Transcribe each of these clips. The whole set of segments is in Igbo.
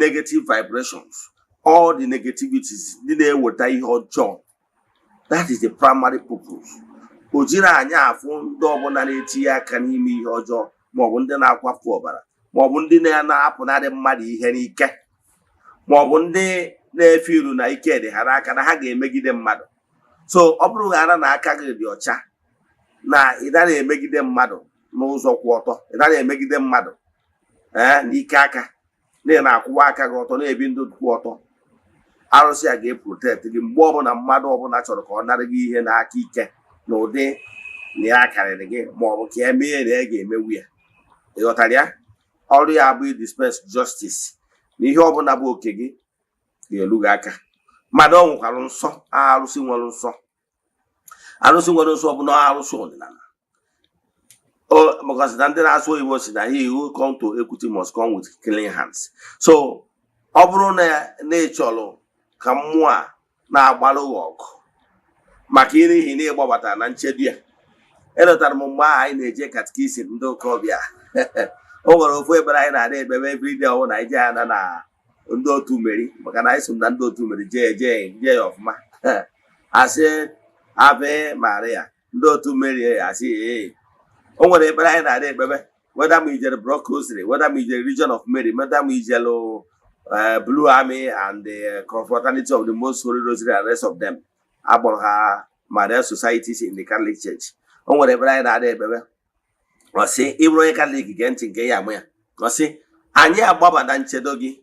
negative vibrations, all the negativities, that is the primary purpose. Ojiri anya afụ ndị ọbụla na-etinye aka n'ime ihe ọjọọ maọbụ ndị na-akwafu ọbara maọbụ ndị na-apụnarị mmadụ ihe n'ike maọbụ ndị na-efe iru na ike dị ha n'aka na ha ga-emegide mmadụ. So ọ bụrụ ghara na aka gị dị ọcha na ị dara emegide mmadụ n'ụzọ kwụ ọtọ, ị dara emegide mmadụ n'ike aka na-akwụwa aka gị ọtọ na-ebi ndụ kwụ ọtọ, arụsị a ga-eprotect gị mgbe ọbụla mmadụ ọbụla chọrọ ka ọ nara gị ihe n'aka ike na ụdị na ya karịrị gị maọbụ ka e mee na ya ga-emewu ya. Ị ghọtara ya? Ọrụ ya bụ dispense justice na ihe ọbụla bụ oke gị ga-elu gị aka. Mmadụ ọ nwekwara nsọ, arụsị nwere nsọ. Arụsị nwere nsọ bụ na arụsị ọdịnala. Because na ndị na-asụ oyibo si na he who come to equity must come with clean hands. So ọ bụrụ na ị chọrọ ka mmụọ a na-agbalụ gị ọgụ maka n'ihi na ịgbabata na nchedo ya, elotara m mgbe ahụ anyị na-eje katikizim ndị okorobịa. O nwere ofu ebere anyị na-ada ekpebe everyday ọwụ na ije ana na ndị otu meri, maka na anyị so na ndị otu meri jee ya ọfụma. Asị Ave Maria, ndị otu meri asị ee. O nwere ebere anyị na-ada ekpebe whether m ijere Brock Rosary, whether m ijere Region of Mary, whether m ijelu Blue Army and the Confraternity of the Most Holy Rosary and rest of them. Agbọrọ ha Maria societies in the Catholic Church. O nwere ebe anyị na-ada ekpebe ọ sị ịbụrụ onye Catholic gee ntị nke ya amụ ya. Ọ sị anyị agbaba na nchedo gị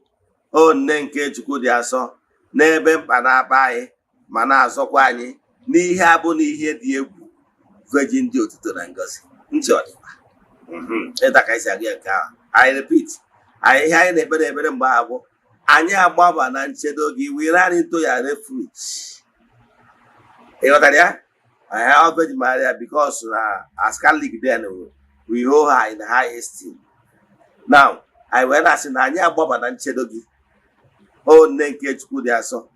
o nne nke Chukwu dị asọ n'ebe mkpa na-akpa anyị ma na-azọkwa anyị n'ihe abụ na ihe dị egwu virgin dị otuto na ngozi ntị ọdịba. Ịta ka isi aga nke ahụ. I repeat, ihe anyị na-ekpere ekpere mgbe ahụ anyị agbaba na nchedo gị, we ran into your refuge. You know that? I have Virgin Maria because as Catholic then we hold her in high esteem. Now, I went as in Anya Boba and Chedogi. Oh, naked Chukwu dị asọ.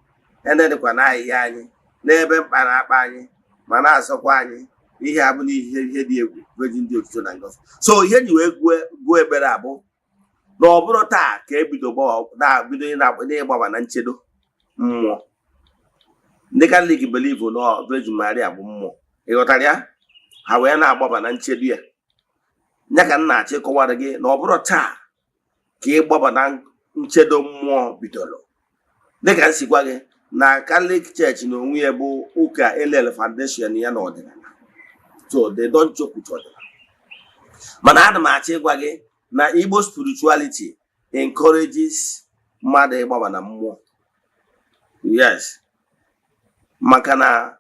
And then the Kwanai Yani, Nebe Panapani, Manas of Wani, he have the Virgin Diocese and Gospel. So here you go a berabo. No, Brota, Capital Bob, now between up with Boba and Chedo. More. Ndị Catholic believe na Virgin Maria bụ mmụọ. Ị ghọtara ya? Ha wee na-agbaba na nchedo ya. Nya ka m na-achọ ịkọwara gị na ọ bụrụ taa ka ịgbaba na nchedo mmụọ bidoro. Dịka m si gwa gị na Catholic Church na onwe ya bụ ụka elele foundation ya na ọdịnala. So they don't joke with ọdịnala. Mana ana m achọ ịgwa gị na Igbo spirituality encourages mmadụ ịgbaba na mmụọ. Yes. Maka na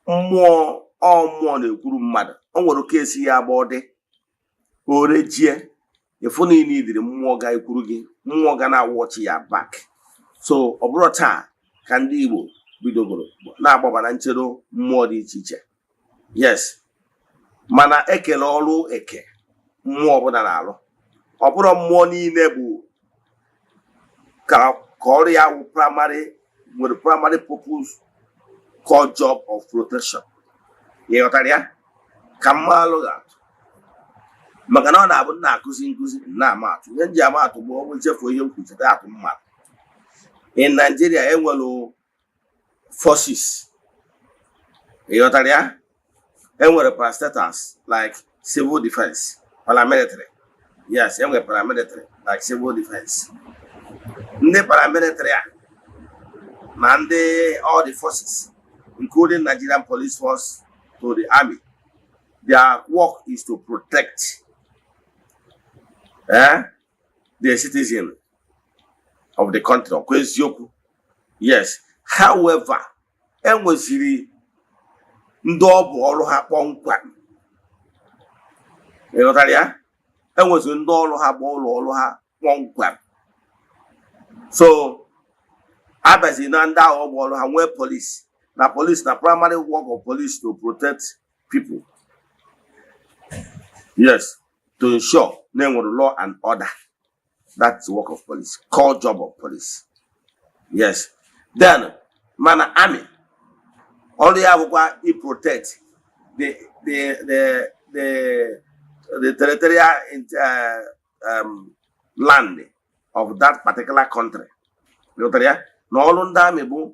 mmụọ na-ekwuru mmadụ. O nwere oke esi ya bụ ọdị orejie efu na ị dịrị mmụọ ga-ekwuru gị, mmụọ ga na-awọchi ya back. So ọ bụrụ taa ka ndị Igbo bidogoro na-agbaba na nchedo mmụọ dị iche iche. Yes, mana ekele ọrụ eke mmụọ ọbụla na-alụ. Ọ bụrụ mmụọ niile bụ ka ọrụ ya wụ primary purpose called job of protection. You ghọtara ya? Ka mma alụ ga-atụ. Maka na ọ na-abụ na-akụzi nkụzi na-ama atụ. Ihe nji ama atụ bụ ọnwụ nchefu ihe nkwuchite atụ mmadụ. In Nigeria enwere forces. You ghọtara ya? Enwere parastatals like civil defense, paramilitary. Yes, enwere paramilitary like civil defense. Ndị paramilitary a na ndị all the forces, including Nigerian police force to the army, their work is to protect the citizen of the country. Eziokwu. Yes. However, enweziri ndị ọ bụ ọrụ ha kpọmkwem. Ị ghọtara ya? Enweziri ndị ọrụ ha bụ ọrụ ha kpọmkwem. So abazi na ndị ahụ ọ bụ ọrụ ha nwee police. Na police, the primary work of police to protect people. Yes, to ensure they will law and order. That's the work of police, core job of police. Yes. Then, man, army. All they have to protect the territorial land of that particular country. Na ọrụ ndị amị bụ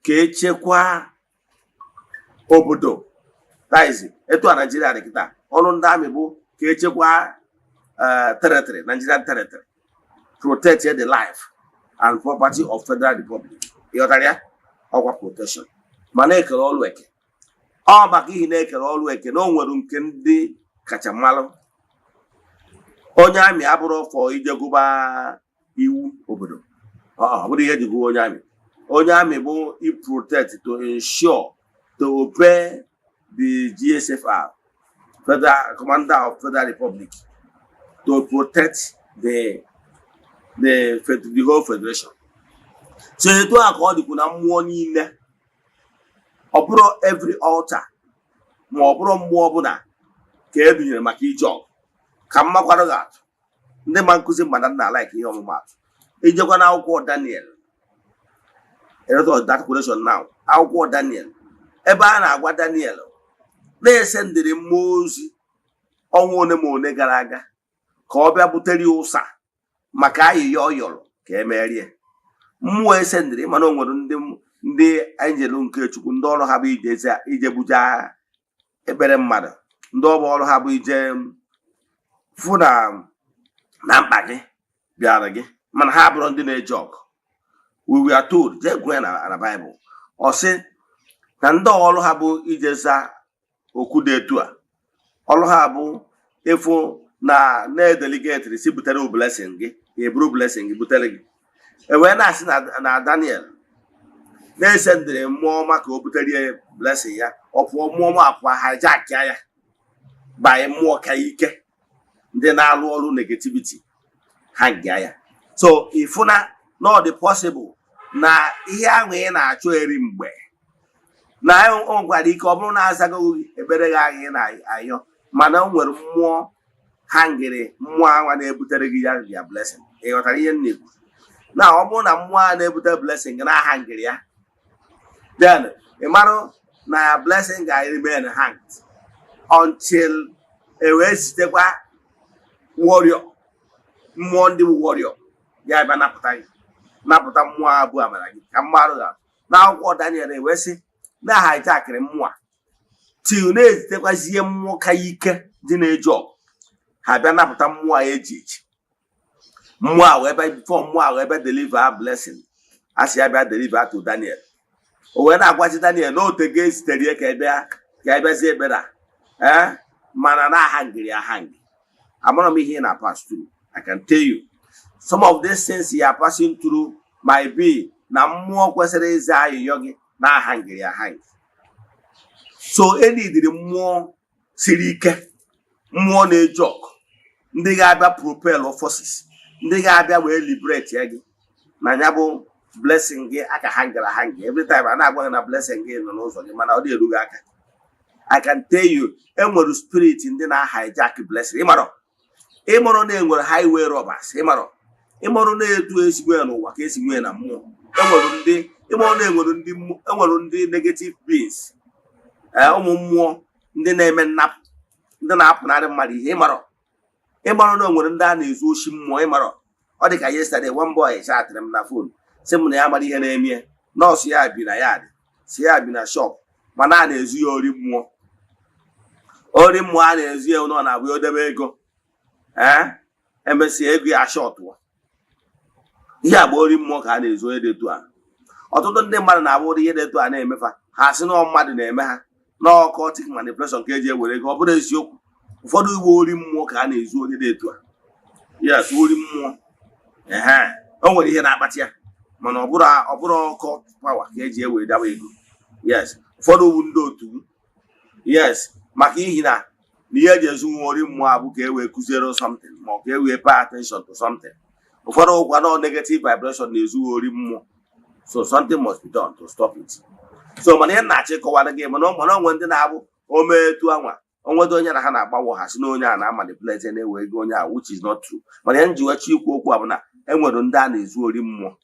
ka echekwa obodo. That is etu a Nigeria dị kịta. Ọrụ ndị amị bụ ka echekwa territory, Nigerian territory, protect the life and property of Federal Republic. Ọkwa protection. Ma na-ekere ọrụ eke. Ọ maka ihe na-ekere ọrụ eke na o nwere nke ndị kacha mmalụ. Onye amị abụrụ fọ ije gụba iwu obodo. Ọ bụrụ ihe ji gụọ onye amị. Onye amị bụ i protect, to ensure, to obey the GSFR, Federal Commander of Federal Republic, to protect the whole federation. So etu a ka ọ dịkwu na mmụọ niile. Ọ bụrụ every altar ma ọ bụrụ mmụọ ọbụla ka ebinyere maka ije ọgụ. Ka mmakwara gị atụ. Ndị ma nkụzi mmadụ na-alaik ihe ọmụmatụ. Ijekwa na akwụkwọ Daniel. A lot of that question now. Akwụkwọ Daniel. Ebe a na-agwa Daniel na-ese ndịrị mmụọ ozi ọnwa one ma one gara aga ka ọ bịa butere ụsa maka ayịya ọ yọrọ ka emerie. Mmụọ ese ndịrị mana o nwere ndị angel nke Chukwu ndị ọrụ ha bụ ije buja ekpere mmadụ. Ndị ọrụ ha bụ ije fụ na mkpa gị bịara gị mana ha bụrụ ndị na-eje ọgụ. We were told, jee gụọ na Bible, ọ sị na ndị ọrụ ha bụ ije za okwu dị etu a. Ọrụ ha bụ ịfụ na delegate si butere blessing gị, eburu blessing gị butere gị. Wee na-asị na Daniel na-ese ndịrị mmụọ ọma ka o butere blessing ya. Ọ pụọ mmụọ ọma apụọ hijack ya banye mmụọ ka ike ndị na-alụ ọrụ negativity ha gịa ya. So ịfụna not the possible na ihe ahụ ị na-achọ eri mgbe na o gwara ike ọ bụrụ na azago ebere gị ahụ ị na-ayọ mana o nwere mmụọ ha ngere mmụọ anwa na-ebutere gị ya blessing. Ị ghọtara ihe m na-ekwu? Na ọ bụrụ na mmụọ a na-ebute blessing gị na-aha ngere ya, then ị mara na blessing ga-remain hanged until e wee sitekwa warrior, mmụọ ndị warrior ya bịa napụta mmụọ abụ amara gị ka mmarụ ga na akwụkwọ Daniel wee sị na hijackịrị mmụọ till na-ezitekwazie mmụọ ka ike dị na-eje ọgụ ha bịa napụta mmụọ a eji eji. Mmụọ a wee bịa before mmụọ a wee bịa deliver blessing asị ya bịa deliver to Daniel. O wee na-agwazi Daniel na ote ga esitere ka ịbịazie ekpere a mana na ahangịrị ahangị. Amara m ihe na pass through. I can tell you some of these things you are passing through might be na mmụọ kwesịrị ịza ayịyọ gị na ahangịrị ahangị. So enidiri mmụọ siri ike, mmụọ na-eje ọgụ, ndị ga-abịa propel forces, ndị ga-abịa wee liberate ya gị na ya bụ blessing gị aka hangara hangi. Every time a na-agwa gị na blessing gị nọ n'ụzọ gị mana ọ dị erughị aka. I can tell you enwere spirit ndị na-hijack blessing. Ịmụrụ na enwere highway robbers. Ịmụrụ na-etu esigwe ya n'ụwa ka esigwe na mmụọ. Enwere ndị negative beings, ụmụ mmụọ ndị na-eme nnapụ, ndị na-apụnarị mmadụ ihe. Ịmụrụ na enwere ndị a na-ezu oshi mmụọ. Ọ dị ka yesterday one boy chatịrị m na phone sị m na ya mara ihe na-eme nọọsụ ya bi na yard, si ya bi na shop mana a na-ezu ya ori mmụọ. Ori mmụọ a na-ezu ya nọ na abụ odebe ego emesi ego ya shọtụ. Ihe agba ori mmụọ ka a na-ezu onye detu a. Ọtụtụ ndị mmadụ na-abụ ihe detu a na-emefa ha sị na mmadụ na-eme ha na occultic manipulation ka eji ewere ego. Ọ bụrụ eziokwu, ụfọdụ iwe ori mmụọ ka a na-ezu onye detu a. Yes, ori mmụọ o nwere ihe na-akpati ya mana ọ bụrụ ọkọ pawa ka eji ewere dawa ego. Yes, ụfọdụ wu ndị otu. Yes, maka ihi na ihe eji ezu ori mmụọ abụ ka e wee kụziere something ma ọ ka e wee pay attention to something. Ụfọdụ ụkwa na negative vibration na-ezu ori mmụọ. So something must be done to stop it. So mana ihe na-achị kọwara gị mana onwe ndị na-abụ ome etu anwa onwedo onye na ha na-agbawo ha si na onye a na-amanipulate na-ewe ego onye a, which is not true. Mana ihe nji wechi ikwu okwu abụ na enwere ndị a na-ezu ori mmụọ.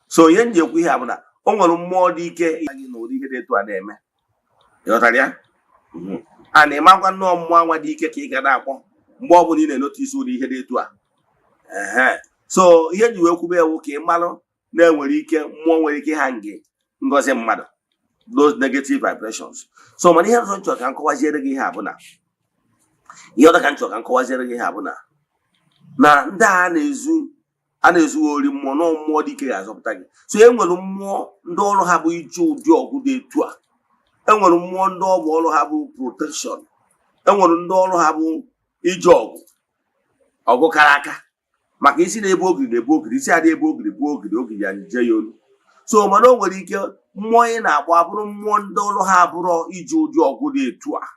So ihe nji ekwu ihe abụ na o nwere mmụọ dị ike gị na ori ihe dị etu a na-eme. Ịghọtara ya? A na-ịmakwa nnọọ mmụọ anwa dị ike ka ị ga na-akpọ mgbe ọ bụla ị na-enote isi ụdị ihe dị etu a. so ihe ji wee kwube ewu ka ị malụ na-enwere ike mmụọ nwere ike ha nge ngozi mmadụ, those negative vibrations. So mana ihe ọzọ nchọ ka nkọwaziere gị ihe a bụ na ihe ọzọ ka nchọ ka nkọwaziere gị ihe a bụ na ndị a na-ezu ori mmụọ na mmụọ dị ike ga-azọpụta gị. So enwere mmụọ ndị ọrụ ha bụ ije ụdị ọgụ dị etu a, enwere mmụọ ndị ọrụ ha bụ protection, enwere ndị ọrụ ha bụ ije ọgụ kara aka, maka isi na ebe ogiri na ebe ogiri, isi adị ebe ogiri bụ ogiri ya nje ya olu. So mana o nwere ike mmụọ ị na-agba abụrụ mmụọ ndị ọrụ ha abụrụ iji ụdị ọgụ dị etu a,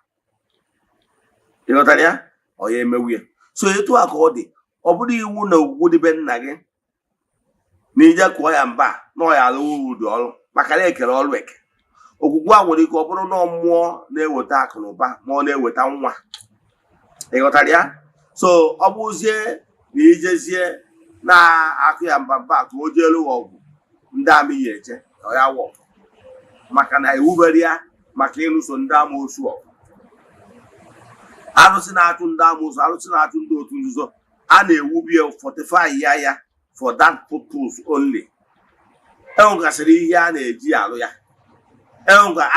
ịghọtara ya, ọ ya emewu ya. So etu a ka ọ dị, ọ bụrụ iwu na owuwu dịbe nna gị na ije kụọ ya mba na ọ ya alụwo ụdị ọrụ maka na ekere ọrụ eke. Ogwugwu a nwere ike ọ bụrụ na mmụọ na-eweta akụ na ụba ma ọ na-eweta nwa, ịghọtara ya. So ọ bụzie na ijezie na-akụ ya mba ka o jee lụọ ọgwụ ndị amị ya eje ọ ya wụ maka na ewubere ya maka ịlụso ndị amoosu ọgụ. Arụsị na-achụ ndị amoosu, arụsị na-achụ ndị otu nzuzo, a na-ewubi fortify ya for that purpose only. Enwegasịrị ihe a na-eji alụ ya,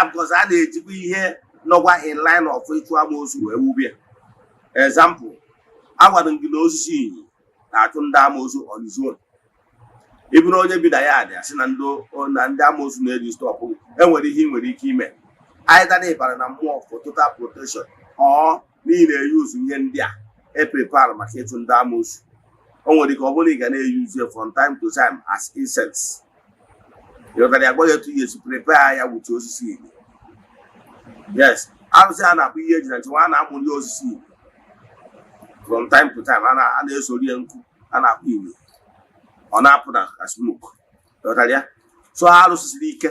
because a na-ejikwa ihe nọkwa in line of ịchụ amoosu wee wubie. Example, agwara m gị na osisi iyi na-achụ ndị amoosu on his own. Ịbụrụ onye bi na ya dị asị na ndị amoosu na-eji stọpụ gị, enwere ihe ị nwere ike ime either na ịbara na mmụọ for total protection or n'ihi na-eyuzu ihe ndị a prepare maka ịchụ ndị amoosu. O nwere ike ọ bụrụ ị ga na-eyuzu from time to time as insects. Ịghọtara ya, gwa ya etu ihe esi prepare ya wuche osisi igbo. Yes, arụsị a na-akpụ ihe eji na nchewa a na-amụli osisi igbo from time to time, a na-esori ya nkụ a na-akpụ igbo, ọ na-apụ na smoke. Ịghọtara ya. So arụsị siri ike,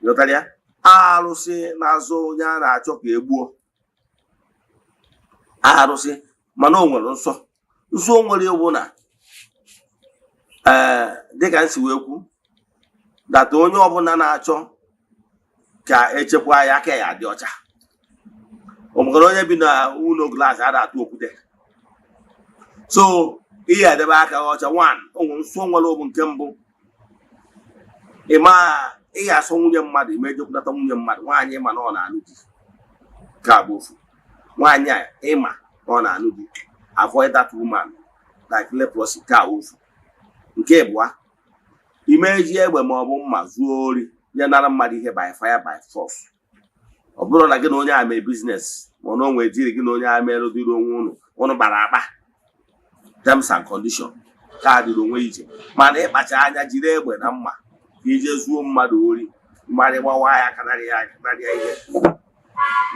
ịghọtara ya, arụsị na-azụ onye a na-achọ ka egbuo arụsị, mana o nwere nsọ o nwere iwu na dịka nsi wee kwu data onye ọbụla na-achọ ka echekwa ya aka ya dị ọcha. O nwere onye bi na ụlọ glaasị a na-atụ okwute, so ihe edebe aka ọcha. One, o nwere nsọ nwere obu nke mbụ, ị ga-asọ nwunye mmadụ ime ejekwunata nwunye mmadụ, nwaanyị ịma na ọ na-anụ di ka bụ ofu. Nwaanyị a ịma na ọ na-anụ di, avoid that woman like leprosy ka ofu. Nke abụọ, ime ji egbe ma ọ bụ mma zuo ori ya nara mmadụ ihe by fire by force. Ọ bụrụ na gị na onye a mee biznes ma na o nwere jiri gị na onye a merụ dịrị onwe unu gbara akpa terms and condition ka dịrị onwe ije, mana ịkpacha anya jiri egbe na mma ka ije zuo mmadụ ori, mmadụ gbawa ya kanarị ya ihe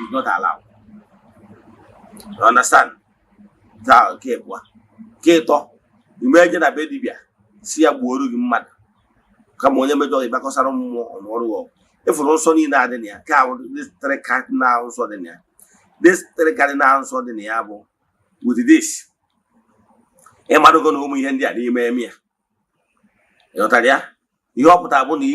is not allowed. You understand? That nke abụọ. Nke ịtọ, ime eje na be dibịa si ya gbuoro gị mmadụ kama onye mejọ ịgbakọsara mmụọ n'ọrụ ọgụ. Ịfụrụ nsọ niile adị na ya, ka this three cardinal nsọ dị na ya. This three cardinal nsọ dị na ya bụ with this. Ịmadụgo na ụmụ ihe ndị a n'ime eme ya. Ịghọtara ya? Ihe ọ pụtara bụ na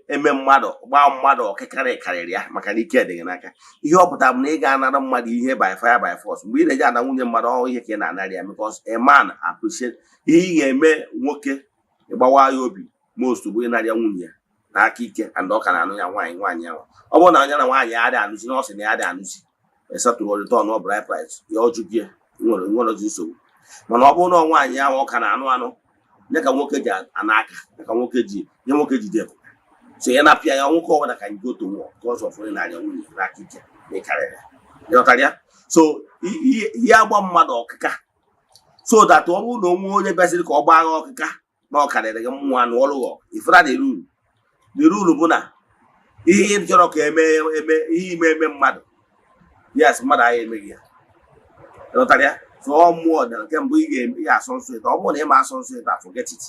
eme mmadụ gbaa mmadụ ọkịkarị karịrị ya maka na ike dị gị n'aka. Ihe ọ pụtara bụ na ị ga-anara mmadụ ihe by fire by force. Mgbe ị na-eji ana nwunye mmadụ ọhụụ ihe ka ị na-anara ya, because a man appreciate ihe ị ga-eme nwoke ịgbawa ya obi most bụ ịnara ya nwunye ya n'aka ike, and ọ ka na-anụ ya nwaanyị ahụ. Ọ bụrụ na anya na nwaanyị ya adị anụzi na ọ sị na ya adị anụzi, esatụrụ return ọ bride price ya ọjụ gị nwere nsogbu. Mana ọ bụrụ na nwaanyị ahụ ọ ka na-anụ nye ka nwoke ji anaka, nye ka nwoke ji dị. So ya na-apịa ya nwoke ọbụla ka go to war because of onye na-anya nwunye n'aka ike na ịkarịrị. Ịghọtara ya? So ihe agba mmadụ ọkịka, so that ọ bụrụ na onwe onye bịaziri ka ọ gbaa agha ọkịka na ọ karịrị gị mmụọ na ọrụ ọgụ, ifra the rule bụ na ihe ị chọrọ ka ihe ime mmadụ, yes, mmadụ agha emeghị ya. Ịghọtara ya? So ọ mmụọ dị nke mbụ ị ga-eme ya asọ nsọ ịta. Ọ bụrụ na ị ma asọ nsọ ịta, forget it.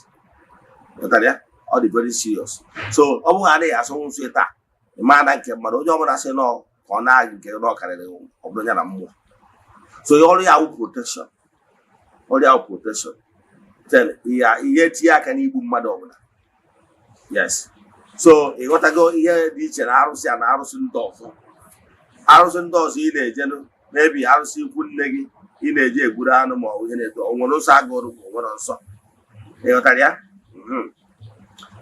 Ịghọtara ya? Ọ dị very serious. So ọ bụrụ na anaghị asọ nsọ ịta, ị ma na nke mmadụ onye ọbụla sị nọ ka ọ na-agị nke na ọ karịrị ọ bụrụ ya na mmụọ. So ọrụ ya wụ protection. Ọrụ ya wụ protection. Then ihe tinye aka n'igbu mmadụ ọbụla. Yes. So ịghọtago ihe dị iche na arụsị a na arụsị ndị ọzọ. Arụsị ndị ọzọ ị na-ejenụ mebi arụsị ikwu nne gị ị na-eji egburu anụ ma ọ bụ ihe na-eto, o nwere nsọ agụrụ ma o nwere nsọ. ịghọtara ya.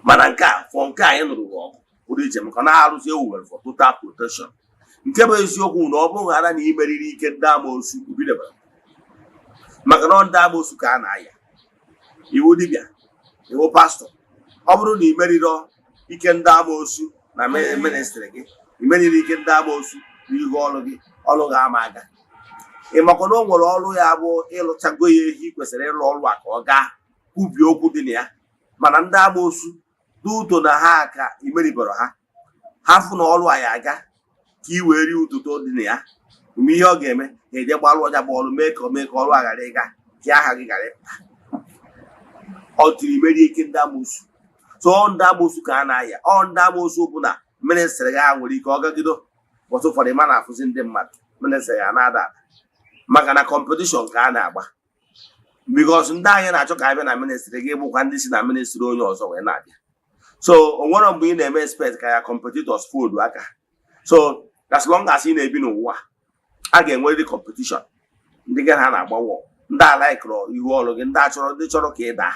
Mana nke a fọ nke anyị nụrụ ọgụ pụrụ iche maka na arụsị ewuwere for total protection. Nke bụ eziokwu na ọ bụghị ghara na imeriri ike ndị amoosu ubidebara maka na ndị amoosu ka a na-aya. Iwu dibịa, iwu pastọ, ọ bụrụ na imeriri ike ndị amoosu na ministri gị, imeriri ike ndị amoosu n'ihu ọrụ gị, ọrụ gị ama aga. Ịmakwa na o nwere ọrụ ya bụ ịlụchago ya ehi kwesịrị ịlụ ọrụ a ka ọ gaa kwubie okwu dị na ya, mana ndị amoosu duto na ha ka imeribara ha fụ na ọrụ a ya aga ka i wee rie ụtụtụ dị na ya. Mgbe ihe ọ ga-eme ga-eje gbalụ ọja bụ ọrụ mee ka ọrụ a ghara ịga ka aha gị ghara ịpụta. Ọ tiri imeri ike ndị amoosu. So ndị amoosu ka a na-aya. Ndị amoosu bụ na ministrị ha nwere ike ọ gagido ọtụ ụfọdụ ịma na-afụzi ndị mmadụ ministrị ya na-ada ada maka na kọmpetishọn ka a na-agba. Bikos ndị anyị na-achọ ka abịa na ministrị gị bụkwa ndị si na ministrị onye ọzọ wee na-abịa. So o nwere mgbe ị na-eme expect ka ya competitors fold aka. So as long as ị na-ebi n'ụwa a ga-enwerịrị competition. Ndị gị ha na-agbawo ndị alaikụrụ ihu ọrụ gị, ndị chọrọ ka ị daa,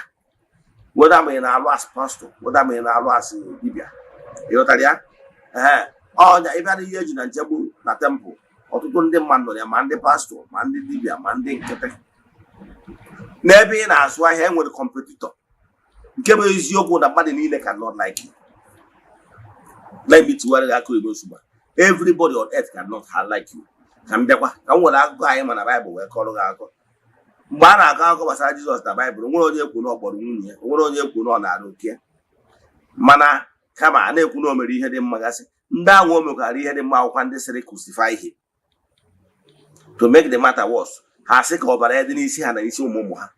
weda ma ị na-alụ asị pastọ, weda ma ị na-alụ asị dibịa. Ịghọtara ya? Ọnya ịbịa na ihe eji na nchegbu na tempụl, ọtụtụ ndị mmadụ nọ ya, ma ndị pastọ ma ndị dibịa ma ndị nkịtị. N'ebe ị na-azụ ahịa enwere competitor. Nke bụ eziokwu na mmadụ niile cannot like you. Let me tiwara gị aka oyibo ozugbo. Everybody on earth cannot like you. Ka m bịakwa ka m nwere akụkọ anyị ma na Baịbụl wee kọrọ gị akụkọ. Mgbe a na-akọ akụkọ gbasara Jizọs na Baịbụl, o nwere onye ekwu na ọ kpọrọ nwunye ya, o nwere onye ekwu na ọ na-arụ oke, mana kama a na-ekwu na o mere ihe dị mma gasị. Ndị ahụ o mekwara ihe dị mma akwụkwa ndị sịrị crucify him. To make the matter worse, ha sị ka ọbara ya dị n'isi ha na isi ụmụ ha.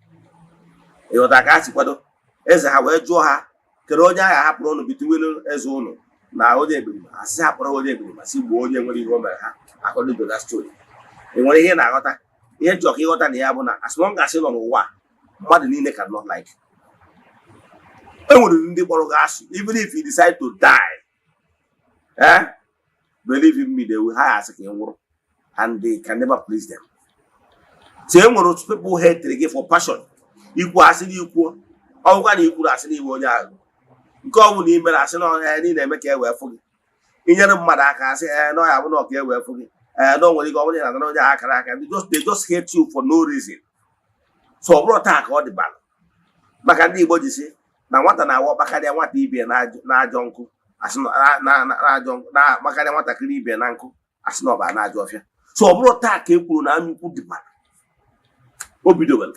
Ịghọta ka ha si kwado eze ha wee jụọ ha kere onye agha hapụrụ ụnụ bituwelu eze ụnụ na onye ebirima. Ha sị hapụrụ onye ebirima si gbuo onye nwere ihe o mere ha according to that story. E nwere ihe na-aghọta. Ihe nchọ ka ịghọta na ya bụ na as long as ị nọ n'ụwa mmadụ niile cannot like. E nwere ndị kpọrọ gị asị even if you decide to die, believe in me, they will hire asị ka ị nwụrụ and they can never please them. So e nwere people hate gị for passion. Ikwu asị na ikwu ọgwụkwa na ikwuru asị n'iwe onye ahụ. Nke ọ bụ na imere asị na ọnya niile eme ka e wee fụ gị. Inyere mmadụ aka asị na ọya bụ na ọka e wee fụ gị. Na o nwere ike ọ bụrụ na onye akara aka. They just hate you for no reason. So ọ bụrụ taa ka ọ dị balụ maka ndị Igbo ji sị na nwata na-awa ọkpakarịa nwata ibie na-ajọ nkụ makarịa nwatakịrị ibie na nkụ asị na ọba na-ajọ ọfịa. So ọ bụrụ taa ka e kwuru na anyukwu dị balụ o bidowere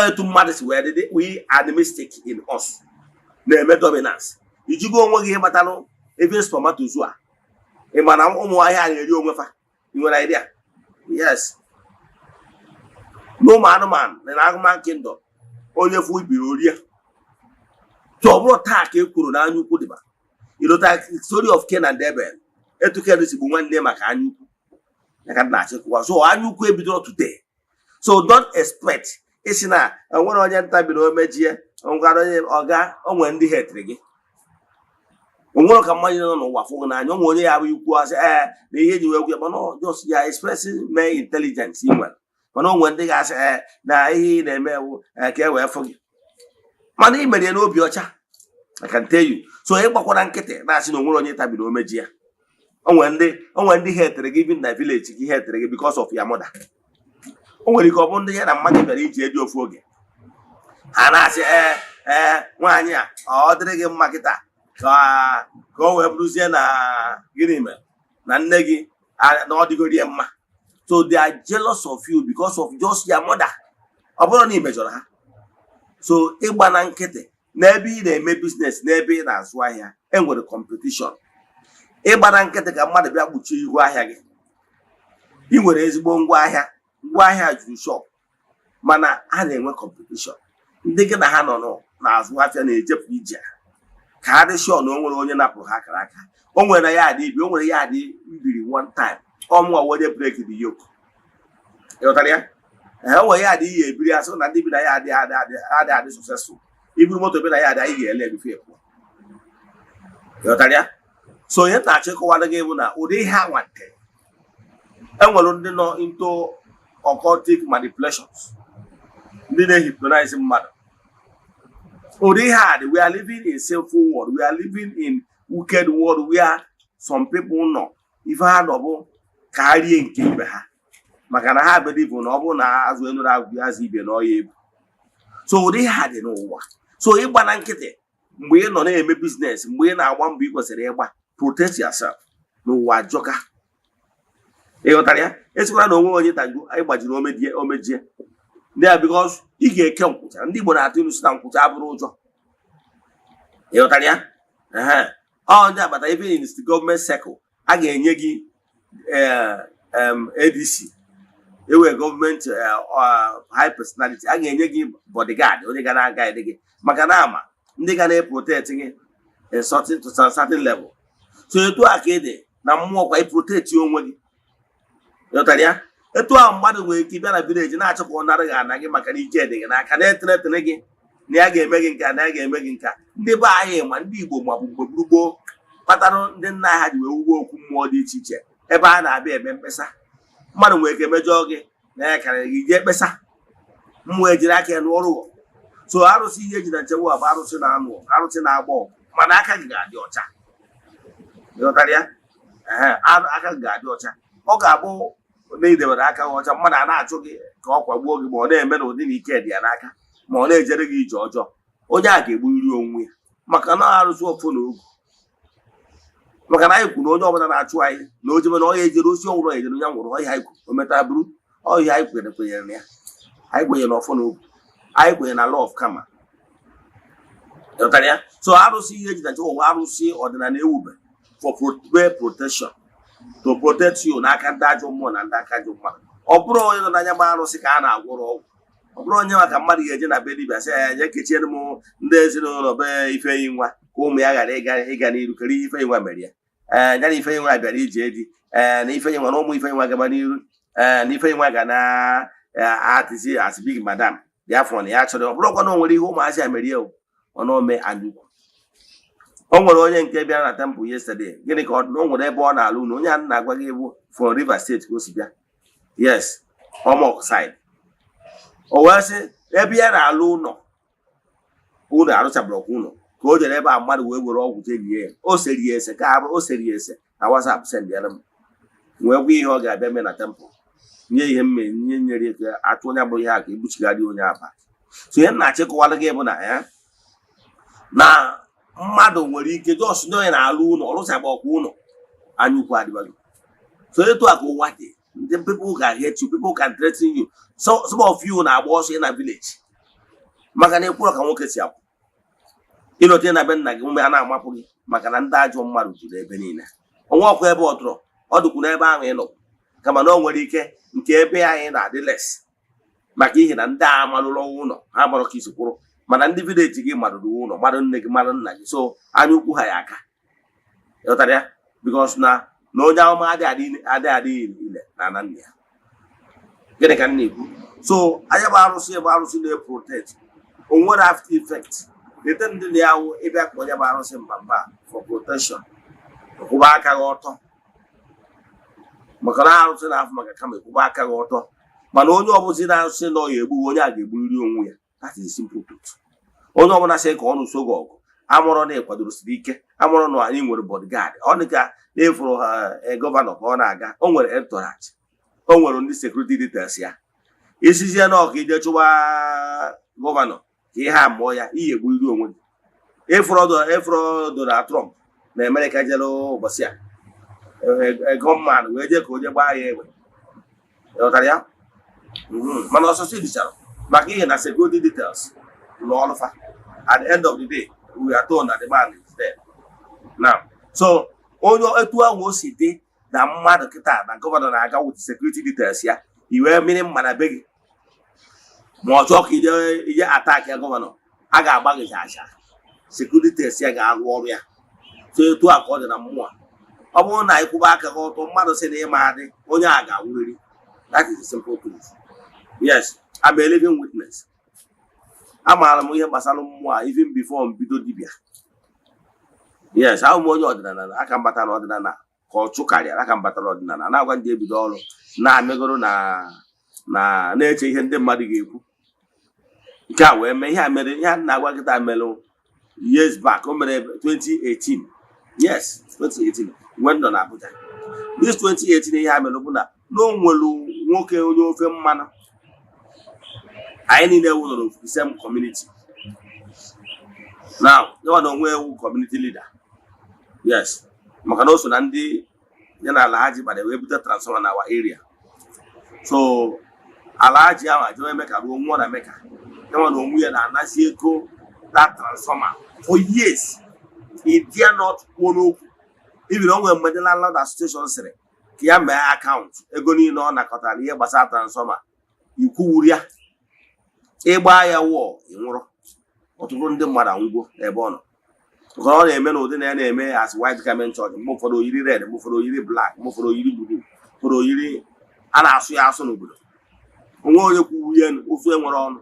etu mmadụ si wee dị. We are the mistake in us na-eme dominance. Ijigo onwe gị ịgbatalụ ebe spermatozoa a ịma na ụmụ ahịa na-eri onwe fa. I nwere idea? Yes. N'ụmụ anụmanụ na agụman kingdom onye fụ ibiri orie. So ọ bụrụ taa ka e kwuru na anyukwu dịba. Ịlụta story of Cain and Abel. Etu Cain si bụ nwanne maka anyukwu ya na-achịkwa. So anyukwu ebidoro today. So don't expect isi na nwere onye ntabiri omejie ngwara onye ọga onwe ndị hetiri gị. Onwere ka mmadụ nọ n'ụwa fụgụ n'anya onwe onye ya bụ ikwu asị na ihe ji wee gwe mana just ya expressing mere intelligence inwere. Mana onwe ndị ga-asị na ihe na-eme ewu ka e wee fụ gị. Mana ị mere ya n'obi ọcha. I can tell you. So ị gbakwara nkịtị na-asị na onwere onye tabiri omeji ya. Onwe ndị hetiri gị bi na village gị hetiri gị because of your mother. O nwere ike ọ bụ ndị ya na mmadụ bịara iji eji ofu oge ha na-asị nwaanyị a ọ dịrị gị mma kịta ka o wee bụrụzie na gịnị mere na nne gị na ọ dịgoro ya mma. So they are jealous of you because of just your mother. Ọ bụrụ na ị mejọrọ ha. So ịgba na nkịtị n'ebe ị na-eme business n'ebe ị na-azụ ahịa enwere competition. Ịgba na nkịtị ka mmadụ bịa kpuchie ihu ahịa gị. Ị nwere ezigbo ngwa ahịa juru shop mana a na-enwe competition. Ndị gị na ha nọ n'azụ afịa na-ejepụ ije ka ha dị sure na o nwere onye napụrụ ha akara aka. O nwere ya adị ibi, o nwere ya adị mbiri one time. Ọmụwa onye break the yoke. Ịghọtara ya? O nwere ya adị ihe ebiri asị na ndị bi na ya adị successful. Iburu moto bi na ya adị anyị ga-ele ebife ekwu. Ịghọtara ya? So ihe na-achịkọwara gị bụ na ụdị ihe anwate enwere ndị nọ into occultic manipulations. Ndị na-hypnotize mmadụ Already hard. We are living in a sinful world. We are living in wicked world where some people know. If I had double carrying Kimbeha, Makana believe on Obona as well as even or so they had no one. So if Banankete, we no name a business, we now one people say, protect yourself. No what joker. Eotaria, it's one no one that you I imagine Omedia. There because he get count and the one at you stand with Abrojo. Eotaria? Oh, yeah, but even in the government circle, again, Yegi ADC. They were government high personality. Again, Yegi bodyguard, or they gonna guide again. Makanama, they gonna protecting it and sorting to some certain level. So you do arcade, now more quite protect you when Eotaria. Etu a mmadụ nwere ike bịa na village na-achọkwa ọnara ga anaghị maka na ike dị gị n'aka na-etenetene gị na ya ga-eme gị nka na ya ga-eme gị nka ndị be anyị ma ndị Igbo ma bụ mgbe gboo kpatara ndị nna ha ji wee wuo okwu mmụọ dị iche iche ebe a na-abịa eme mkpesa mmadụ nwere ike mejọọ gị na ya karịrị gị jee kpesa mmụọ ejiri aka ya n'ọrụ so arụsị ihe eji na nchewa bụ arụsị na-anụ arụsị na-agba ọgụ mana aka gị ga-adị ọcha ịghọtara ya aka gị ga-adị ọcha ọ ga-abụ na-idebere aka ọcha mmadụ a na-achụ gị ka ọ kwagbuo gị ma ọ na-eme na ụdị na ike dị ya n'aka ma ọ na-ejere gị ije ọjọọ onye a ga-egburiri onwe ya maka na arụsị ọfọ na ogu maka na anyị kwuru onye ọbụla na-achụ anyị na ojebe na ọhịa ejere osi ọnwụrụ ejere onye nwụrụ ọhịa anyị o metara bụrụ ọhịa anyị kwenyere na ya anyị kwenyere na ọfọ na ogu anyị kwenyere na law of karma ya so arụsị ihe eji na nchekwa ụwa arụsị ọdịnala ewube for protection to protect you n'aka ndị ajọ mmụọ na ndị aka ajọ mmadụ ọ bụrụ onye nọ n'anya gba arụsị ka a na-agwọrọ ọgwụ ọ bụrụ onye maka mmadụ ga-eje na be dibịa sị ya nye kechiere m ndị ezinụlọ be Ifeyi nwa ka ụmụ ya ghara ịga n'iru kere ihe Ifeyi nwa mere ya ya na Ifeyi nwa bịara ije di na Ifeyi nwa na ụmụ Ifeyi nwa gaba n'iru na Ifeyi nwa ga na atizi as big madam dị afọ na ya chọrọ ọ bụrụkwa na o nwere ihe ụmụazị a mere ya ọ na ome anyukwu o nwere onye nke bịara na temple yesterday gịnị ka o nwere ebe ọ na-alụ na onye a na-agwa gị ewu from Rivers State ka o si bịa yes Omok side o wee sị ebe ya na-alụ ụlọ arụchabụrọkwa ụlọ ka o jere ebe a mmadụ wee were ọgwụ jelie ya o seri ya ese ka abụ o seri ya ese na WhatsApp sendịara m wee gwa ihe ọ ga-abịa mee na temple nye ihe mme nye nyere ka atụ onye abụrụ ihe a ka egbuchigharị onye aba so ihe m na-achịkọwara gị bụ na ya na mmadụ nwere ike jos ndị onye na-alụ ụlọ ọrụchabụ ọkwa ụlọ anyukwu adịbago so etu a ka ụwa dị ndị people can hate you, people can threaten you. So some of you na-agba ọsọ na village maka na ekwuru ka nwoke si akwụ ịlọte na be nna gị mgbe a na-amapụ gị maka na ndị ajọ mmadụ juru ebe niile onwe ọkwa ebe ọ dụrọ ọ dụkwu n'ebe ahụ ị nọ kama na o nwere ike nke ebe anyị na-adị les maka ihe na ndị a marụrụ ụlọ ha marọ ka isi kwụrụ mana ndị village gị marụrụ ụlọ mmadụ nne gị mmadụ nna gị so anya ukwu ha ya aka ịghọtara ya because na onye ahụma adịghị ile na ana nna ya gịnị ka m na-ekwu so anya bụ arụsị na-eprotect o nwere after effect leta ndị na-awụ ịbịa ka onye bụ arụsị mba for protection kwụba aka gị ọtọ maka na arụsị na-afụ maka kama kwụba aka gị ọtọ mana onye ọbụzi na-arụsị na ọya egbu onye a ga-egburiri onwe ya that is simple truth onye ọbụla sị ka ọ nụso gị ọgụ amụrụ na ịkwadoro siri ike amụrụ na anyị nwere bodyguard ọ dị ka na-efuru ha gọvanọ ka ọ na-aga o nwere entourage o nwere ndị security details ya isizie na ọka ije chụwa gọvanọ ka ihe a mụọ ya ihe egburiri onwe gị efuru Donald Trump na Amerịka jere ụbọchị a gọọmenti wee jee ka onye gbaa ya egbe ịghọtara ya mana ọsọsọ dichara maka ihe na security details n'ọlụfa at the end of the day we are told that the man is dead now so onye etu ahụ o si dị na mmadụ kịta na gọvanọ na-aga with security details ya iwe mmiri mma na be gị ma ọ chọọ ka ije attack ya gọvanọ a ga-agba gị aja security details ya ga-arụ ọrụ ya so etu a ka ọ dị na mmụọ ọ bụrụ na ịkwụba aka gị ọtọ mmadụ si na ịma adị onye a ga-anwụrịrị that is the simple truth yes I'm a living witness amaara m ihe gbasara mmụọ a even before mbido dibịa yes ahụ m onye ọdịnala aka mbata na ọdịnala ka ọ chụkarịa aka mbatara ọdịnala na-agwa ndị ebido ọrụ na-amegoro na na-eche ihe ndị mmadụ ga-ekwu nke a wee mee ihe a mere ihe a na-agwa kịta mere years back o mere 2018 yes 2018 when nọ na Abuja this 2018 ihe a mere bụ na o nwere nwoke onye ofe mmanụ anyị niile wụrụ the same community now no onwe ewu community leader yes maka na o so na ndị ya na Alhaji bade wee bute transformer na our area so Alhaji ahụ ajọ emeka ruo nwa na Mecca no onwe ya na-anazi ego that transformer for years he dare not kwuo even onwe mgbe ndị landlord association sịrị ka ya mee akaụntụ ego niile ọ nakọtara ihe gbasara transformer ikwuwuru ya ịgba ya wụọ ịnwụrụ ọtụtụ ndị mmadụ anwụgo ebe ọ nọ nke ọ na-eme n'ụdị na ya na-eme as white garment church mgbe ụfọdụ oyiri red mgbe ụfọdụ oyiri black mgbe ụfọdụ oyiri blue ụfọdụ oyiri a na-asụ ya asụ n'obodo onwe onye kwuwu ya ofe nwere ọnụ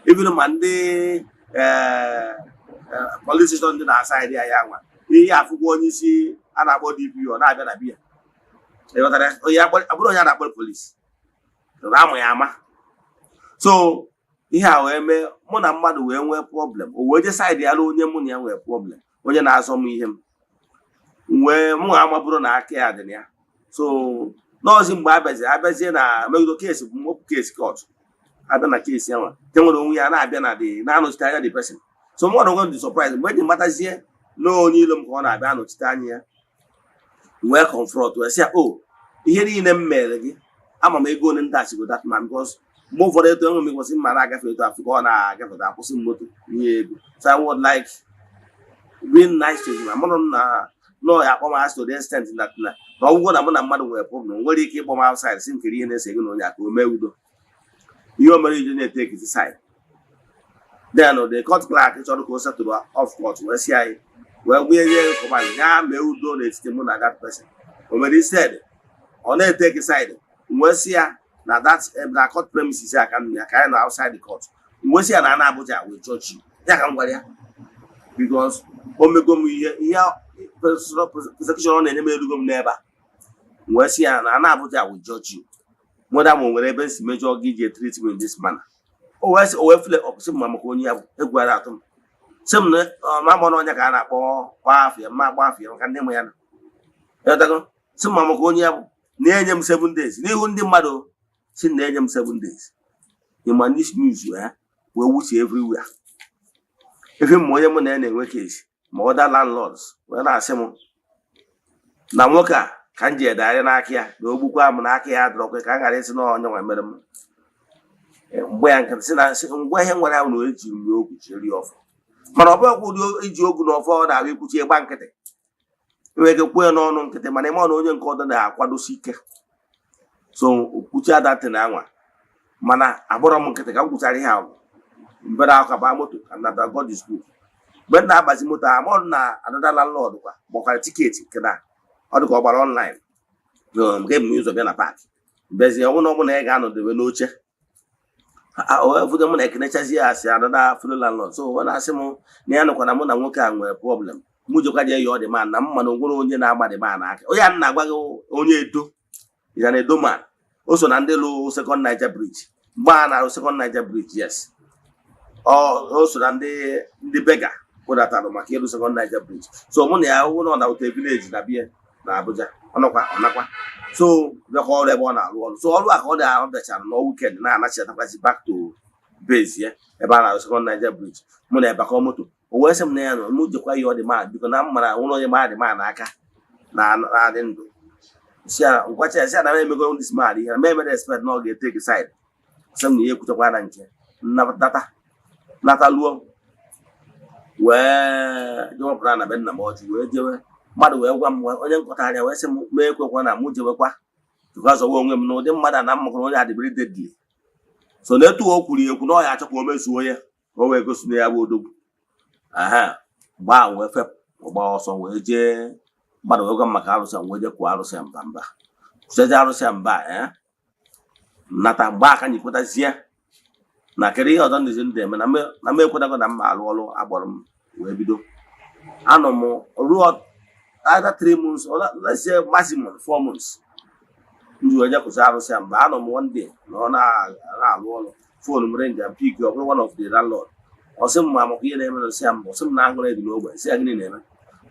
even ma ndị police station dị na side ya nwa ihe afụgwa onye isi a na-akpọ DPO na-abịa na biya abụrụ onye a na-akpọ polisi amụ ya ama so ihe a wee mee mụ na mmadụ wee nwee problem o wee je side ya onye mụ na ya nwee problem onye na-azọ m ihe m wee mụ amabụrụ na aka ya dị na ya so n'ọzi mgbe abịazie na megido kesi bụ mwepụ kesi court abịa na kesi ahụ nke nwere onwe ya na-abịa na na-anọchite anya the person so mmadụ nwere dị surprise mgbe dị matazie na onye ilo m ka ọ na-abịa anọchite anya ya wee confront wee sị ya ihe niile m mere gị ama m ego ole ndachigo that man because mgbe ụfọdụ eto enwe m ịkwụsị mma na-agafe eto afọ ka ọ na-agafeta akwụsị m moto ihe ego so I would like being nice to him amụrụ m na no ya akpọ m as to the extent na ọgwụgwọ na mụ na mmadụ nwere problem nwere ike ịkpọ m outside si nkiri ihe na-ese ego na onye aka o mee udo ihe o mere ije na-etake his side then the court clerk chọrọ ka o setụrụ off court wee si anyị wee gbunye ihe kọmand ya mee udo n'etiti mụ na that person o mere instead ọ na-etake side wee si ya na that na court premises ya ka ya ka anyị na outside the court wee si ya na Abuja wee judge ya ka m gwara ya because o mego m ihe persecution ọ na-enye m erugo m n'ebe a wee si ya na Abuja wee judge you whether m nwere ebe si mejọ gị ji treat me in this manner o wee fle ọpụsị mma maka onye ya bụ egwuara atụ m sị m na ma na onye ka a na-akpọ gbafịa ma gbafịa maka ndị m ya na etago sị mma maka onye ya bụ na-enye m 7 days n'ihu ndị mmadụ si na-enye m 7 days ịma this news ya wee wuchi everywhere efe m onye m na ya na-enwe case ma other landlords wee na-asị m na nwoke a ka m ji edegharị n'aka ya na ogbukwa m n'aka ya dọrọkwe ka a ghara isi na onye nwe mere m mgbe ya nkịtị si na ngwa ihe nwere ahụ na eji m okwu chiri ọfọ mana ọ bụghịkwa ụdị iji okwu na ọfọ ọ na-abịa ikwuchi ịgba nkịtị enwere ike kwuo n'ọnụ nkịtị mana ịma na onye nke ọdọ na-akwadosi ike so okwuchi adatị na anwa mana agbọrọ m nkịtị ka m kwuchara ihe ahụ mbere ahụ ka baa moto ka nata God is good mgbe m na-abazi moto amụrụ na another landlord kwa gbakwara tiketi nke na ọ dị ka ọ gbara online nke m ụzọ bịa na paakị bezie ọbụna ọbụla ị ga-anọdebe n'oche ofudo m na-ekenechazi ya asị another fellow landlord so ọ na-asị m na ya nọkwa na mụ na nwoke a nwere problem mụ jekwa je ya ọ dị man na mma na onwere onye na-agba dị man aka onye a na-agwa gị onye edo ya na edo man o so na ndị lụ second Niger bridge mgbe a na-arụ second Niger bridge yes o so na ndị bega kpụdatara maka ịlụ second Niger bridge so mụ na ya hụ na ụta village na bie na Abuja ọnakwa so bịakwa ọrụ ebe ọ na-arụ ọrụ so ọrụ a ka ọ dị ahụ bịachara na weekend na-anachitakwazi back to base ya ebe a na-arụ second Niger bridge mụ na ebe ka moto o wee sị m na ya nọ mụ jekwa ihe ọ dị ma biko na mmara nwụrụ onye ma dị ma n'aka na-adị ndụ ngwacha si ana m emego ndị smart ihe ma emere expect na ọ ga-etake side sị m na ihe ekwuchakwa na nke nata luo wee jewepụta na be nna m ọjị wee jewe mmadụ wee gwa m onye nkọta anya wee sị m ma ekwekwa na mụ jewekwa tụkazọwa onwe m na ụdị mmadụ na mmakọrọ onye adịbiri deadly so na-etu o kwuru ekwu na ọ ya achọ ka o mezuo ya ka o wee gosi na ya bụ odogwu gbaa wee fepụ gba ọsọ wee jee mmadụ wee gwa m maka arụsị wee jee kwuo arụsị mba kwụsịzi arụsị mba nata mgbe aka nyikwetazie na kere ihe ọzọ ndịzi ndị eme na m ekwetago na mma alụ ọrụ agbọrọ m wee bido anọ m ruo either 3 months or let's say maximum 4 months ndị wee jee kwụsị arụsị mba anọ m one day na ọ na-alụ ọrụ phone m ring and pick ọ bụrụ one of the landlord ọ sị m ma maka ihe na-eme na si ya mbụ sị m na aṅụrụ dị n'ogbe si ya gịnị na-eme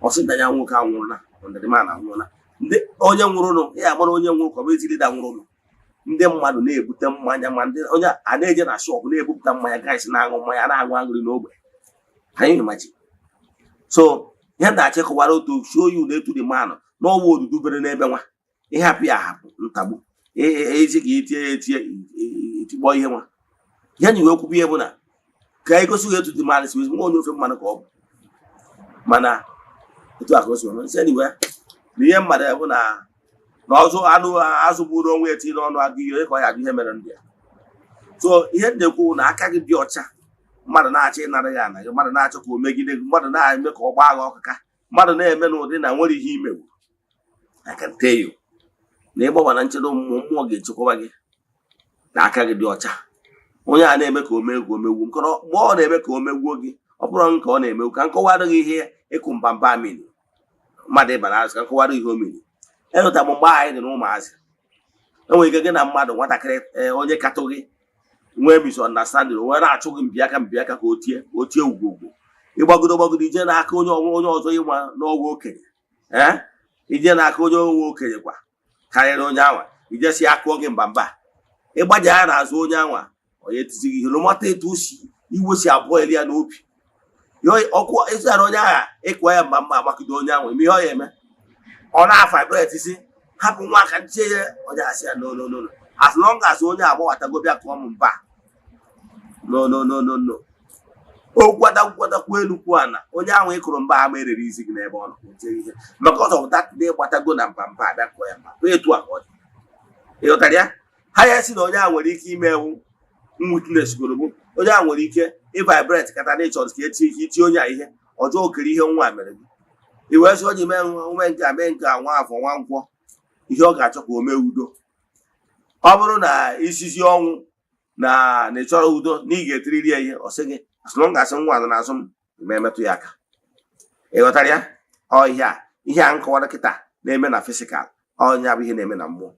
ọ sị na ya nwoke anwụrụla ndị mmadụ anwụrụla ndị onye nwụrụnụ ya agbara onye nwụrụ kọmiti lida nwụrụnụ ndị mmadụ na-ebute mmanya ma ndị onye a na-eje na shọpụ na-ebupụta mmanya gaịsị na-aṅụ mmanya na-aṅụ aṅụrị n'ogbe anyị imaji so ihe na-achịkọwara otu show you na-etu dị mmanụ n'ọnwa odudu bere n'ebe nwa ịhapụ ya ahapụ ntagbu ezi ka etie ya etie itikpọ ihe nwa ya ji wee kwubu ihe bụ na ka anyị gosi etu dị mmanụ si nwa onye ofe mmanụ ka ọ bụ mana etu a ka o si ome nsị niwe na ihe mmadụ bụ na ọzọ anụ azụ gburu onwe eti n'ọnụ agụ ihe ka ọ ya bụ ihe mere ndị ya so ihe na-ekwu na aka gị dị ọcha mmadụ na-achọ ịnara ya ana gị mmadụ na-achọ ka o megide gị mmadụ na-eme ka ọ gbaa gị ọkaka mmadụ na-eme n'ụdị na nwere ihe imewu I can tell you na ịgbawa na nchedo mmụọ ga-echekwaba gị na aka gị dị ọcha onye a na-eme ka o megwu omegwu mgbe ọ na-eme ka o megwuo gị ọ bụrụ nke ọ na-emegwu ka nkọwa adịghị ihe ịkụ mbamba amini mmadụ ịbara azụ ka nkọwa adịghị ihe omiri enweta m mgbe anyị dị na ụmụazị enwere ike gị na mmadụ nwatakịrị onye katụ gị nwee misunderstanding wee na-achụ gị mbịaka ka o tie ugwugwu ịgbagodo ije n'aka onye ọzọ ịnwa n'ọgwụ okenye ije n'aka onye ọgwụ okenye kwa karịrị onye anwa ijesi akụọ gị mbamba ịgbaja ya n'azụ onye anwa onye tizighị ihe lụmata etu si iwe si abụọ eli ya n'obi ọkụ ịzara onye agha ịkụọ ya mbamba agbakide onye anwa ime ihe ọ ya eme ọ na-vibrate si hapụ nwa aka nche ya onye asị ya no as long as onye agbawatago bịa kụọ m mba no okwu elu kwuo ana onye ahụ ịkụrụ mba ama erere isi gị n'ebe ọ nọ ihe maka ọzọ dị gbatago na mba abịa kụọ ya mba etu a ka ọ dị ịghọtara ya ha ya si na onye ahụ nwere ike ime ewu nwitnes gorobo onye ahụ nwere ike ịvibrate kata na ịchọrọ ka etie ihe itie onye a ihe ọjọọ okere ihe nwa mere gị i wee sị onye mee nke a nwa afọ nwa nkwọ ihe ọ ga-achọ ka o mee udo ọ bụrụ na isizi ọnwụ na ị chọrọ udo na ị ga-etiriri ya ihe ọ sị gị asụlọ ngasị nwa nọ n'azụ m ma emetụ ya aka ịghọtara ya ọ ihe a nkọwara kịta na-eme na fisikal ọnya bụ ihe na-eme na mmụọ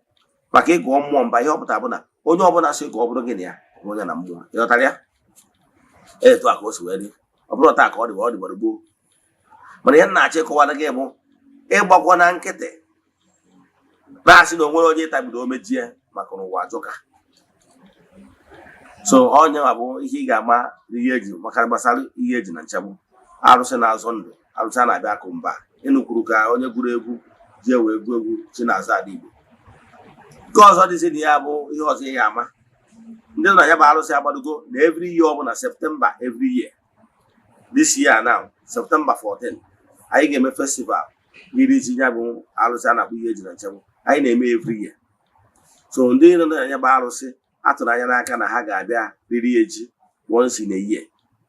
maka ịgụọ mmụọ mba ihe ọpụta bụ na onye ọbụla sị ka ọ bụrụ gị na ya bụ onye na mmụọ ịghọtara ya etu a ka o si wee dị ọ bụrụ taa ka ọ dịgbara gboo mana ihe na-achọ ịkọwara gị bụ ịgbakwa na nkịtị na-asị na onwere onye ịtabiri omejie maka n'ụwa ajụka so onye ma bụ ihe ị ga-ama ihe eji maka gbasara ihe eji na nchegbu arụsị na-azọ ndụ arụsị a na-abịa akụ mba ịnụkwuru ka onye gụrụ egwu ji wee gụọ egwu chi na-azụ ala Igbo nke ọzọ dịzi na ya bụ ihe ọzọ ị ga-ama ndị nọ na ya bụ arụsị agbadogo na every year ọ bụ na September every year this year now September 14 anyị ga-eme festival iri ji ya bụ arụsị a na-akpọ ihe eji na nchegbu anyị na-eme every year so ndị nọ na ya bụ arụsị atụrụ anya n'aka na ha ga-abịa riri eji once in a year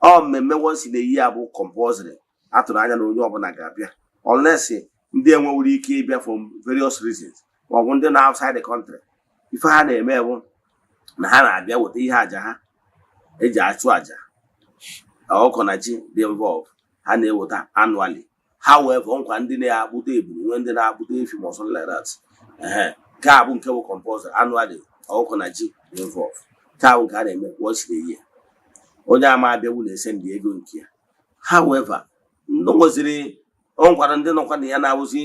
ọ mmemme once in a year bụ compulsory atụrụ anya na onye ọbụla ga-abịa unless ndị enwewere ike ịbịa from various reasons ma ọ bụ ndị na outside the country ife ha na-eme bụ na ha na-abịa weta ihe aja ha eji achụ aja ọkụkọ na ji dị involved ha na-eweta annually however nkwa ndị na-akpụta ebulu nwee ndị na-akpụta efi ma ọsọ like that nke a bụ nke bụ compulsory annually ọkụkọ na ji involved nke a bụ nke a na-eme once in a year onye ama abịawu na-ese ndị ego nke ya however nweziri nkwara ndị nọkwa na ya na-awụzi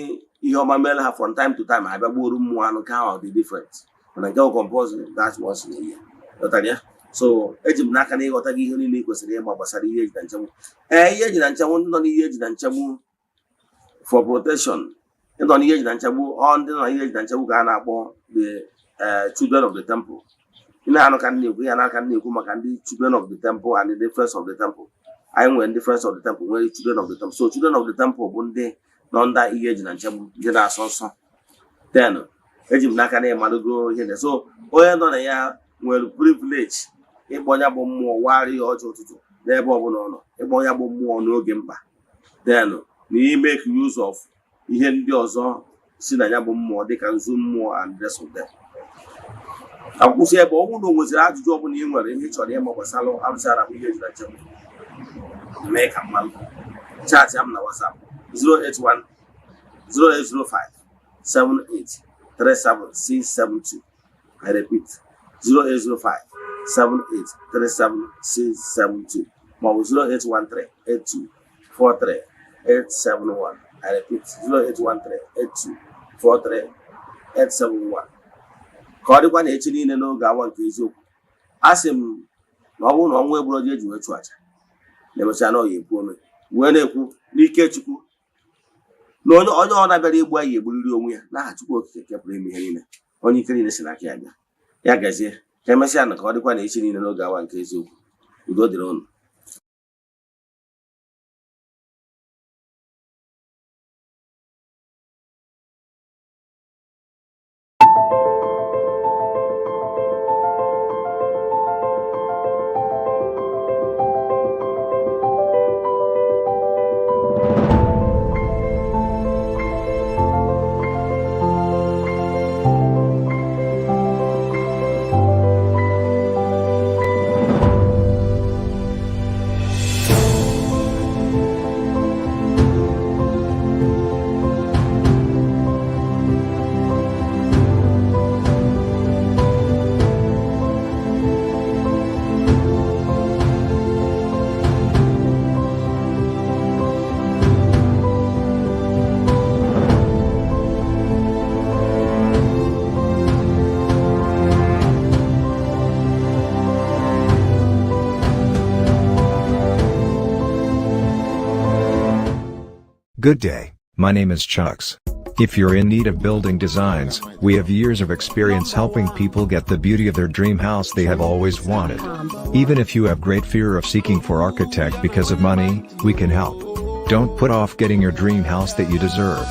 ihe ọma mere ha from time to time ha bịa gbuoro mmụọ anụ ka ahụ dị different mana nke bụ compulsory that's once in a year ghọtara ya so eji m n'aka na ịghọta gị ihe niile ị kwesịrị ịma gbasara ihe eji na nchegbu ihe eji na nchegbu ndị nọ n'ihe eji na nchegbu for protection ịnọ n'ihe eji na nchegbu ndị nọ n'ihe eji na nchegbu ka a na-akpọ the children of the temple ị na-anụ ka na-ekwu ya n'aka na-ekwu maka ndị children of the temple and the difference of the temple anyị nwere difference of the temple nwere children of the temple so children of the temple bụ ndị nọ ndị ihe eji na nchegbu ndị na-asọ nsọ then eji m n'aka na ịmadogo ihe na so onye nọ na ya nwere privilege ịkpọ ya bụ mmụọ wagharị ya ọjọọ ụtụtụ n'ebe ọbụla ọ nọ ịkpọ ya bụ mmụọ n'oge mkpa then na make use of ihe ndị ọzọ si na ya bụ mmụọ dịka nzu mmụọ and rest of them akwụsị ebe ọ bụrụ na o nweziri ajụjụ ọbụla ị nwere ihe chọrọ ịma gbasara arụsara bụ ihe eji na nchegbu mee ka mmalụ chat ya m na WhatsApp 081 0805 78 37672 I repeat 0805 08138373672 maọbụ 08138243871. I repeat, 08138243871. ka ọ dịkwa na echi niile n'oge awa nke eziokwu. A sị m na ọ bụrụ na ọnwa egburu ji eji wee chụ aja na-emechaa na ọ ya ekwu ome wee na-ekwu n'ike Chukwu na onye ọ na-abịara igbu anyị egburiri onwe ya n'aha Chukwu okike kepụrụ ime ihe niile, onye ike niile si n'aka ya bịa. Ya gazie ka emesịa na ka ọ dịkwa na echi niile n'oge awa nke eziokwu. Udo dịrị unu. Good day, my name is Chucks. If you're in need of building designs, we have years of experience helping people get the beauty of their dream house they have always wanted. Even if you have great fear of seeking for architect because of money, we can help. Don't put off getting your dream house that you deserve.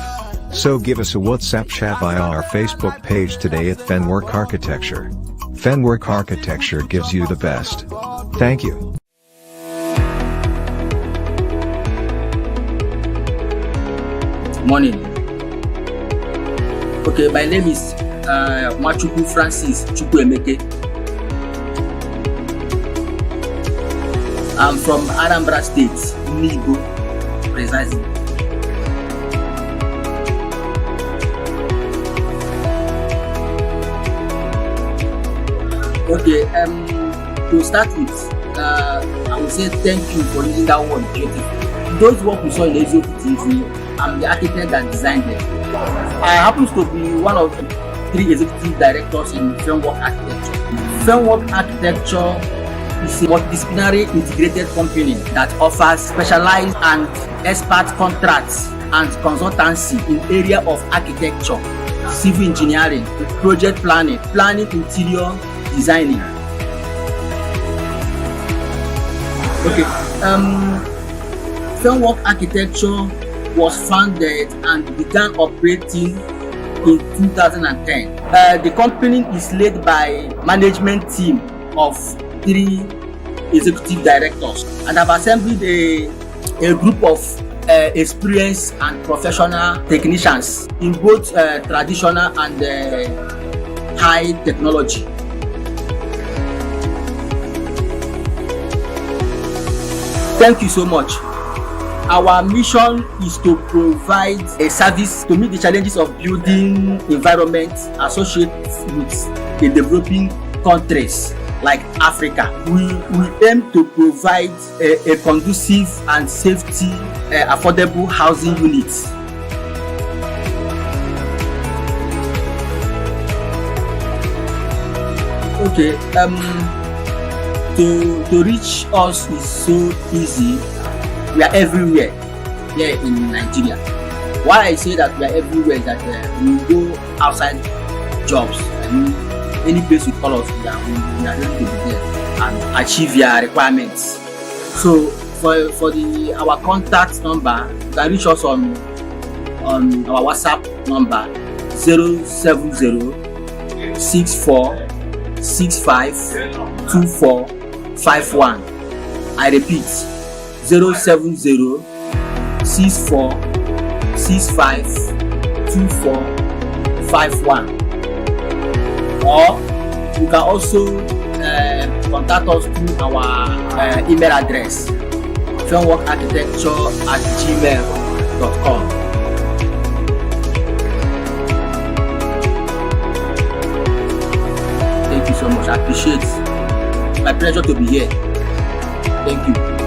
So give us a WhatsApp chat via our Facebook page today at Fenwork Architecture. Fenwork Architecture gives you the best. Thank you. Morning. Okay, my name is Machuku Francis Chukwuemeke. I'm from Anambra State, Nibo, precisely. Okay, to start with, I will say thank you for using that word, beautiful. Those work we saw in Eziokwu TV, I'm the architect that designed it. I happen to be one of the 3 executive directors in Framework Architecture. Framework Architecture is a multidisciplinary integrated company that offers specialized and expert contracts and consultancy in area of architecture, civil engineering, project planning, interior designing. Okay. Framework Architecture was founded and began operating in 2010. The company is led by management team of 3 executive directors, and have assembled a group of experienced and professional technicians in both traditional and high technology. Thank you so much. Our mission is to provide a service to meet the challenges of building environment associated with the developing countries like Africa. We aim to provide a conducive and safety, affordable housing units. Okay, to reach us is so easy. We are everywhere here in Nigeria. Why I say that we are everywhere is that we go outside jobs. Any place you call us, we are ready to be there and achieve your requirements. So for our contact number, you can reach us on our WhatsApp number 07064652451. I repeat, 07064652451. Or you can also contact us through our email address, frameworkarchitecture@gmail.com. Thank you so much. I appreciate It's my pleasure to be here. Thank you.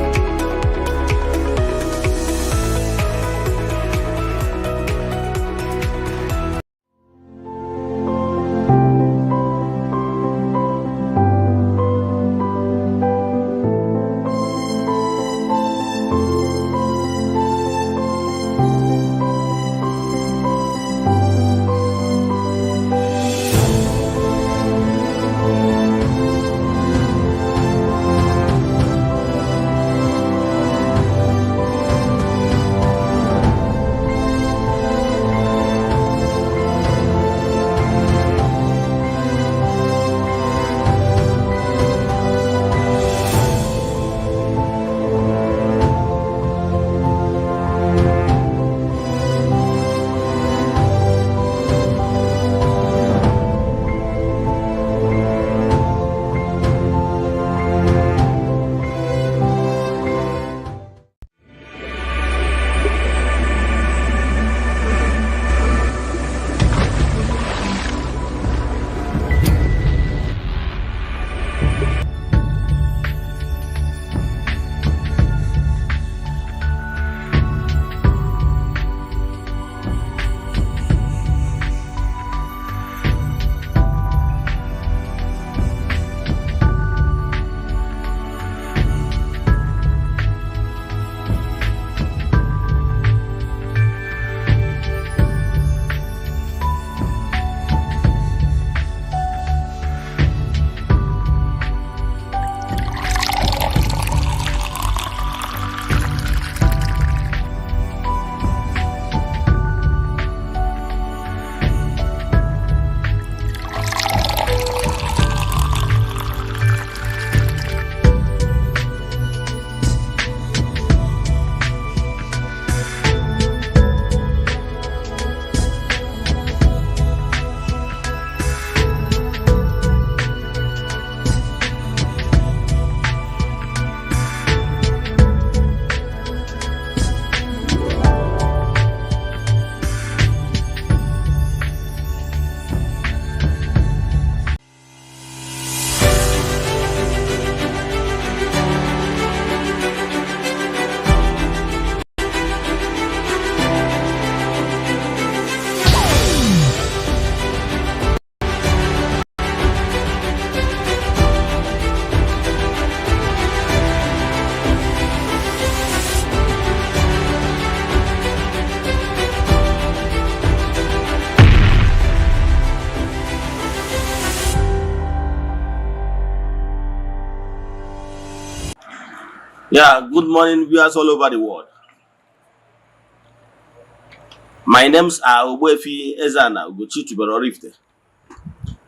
Yeah, good morning, viewers all over the world. My name's Ogbuefi Eze-Ana Rifte.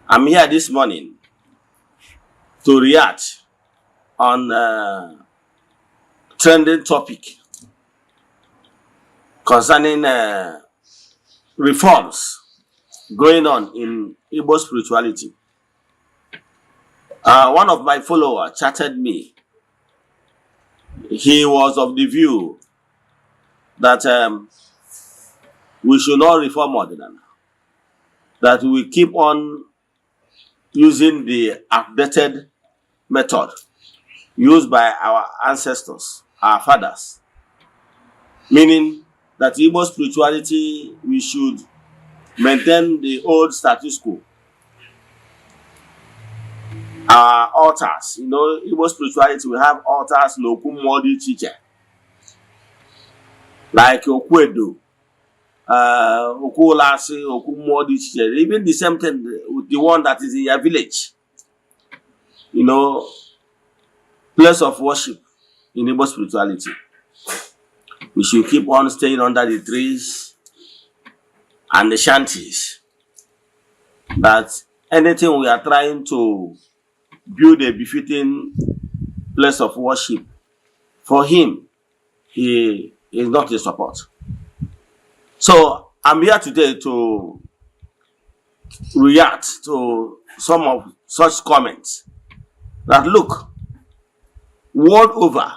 I'm here this morning to react on trending topic concerning reforms going on in Igbo spirituality. One of my followers chatted me. He was of the view that we should not reform Eze-Ana, that we keep on using the updated method used by our ancestors, our fathers, meaning that Igbo spirituality, we should maintain the old status quo. Our altars, Igbo spirituality, we have altars no kumodi chiche, like Okwedo, Okulasi, Okumodi chiche, even the same thing with the one that is in your village, place of worship in Igbo spirituality. We should keep on staying under the trees and the shanties. That anything we are trying to build a befitting place of worship, for him, he is not in support. So I'm here today to react to some of such comments. That look, world over,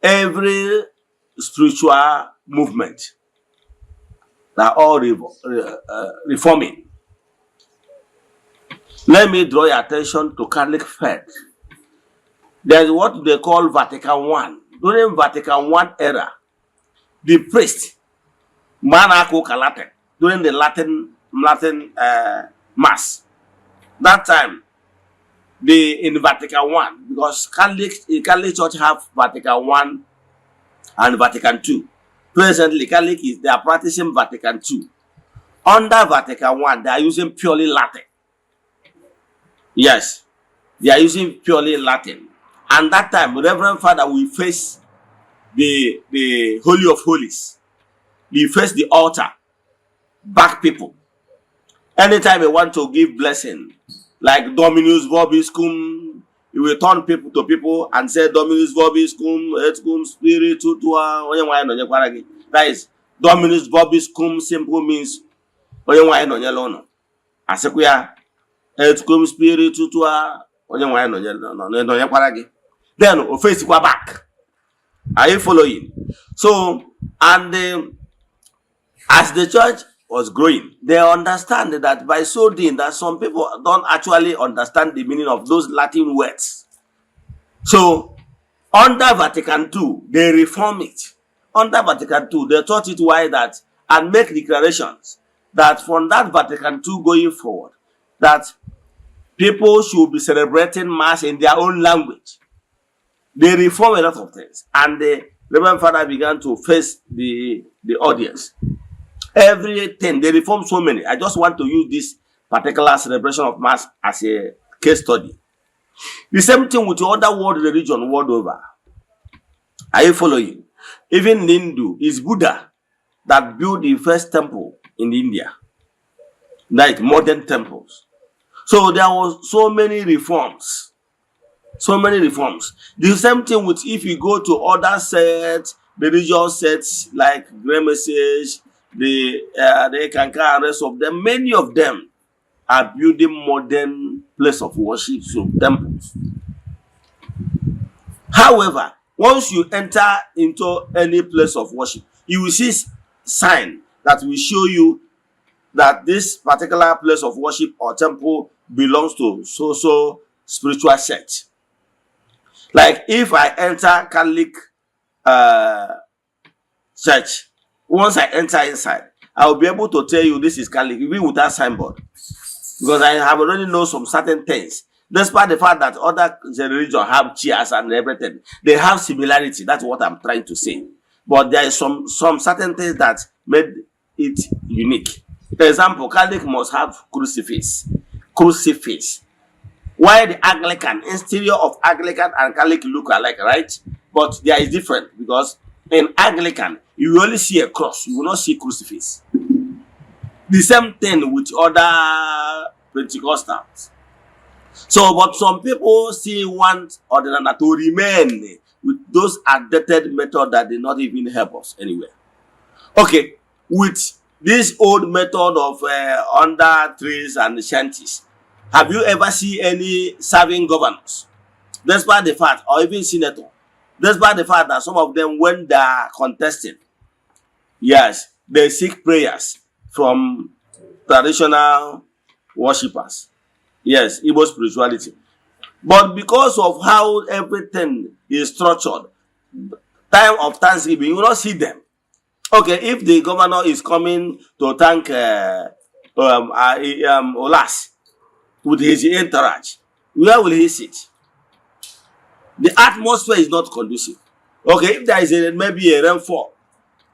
every spiritual movement, they're all reforming. Let me draw your attention to Catholic faith. There's what they call Vatican I. During Vatican I era, the priest, Manako Latin, during the Latin Mass, that time, in Vatican I, because Catholic Church have Vatican I and Vatican II. Presently, Catholic they are practicing Vatican II. Under Vatican I, they are using purely Latin. Yes, they are using purely Latin. And that time, Reverend Father will face the Holy of Holies. He face the altar, back people. Anytime you want to give blessing, like Dominus Vobiscum, you will turn people to people and say Dominus Vobiscum, et cum spiritu tua. That is Dominus Vobiscum simple means Asekuya et cum spiritu tua. Then face back. Are you following? So, and as the church was growing, they understand that by so doing that some people don't actually understand the meaning of those Latin words. So, under Vatican II, they reform it. Under Vatican II, they taught it why that and make declarations that from that Vatican II going forward, that people should be celebrating Mass in their own language. They reform a lot of things, and the Reverend Father began to face the audience. Everything, they reform so many. I just want to use this particular celebration of Mass as a case study. The same thing with the other world religion world over. Are you following? Even in Hindu, it's Buddha that built the first temple in India. Like modern temples. So there was so many reforms. So many reforms. The same thing with if you go to other sets, religious sets like Grey Message, the Kanka and rest of them, many of them are building modern place of worship, so temples. However, once you enter into any place of worship, you will see sign that will show you that this particular place of worship or temple belongs to so spiritual sect. Like if I enter Catholic church, once I enter inside, I will be able to tell you this is Catholic, even without signboard. Because I have already know some certain things. Despite the fact that other religions have chairs and everything, they have similarity. That's what I'm trying to say. But there is some certain things that made it unique. For example, Catholic must have crucifix. Crucifix. Why the Anglican, interior of Anglican and Catholic look alike, right? But there is different because in Anglican, you will only see a cross. You will not see crucifix. The same thing with other Pentecostals. So, but some people still want other to remain with those outdated methods that did not even help us anywhere. Okay, with this old method of under trees and shanties, have you ever seen any serving governors? Despite the fact, or even senator, despite the fact that some of them, when they are contesting, yes, they seek prayers from traditional worshippers. Yes, Igbo spirituality. But because of how everything is structured, time of Thanksgiving, you will not see them. Okay, if the governor is coming to thank Olas with his entourage, where will he sit? The atmosphere is not conducive. Okay, if there is maybe a rainfall,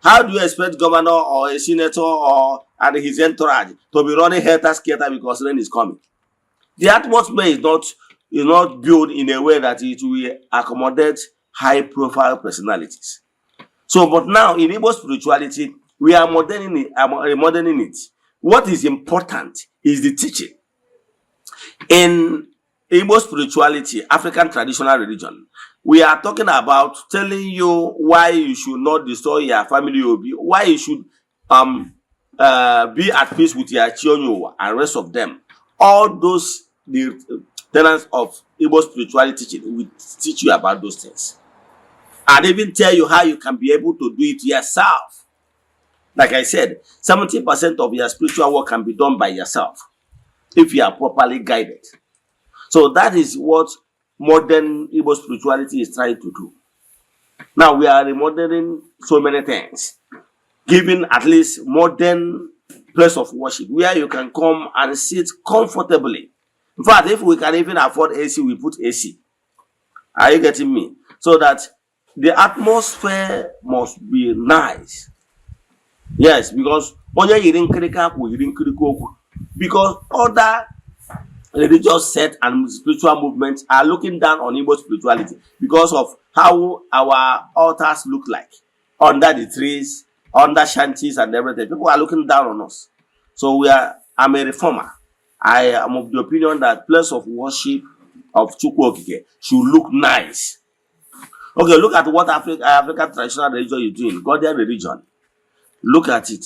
how do you expect governor or a senator and his entourage to be running helter-skelter because rain is coming? The atmosphere is not built in a way that it will accommodate high-profile personalities. So, but now in Igbo spirituality, we are moderning it. What is important is the teaching. In Igbo spirituality, African traditional religion, we are talking about telling you why you should not destroy your family, why you should be at peace with your children and rest of them. All those the tenets of Igbo spirituality teaching will teach you about those things. And even tell you how you can be able to do it yourself. Like I said, 70% of your spiritual work can be done by yourself. if you are properly guided. So that is what modern Igbo spirituality is trying to do. Now we are remodeling so many things, giving at least modern place of worship where you can come and sit comfortably. In fact, if we can even afford AC, we put AC. Are you getting me? So that the atmosphere must be nice. Yes, because because other religious sects and spiritual movements are looking down on Igbo spirituality because of how our altars look like under the trees, under shanties and everything. People are looking down on us. So I'm a reformer. I am of the opinion that place of worship of Chukwu Okike should look nice. Okay, look at what African traditional religion is doing, Ghanaian religion. Look at it.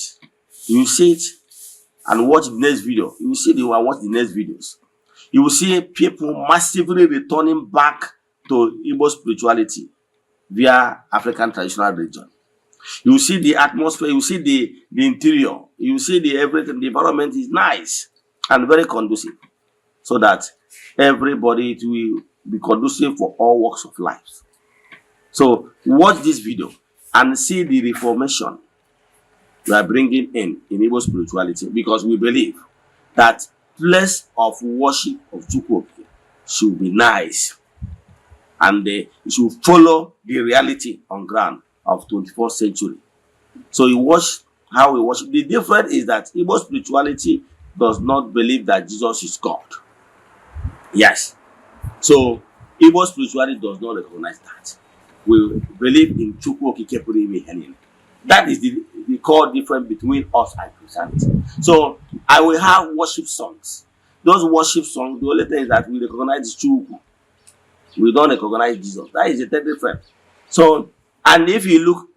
You see it and watch the next video. You will see watch the next videos. You will see people massively returning back to Igbo spirituality via African traditional religion. You will see the atmosphere, you will see the interior, you will see everything. The environment is nice and very conducive, so that everybody it will be conducive for all walks of life. So watch this video and see the reformation we are bringing in Igbo spirituality, because we believe that place of worship of Chukwu should be nice and it should follow the reality on ground of 21st century. So you watch how we worship. The difference is that Igbo spirituality does not believe that Jesus is God. Yes. So Igbo spirituality does not recognize that. We believe in Chukwu Okike Pụrụ Ime Ihe Niile. That is the core difference between us and Christianity. So I will have worship songs. Those worship songs, the only thing is that we recognize Chukwu. We don't recognize Jesus. That is the third difference. So, and if you look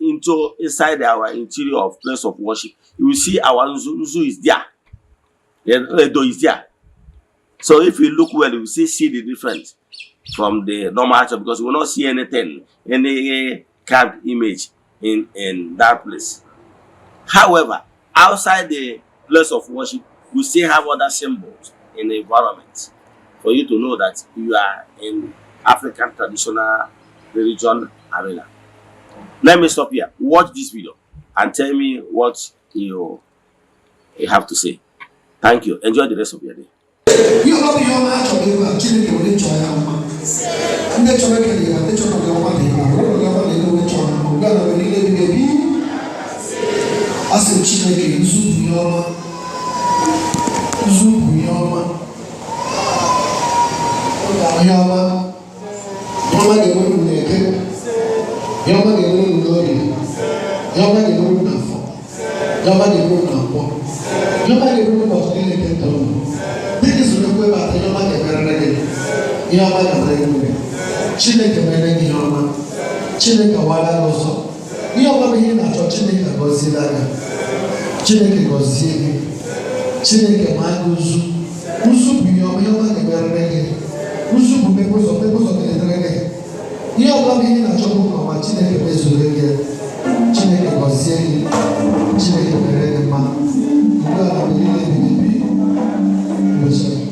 inside our interior of place of worship, you will see our Nzu is there. Edo is there. So if you look well, you will see the difference from the normal church, because you will not see anything, any carved image in that place. However, outside the place of worship, we still have other symbols in the environment for you to know that you are in African traditional religion arena. Let me stop here. Watch this video and tell me what you have to say. Thank you. Enjoy the rest of your day.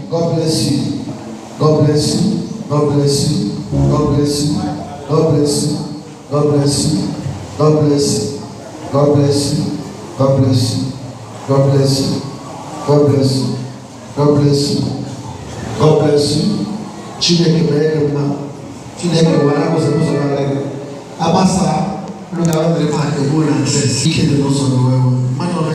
God bless you. God bless you. God bless you. God bless you. God bless you. God bless you. God bless you. God bless you. God bless you. God bless you. God bless you. God bless you. God bless you. Chineke mere mma. Chineke wara ko se ko so bare. Abasa no ga wa mere pa ke go na se ike de no so no wewe.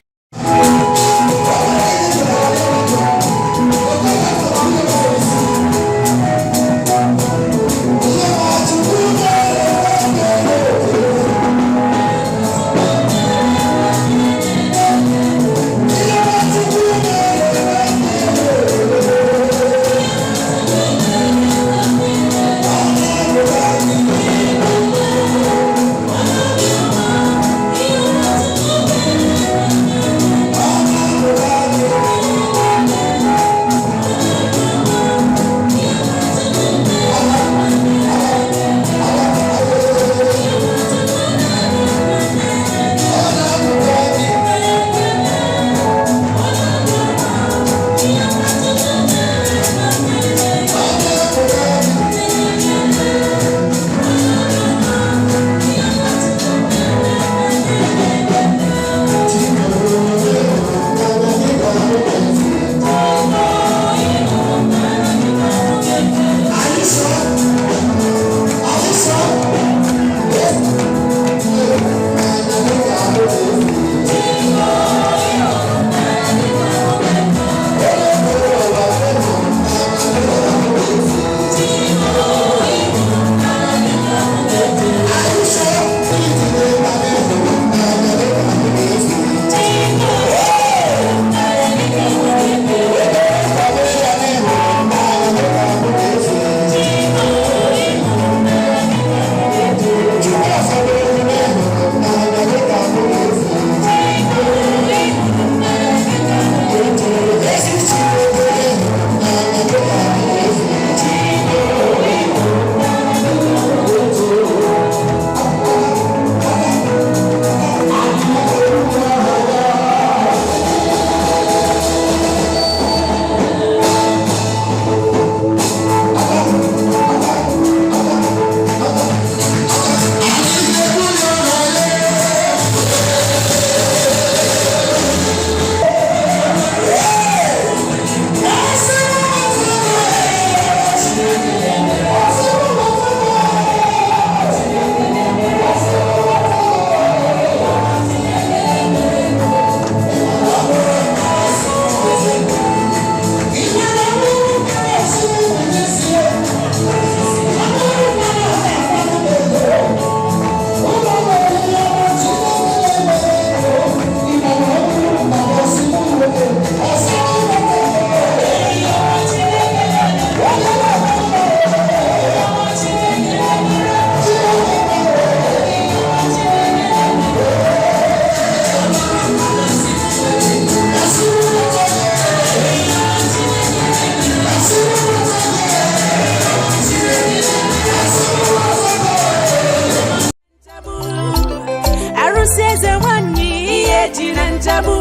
nchabu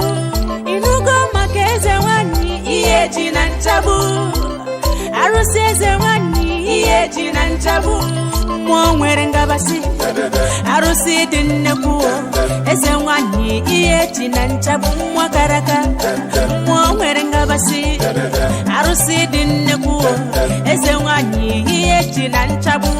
inugo maka eze nwanyi ihe ji na nchabu arụsị eze nwanyi ihe ji na nchabu mmụọ nwere ngabasị arụsị dị nnekwu eze nwanyi ihe ji na nchabu mmụọ karaka mmụọ nwere ngabasị arụsị dị nnekwu eze nwanyi ihe ji na nchabu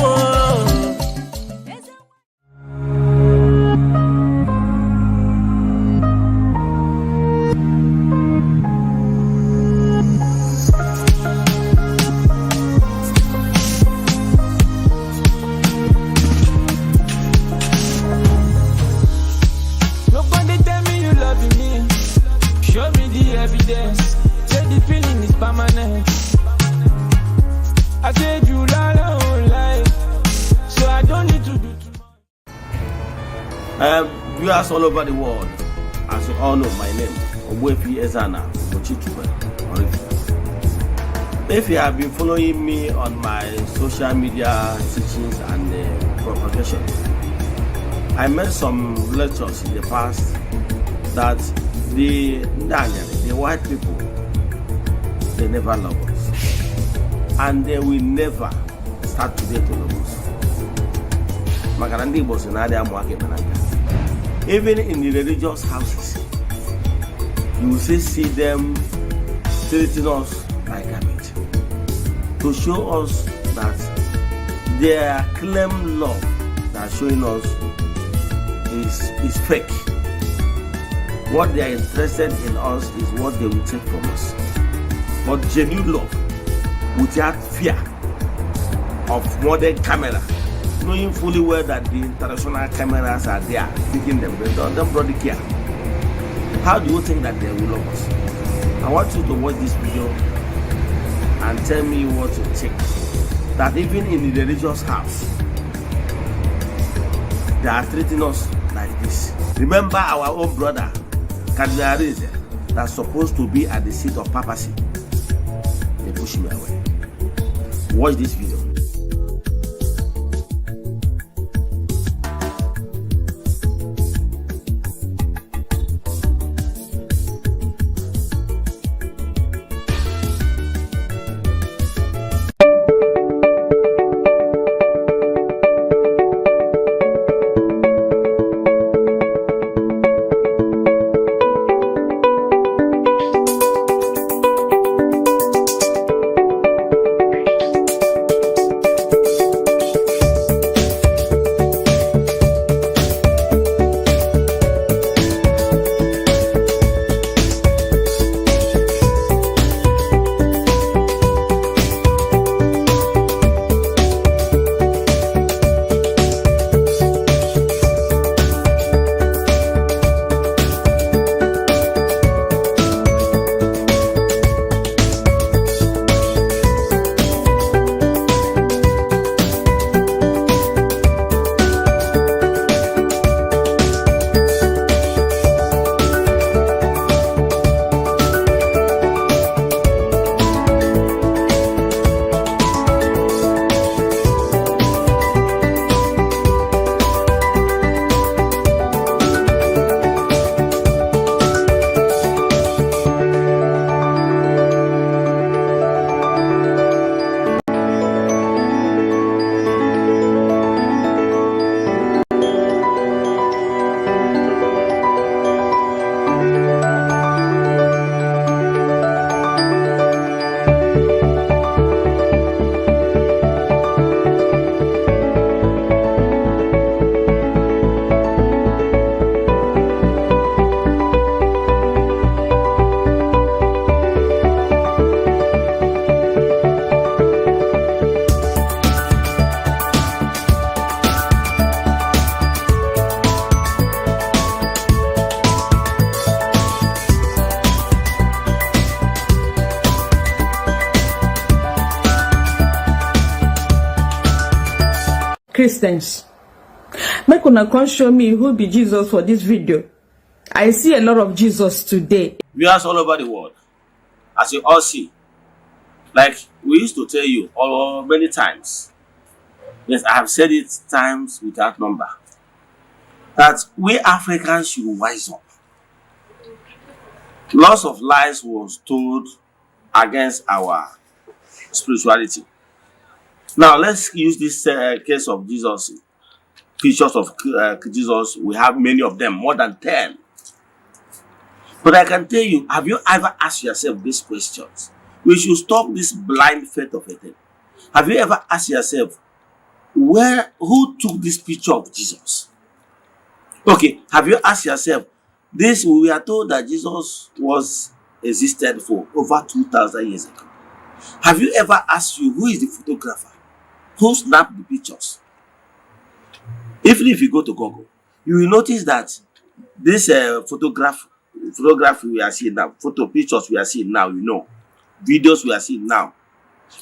Viewers all over the world, as you all know, my name is Eze-Ana. If you have been following me on my social media teachings and propagation, I made some lectures in the past that the white people, they never love us, and they will never start today to love us. Even in the religious houses, you will see them treating us like garbage to show us that their claim love that showing us is fake. What they are interested in us is what they will take from us. But genuine love, without fear of modern camera, knowing fully well that the international cameras are there taking them, they don't really care. How do you think that they will love us? I want you to watch this video and tell me what you think. That even in the religious house, they are treating us like this. Remember our own brother, Cardinal Eze, that's supposed to be at the seat of papacy. They push me away. Watch this video. Christians, make una come show me who be Jesus for this video. I see a lot of Jesus today. Viewers all over the world, as you all see, like we used to tell you all many times, yes, I have said it times without number, that we Africans should wise up. Lots of lies was told against our spirituality. Now let's use this case of Jesus. Pictures of Jesus, we have many of them, more than 10. But I can tell you, have you ever asked yourself these questions? We should stop this blind faith of a thing. Have you ever asked yourself, who took this picture of Jesus? Okay, have you asked yourself, we are told that Jesus existed for over 2,000 years ago. Have you ever asked you, who is the photographer? Who snapped the pictures? Even if you go to Google, you will notice that this photograph we are seeing now, pictures we are seeing now, videos we are seeing now,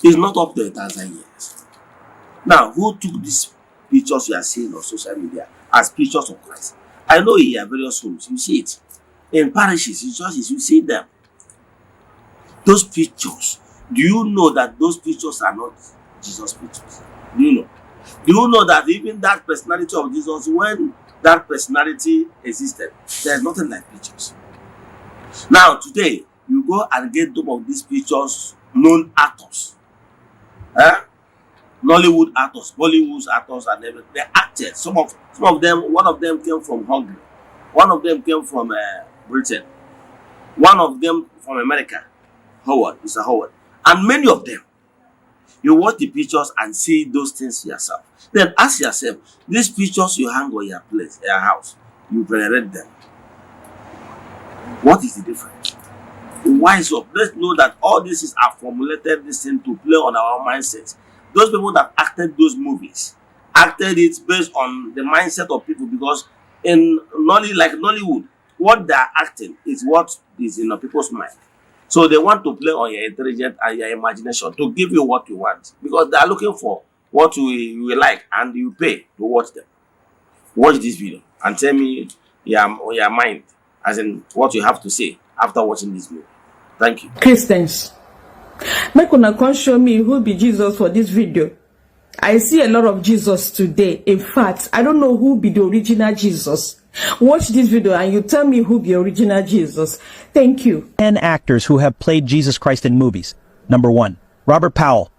is not up to 1,000 years. Now, who took these pictures you are seeing on social media as pictures of Christ? I know in your various homes, you see it. In parishes, in churches, you see them. Those pictures, do you know that those pictures are not Jesus' pictures? Do you know? Do you know that even that personality of Jesus, when that personality existed, there is nothing like pictures? Now, today, you go and get some of these pictures, known actors. Nollywood actors, Bollywood actors, and everything. They acted. Some of them, one of them came from Hungary. One of them came from Britain. One of them from America. Mr. Howard. And many of them. You watch the pictures and see those things yourself. Then ask yourself, these pictures you hang on your place, your house, you venerate them. What is the difference? Wise up. Let's know that all this is formulated this thing to play on our mindsets. Those people that acted those movies acted it based on the mindset of people, because in Nollywood, what they are acting is what is in people's mind. So they want to play on your intelligence and your imagination to give you what you want, because they are looking for what you like, and you pay to watch them. Watch this video and tell me your mind, as in what you have to say after watching this movie. Thank you. Christians, make una come show me who be Jesus for this video. I see a lot of Jesus today. In fact, I don't know who be the original Jesus. Watch this video and you tell me who be original Jesus. Thank you. 10 actors who have played Jesus Christ in movies. Number 1. Robert Powell.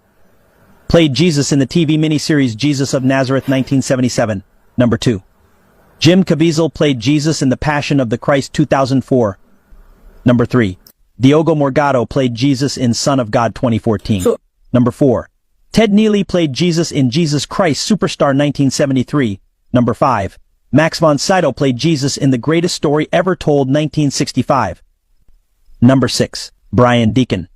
Played Jesus in the TV miniseries Jesus of Nazareth 1977. Number 2. Jim Caviezel played Jesus in The Passion of the Christ 2004. Number 3. Diogo Morgado played Jesus in Son of God 2014. Number 4. Ted Neely played Jesus in Jesus Christ Superstar 1973. Number 5. Max von Sydow played Jesus in The Greatest Story Ever Told 1965. Number 6. Brian Deacon.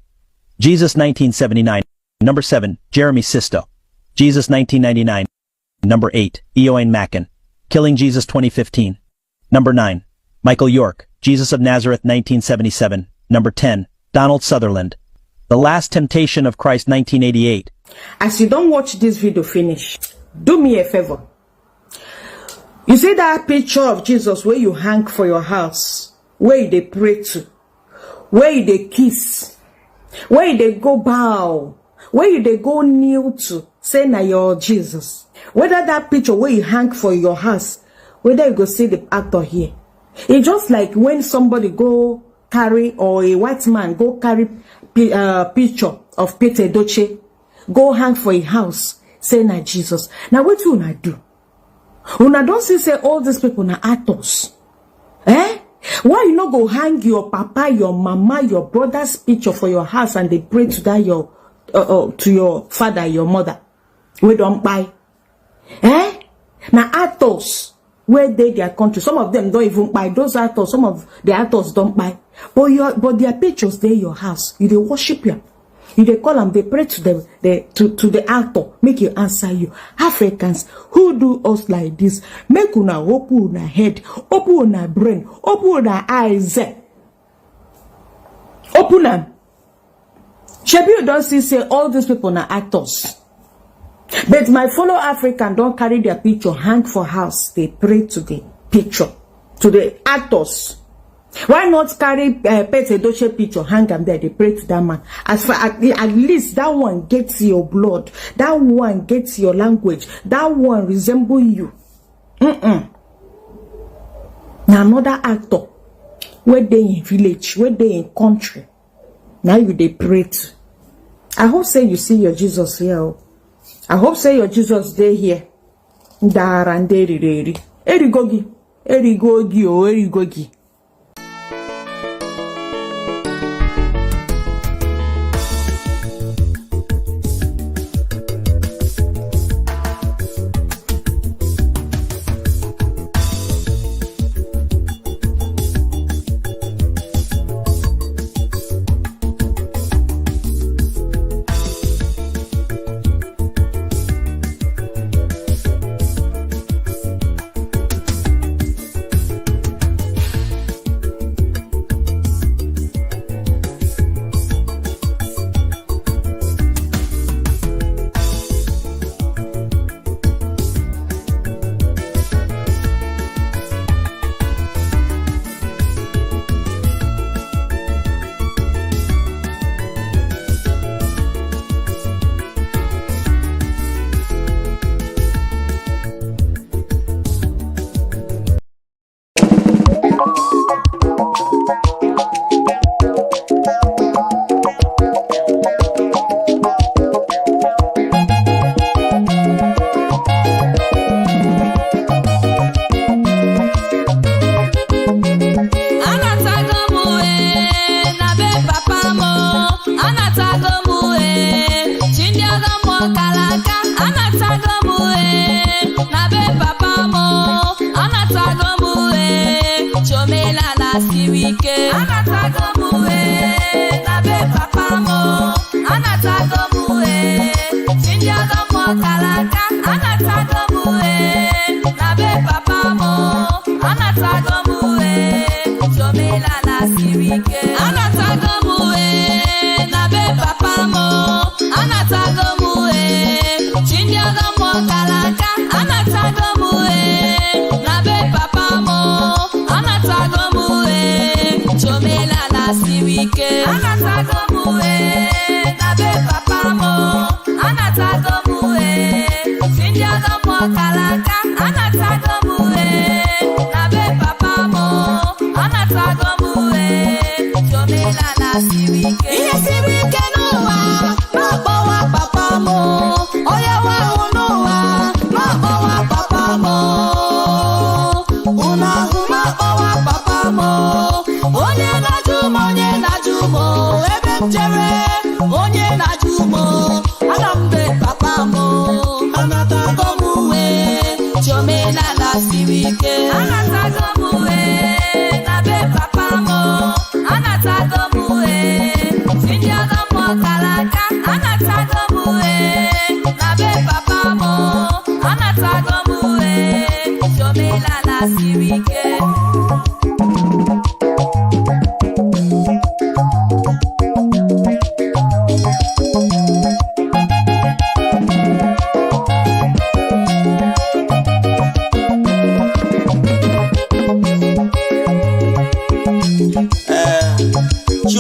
Jesus 1979. Number 7. Jeremy Sisto. Jesus 1999. Number 8. Eoin Macken. Killing Jesus 2015. Number 9. Michael York. Jesus of Nazareth 1977. Number 10. Donald Sutherland. The Last Temptation of Christ 1988. As you don't watch this video finish, do me a favor. You see that picture of Jesus where you hang for your house, where they pray to, where they kiss, where they go bow, where they go kneel to, say na your Jesus. Whether that picture where you hang for your house, whether you go see the actor here. It's just like when somebody go carry, or a white man go carry picture of Peter Doche, go hang for a house, say na Jesus. Now what you wanna do? Una don't say all these people na actors. Why you not go hang your papa, your mama, your brother's picture for your house and they pray to that to your father, your mother? We don't buy. Now actors, where they their country, some of them don't even buy. Those actors, some of the actors don't buy. But their pictures they your house. You they worship them. You they call them, they pray to them, to the actor, make you answer you. Africans who do us like this, make una open una head, open una brain, open una eyes. Open them. Shebi you don't see say all these people are actors. But my fellow African don't carry their picture, hang for house. They pray to the picture, to the actors. Why not carry Peter Doche picture, hang them there, they pray to that man. As far at least that one gets your blood, that one gets your language, that one resemble you. Now another actor, where they in village, where they in country. Now you they pray to. I hope say you see your Jesus here. I hope say your Jesus day here. Erigogi, erigogi.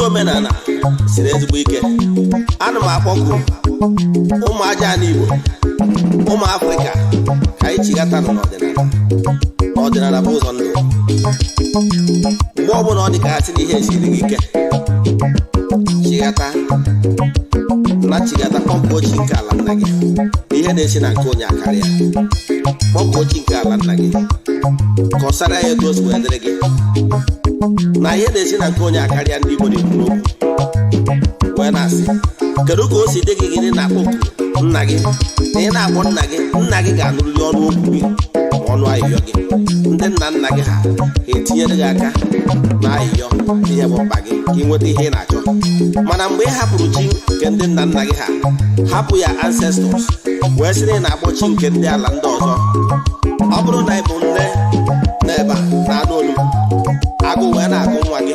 Omenala siri ezigbo ike. Ana m akpọku ụmụ aja n'Igbo, ụmụ Afrịka ka anyị chigata n'ọdịnala bụ ụzọ ndụ. Mgbe ọbụla ọ dị ka asị na ihe esiri gị ike, chigata kpọmkpọ chi nke ala nna gị. Ihe na-esi na nke onye akarịa, kpọmkpọ chi nke ala nna gị, kọsara ya etu o si wee dịrị gị. Na ihe na-esi na nke onye akarịa ndị Igbo na-ekwu okwu wee na-asị, kedu ka o si dị gị gịnị na-akpọku nna gị na ị na-akpọ nna gị ga-anụrụli ọnụ okwu gị ma ọnụ ayịyọ gị. Ndị nna gị ha etinyere gị aka na ayịyọ ihe bụ mkpa gị ka ị nweta ihe ị na-achọ. Mana mgbe ị hapụrụ chi nke ndị nna gị ha, hapụ ya ancestors, wee sị na ị na-akpọ chi nke ndị ala ndị ọzọ, ọ bụrụ na ị bụ nne n'ebe a na-anụ olu agụ wee na-agụ nwa gị,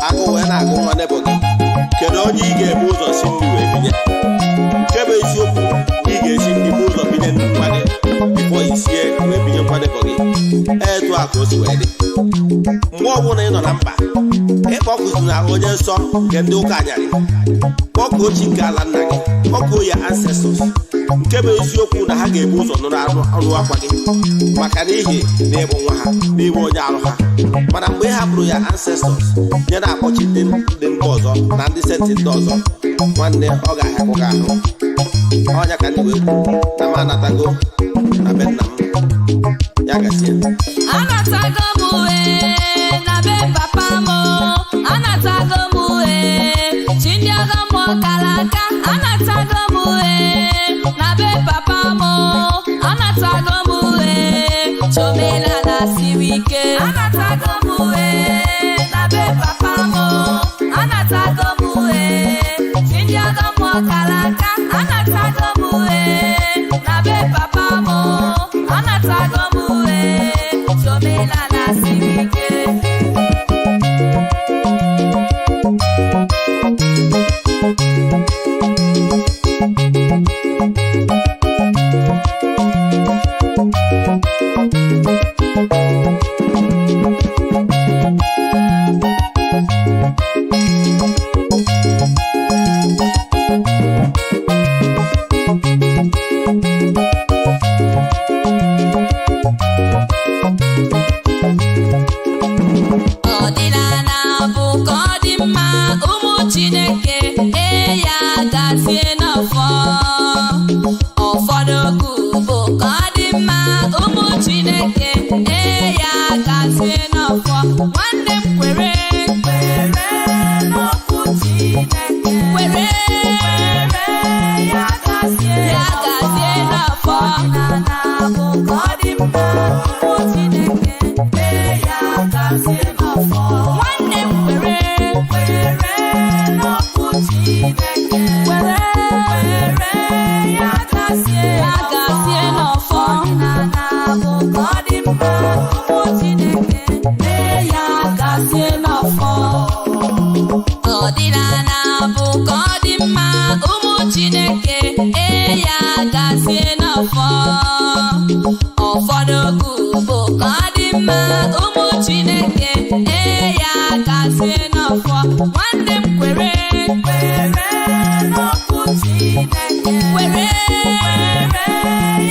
agụ wee na-agụ nwa nebo gị, kedu onye ị ga-ebu ụzọ si nri wee binye? Nke bụ eziokwu, ị ga-esi nri bụ ụzọ binye nwa gị bifo isie wee binye nwa nebo gị. Etu a ka o si wee dị. Mgbe ọbụla ị nọ na mkpa, ịkpọkụzina onye nsọ nke ndị ụka anyarị, kpọkuo chi nke ala nna gị, kpọkuo ya ancestors, nke bụ eziokwu na ha ga-ebu ụzọ nụrụ ọnụ akwa gị maka n'ihi na ịbụ nwa ha n'ime onye arụ ha. Mana mgbe ị hapụrụ ya ancestors nye na-akpọchi ndị mba ọzọ na ndị senti ndị ọzọ, nwanne ọ ga-ahapụ gị ahụ. Ọnya ka ndị wee kwuru na m anatago na be nna m. Ya gazie. Anatago m na be papa m, anatago m chindiago m kalaka, anatago m na be papa m, anatago m chomenala siri ike, anatago m na be papa m, anatago m chindiago m kalaka, anatago m na be papa m, anatago m chomenala siri ike. Ọdịnala bụ ka ọ dị mma, ụmụ Chineke ya gazie n'ọfọ. Ụfọdụ okwu bụ ka ọ dị mma, ụmụ Chineke ya gazie n'ọfọ. Nwanne m kwere n'okwu Chineke, kwere ya gazie n'ọfọ. Ọdịnala bụ ka ọ dị mma, ụmụ Chineke ya gazie n'ọfọ. Nwanne m kwere n'okwu Chineke, kwere ya gazie n'ọfọ. Ọdịnala bụ ka ọ dị mma, ụmụ Chineke ya gazie n'ọfọ. Ọdịnala bụ ka ọ dị mma, ụmụ Chineke ya gazie n'ọfọ. Ụfọdụ okwu bụ ka ọ dị mma, ụmụ Chineke ya gazie n'ọfọ. Nwanne m kwere n'okwu Chineke, kwere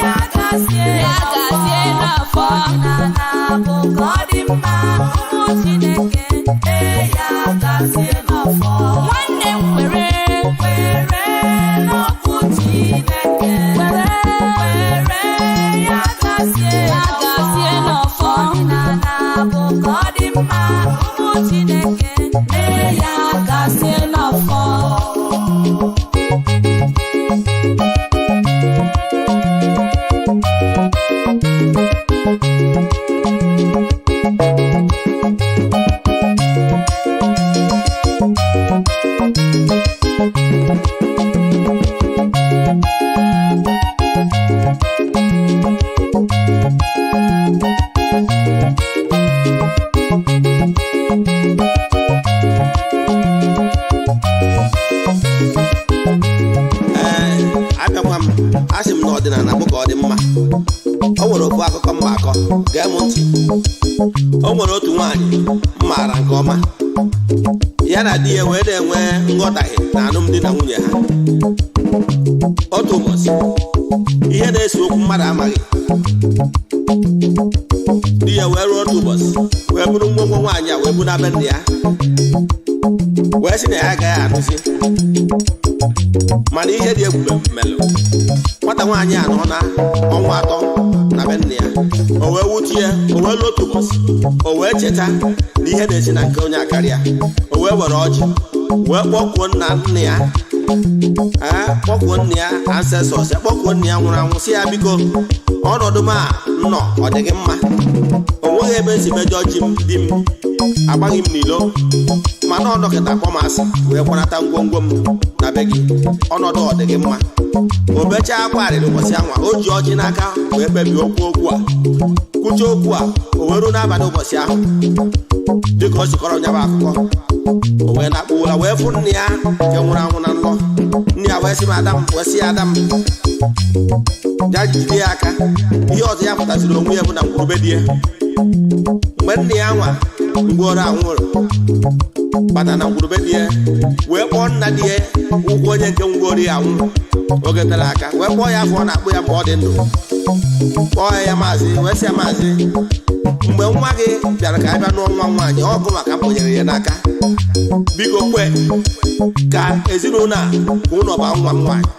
ya gazie n'ọfọ. Ọdịnala bụ ka ọ dị mma, ụmụ Chineke ya gazie n'ọfọ. Nwanne m kwere n'okwu Chineke, kwere ya gazie n'ọfọ. Ọdịnala bụ ka ọ dị mma, ụmụ Chineke ya gazie n'ọfọ. Abịakwa m, asị m na ọdịnala bụ ka ọ dị mma. O nwere ofu akụkọ mma akọ, gee m ntị. O nwere otu nwaanyị m maara nke ọma, ya na di ya wee na-enwe nghọtahie na alụmdi na nwunye ha. Otu ụbọchị, ihe na-ese okwu mmadụ amaghị, di ya wee ruo otu ụbọchị wee bụrụ ngwongwo nwaanyị a wee bu na be nne ya, wee sị na ya agaghị anụzi. Mana ihe dị ebube melụ, nwata nwaanyị a nọ na ọnwa 3 na be nne ya. O wee wutie, o wee lụọ otu ụbọchị, o wee cheta na ihe na-esi na nke onye akarịa. O wee were ọjị wee kpọkuo nna nne ya, kpọkuo nne ya ancestors, kpọkuo nne ya nwụrụ anwụ, sị ya biko ọnọdụ m a nọ ọ dịghị mma, o nweghị ebe esi mejọ di m, agbaghị m n'ilo, mana ọ dọkịta kpọ m asị wee kwanata ngwongwo m na be gị, ọnọdụ ọ dịghị mma. O bechaa akwa arịrị ụbọchị anwa, o ji ọjị n'aka wee kpebie okwu a, kwuche okwu a. O wee ruo n'abalị ụbọchị ahụ, dịka o chịkọrọ nyaba akụkọ, o wee na-akpụ ụra wee fụ nne ya nke nwụrụ anwụ na nlọ. Nne ya wee sị m Adam, wee sị ya Adam, ya jide ya aka. Ihe ọzọ ya pụtaziri onwe ya bụ na ngwurube di ya mgbe nne ya nwa ngwọrọ anwụrụ bata na ngwurube dị ya wee kpọọ nna dị ya ụgwọ onye nke ngwọrọ ya anwụ oge tere aka wee kpọọ ya afọ ọ na-akpụ ya mgbe ọ dị ndụ kpọọ ya maazị wee sị ya maazị mgbe nwa gị bịara ka a bịa n'ọnwa nwaanyị ọgụ maka mkponyere ya n'aka biko kwe ka ezinụlọ a ka ụlọ ba nwa m nwaanyị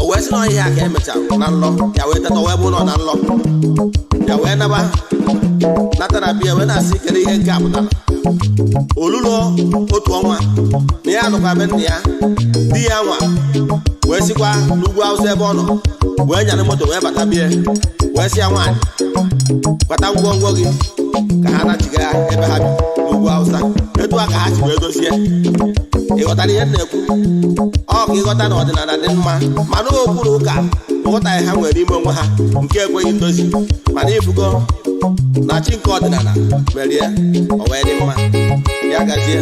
o wee sị na ọhịa ka emechara na nlọ ya wee teta wee bụ nọ na nlọ ya wee natara bịa wee na-asị kere ihe nke a pụtara olulo otu ọnwa na ya nụkwa be nna ya di ya nwa wee sikwa n'ugwu Awụsa ebe ọ nọ wee nyara moto wee bata bie wee sị ya nwaanyị kwata ngwongwo gị ka ha nachiga ebe ha bi n'ugwu Awụsa etu a ka ha si wee dozie ịghọtara ihe na-ekwu ọ ka ịghọta na ọdịnala dị mma mana okpuru ụka nghọtaghị ha nwere ime onwe ha nke ekweghị ndozi mana ifugo na chi nke ọdịnala merie o wee dị mma ya gazie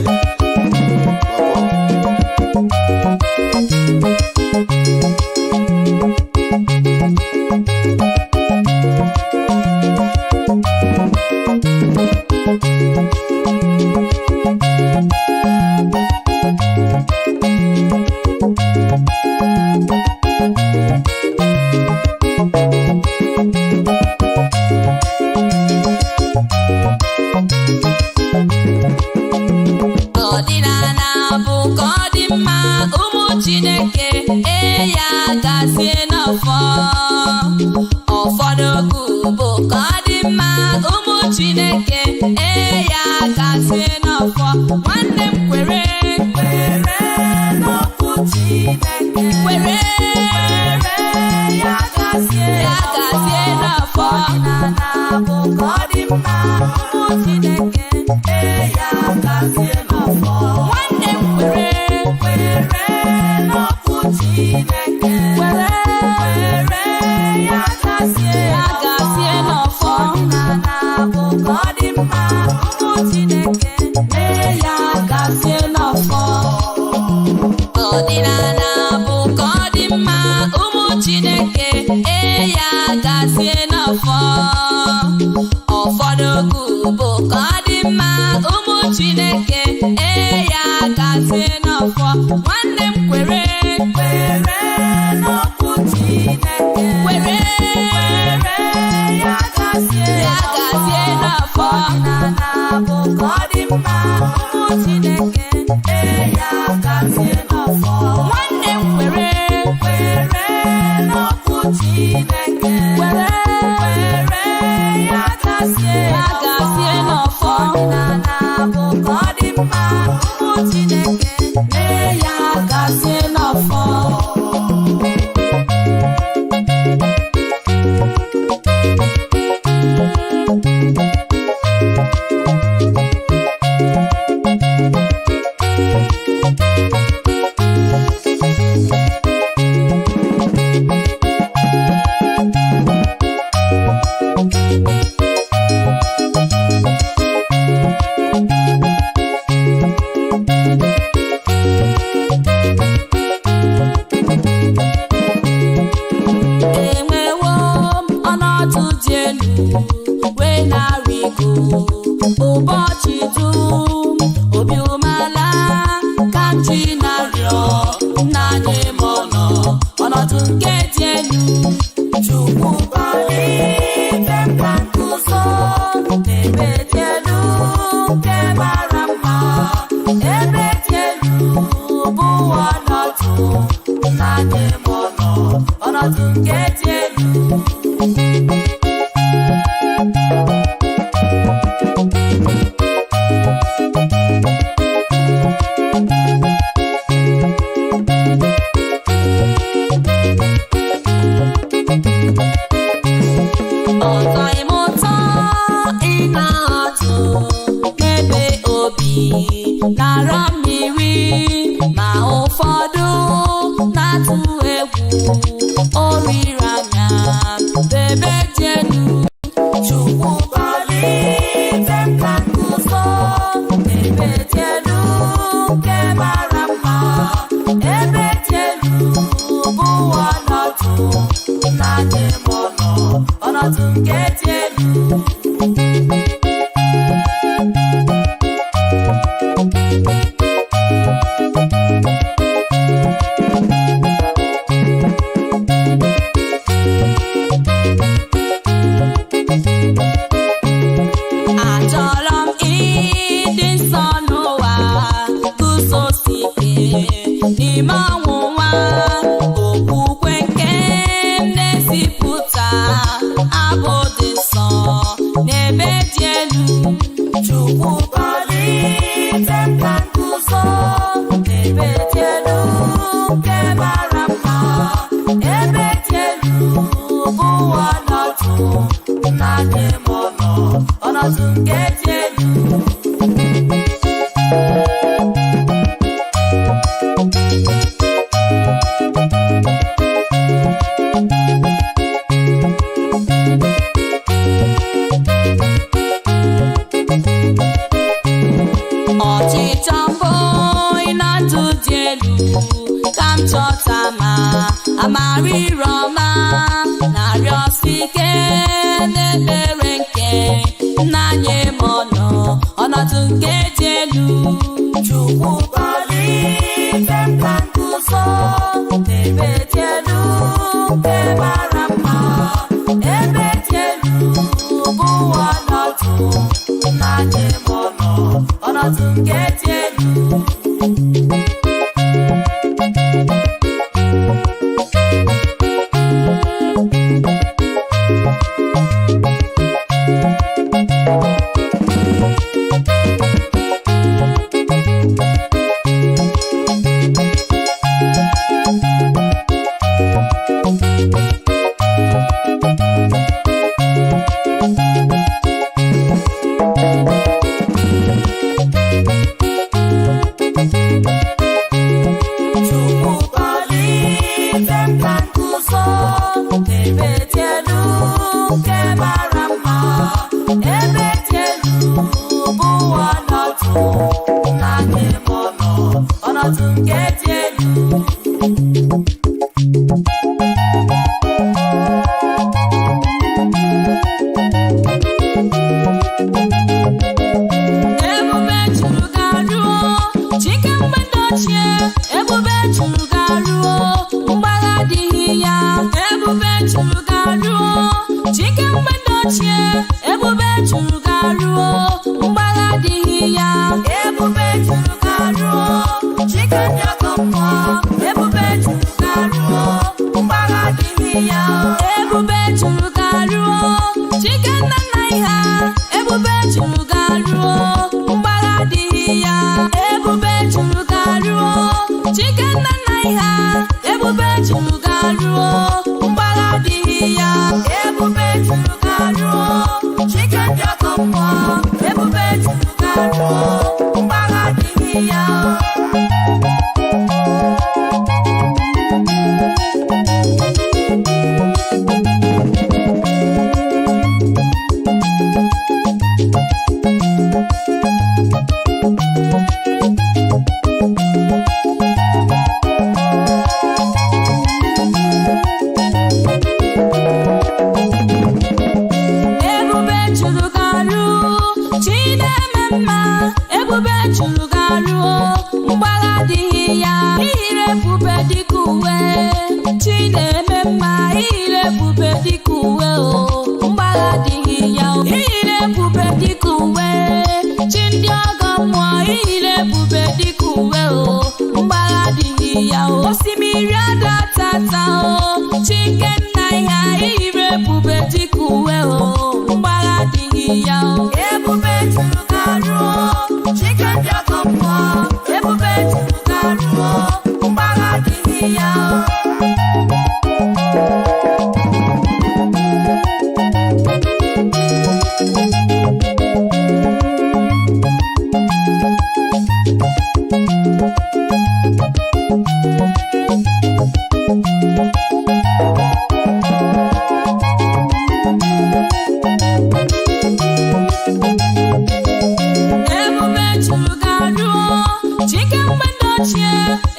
Chike mgbe ochie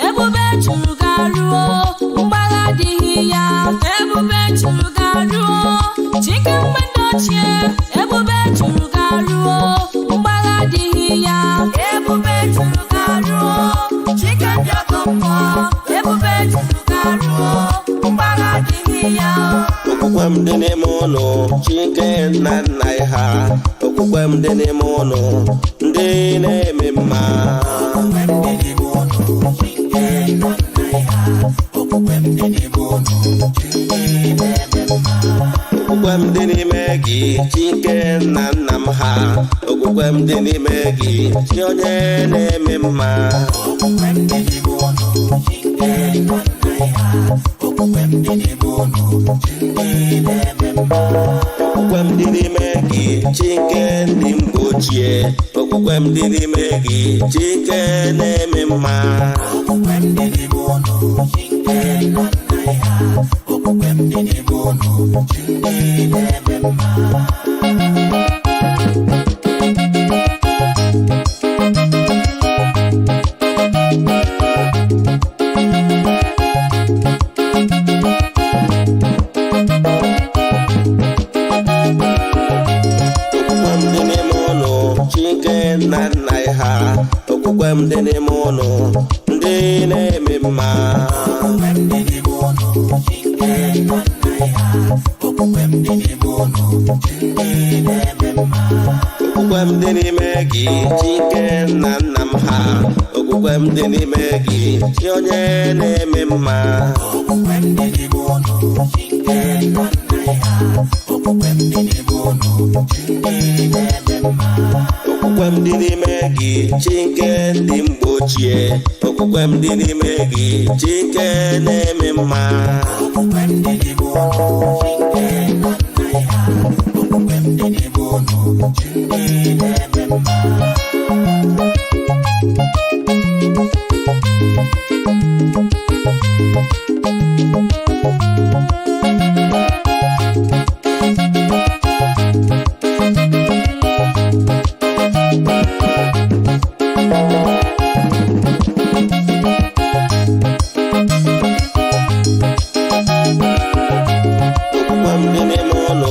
ebube juru garuo garuo mgbagha adịghị ya ebube juru garuo chike dị ọkụ mmụọ ebube juru garuo mgbagha adịghị ya okwukwe m dị n'ime ụlọ chike nna nna ha okwukwe m dị n'ime ụlọ ndị na-eme mma okwukwe m dị n'ime gị chike nna nna m ha okwukwe m dị n'ime gị chi onye na-eme mma okwukwe m dị n'ime ụlọ chike nna nna ha okwukwe m dị n'ime ụlọ chike na-eme mma okwukwe m dị n'ime gị chike ndị mgbe ochie okwukwe m dị n'ime gị chike na-eme mma okwukwe m dị n'ime ụlọ chike nna nna ha okwukwe m dị n'ime ụlọ chike na-eme mma nna nna ha okwukwe m dị n'ime ụlọ ndị na-eme mma okwukwe m dị n'ime ụlọ chike nna nna ha okwukwe m dị n'ime ụlọ ndị na-eme mma okwukwe m dị n'ime gị chike nna nna m ha okwukwe m dị n'ime gị chi onye na-eme mma okwukwe m dị n'ime ụlọ chike nna nna ha okwukwe m dị n'ime ụlọ ndị na-eme mma okwukwe m dị n'ime gị chike ndị mgbe ochie okwukwe m dị n'ime gị chike na-eme mma okwukwe m dị n'ime ụlọ chike nna nna ha okwukwe m dị n'ime ụlọ chike na-eme mma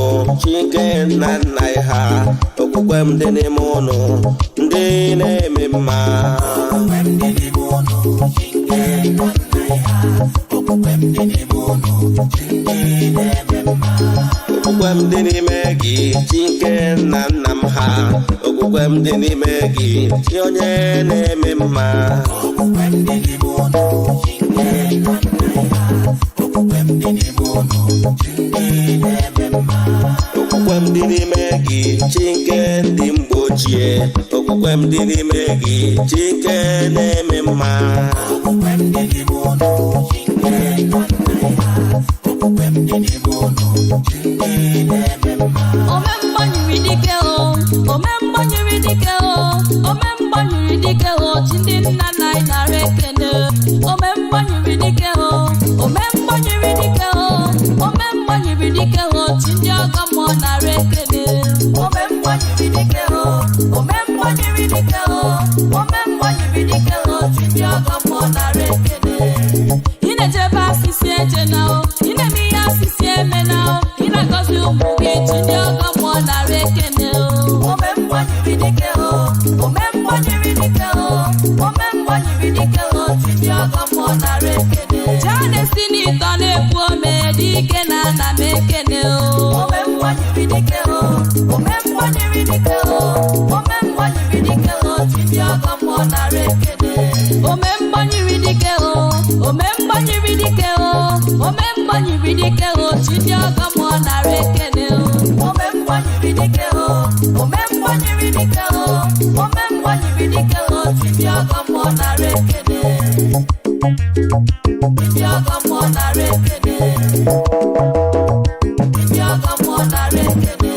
nna nna ha okwukwe m dị n'ime ụlọ ndị na-eme mma okwukwe m dị n'ime ụlọ chike nna nna ha okwukwe m dị n'ime ụlọ ndị na-eme mma okwukwe m dị n'ime gị chike nna nna m ha okwukwe m dị n'ime gị chi onye na-eme mma okwukwe m dị n'ime ụlọ chike nna nna ha okwukwe m dị n'ime ụlọ ndị na-eme mma okwukwe m dị n'ime gị chike ndị mgbe ochie okwukwe m dị n'ime gị chike na-eme mma okwukwe m dị n'ime ụlọ chike nna nna ha okwukwe m dị n'ime ụlọ chike na-eme mma ome mgbanyere dike o ome mgbanyere dike o ome mgbanyere dike o chi ndị nna nna anyị nara ekene ome mgbanyere dike o ome mgbanyere dike o ome mgbanyere dike o chi ndị ọgọ mmụọ nara ekene ome mgbanyere dike o ome mgbanyere dike o ome mgbanyere dike o chi ndị ọgọ mmụọ nara ekene ị na-ejebe asịsị eje na o ị na-eme ihe asịsị eme na o ị na-agọzi ụmụ gị chi ndị ọgọ mmụọ nara ekene o ome mgbanyere dike o ome mgbanyere dike o ome mgbanyere dike o chi ndị ọgọ mmụọ nara ekene jaa na-esi n'ịtọ na-ekwu ome dike na ana m ekene o ome mgbanyere dike o ome mgbanyere dike o ome mgbanyere dike o chi ndị ọgọ mmụọ nara ekene ome mgbanyere dike o ome mgbanyere dike o ome mgbanyere dike o chi ndị ọgọ mmụọ nara ekene o ome mgbanyere dike o ome mgbanyere dike o ome mgbanyere dike o chi ndị ọgọ mmụọ nara ekene ndị ọgọ mmụọ nara ekene ndị ọgọ mmụọ nara ekene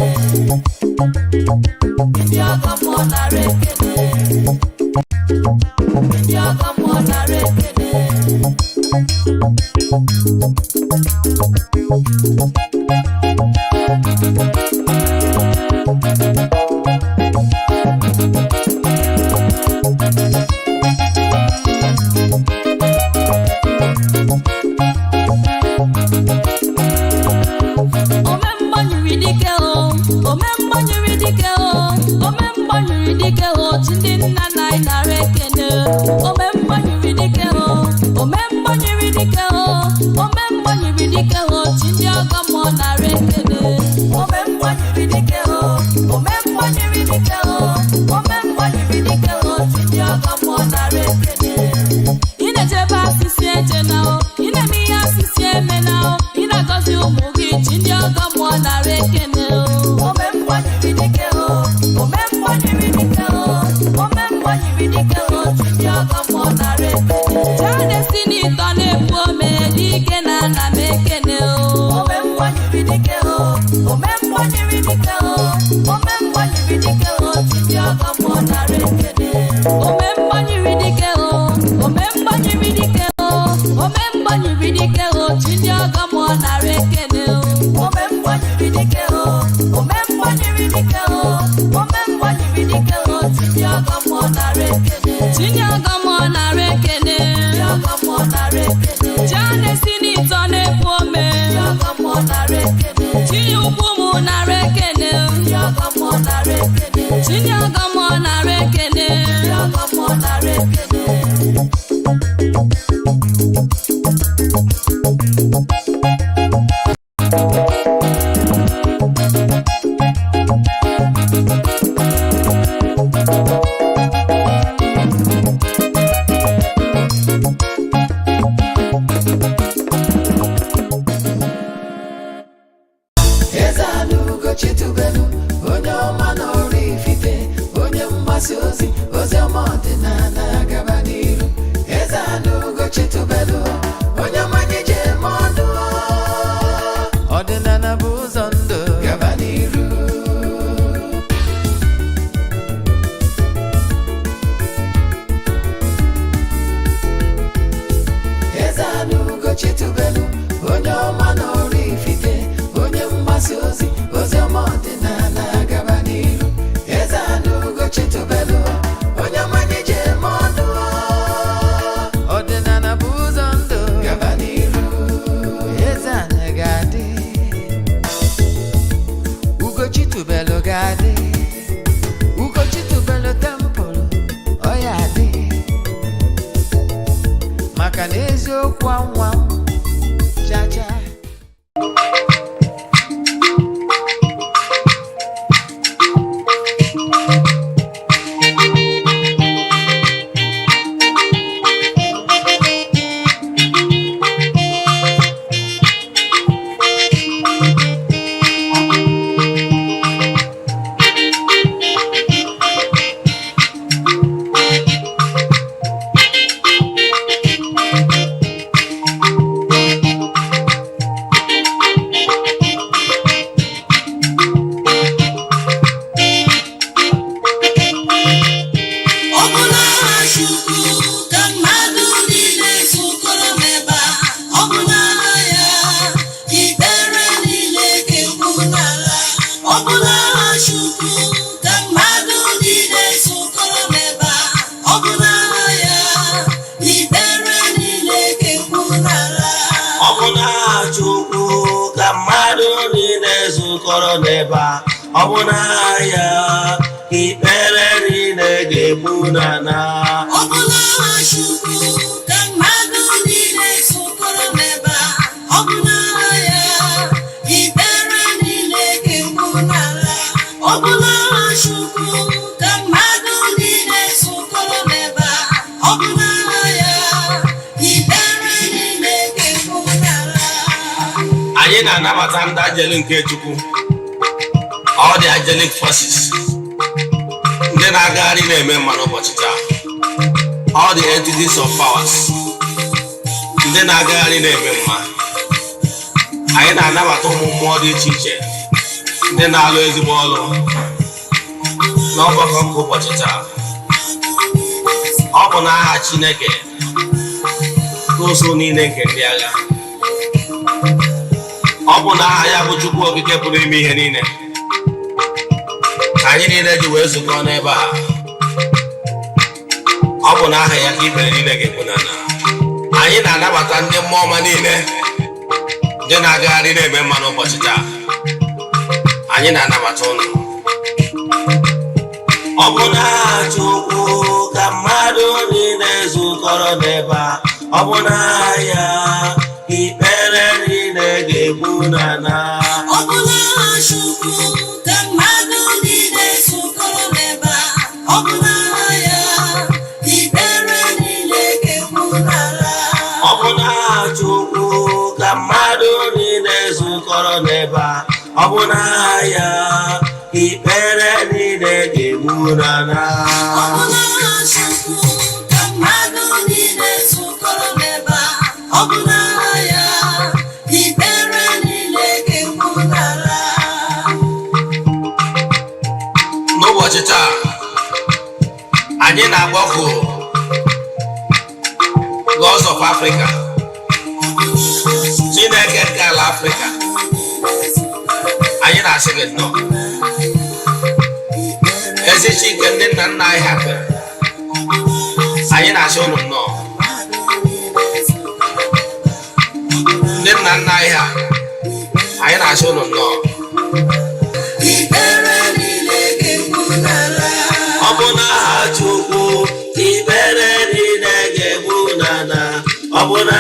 ndị ọgọ mmụọ nara ekene ndị ọgọ mmụọ nara ekene ome mgbanyere dike o ome mgbanyere dike o All the angelic forces, then I got in a man all the entities of powers, then I got in a man. I never told more the teacher, then I lose the ball. No, but Pochita. Open a chineke, go so near naked. Open a higher, but you walk a couple of me and in it. I need that you were so gone ever. Open a higher, keep it in a banana. I ain't never done them more money in it. Then I got in a man of Pochita. I ain't never told you. Open a joke, Camado in a Zucoro neba. Open a ya, he better in a gebunana. Open a shuku, Camado in a Zucoro neba. Open a ya, he better in a gebunana. Open a joke, Camado in a Zucoro neba. Open a ya, he better in a gebunana. Obuna shuku, Camado in a Zucoro neba. Obuna ya, he better in a gebunana. No watch it out. I didn't have laws of Africa. Chineke Gal Africa. I didn't ask it no. As if she can then I happen. anyị na-asị ụnụ nnọọ ndị nna nna anyị ha anyị na-asị ụnụ nnọọ ọ bụ na ha Chukwu ikpere niile ga-egbu n'ala ọ bụ na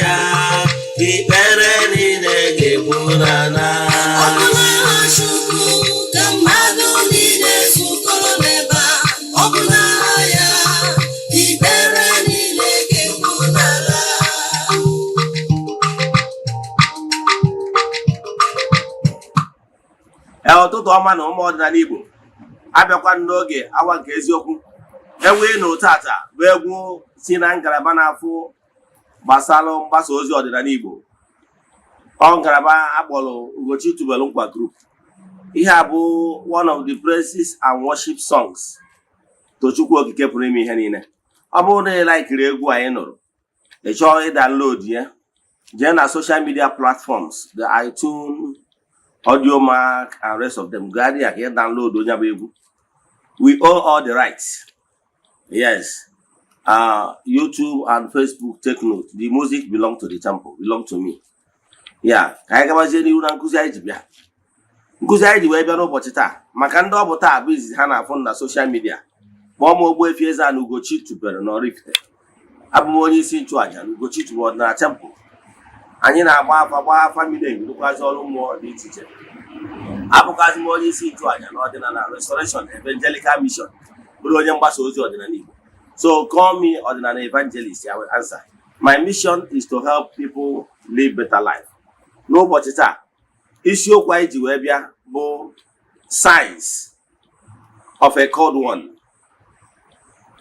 ya ikpere niile ga-egbu n'ala ọ bụ na ha Chukwu ka mmadụ niile zukọrọ n'ebe ọ bụ na ya ikpere niile ga-egbu n'ala ụtụtụ ọma na ụmụ ọdịnala Igbo abịakwa n'oge awa nke eziokwu enwee na tata bụ egwu si na ngalaba na-afụ gbasara mgbasa ozi ọdịnala Igbo ọ ngalaba akpọrọ Ugochi Tubelu Nkwa Group. Ihe a bụ one of the praises and worship songs Tochukwu Okike pụrụ ime ihe niile. Ọ bụrụ na ị laikiri egwu anyị nụrụ ị chọọ ịdownload ya jee na social media platforms the iTunes, Audiomack and rest of them. Gadi ya ka ị download onye bụ egwu. We own all the rights. Yes. YouTube and Facebook, take note. The music belong to the temple, belong to me. Yeah. Ka anyị gabazie n'ihu na nkụzi anyị ji bịa. Nkụzi anyị ji wee bịa n'ụbọchị taa maka ndị ọ bụ taa bụ izizi ha na-afụ na social media. Kpọọ m Ogbuefi Eze-Ana Ugochi Tubelu n'Oraifite. Abụ m onye isi nchụaja na Ugochi Tubelu ọdịnala temple. Anyị na-agba afa mmiri rụkwazi ọrụ mmụọ dị iche iche. Abụkwazi m onye isi nchụaja na ọdịnala Restoration Evangelical Mission, bụrụ onye mgbasa ozi ọdịnala Igbo. So call me ọdịnala evangelist, I will answer. My mission is to help people live better life. N'ụbọchị taa isiokwu anyị ji wee bịa bụ signs of a called one.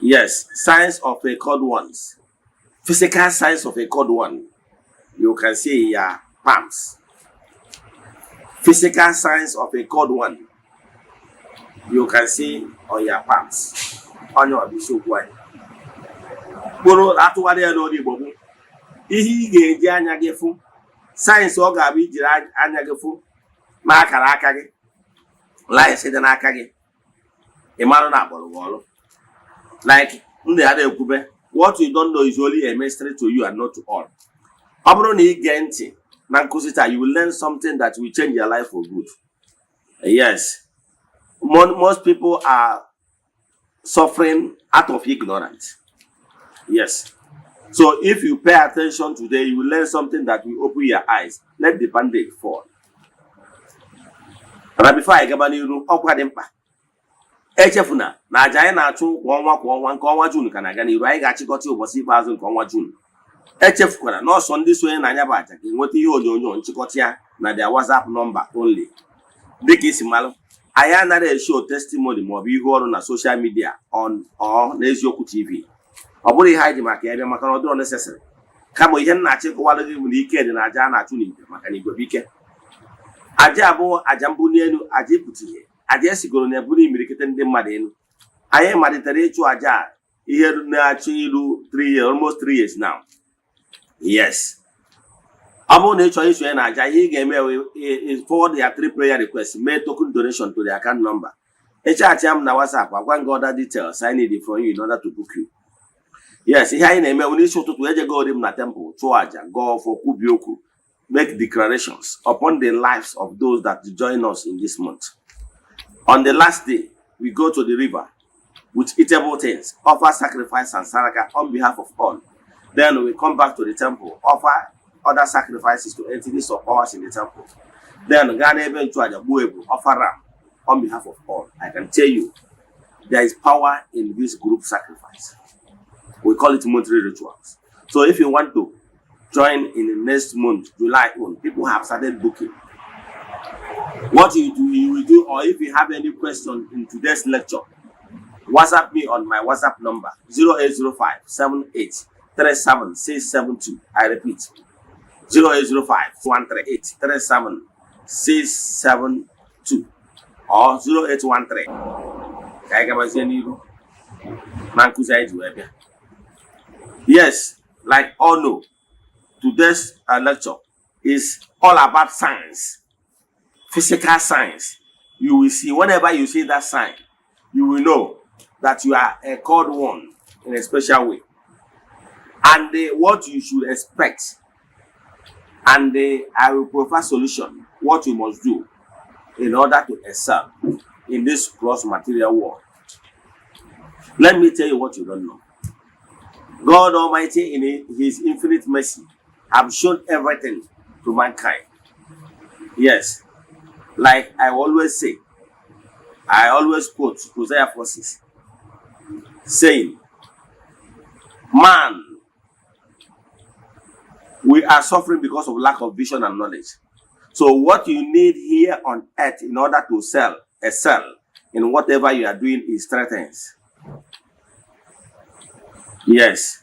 Yes, signs of a called ones. Physical signs of a called one. You can see in your palms. Physical signs of a called one. You can see on your palms. On your isiokwu anyị. Bụrụ atụgharị ya n'olu Igbo bụ ihe ị ga-eji anya gị fụ sayensị ọ ga-abụ ijiri anya gị fụ na akara aka gị lines dị n'aka gị ị mara na agbọrọ gị ọrụ. Like ndị a na-ekwube what you don't know is only a mystery to you and not to all. Ọ bụrụ na ị gee ntị na nkụzi taa you will learn something that will change your life for good. Yes, most people are suffering out of ignorance. Yes. So if you pay attention today, you will learn something that will open your eyes. Let the bandage fall. But before I get back to ọkwa dị mkpa. Echefuna na aja anyị na-achụ kwa ọnwa nke ọnwa June ka na-aga n'iru. Anyị ga-achịkọta ụbọchị ikpeazụ nke ọnwa June. Echefukwara na ọsọ ndị sonye na anya bụ aja ga-enweta ihe onyonyo nchịkọta ya na their WhatsApp number only. Dịka isi malụ, anyị anaghị eshow testimony maọbụ ihe ọrụ na social media on or na Eziokwu TV. Ọ bụrụ ihe anyị ji maka ya bịa maka na ọ dịrọ necessary. Kama ihe na-achịkọwara gị bụ na ike dị na aja a na-achụ n'igwe maka na igwe bụ ike. Aja abụọ aja mbuli elu, aja ịpụta ihe, aja esigoro na ebuli imirikite ndị mmadụ elu. Anyị malitere ịchụ aja ihe na-achụ iru 3 years, almost 3 years now. Yes. Ọ bụrụ na ị chọrọ isonye na aja ihe ị ga-eme forward their 3 prayer requests, mee token donation to the account number. Echaatị m na WhatsApp agwa gị other details I need from you in order to book you. Yes, ihe anyị na-eme n'isi ụtụtụ ejego m na temple chụọ aja go for kwubi okwu, make declarations upon the lives of those that join us in this month. On the last day, we go to the river with eatable things, offer sacrifice and saraka on behalf of all. Then we come back to the temple, offer other sacrifices to entities of ours in the temple. Then Ghana even to aja buebu, offer ram on behalf of all. I can tell you, there is power in this group sacrifice. We call it monthly rituals. So if you want to join in the next month, July 1, people have started booking. What you will do, or if you have any question in today's lecture, WhatsApp me on my WhatsApp number 0805 78 37 672. I repeat, 0805 138 37 672 or 0813. Yes, like all know, today's lecture is all about science, physical science. You will see, whenever you see that sign, you will know that you are a called one in a special way. And what you should expect. And I will provide solution, what you must do in order to excel in this gross material world. Let me tell you what you don't know. God Almighty, in His infinite mercy, have shown everything to mankind. Yes, like I always say, I always quote Hosea 4:6, saying, man, we are suffering because of lack of vision and knowledge. So what you need here on earth in order to excel in whatever you are doing is three things. Yes,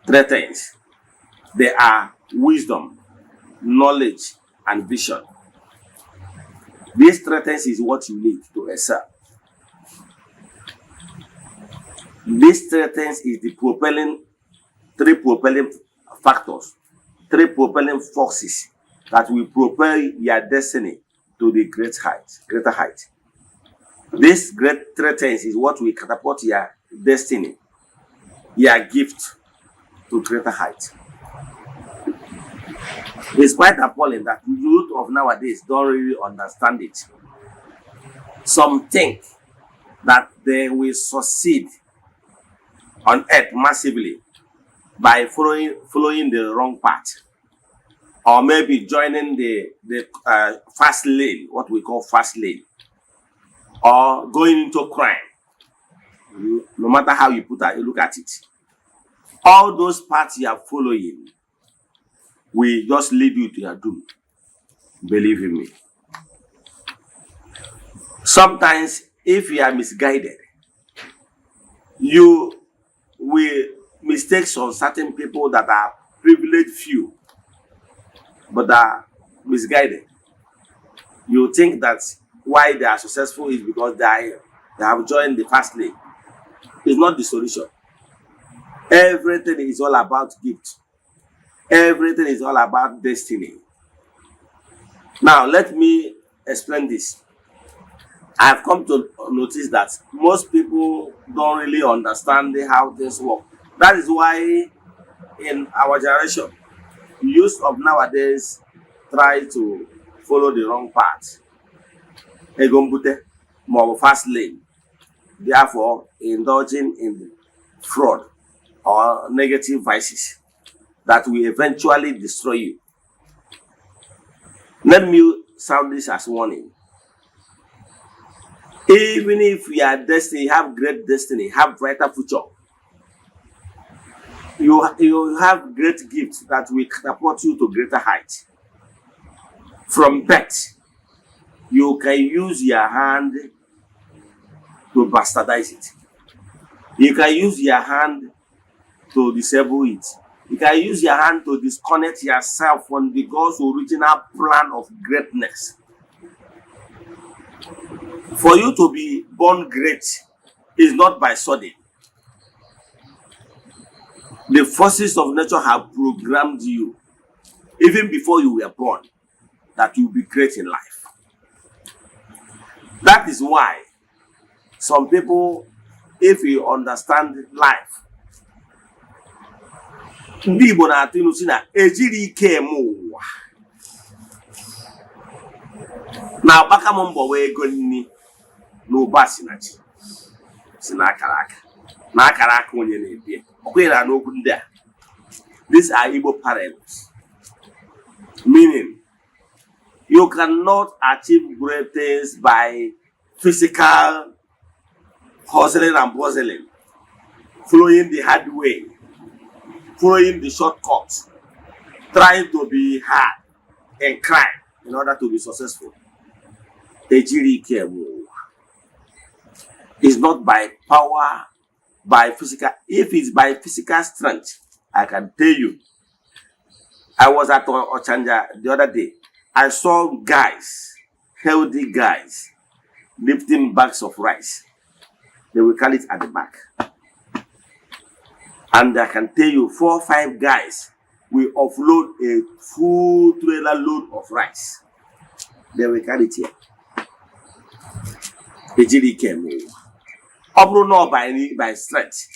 three things. They are wisdom, knowledge, and vision. These three things is what you need to excel. These three things is the three propelling factors, three propelling forces that will propel your destiny to the greater height. This great three things is what will catapult your destiny, your gift to greater height. It's quite appalling that the youth of nowadays don't really understand it. Some think that they will succeed on earth massively by following the wrong path, or maybe joining the fast lane, what we call fast lane, or going into crime. No matter how you look at it, all those paths you are following will just lead you to your doom. Believe in me. Sometimes, if you are misguided, you will mistake on certain people that are privileged few, but are misguided. You think that why they are successful is because they have joined the fast lane. It's not the solution. Everything is all about gift. Everything is all about destiny. Now, let me explain this. I've come to notice that most people don't really understand how things work. That is why in our generation, youth of nowadays try to follow the wrong path. Egombute, more fast lane. Therefore, indulging in fraud or negative vices that will eventually destroy you. Let me sound this as warning. Even if you are destined, have great destiny, have brighter future, you have great gifts that will catapult you to greater height. From birth, you can use your hand to bastardize it. You can use your hand to disable it. You can use your hand to disconnect yourself from the God's original plan of greatness. For you to be born great is not by sudden. The forces of nature have programmed you, even before you were born, that you will be great in life. That is why some people, if you understand life, ndị Igbo na-atụ ilu si na ejiri ike eme ụwa na agbaka m mbọ wee ego nni n'ụba si na chi si na akara aka onye na-ebie ọkwere n'okwu ndị a. These are Igbo parables, meaning you cannot achieve great things by physical hustling and bustling, following the hard way, following the shortcuts, trying to be hard and crime in order to be successful. It's not by power, by physical. If it's by physical strength, I can tell you. I was at Ochanja the other day. I saw guys, healthy guys, lifting bags of rice. They will carry it at the back. And I can tell you, 4 or 5 guys will offload a full trailer load of rice. They will carry it here. The GD came. By strength.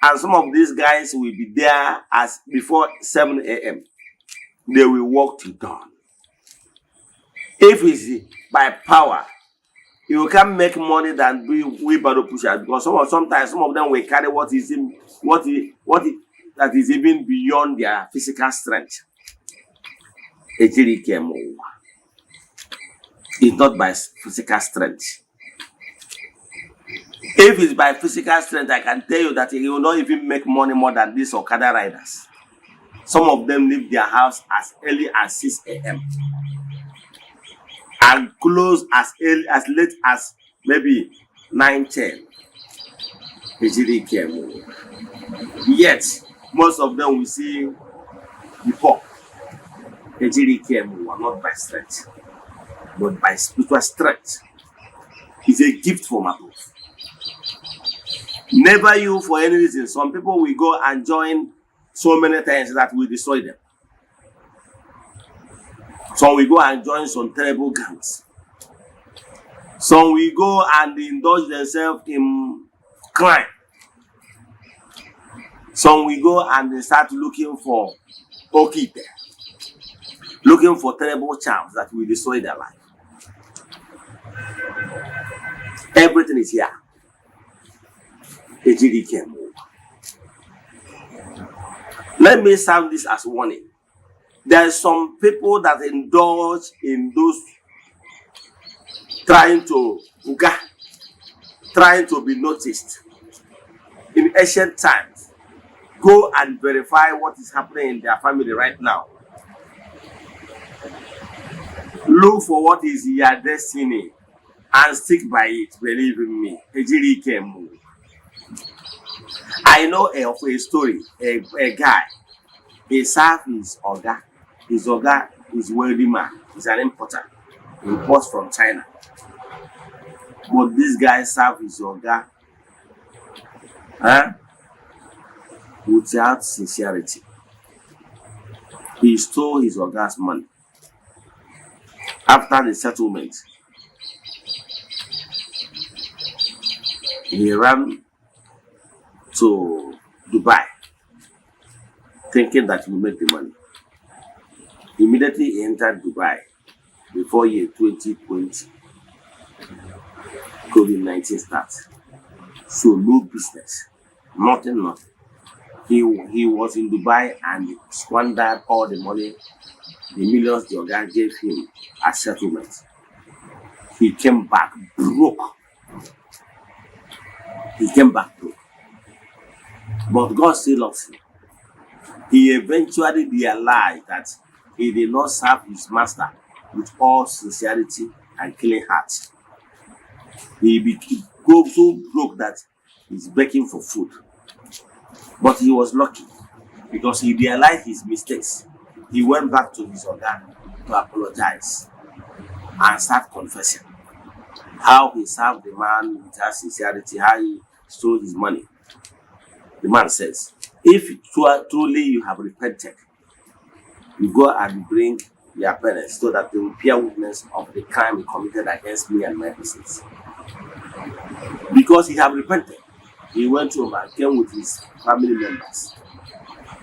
And some of these guys will be there as before 7 a.m. They will work till dawn. If it's by power, you can make money than be wheelbarrow pushers, because sometimes some of them will carry what is that is even beyond their physical strength. It's not by physical strength. If it's by physical strength, I can tell you that he will not even make money more than these Okada riders. Some of them leave their house as early as 6 a.m. and close as late as maybe 9-10. Yet, most of them we see before. Not by strength, but by spiritual strength. It's a gift from above. Never you for any reason. Some people will go and join so many times that will destroy them. Some will go and join some terrible gangs. Some will go and indulge themselves in crime. Some will go and they start looking for okite, looking for terrible charms that will destroy their life. Everything is here. Let me sound this as warning. There are some people that indulge in those trying to be noticed. In ancient times, go and verify what is happening in their family right now. Look for what is your destiny and stick by it. Believe in me. I know of a story, a guy, he served his Oga. His Oga is wealthy man. He's an importer. He imports from China. But this guy served his Oga without sincerity. He stole his Oga's money. After the settlement, he ran to Dubai, thinking that he will make the money. Immediately he entered Dubai before year 2020. COVID-19 starts. So no business, nothing. He was in Dubai and squandered all the money, the millions the Oga gave him as settlement. He came back broke. But God still loves him. He eventually realized that he did not serve his master with all sincerity and clean heart. He became so broke that he's begging for food. But he was lucky because he realized his mistakes. He went back to his Oga to apologize and start confessing how he served the man without sincerity, how he stole his money. The man says, if truly you have repented, you go and bring your parents so that they will bear witness of the crime he committed against me and my business. Because he had repented, he went home and came with his family members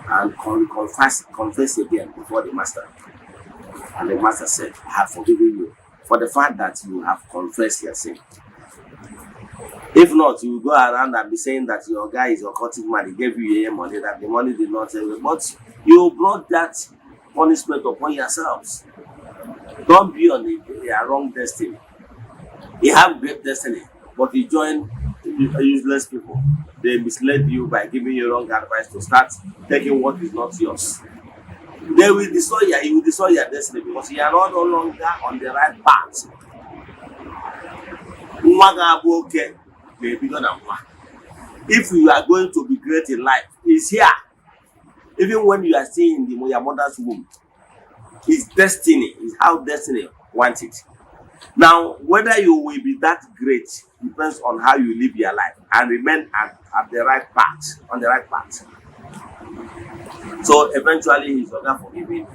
and confessed again before the master. And the master said, I have forgiven you for the fact that you have confessed your sin. If not, you will go around and be saying that your guy is your cutting man, he gave you money, that the money did not tell you. But you brought that punishment upon yourselves. Don't be on a wrong destiny. You have great destiny, but you join useless people. They misled you by giving you wrong advice to start taking what is not yours. They will destroy you. You will destroy your destiny because you are no longer on the right path. If you are going to be great in life, it's here. Even when you are still in your mother's womb, it's destiny. It's how destiny wants it. Now, whether you will be that great depends on how you live your life and remain at the right path, on the right path. So eventually he's going to forgive me.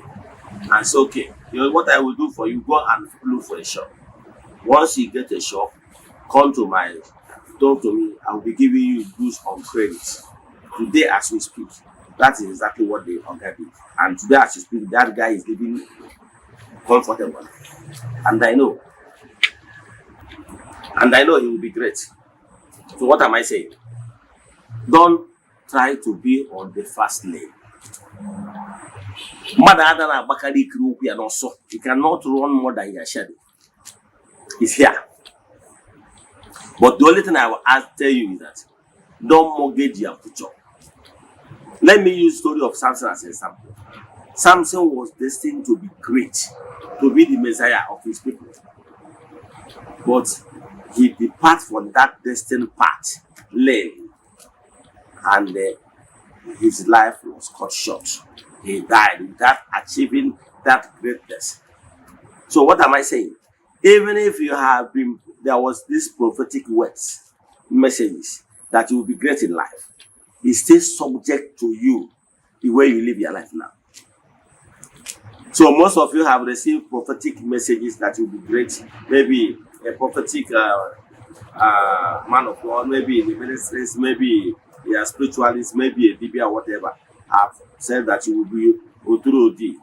And it's okay. You know what I will do for you? Go and look for a shop. Once you get a shop, talk to me. I will be giving you goods on credit. Today, as we speak, that is exactly what they did. And today, as we speak, that guy is living comfortable. And I know he will be great. So what am I saying? Don't try to be on the fast lane. You cannot run more than your shadow. It's here. But the only thing I will tell you is that don't mortgage your future. Let me use the story of Samson as an example. Samson was destined to be great, to be the Messiah of his people. But he departed from that destined path, lane, and his life was cut short. He died without achieving that greatness. So what am I saying? Even if you have been, there was this prophetic words, messages that you will be great in life, it stays subject to you, the way you live your life now. So most of you have received prophetic messages that you will be great. Maybe a prophetic man of God, maybe in the ministries, maybe a spiritualist, maybe a DB or whatever, have said that you will be Oturodi.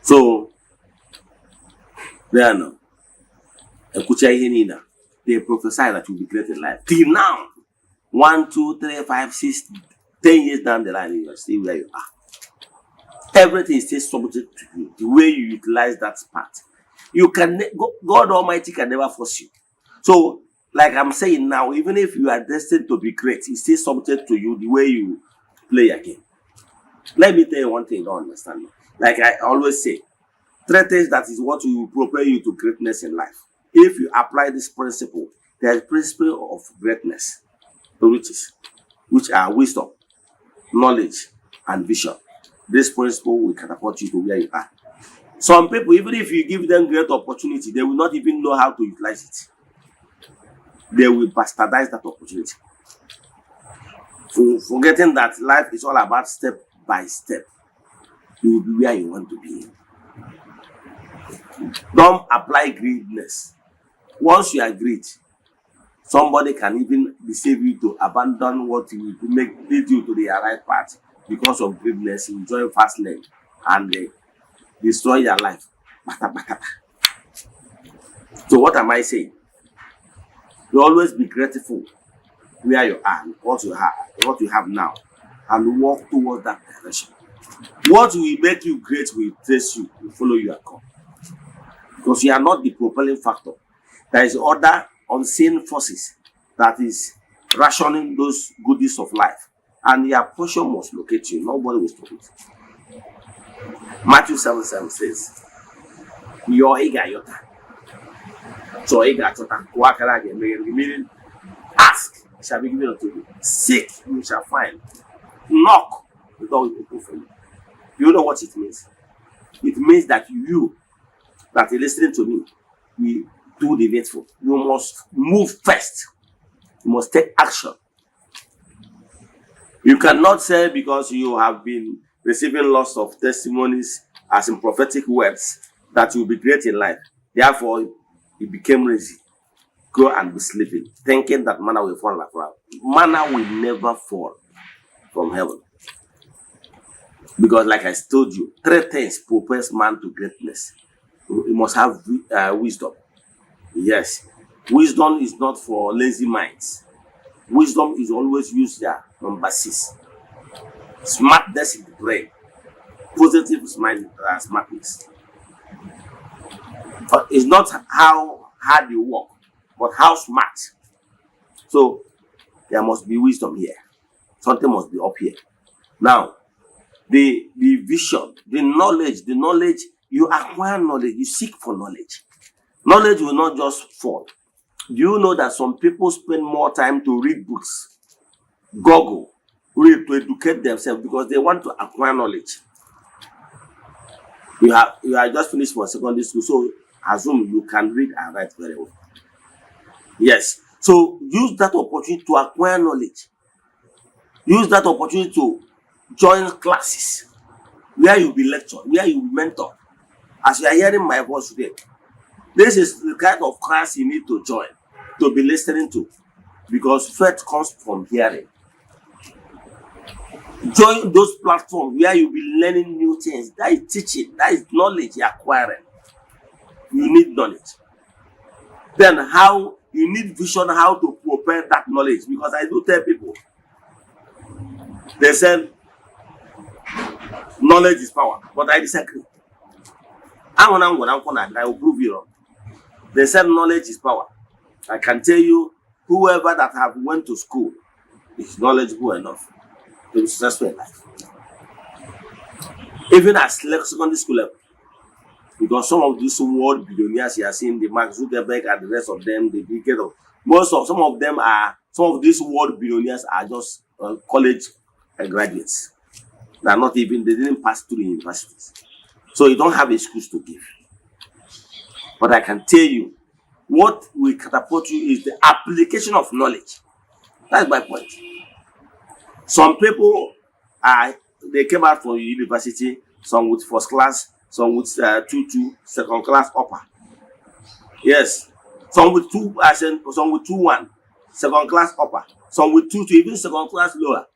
So, there now. They prophesy that you will be great in life. Till now, 1, 2, 3, 5, 6, 10 years down the line, you are still where you are. Everything is still subject to you. The way you utilize that part. You can, God Almighty can never force you. So, like I'm saying now, even if you are destined to be great, it's still subject to you, the way you play a game. Let me tell you one thing you don't understand. Like I always say, 3 things that is what will prepare you to greatness in life. If you apply this principle, there is principle of greatness to riches, which are wisdom, knowledge, and vision. This principle will catapult you to where you are. Some people, even if you give them great opportunity, they will not even know how to utilize it. They will bastardize that opportunity. Forgetting that life is all about step by step. You will be where you want to be. Don't apply greediness. Once you are greedy, somebody can even deceive you to abandon what will lead you to the right path because of greediness. You join fast lane and they destroy your life. So what am I saying? You always be grateful where you are, what you have now, and walk towards that direction. What will make you great will trace you, will follow you and come. Because you are not the propelling factor. There is other unseen forces that is rationing those goodies of life. And your portion must locate you. Nobody will stop it. Matthew 7:7 says, Your igayota. So igayota. Meaning, ask, it shall be given unto you. Seek, you shall find. Knock, the door will be open for you. You know what it means? It means that you that are listening to me, we do the needful. You must move first. You must take action. You cannot say because you have been receiving lots of testimonies as in prophetic words that you will be great in life. Therefore, you became lazy. Go and be sleeping, thinking that manna will fall like rain. Manna will never fall from heaven. Because like I told you, 3 things propels man to greatness. You must have wisdom. Yes. Wisdom is not for lazy minds. Wisdom is always used there, number 6. Smartness in the brain. Positive smartness. But it's not how hard you work, but how smart. So there must be wisdom here. Something must be up here. Now, the vision, the knowledge, you acquire knowledge, you seek for knowledge. Knowledge will not just fall. Do you know that some people spend more time to read books, Google, read to educate themselves because they want to acquire knowledge? You are just finished for secondary school, so assume you can read and write very well. Yes. So use that opportunity to acquire knowledge. Use that opportunity to join classes where you'll be lectured, where you'll be mentored. As you are hearing my voice today, This is the kind of class you need to join, to be listening to, because faith comes from hearing. Join those platforms where you'll be learning new things. That is teaching, that is knowledge you're acquiring. You need knowledge. Then how you need vision, how to prepare that knowledge. Because I do tell people, they said knowledge is power, but I disagree. I will prove you wrong. They said knowledge is power. I can tell you, whoever that have went to school is knowledgeable enough to be successful in life. Even at secondary school level. Because some of these world billionaires you are seeing, the Mark Zuckerberg and the rest of them, the biggest of some of these world billionaires are just college graduates. They didn't pass through universities. So you don't have excuse to give. But I can tell you, what will catapult you is the application of knowledge. That's my point. Some people they came out from university, some with first class, some with 2-2, second class upper. Yes. Some with 2-1, second class upper. Some with 2-2, even second class lower.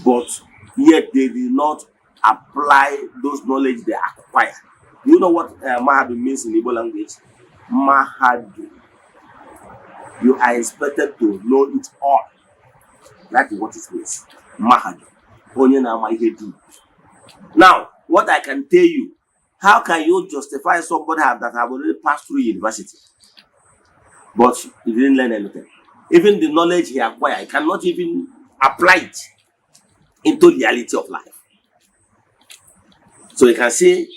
But yet they did not apply those knowledge they acquire. You know what Mahadu means in Igbo language? Mahadu. You are expected to know it all. That is what it means. Mahadu. Now, what I can tell you, how can you justify somebody that have already passed through university, but he didn't learn anything? Even the knowledge he acquired, he cannot even apply it into the reality of life. So you can see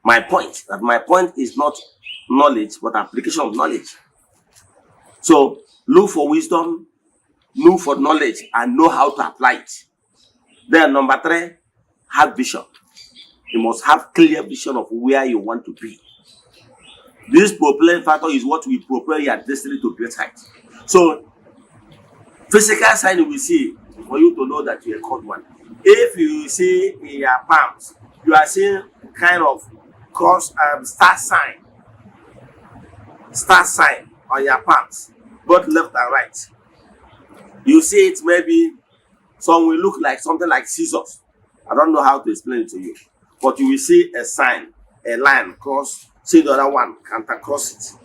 my point, that my point is not knowledge, but application of knowledge. So look for wisdom, look for knowledge, and know how to apply it. Then number 3, have vision. You must have clear vision of where you want to be. This propelling factor is what will propel your destiny to great heights. So, physical sign you will see for you to know that you are called one. If you see in your palms, you are seeing kind of cross star sign on your palms, both left and right. You see it, maybe some will look like something like scissors. I don't know how to explain it to you. But you will see a sign, a line cross, see the other one, can't cross it.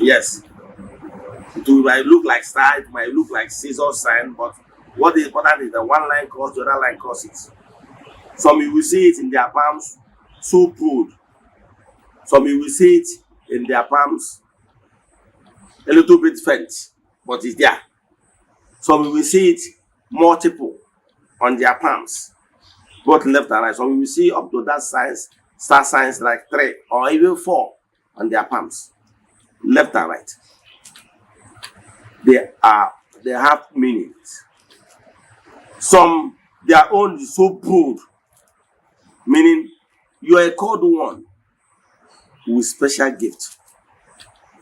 Yes. It might look like star, it might look like scissor sign, but what is important is the one line cross, the other line cross it. Some you will see it in their palms, so pulled. Some you will see it in their palms, a little bit faint, but it's there. Some you will see it multiple on their palms, both left and right. So we will see up to that size, star signs like 3 or even 4 on their palms, left and right. They have meanings. Some their own is so broad, meaning you are called one with special gift,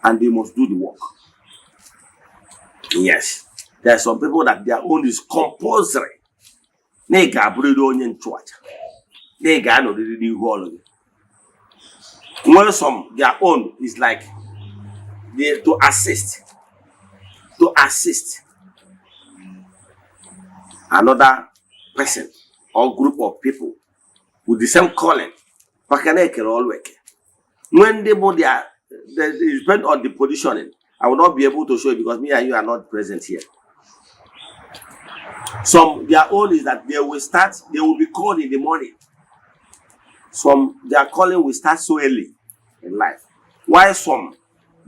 and they must do the work. Yes, there are some people that their own is compulsory. When some their own is like they to assist another person or group of people with the same calling. When they depend on the positioning, I will not be able to show it because me and you are not present here. Some their own is that they will be called in the morning. Some their calling will start so early in life. While some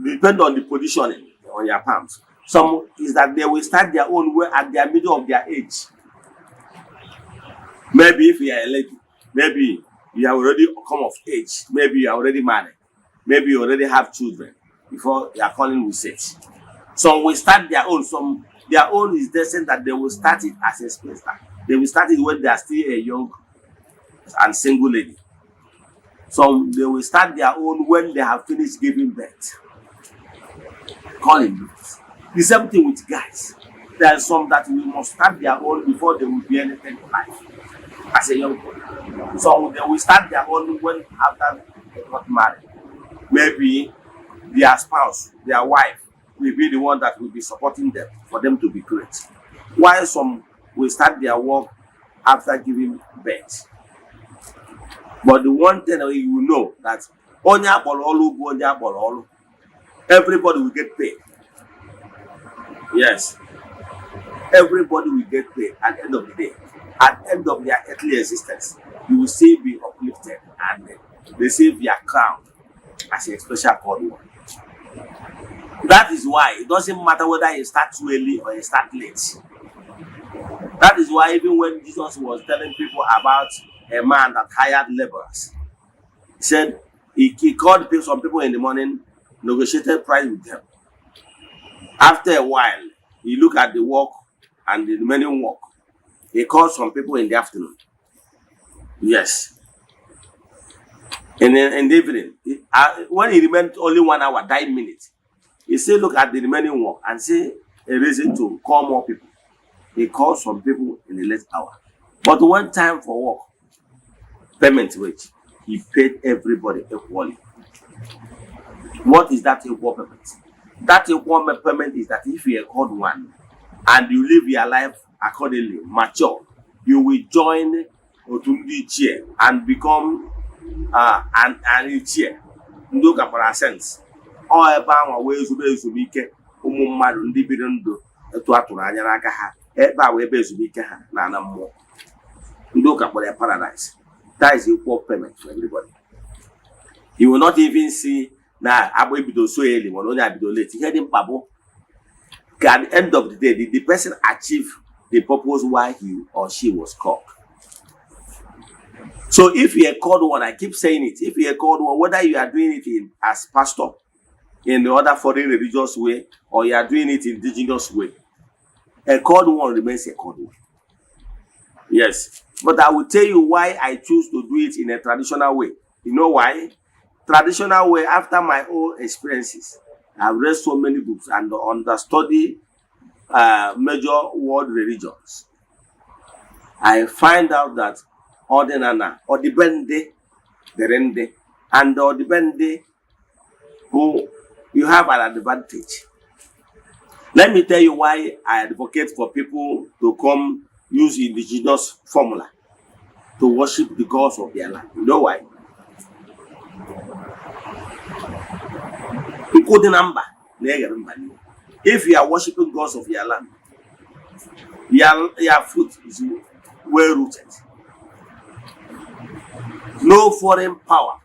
depend on the positioning on your palms. Some is that they will start their own way at the middle of their age. Maybe if you are a lady, maybe you have already come of age, maybe you are already married, maybe you already have children before your calling will set. Some will start their own. Some their own is destined that they will start it as a spinster. They will start it when they are still a young and single lady. Some they will start their own when they have finished giving birth. Calling. The same thing with guys. There are some that we must start their own before they will be anything in life as a young boy. So they will start their own when after got married, maybe their spouse, their wife, will be the one that will be supporting them for them to be great. While some will start their work after giving birth. But the one thing that you know that everybody will get paid. Yes. Everybody will get paid at the end of the day. At the end of their earthly existence, you will still be uplifted and receive your crown as a special called one. That is why it doesn't matter whether you start too early or you start late. That is why even when Jesus was telling people about a man that hired laborers, he said he called some people in the morning, negotiated price with them. After a while, he looked at the work and the remaining work. He called some people in the afternoon. Yes. And then in the evening, when he remained only 1 hour, 9 minutes, he said, look at the remaining work and say a reason to call more people. He called some people in the late hour. But when time for work, payment wage, he paid everybody equally. What is that equal payment? That equal payment is that if you are called one and you live your life accordingly, mature, you will join Otumdi chair and become an chair. Ndoka for a sense. All about ways to be Zubike, Umumad, Ndibidundo, to Aturanyaraka, Eba Webezubika, Nana more. Ndoka for a paradise. That is equal payment for everybody. You will not even see now Abu Bido so early, or only Abido late. He had him Pabo. At the end of the day, the person achieved the purpose why he or she was called. So if you are called one, I keep saying it, if you are called one, whether you are doing it as pastor in the other foreign religious way, or you are doing it in indigenous way, a called one remains a called one. Yes. But I will tell you why I choose to do it in a traditional way. You know why? Traditional way, after my own experiences, I've read so many books and understudied major world religions. I find out that Eze-Ana, or the Bende, the Rende, and the Bende, who you have an advantage. Let me tell you why I advocate for people to come use indigenous formula to worship the gods of their land. You know why? If you are worshiping gods of your land, your foot is well rooted. No foreign power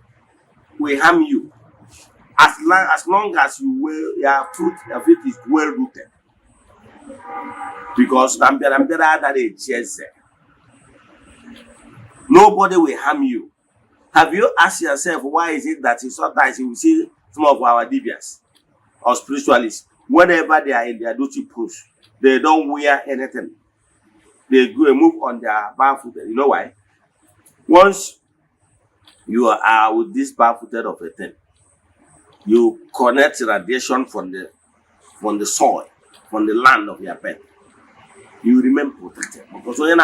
will harm you as long as your feet is well rooted. Because nobody will harm you. Have you asked yourself why is it that sometimes you will see some of our divians or spiritualists, whenever they are in their duty post, they don't wear anything. They go and move on their barefooted. You know why? Once you are with this barefooted of a thing, you connect radiation from the soil, from the land of your bed. You remain protected. Because you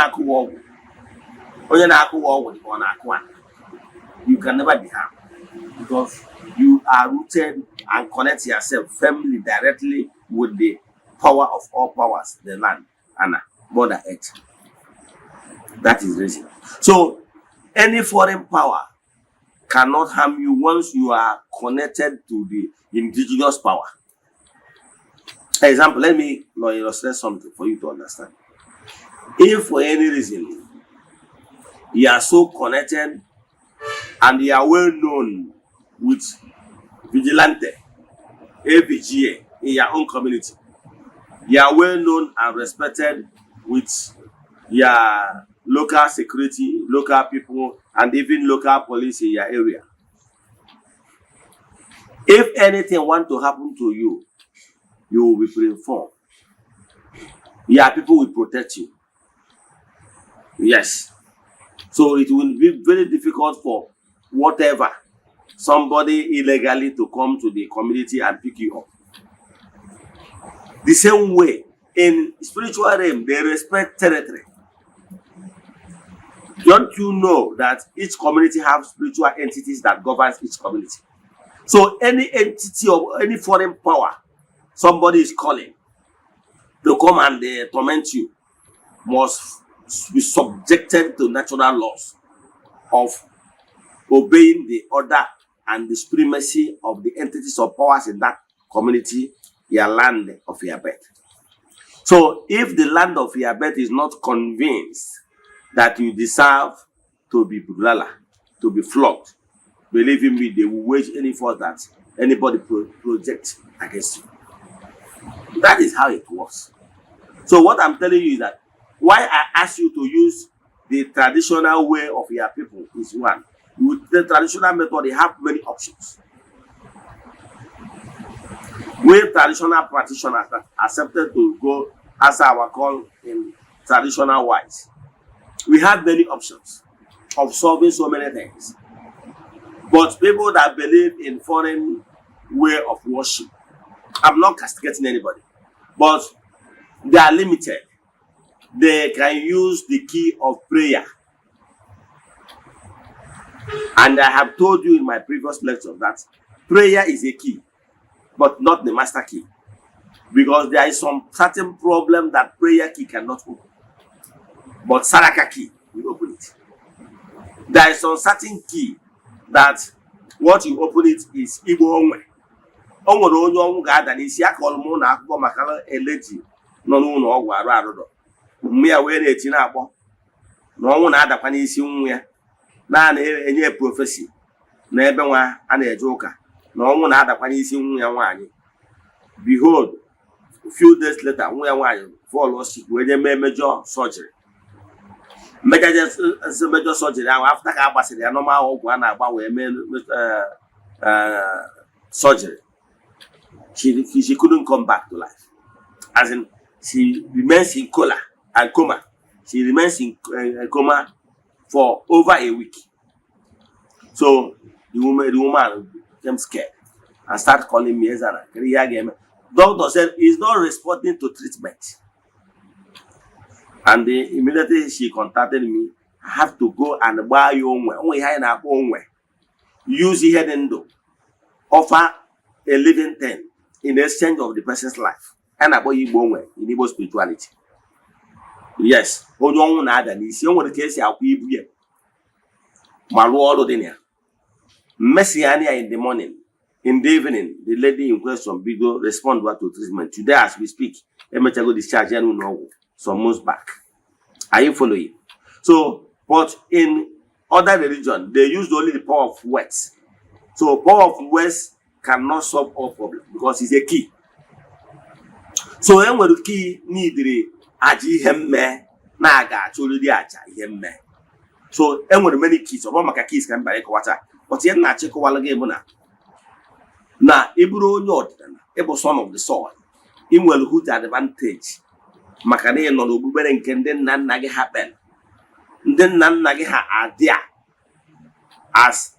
can never be harmed. Because you are rooted and connect yourself firmly, directly with the power of all powers, the land, and Mother Earth. That is the reason. So, any foreign power cannot harm you once you are connected to the indigenous power. Example, let me illustrate something for you to understand. If for any reason you are so connected and you are well known with vigilante, AVGA in your own community, you are well known and respected with your local security, local people, and even local police in your area. If anything want to happen to you, you will be pre-informed. Your people will protect you. Yes. So it will be very difficult for whatever, somebody illegally to come to the community and pick you up. The same way, in spiritual realm, they respect territory. Don't you know that each community has spiritual entities that governs each community? So any entity or any foreign power somebody is calling to come and torment you must be subjected to natural laws of obeying the order and the supremacy of the entities or powers in that community, your land of your birth. So if the land of your birth is not convinced that you deserve to be bulala, to be flogged, believe in me, they will wage any force that anybody project against you. That is how it works. So what I'm telling you is that why I ask you to use the traditional way of your people is one. With the traditional method, they have many options. We traditional practitioners that accepted to go as our call in traditional wise, we have many options of solving so many things. But people that believe in foreign way of worship, I'm not castigating anybody, but they are limited. They can use the key of prayer. And I have told you in my previous lecture that prayer is a key, but not the master key. Because there is some certain problem that prayer key cannot open. But Saraka key will open it. There is some certain key that what you open it is Igbo onwe. Onwe do onye onwu ga ada n'isi aka olumu na akwụkwọ maka eleji nọ n'ụlọ ọgwụ arụ arụdọ. Mgbe ya wee na-eti na-akpọ na ọnwụ na-adakwa n'isi nwa ya na-enye profesi na ebe nwa a na-eje ụka na ọnwụ na-adakwa n'isi nwa ya nwaanyị. Behold, a few days later, nwa ya nwaanyị fall sick wee je mee major surgery. Major surgery ahụ after ka agbasịrị ya normal ọgwụ a na-agba wee mee surgery. She couldn't come back to life. As in, she remains in coma. She remains in coma for over a week. So the woman became scared and started calling me Eze-Ana. Doctor said he's not responding to treatment. And immediately she contacted me. I have to go and buy your own. Use the head endo. Offer a living thing in exchange of the person's life. And about Igbo in Igbo spirituality. Yes. Onye ọnwụ na-ada n'isi, o nwere ka esi akwa ibu ya ma rụọ ọrụ dị na ya. Messiania in the morning, in the evening, the lady in question bigo respond to treatment. Today as we speak, Emechago discharge some months back. Are you following? So, but in other religion, they use only the power of words. So power of words cannot solve all problems because it's a key. So when the key need the aji hemme na aga actually the aja hemme. So when many keys, or maka keys can be like water. But yet na check wala game na ibro nyod ebo son of the soil. In well hood advantage. Makane no obubere nke ndị nna nna gị ha ben. Ndị nna nna gị ha adia as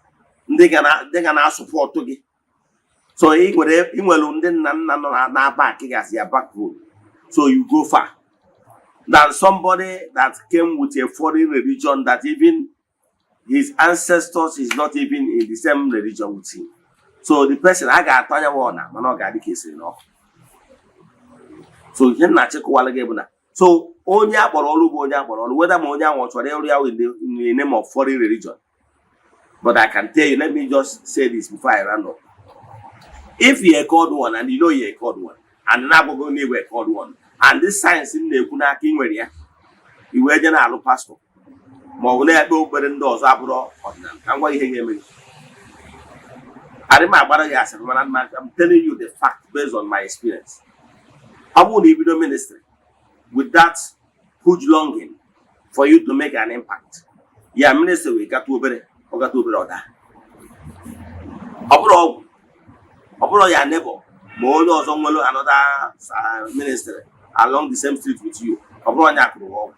ndị ga na support gị. So I nwere ndị nna nna nọ na back gị as your back road. So you go far than somebody that came with a foreign religion that even his ancestors is not even in the same religion with him. So the person I got Tanya Wana, Manoga case enough. So you na check wala gebuna. So onya borolu bonya borolu whether monya wants whatever in the name of foreign religion. But I can tell you, let me just say this before I run up. If you're a called one and you know you're a called one, and now we're going to be a called one, and this science in the Kuna King where you were general pastor. More than I go burden doors abroad, and what you hear me. I remember I'm telling you the fact based on my experience. I won't even do ministry with that huge longing for you to make an impact. Yeah, ministry we got to obey or got to obey order. Abroad your neighbor, more another ministry along the same street with you. Abroad your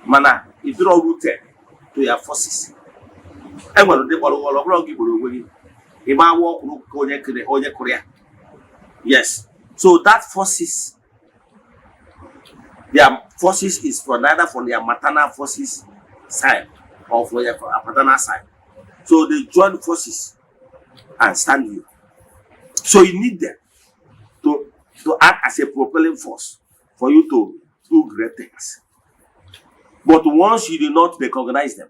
mana if you're rooted to your forces. I want to all abroad people. Yes. So that forces, their forces is for neither from their maternal forces, side or for your paternal side. So they join forces and stand you. So you need them to act as a propelling force for you to do great things. But once you do not recognize them,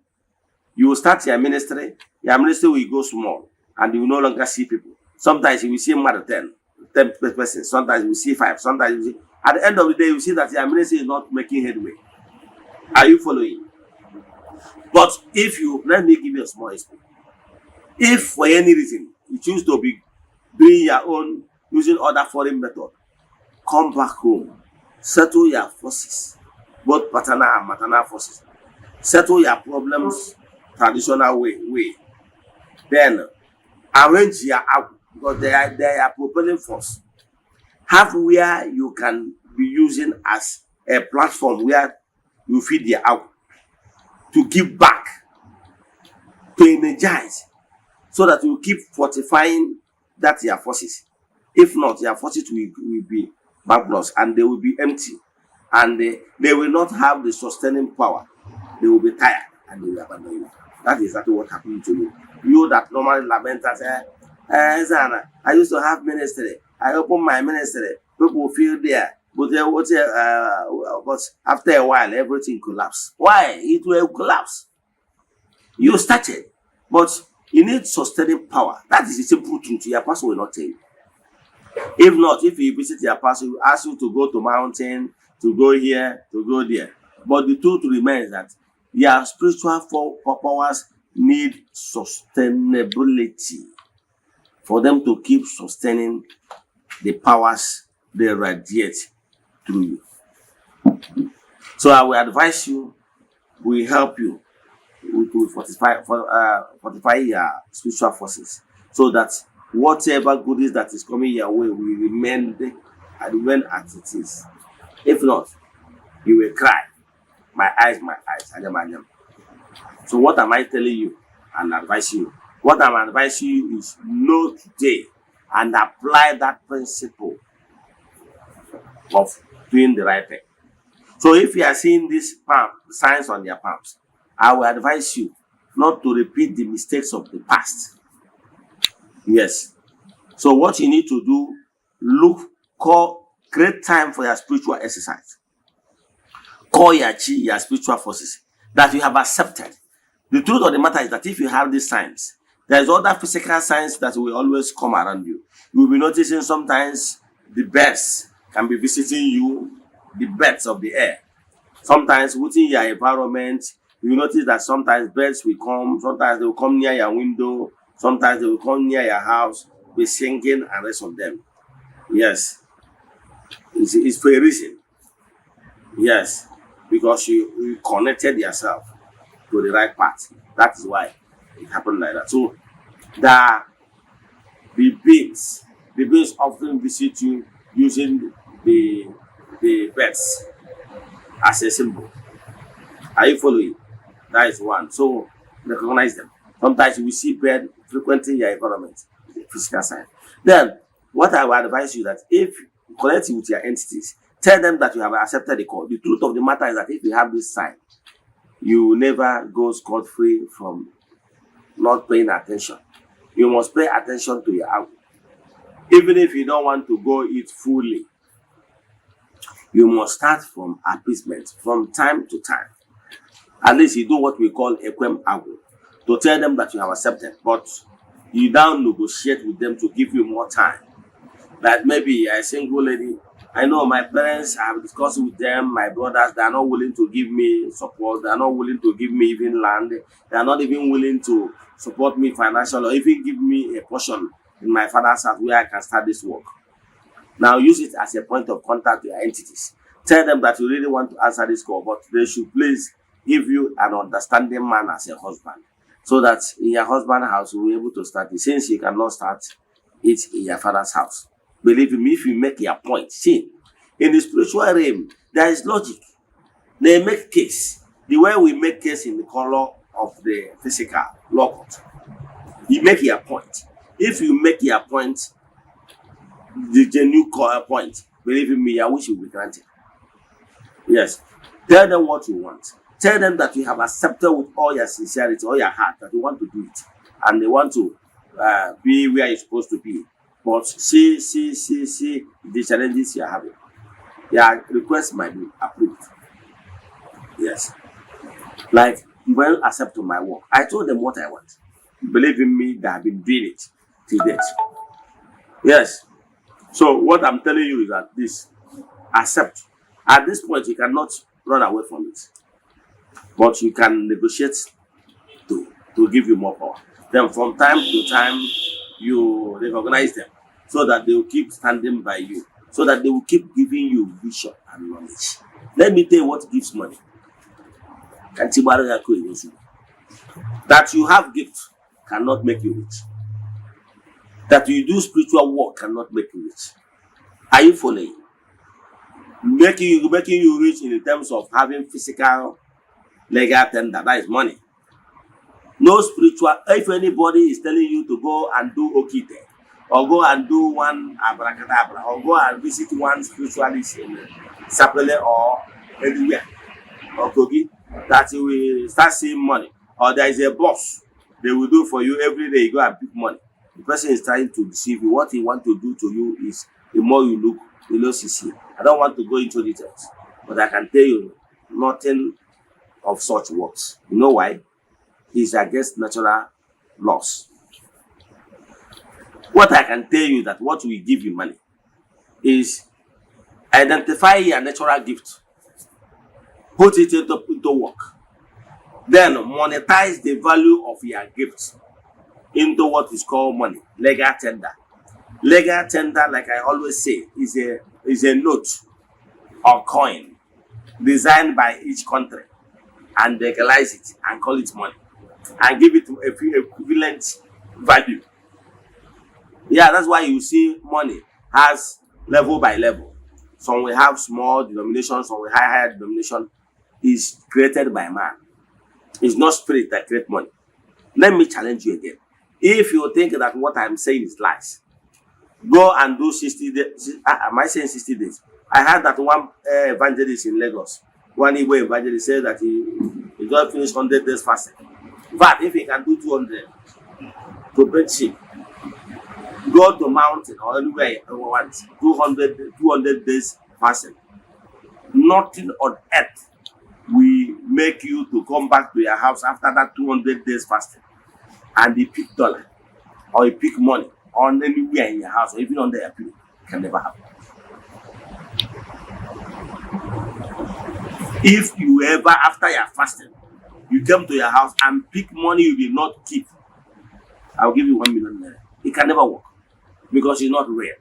you will start your ministry will go small, and you will no longer see people. Sometimes you will see more than 10 persons, sometimes you will see 5, sometimes you will see, at the end of the day, you see that your ministry is not making headway. Are you following? But if you, let me give you a small example. If for any reason you choose to be doing your own, using other foreign method, come back home, settle your forces, both paternal and maternal forces. Settle your problems traditional way. Then arrange your out, because they are propelling force. Have where you can be using as a platform where you feed your out to give back, to energize, so that you keep fortifying that your forces. If not, your forces will be backless and they will be empty, and they will not have the sustaining power. They will be tired and they will abandon you. That is exactly what happened to you. You that normally lament and say, Eze-Ana, I used to have ministry. I opened my ministry. People feel there. But after a while, everything collapsed. Why? It will collapse. You started, but you need sustaining power. That is the simple truth. Your pastor will not tell you. If not, if you visit your pastor, he will ask you to go to mountain, to go here, to go there. But the truth remains that your spiritual powers need sustainability for them to keep sustaining the powers they radiate through you. So I will advise you, we help you to fortify your spiritual forces, so that whatever goodies that is coming your way will remain as it is. If not, you will cry. My eyes, Adam. So what am I telling you and advising you? What I'm advising you is know today and apply that principle of doing the right thing. So if you are seeing these signs on your palms, I will advise you not to repeat the mistakes of the past. Yes. So what you need to do, create time for your spiritual exercise. Call your chi, your spiritual forces that you have accepted. The truth of the matter is that if you have these signs, there's other physical signs that will always come around you. You will be noticing sometimes the birds can be visiting you, the birds of the air. Sometimes within your environment, you notice that sometimes birds will come, sometimes they will come near your window, sometimes they will come near your house, be singing and rest of them. Yes. It's for a reason. Yes. Because you connected yourself to the right path. That is why it happened like that. So the beings often visit you using the birds as a symbol. Are you following? That is one. So recognize them. Sometimes you will see birds frequenting your environment, the physical side. Then what I would advise you that if you connect with your entities, tell them that you have accepted the call. The truth of the matter is that if you have this sign, you will never go scot-free from not paying attention. You must pay attention to your outcome. Even if you don't want to go it fully, you must start from appeasement from time to time. At least you do what we call equem ago, to tell them that you have accepted, but you now negotiate with them to give you more time. Like maybe a single lady, I know my parents, I have discussed with them, my brothers, they are not willing to give me support, they are not willing to give me even land, they are not even willing to support me financially or even give me a portion in my father's house where I can start this work. Now use it as a point of contact to your entities. Tell them that you really want to answer this call, but they should please give you an understanding man as a husband, so that in your husband's house you will be able to start it, since you cannot start it in your father's house. Believe me, if you make your point, see, in the spiritual realm, there is logic. They make case. The way we make case in the color of the physical law, you make your point. If you make your point, the genuine point, believe me, I wish you will be granted. Yes. Tell them what you want. Tell them that you have accepted with all your sincerity, all your heart, that you want to do it, and they want to be where you're supposed to be. But see the challenges you're having. Your request might be approved. Yes. Like, you will accept my work. I told them what I want. Believe in me, that I've been doing it till date. Yes. So what I'm telling you is that this, accept. At this point, you cannot run away from it. But you can negotiate to give you more power. Then from time to time, you recognize them so that they will keep standing by you, so that they will keep giving you vision and knowledge. Let me tell you what gives money. That you have gifts cannot make you rich. That you do spiritual work cannot make you rich. Are you following? Making you rich in terms of having physical legal tender, that is money. No spiritual. If anybody is telling you to go and do okite, or go and do one abracadabra, or go and visit one spiritualist in Sapele or anywhere, or Kogi, that you will start seeing money, or there is a boss they will do for you every day, you go and pick money. The person is trying to deceive you. What he wants to do to you is, the more you look, the less you see. I don't want to go into details, but I can tell you nothing of such works. You know why? It's against natural laws. What I can tell you that what will give you money is identify your natural gift, put it into work, then monetize the value of your gift into what is called money, legal tender. Legal tender, like I always say, is a note or coin designed by each country and legalize it and call it money and give it equivalent value. Yeah, that's why you see money has level by level. Some will have small denominations, some will have higher denomination. Is created by man. It's not spirit that create money. Let me challenge you again. If you think that what I'm saying is lies, go and do 60 days. Am I saying 60 days? I heard that one evangelist in Lagos, one Igbo evangelist, said that he just finished 100 days fasting. But if he can do 200 to break sheep, go to mountain or anywhere you want, 200 days fasting. Nothing on earth will make you to come back to your house after that 200 days fasting and you pick dollar or you pick money on anywhere in your house or even under your pillow. It can never happen. If you ever, after your fasting, you come to your house and pick money you did not keep, I'll give you 1 million naira. It can never work because it's not real.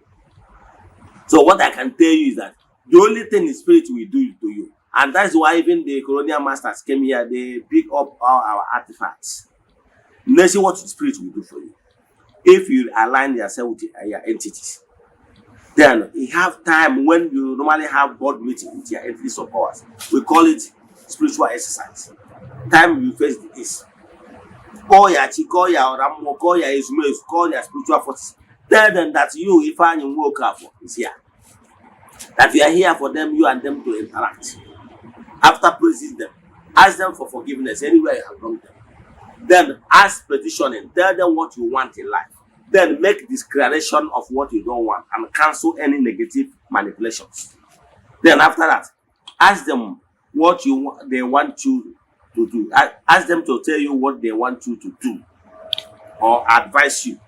So what I can tell you is that the only thing the spirit will do to you, and that's why even the colonial masters came here, they pick up all our artifacts. Let's see what the spirit will do for you. If you align yourself with your entities, then you have time when you normally have board meeting with your entities of powers. We call it spiritual exercise. Time you face this. Call your chi, call your Ramo, call your Ismail, call your spiritual forces. Tell them that you, if I woke up, is here. That you are here for them, you and them to interact. After praising them, ask them for forgiveness anywhere you have wronged them. Then ask petitioning, tell them what you want in life. Then make declaration of what you don't want and cancel any negative manipulations. Then after that, ask them what they want you to do. Ask them to tell you what they want you to do or advise you.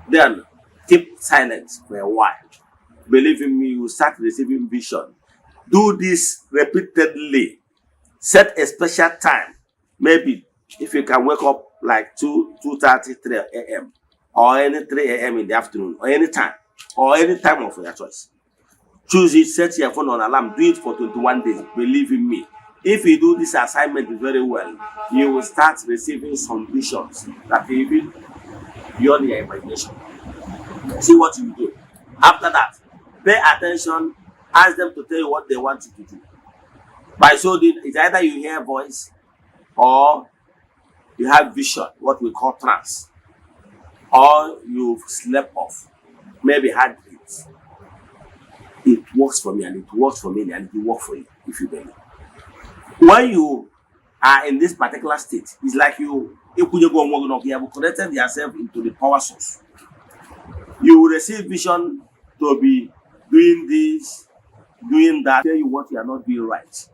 Then keep silent for a while. Believe in me, you will start receiving vision. Do this repeatedly. Set a special time. Maybe if you can wake up like 2:30, 3 a.m. or any 3 a.m. in the afternoon or any time of your choice. Choose it, set your phone on alarm, do it for 21 days. Believe in me. If you do this assignment very well, you will start receiving some visions that will be beyond your imagination. See what you do. After that, pay attention, ask them to tell you what they want you to do. By so doing, it's either you hear a voice or you have vision, what we call trance, or you've slept off, maybe had dreams. It works for me and it works for me and it will work for you if you believe. When you are in this particular state. It's like you have connected yourself into the power source. You will receive vision to be doing this, doing that, tell you what you are not doing right.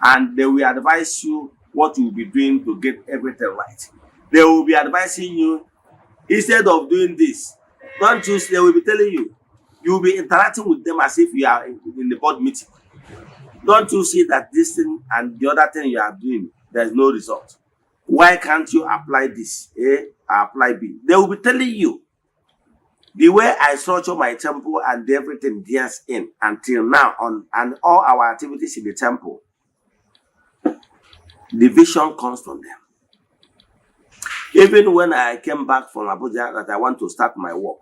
And they will advise you what you will be doing to get everything right. They will be advising you, instead of doing this, don't you, they will be telling you, you will be interacting with them as if you are in the board meeting. Don't you see that this thing and the other thing you are doing, there's no result? Why can't you apply this? A, apply B. They will be telling you. The way I structure my temple and everything there's in until now on and all our activities in the temple, the vision comes from them. Even when I came back from Abuja that I want to start my work,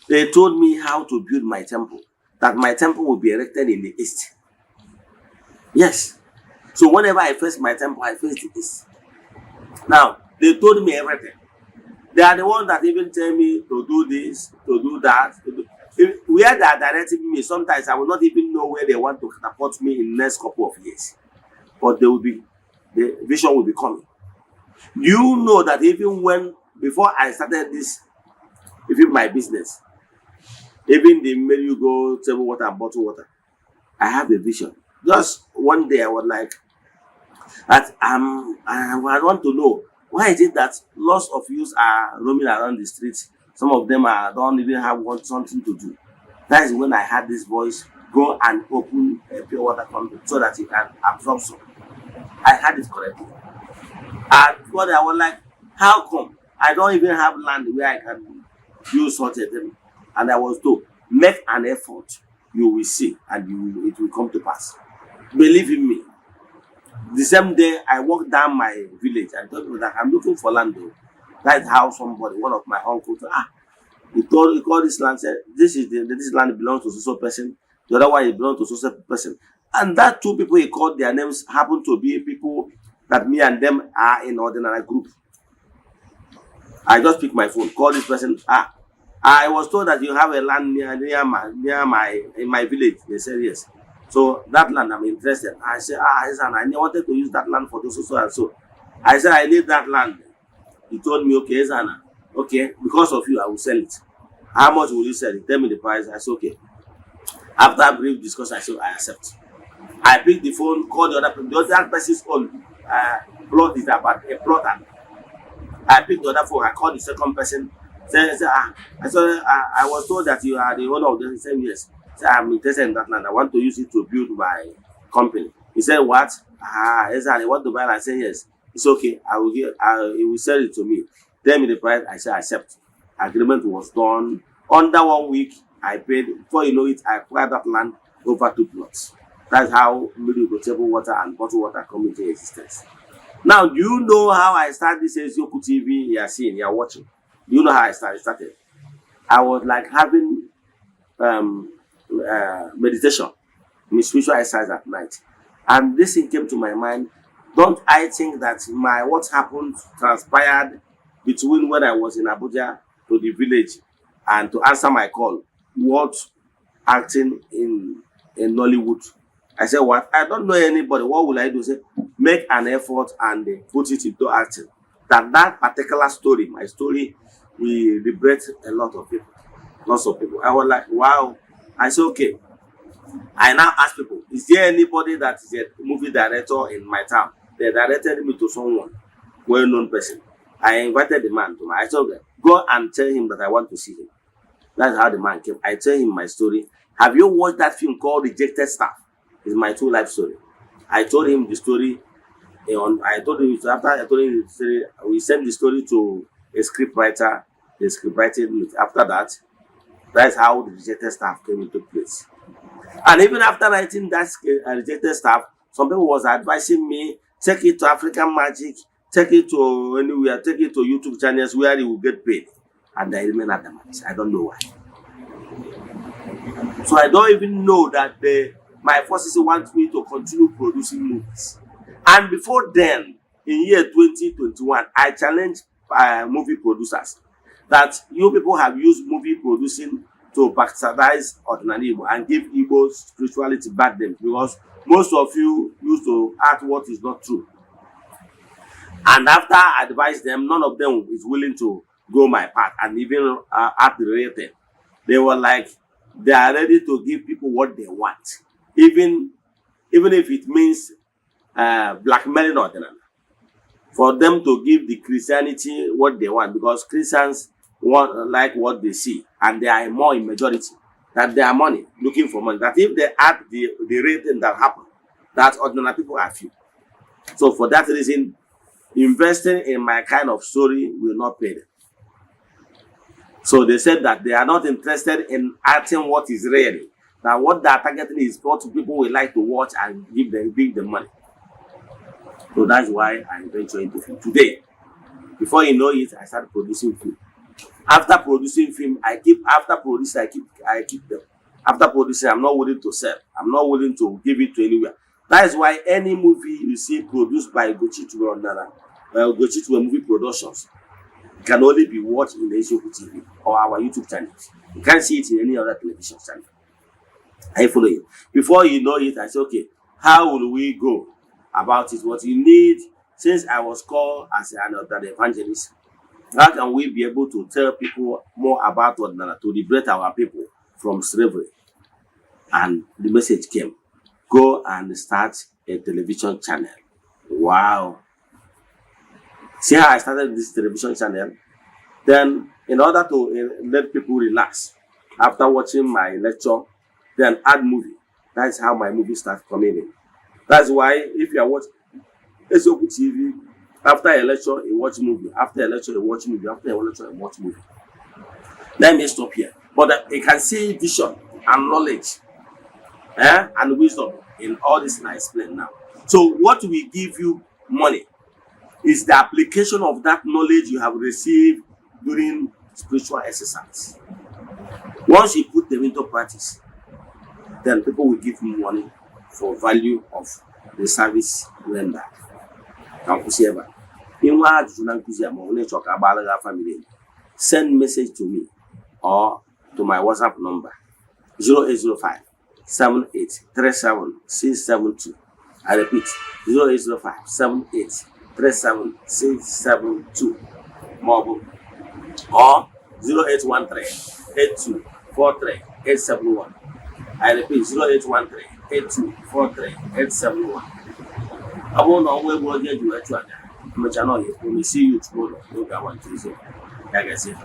they told me how to build my temple, that my temple will be erected in the east. Yes. So whenever I face my temple, I face the east. Now, they told me everything. They are the ones that even tell me to do this, to do that. Where they are directing me, sometimes I will not even know where they want to catapult me in the next couple of years. But they will be, the vision will be coming. You know that even before I started this, even my business, even the menu go table water and bottle water, I have a vision. Just one day I was like, I want to know, why is it that lots of youths are roaming around the streets? Some of them don't even have something to do. That is when I had this voice, go and open a pure water container so that you can absorb some. I had it correctly. And what I was like, how come I don't even have land where I can use such a thing? And I was told, make an effort, you will see, and it will come to pass. Believe in me. The same day I walked down my village and told me that I'm looking for land. That's how somebody, one of my uncles, he called this land, said, this land belongs to so person, the other one belongs to so person. And that two people he called, their names happen to be people that me and them are in ordinary group. I just picked my phone, call this person. I was told that you have a land near my village. They said yes. So that land I'm interested. I said, Eze-Ana, I wanted to use that land for this so and so. I said, I need that land. He told me, okay, Eze-Ana, okay, because of you, I will sell it. How much will you sell it? Tell me the price. I said, okay. After a brief discussion, I said, I accept. I picked the phone, called the other person. The other person's own plot is about a plotter. I picked the other phone. I called the second person. I was told that you are the owner of the same. Yes. So I'm interested in that land. I want to use it to build my company. He said, what? Eze-Ana, you want to buy it? I said, yes. It's okay. He will sell it to me. Tell me the price. I said, I accept. Agreement was done. Under 1 week, I paid. Before you know it, I acquired that land over 2 plots. That's how table water and bottled water come into existence. Now, do you know how I started this Eziokwu TV you are seeing, you are watching? Do you know how I started? I was like having meditation, spiritual exercise at night. And this thing came to my mind. Don't I think that what happened transpired between when I was in Abuja to the village and to answer my call, what acting in Nollywood? I said, what? I don't know anybody. What will I do? Say, make an effort and put it into acting. That particular story, my story, will liberate a lot of people. Lots of people. I was like, wow. I said, okay. I now ask people, is there anybody that is a movie director in my town? They directed me to someone, well-known person. I invited the man to I told him, go and tell him that I want to see him. That's how the man came. I tell him my story. Have you watched that film called Rejected Staff? It's my true life story. I told him the story. After I told him the story, we sent the story to a script writer. The script writing. After that, that's how the Rejected Staff came into place. And even after writing that Rejected Staff, some people was advising me, take it to African Magic, take it to anywhere, take it to YouTube channels where you will get paid. And I remain at the match. I don't know why. So I don't even know that my forces want me to continue producing movies. And before then, in year 2021, I challenged movie producers that you people have used movie producing to bastardize ordinary Igbo and give Igbo spirituality back then, because most of you used to act what is not true. And after I advised them, none of them is willing to go my path and even at the rating. They were like, they are ready to give people what they want, even if it means blackmailing or whatever, for them to give the Christianity what they want, because Christians want like what they see, and they are more in majority, that they are money, looking for money, that if they add the rating that happen, that ordinary people are few. So for that reason, investing in my kind of story will not pay them. So they said that they are not interested in acting what is real. That what they are targeting is what people will like to watch and give them money. So that's why I ventured into film. Today, before you know it, I started producing film. After producing film, I keep them. After producing, I'm not willing to sell. I'm not willing to give it to anywhere. That is why any movie you see produced by Eziokwu Movie Productions can only be watched in the Eziokwu TV or our YouTube channel. You can't see it in any other television channel. I follow you. Before you know it, I say, okay, how will we go about it? What you need, since I was called as an evangelist, how can we be able to tell people more about Eze-Ana to liberate our people from slavery? And the message came, go and start a television channel. Wow. See how I started this television channel? Then, in order to let people relax, after watching my lecture, then add movie. That's how my movie starts coming in. That's why if you are watching Eziokwu TV, after a lecture, you watch movie. After a lecture, you watch movie. After a lecture, you watch movie. Let me stop here. But you can see vision and knowledge and wisdom in all this I explain now. So what will give you money is the application of that knowledge you have received during spiritual exercise. Once you put them into practice, then people will give you money for value of the service rendered. Send message to me or to my WhatsApp number 0805 7837 672. I repeat 0805 7837 672. Mobile or 0813 8243 871. I repeat 0813 8243 871. I won't always go again to a track. When we see you tomorrow, look at one Tuesday. Like I said.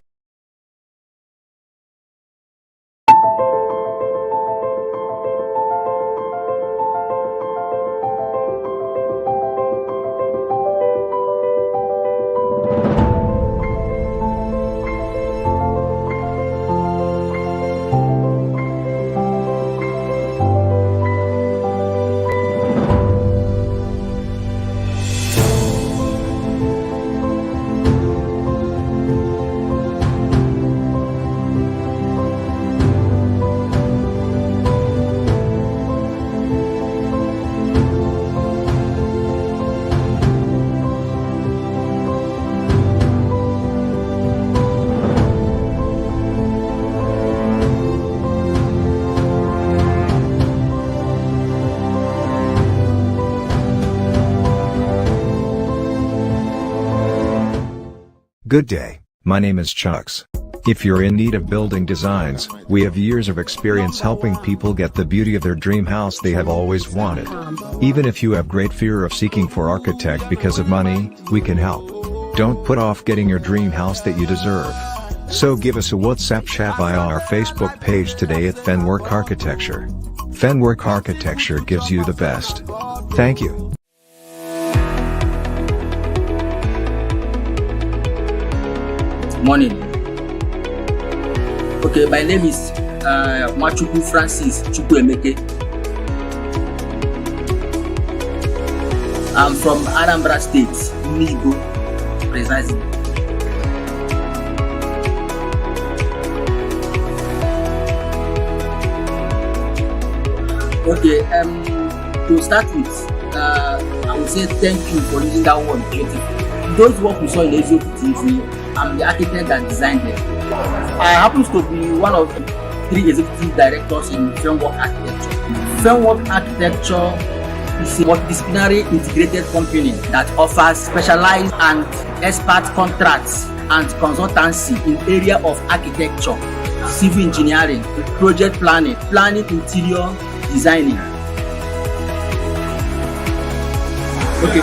Good day, my name is Chucks. If you're in need of building designs, we have years of experience helping people get the beauty of their dream house they have always wanted. Even if you have great fear of seeking for architect because of money, we can help. Don't put off getting your dream house that you deserve. So give us a WhatsApp chat via our Facebook page today at Fenwork Architecture. Fenwork Architecture gives you the best. Thank you. Morning. Okay, my name is Machuku Francis Chukwuemeke. I'm from Anambra State, Nigo, precisely. Okay, to start with, I would say thank you for using that word beautiful. Those work we saw in Eziokwu TV, I'm the architect that designed them. I happen to be one of the 3 executive directors in Framework Architecture. Framework Architecture is a multidisciplinary integrated company that offers specialized and expert contracts and consultancy in area of architecture, civil engineering, project planning, interior designing. Okay,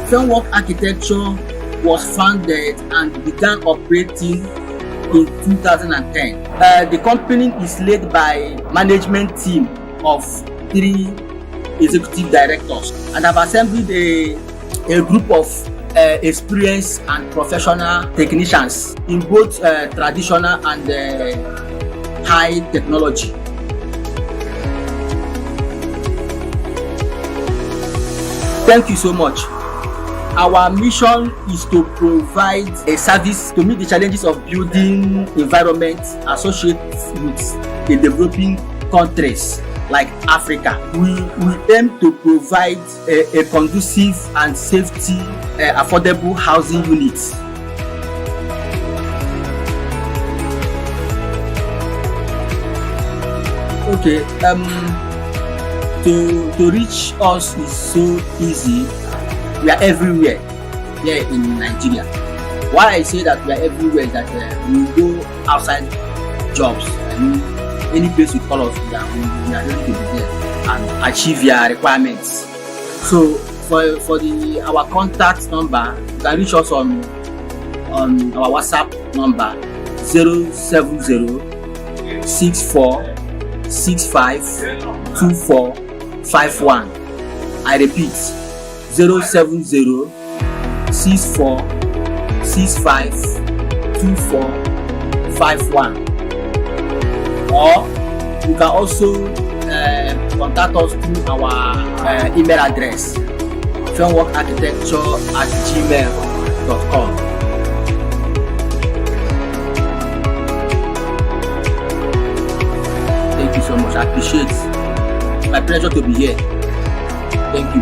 Framework Architecture was founded and began operating in 2010. The company is led by management team of 3 executive directors and have assembled a group of experienced and professional technicians in both traditional and high technology. Thank you so much. Our mission is to provide a service to meet the challenges of building environments associated with the developing countries like Africa. We aim to provide a conducive and safety, affordable housing units. Okay, to reach us is so easy. We are everywhere here in Nigeria. Why I say that we are everywhere is that we go outside jobs. I mean, any place you call us, we are ready to be there and achieve your requirements. So for our contact number, you can reach us on our WhatsApp number 070-6465-2451. I repeat, 070-6465-2451. Or you can also contact us through our email address, frameworkarchitecture@gmail.com. Thank you so much. I appreciate it. My pleasure to be here. Thank you.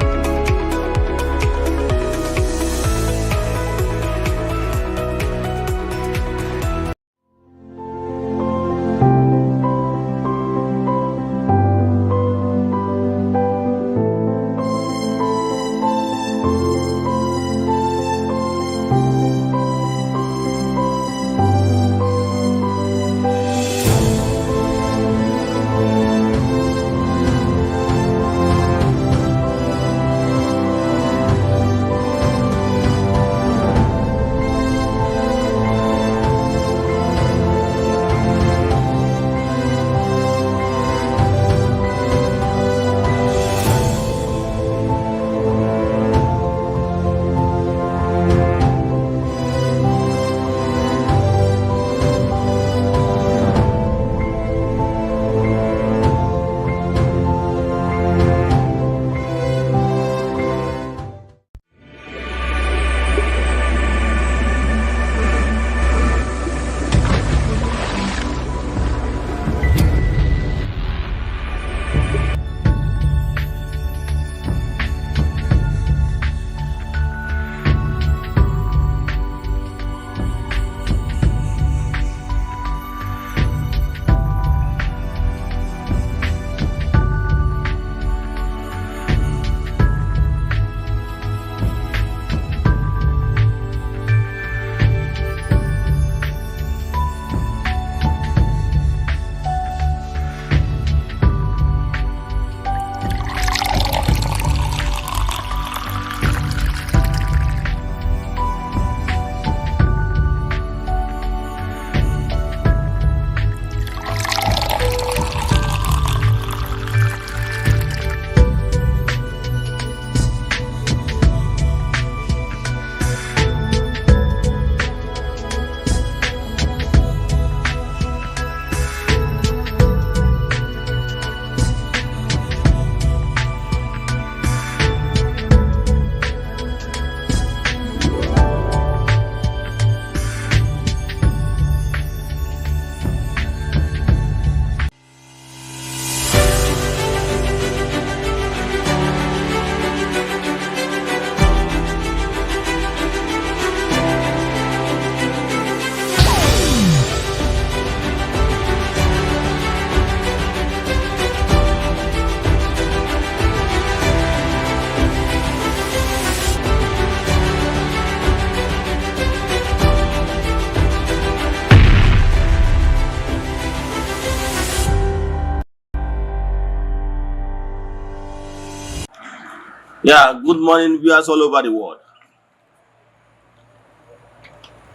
Yeah, good morning, viewers all over the world.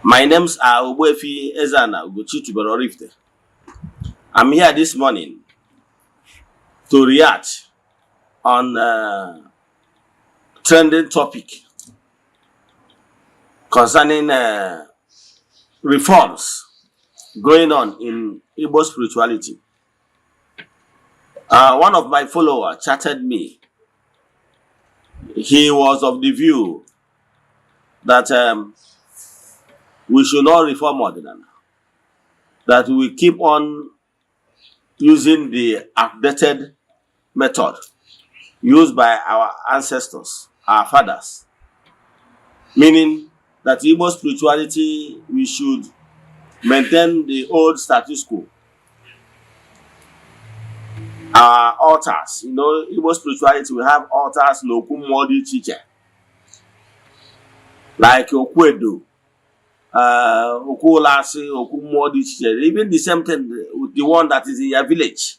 My names are Ogbuefi Eze-Ana Ugochi. I'm here this morning to react on trending topic concerning reforms going on in Igbo spirituality. One of my followers chatted me. He was of the view that we should not reform Eziokwu, that we keep on using the outdated method used by our ancestors, our fathers, meaning that Igbo spirituality, we should maintain the old status quo. Our altars, Igbo spirituality, we have altars no kumodi teacher, like Okwedo, Okulasi, Okumodi teacher, even the same thing with the one that is in your village.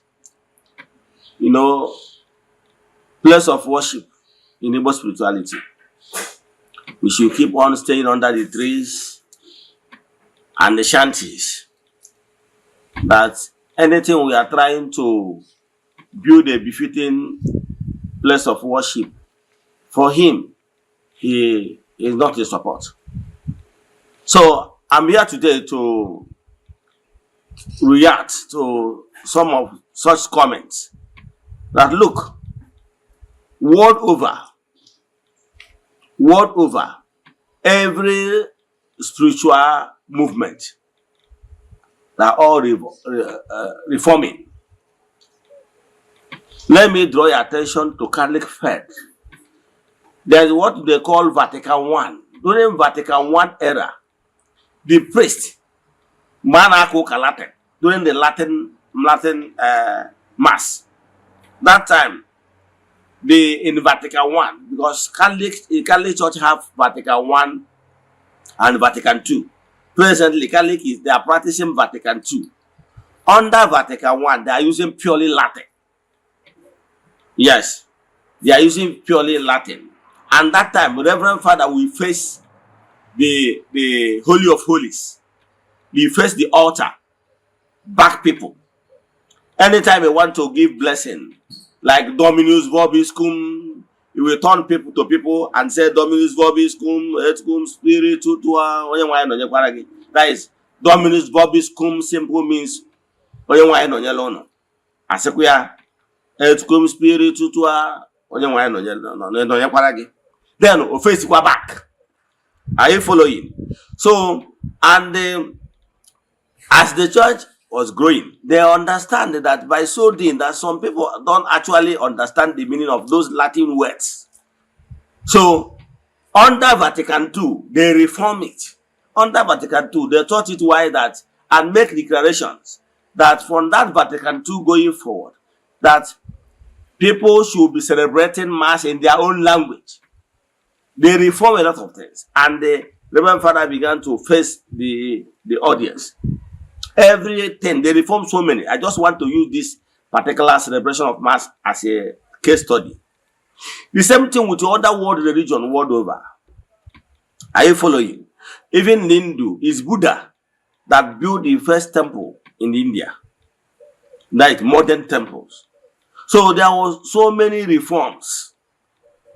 Place of worship in Igbo spirituality. We should keep on staying under the trees and the shanties. That anything we are trying to build a befitting place of worship, for him, he is not in support. So I'm here today to react to some of such comments. That look, world over, every spiritual movement, they're all reforming. Let me draw your attention to Catholic faith. There's what they call Vatican I. During Vatican I era, the priest, Manako Latin, during the Latin Mass, that time, in Vatican I, because Catholic Church have Vatican I and Vatican II. Presently, they are practicing Vatican II. Under Vatican I, they are using purely Latin. Yes, they are using purely Latin. And that time, Reverend Father will face the Holy of Holies. He face the altar, back people. Anytime you want to give blessing, like Dominus Vobiscum, you will turn people to people and say Dominus Vobiscum, et cum spiritu tua. That is Dominus Vobiscum simple means Asekuya et cum spiritu tua. Then face back. Are you following? So, and as the church was growing, they understand that by so doing that some people don't actually understand the meaning of those Latin words. So, under Vatican II, they reform it. Under Vatican II, they taught it why that and make declarations that from that Vatican II going forward, that people should be celebrating Mass in their own language. They reform a lot of things, and the Reverend Father began to face the audience. Everything, they reform so many. I just want to use this particular celebration of Mass as a case study. The same thing with the other world religion world over. Are you following? Even in Hindu, it's Buddha that built the first temple in India, like modern temples. So there was so many reforms.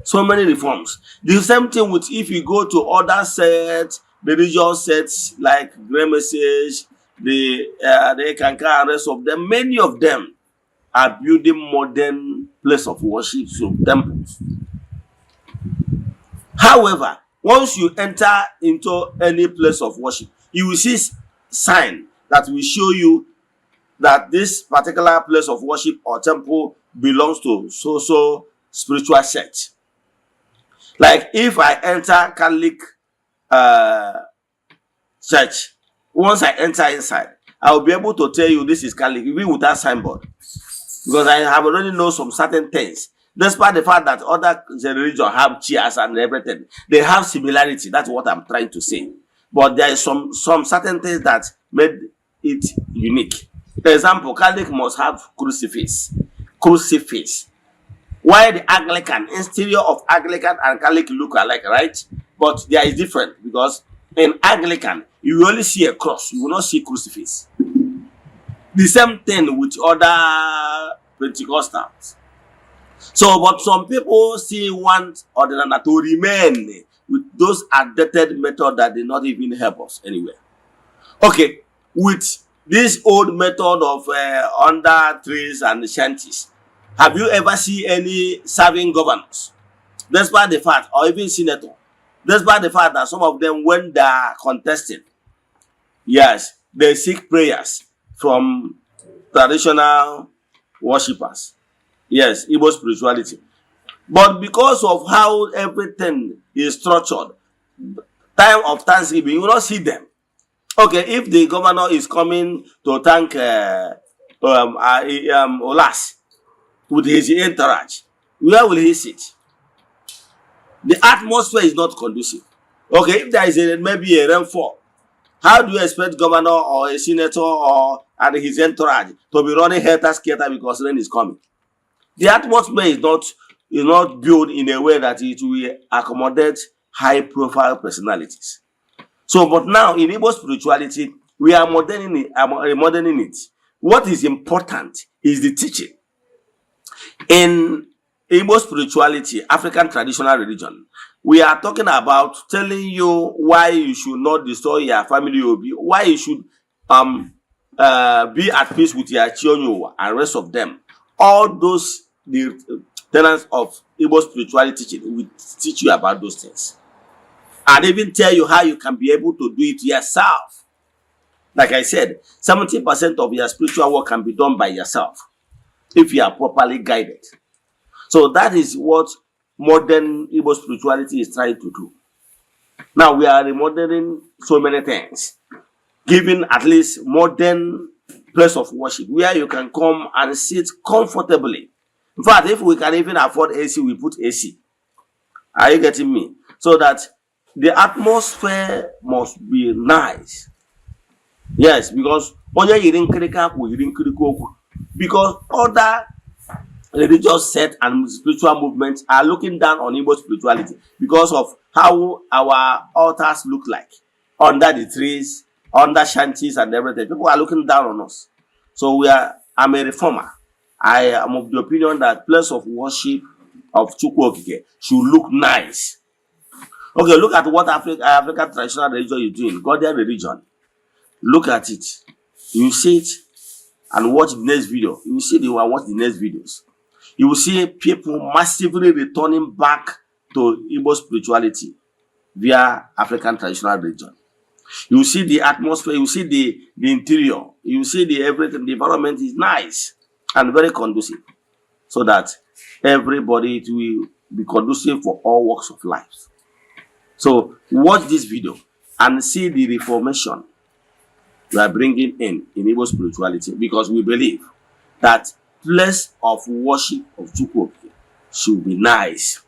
So many reforms. The same thing with if you go to other sets, religious sets like Grey Message, the Kanka, and rest of them, many of them are building modern place of worship, so temples. However, once you enter into any place of worship, you will see sign that will show you that this particular place of worship or temple belongs to so spiritual sect. Like if I enter Catholic church, once I enter inside, I will be able to tell you this is Catholic, even without signboard. Because I have already know some certain things. Despite the fact that other religions have chairs and everything, they have similarity. That's what I'm trying to say. But there is some certain things that made it unique. For example, Catholic must have crucifix. Why the Anglican, exterior of Anglican and Catholic look alike, right? But there is different because in Anglican, you will only see a cross, you will not see crucifix. The same thing with other Pentecostals. So, but some people still want Ordinary to remain with those outdated methods that did not even help us anywhere. Okay, with this old method of under trees and shanties, have you ever seen any serving governors? Despite the fact, or even senator, despite the fact that some of them, when they are contested, yes, they seek prayers from traditional worshippers. Yes, Igbo spirituality. But because of how everything is structured, time of Thanksgiving, you will not see them. Okay, if the governor is coming to thank Olas with his entourage, where will he sit? The atmosphere is not conducive. Okay, if there is maybe a rainfall, how do you expect governor or a senator or and his entourage to be running helter-skelter because rain is coming? The atmosphere is not built in a way that it will accommodate high-profile personalities. So, but now in Igbo spirituality, we are moderning it. What is important is the teaching. In Igbo spirituality, African traditional religion, we are talking about telling you why you should not destroy your family, why you should be at peace with your children and rest of them. All those the tenets of Igbo spirituality teaching will teach you about those things. And even tell you how you can be able to do it yourself. Like I said, 70% of your spiritual work can be done by yourself if you are properly guided. So that is what modern Igbo spirituality is trying to do. Now we are remodeling so many things, giving at least modern place of worship where you can come and sit comfortably. In fact, if we can even afford AC, we put AC. Are you getting me? So that the atmosphere must be nice. Yes, because other religious sects and spiritual movements are looking down on Igbo spirituality because of how our altars look like under the trees, under shanties and everything. People are looking down on us. So I'm a reformer. I am of the opinion that place of worship of Chukwu Okike should look nice. Okay, look at what African traditional religion is doing, Ghanaian religion. Look at it. You see it and watch the next video. You will see watch the next videos. You will see people massively returning back to Igbo spirituality via African traditional religion. You will see the atmosphere, you will see the interior, you will see everything. The environment is nice and very conducive, so that everybody it will be conducive for all walks of life. So watch this video and see the reformation we are bringing in Igbo spirituality, because we believe that place of worship of Chukwu should be nice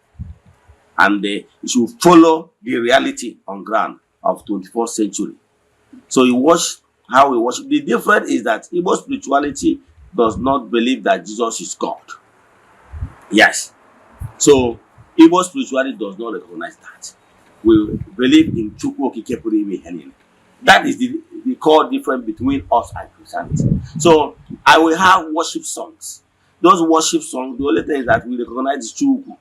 and it should follow the reality on ground of 21st century. So you watch how we worship. The difference is that Igbo spirituality does not believe that Jesus is God. Yes. So Igbo spirituality does not recognize that. We believe in Chukwu Okike Pụrụ Ime Ihe Niile. That is the core difference between us and Christianity. So I will have worship songs. Those worship songs, the only thing is that we recognize Chukwu.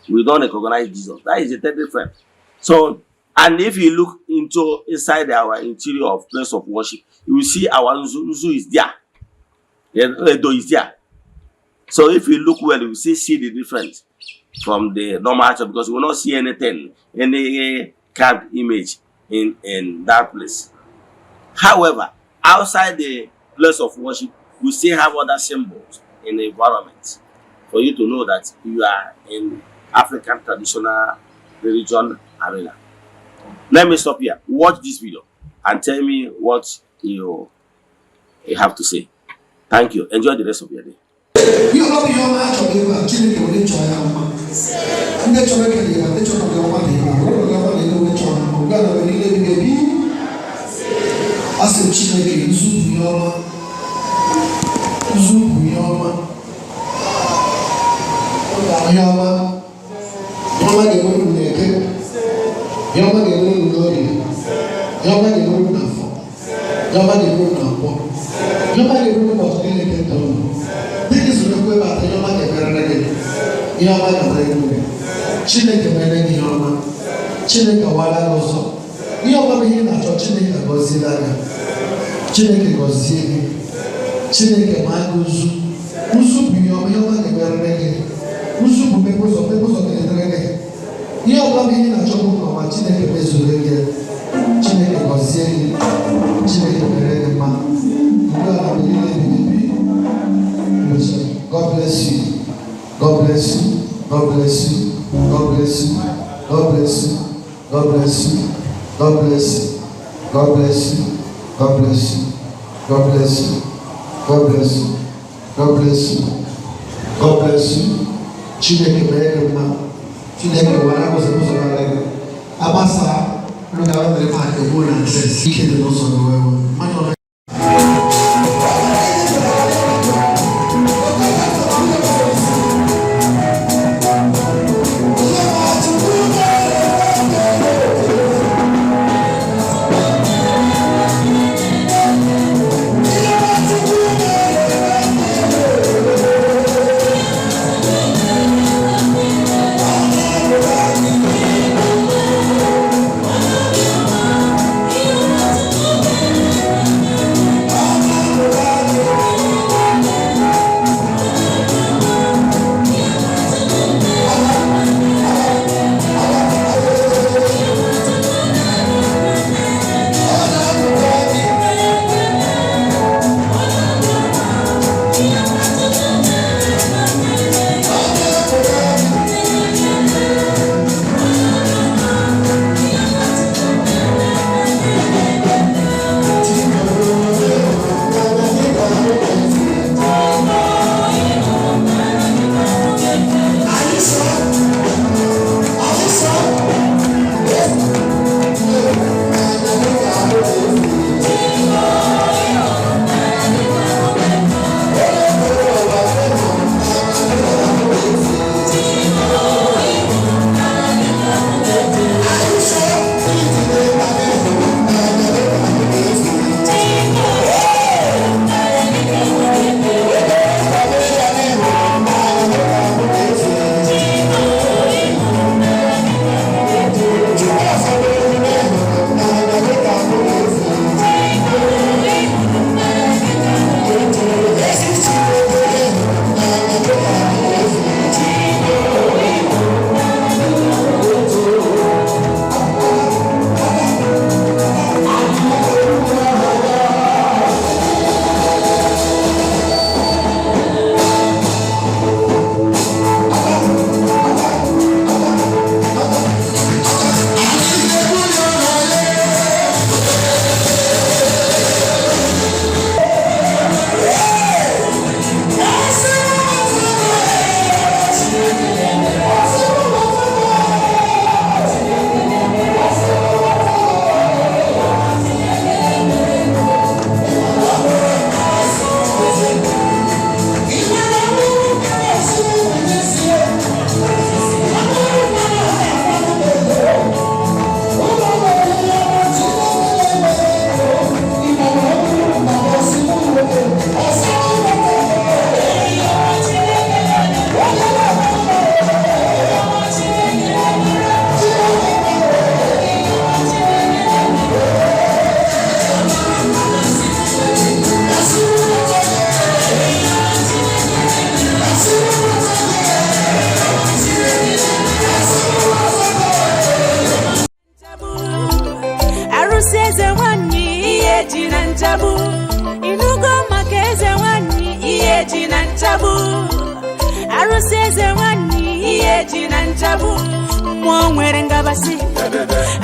We don't recognize Jesus. That is the third difference. So, and if you look inside our interior of place of worship, you will see our Nzu is there. Edo is there. So if you look well, you will see the difference from the normal church, because you will not see anything, any carved image in that place. However, outside the place of worship, we still have other symbols in the environment for you to know that you are in African traditional religion arena. Let me stop here. Watch this video and tell me what you have to say. Thank you. Enjoy the rest of your day. You know your match of you actually to enjoy our Ayama, Yama de Moon Neke, Yama de Moon Lori, Yama de Moon Nafo, Yama de Moon Napo, Yama de Moon of Neke Tono. This is the way about Yama de Verade, Yama de Verade, Chile Verade Yama, Chile Kawala Rosso, Yama Hina, Chile Gozilla, Chile Gozili, Chile Maguzu, Musu Yama Yama de Verade. Musu people of the Drake. You are coming in a job of a Chineke Bezuke, Chineke Gossi, Chineke Beredema. God bless you. God bless you. God bless you. God bless you. God bless you. God bless you. God bless you. God bless you. God bless you. God bless you. God bless you. God bless you. God bless you. Chineke Beredema. Chineke wala was supposed to have Abasa, look at the fact of one and says, he can also know.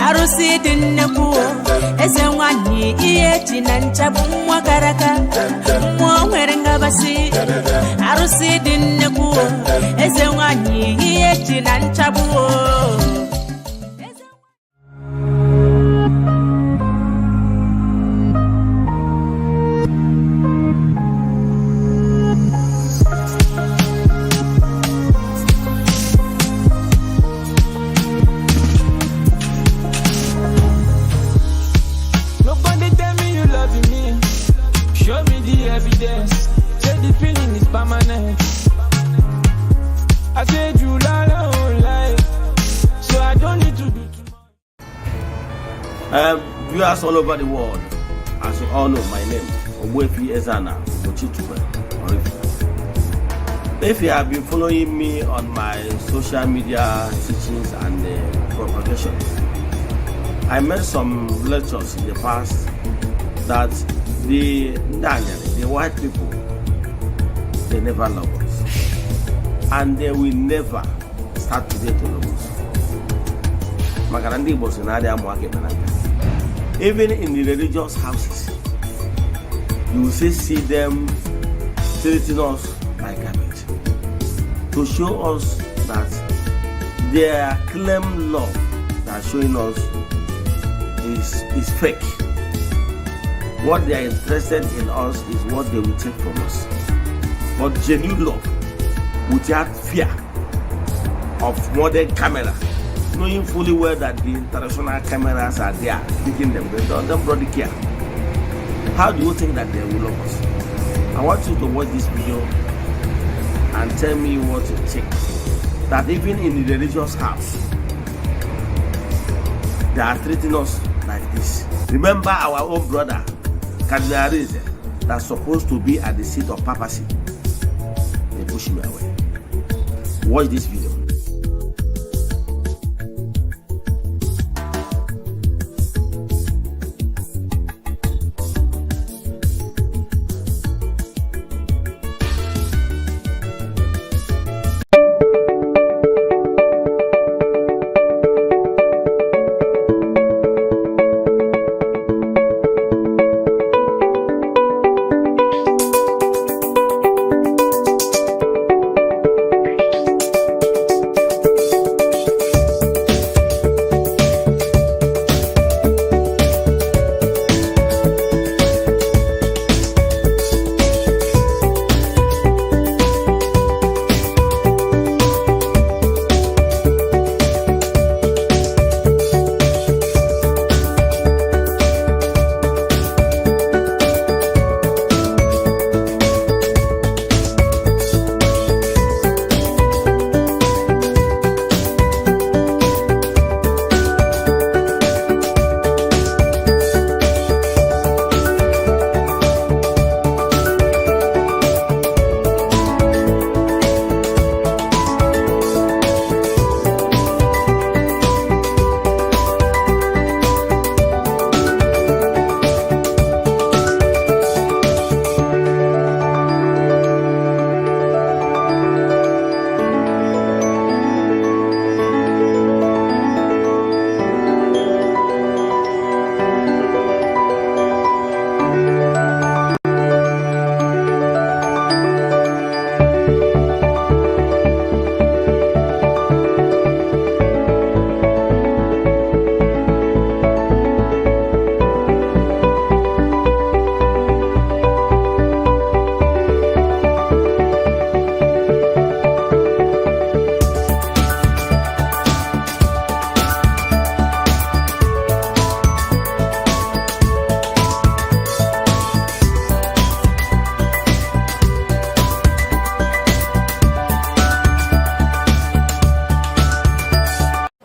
Arusi dinneku Eze-Ana iyeji na nchabu mwakaraka mwere basi Arusi dinneku Eze-Ana iyeji na nchabu loving me. Show me the evidence. Say the feeling is permanent. I said you lie, oh lie. So I don't need to do too much. Viewers all over the world, as you all know, my name is Eze-Ana. If you have been following me on my social media teachings and propagation, I made some lectures in the past that the white people, they never love us, and they will never start today to love us. Even in the religious houses, you will see them treating us like garbage, to show us that their claim love that showing us is fake. What they are interested in us is what they will take from us. But genuine love, without fear of modern camera, knowing fully well that the international cameras are there picking them, they don't really care. How do you think that they will love us? I want you to watch this video and tell me what you think. That even in the religious house, they are treating us like this. Remember our own brother, Kadinarize, that's supposed to be at the seat of papacy. They push me away. Watch this video.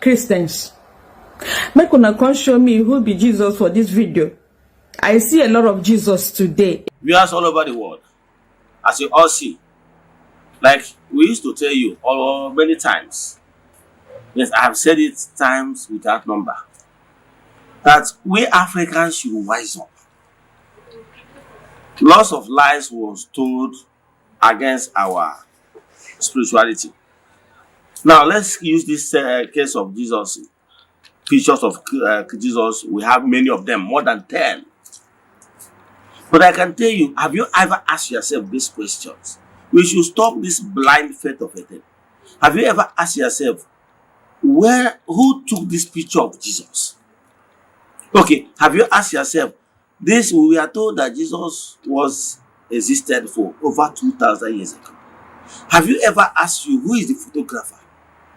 Christians, make una come show me who be Jesus for this video. I see a lot of Jesus today. Viewers all over the world, as you all see, like we used to tell you many times, yes, I have said it times without number, that we Africans should wise up. Lots of lies was told against our spirituality. Now let's use this case of Jesus, pictures of Jesus. We have many of them, more than 10. But I can tell you, have you ever asked yourself these questions? We should stop this blind faith of a thing. Have you ever asked yourself, who took this picture of Jesus? Okay, have you asked yourself, we are told that Jesus existed for over 2,000 years ago. Have you ever asked you, who is the photographer?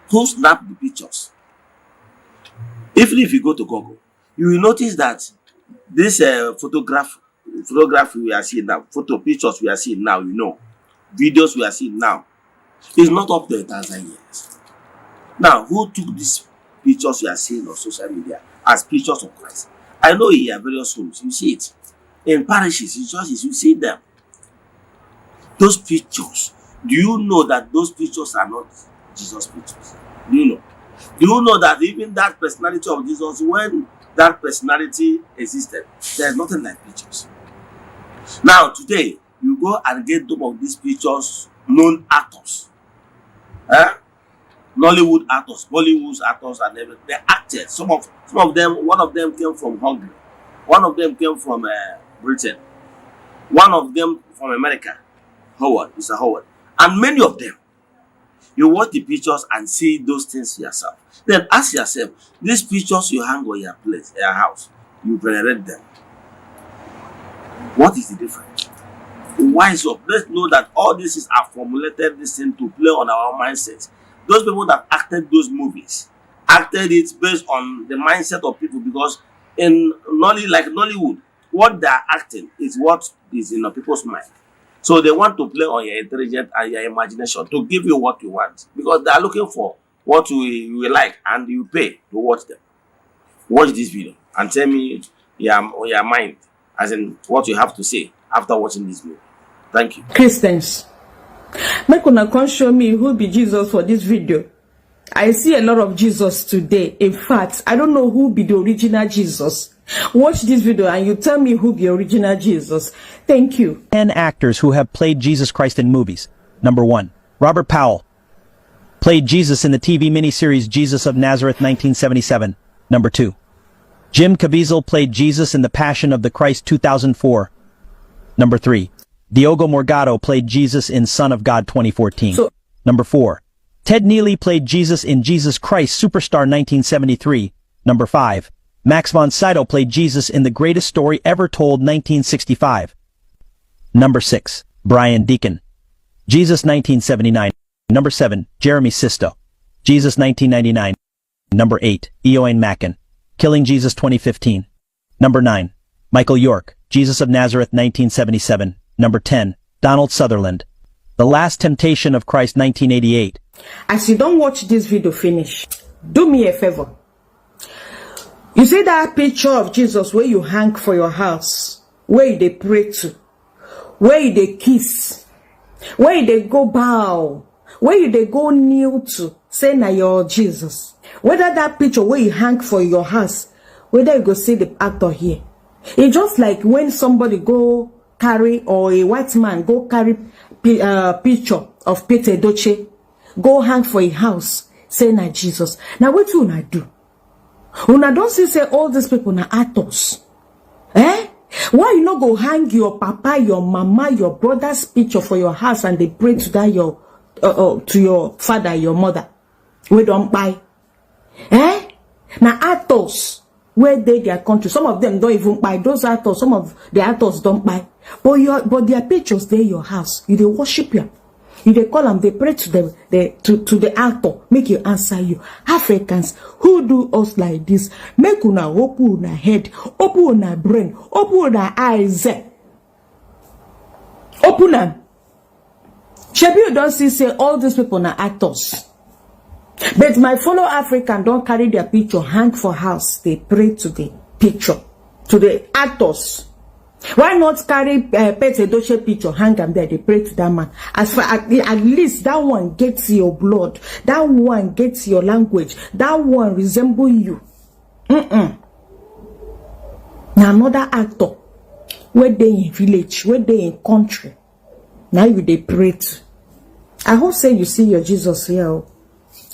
Who snapped the pictures? Even if you go to Google, you will notice that this photograph photography we are seeing now, photo pictures we are seeing now, you know, videos we are seeing now, is not up to 1,000 years. Now, who took these pictures you are seeing on social media as pictures of Christ? I know here various homes, you see it. In parishes, in churches, you see them. Those pictures, do you know that those pictures are not Jesus' pictures? Do you know? Do you know that even that personality of Jesus, when that personality existed, there is nothing like pictures. Now, today, you go and get some of these pictures, known actors. Nollywood actors, Bollywood actors, and everything. They acted. Some of them, one of them came from Hungary. One of them came from Britain. One of them from America. Howard, Mr. Howard. And many of them, you watch the pictures and see those things yourself. Then ask yourself, these pictures you hang on your place, your house, you venerate them. What is the difference? Wise up. Let's know that all this is formulated this thing to play on our mindsets. Those people that acted those movies acted it based on the mindset of people, because in Nollywood, what they are acting is what is in people's mind. So they want to play on your intelligence and your imagination to give you what you want, because they are looking for what you will like, and you pay to watch them. Watch this video and tell me your mind, as in what you have to say after watching this movie. Thank you. Christians, make una come show me who be Jesus for this video. I see a lot of Jesus today. In fact, I don't know who be the original Jesus. Watch this video and you tell me who the original Jesus. Thank you. 10 actors who have played Jesus Christ in movies. Number 1. Robert Powell. Played Jesus in the TV miniseries Jesus of Nazareth 1977. Number 2. Jim Caviezel played Jesus in The Passion of the Christ 2004. Number 3. Diogo Morgado played Jesus in Son of God 2014. Number 4. Ted Neely played Jesus in Jesus Christ Superstar 1973. Number 5. Max von Sydow played Jesus in The Greatest Story Ever Told 1965. Number 6. Brian Deacon. Jesus 1979. Number 7. Jeremy Sisto. Jesus 1999. Number 8. Eoin Macken. Killing Jesus 2015. Number 9. Michael York. Jesus of Nazareth 1977. Number 10. Donald Sutherland. The Last Temptation of Christ 1988. As you don't watch this video finish, do me a favor. You see that picture of Jesus where you hang for your house, where they pray to, where they kiss, where they go bow, where they go kneel to, say na your Jesus. Whether that picture where you hang for your house, whether you go see the actor here. It's just like when somebody go carry, or a white man go carry picture of Peter Doche, go hang for a house, say na Jesus. Now what you una do? Una don't say all these people na actors. Eh? Why you not go hang your papa, your mama, your brother's picture for your house and they pray to that to your father, your mother? We don't buy. Eh? Now actors, where they their country, some of them don't even buy. Those actors, some of the actors don't buy. But their pictures they your house. You they worship you. You they call them, they pray to them, to the actor, make you answer you. Africans who do us like this, make una open una head, open una brain, open una eyes. Open them. Shebi you don't see say all these people are actors. But my fellow African don't carry their picture, hang for house. They pray to the picture, to the actors. Why not carry Peter Doche picture, hang them there, they pray to that man. As far at least that one gets your blood, that one gets your language, that one resemble you. Now another actor, where they in village, where they in country, now you they pray to. I hope say you see your Jesus here.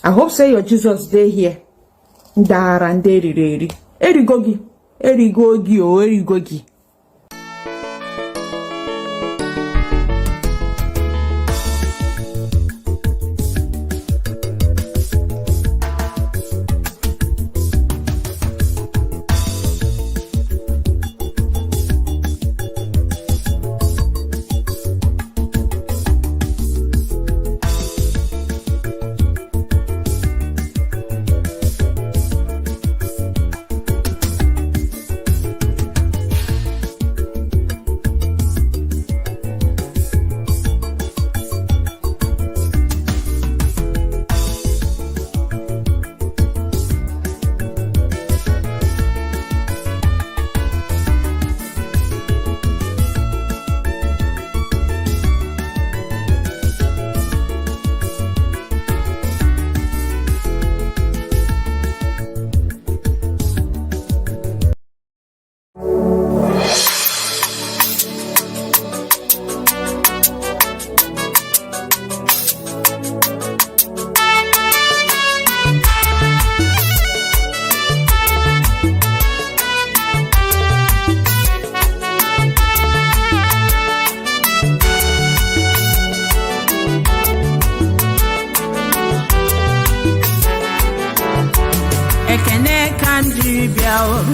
I hope say your Jesus day here. Daranderi. Erigogi. Erigogi o erigogi. bịa o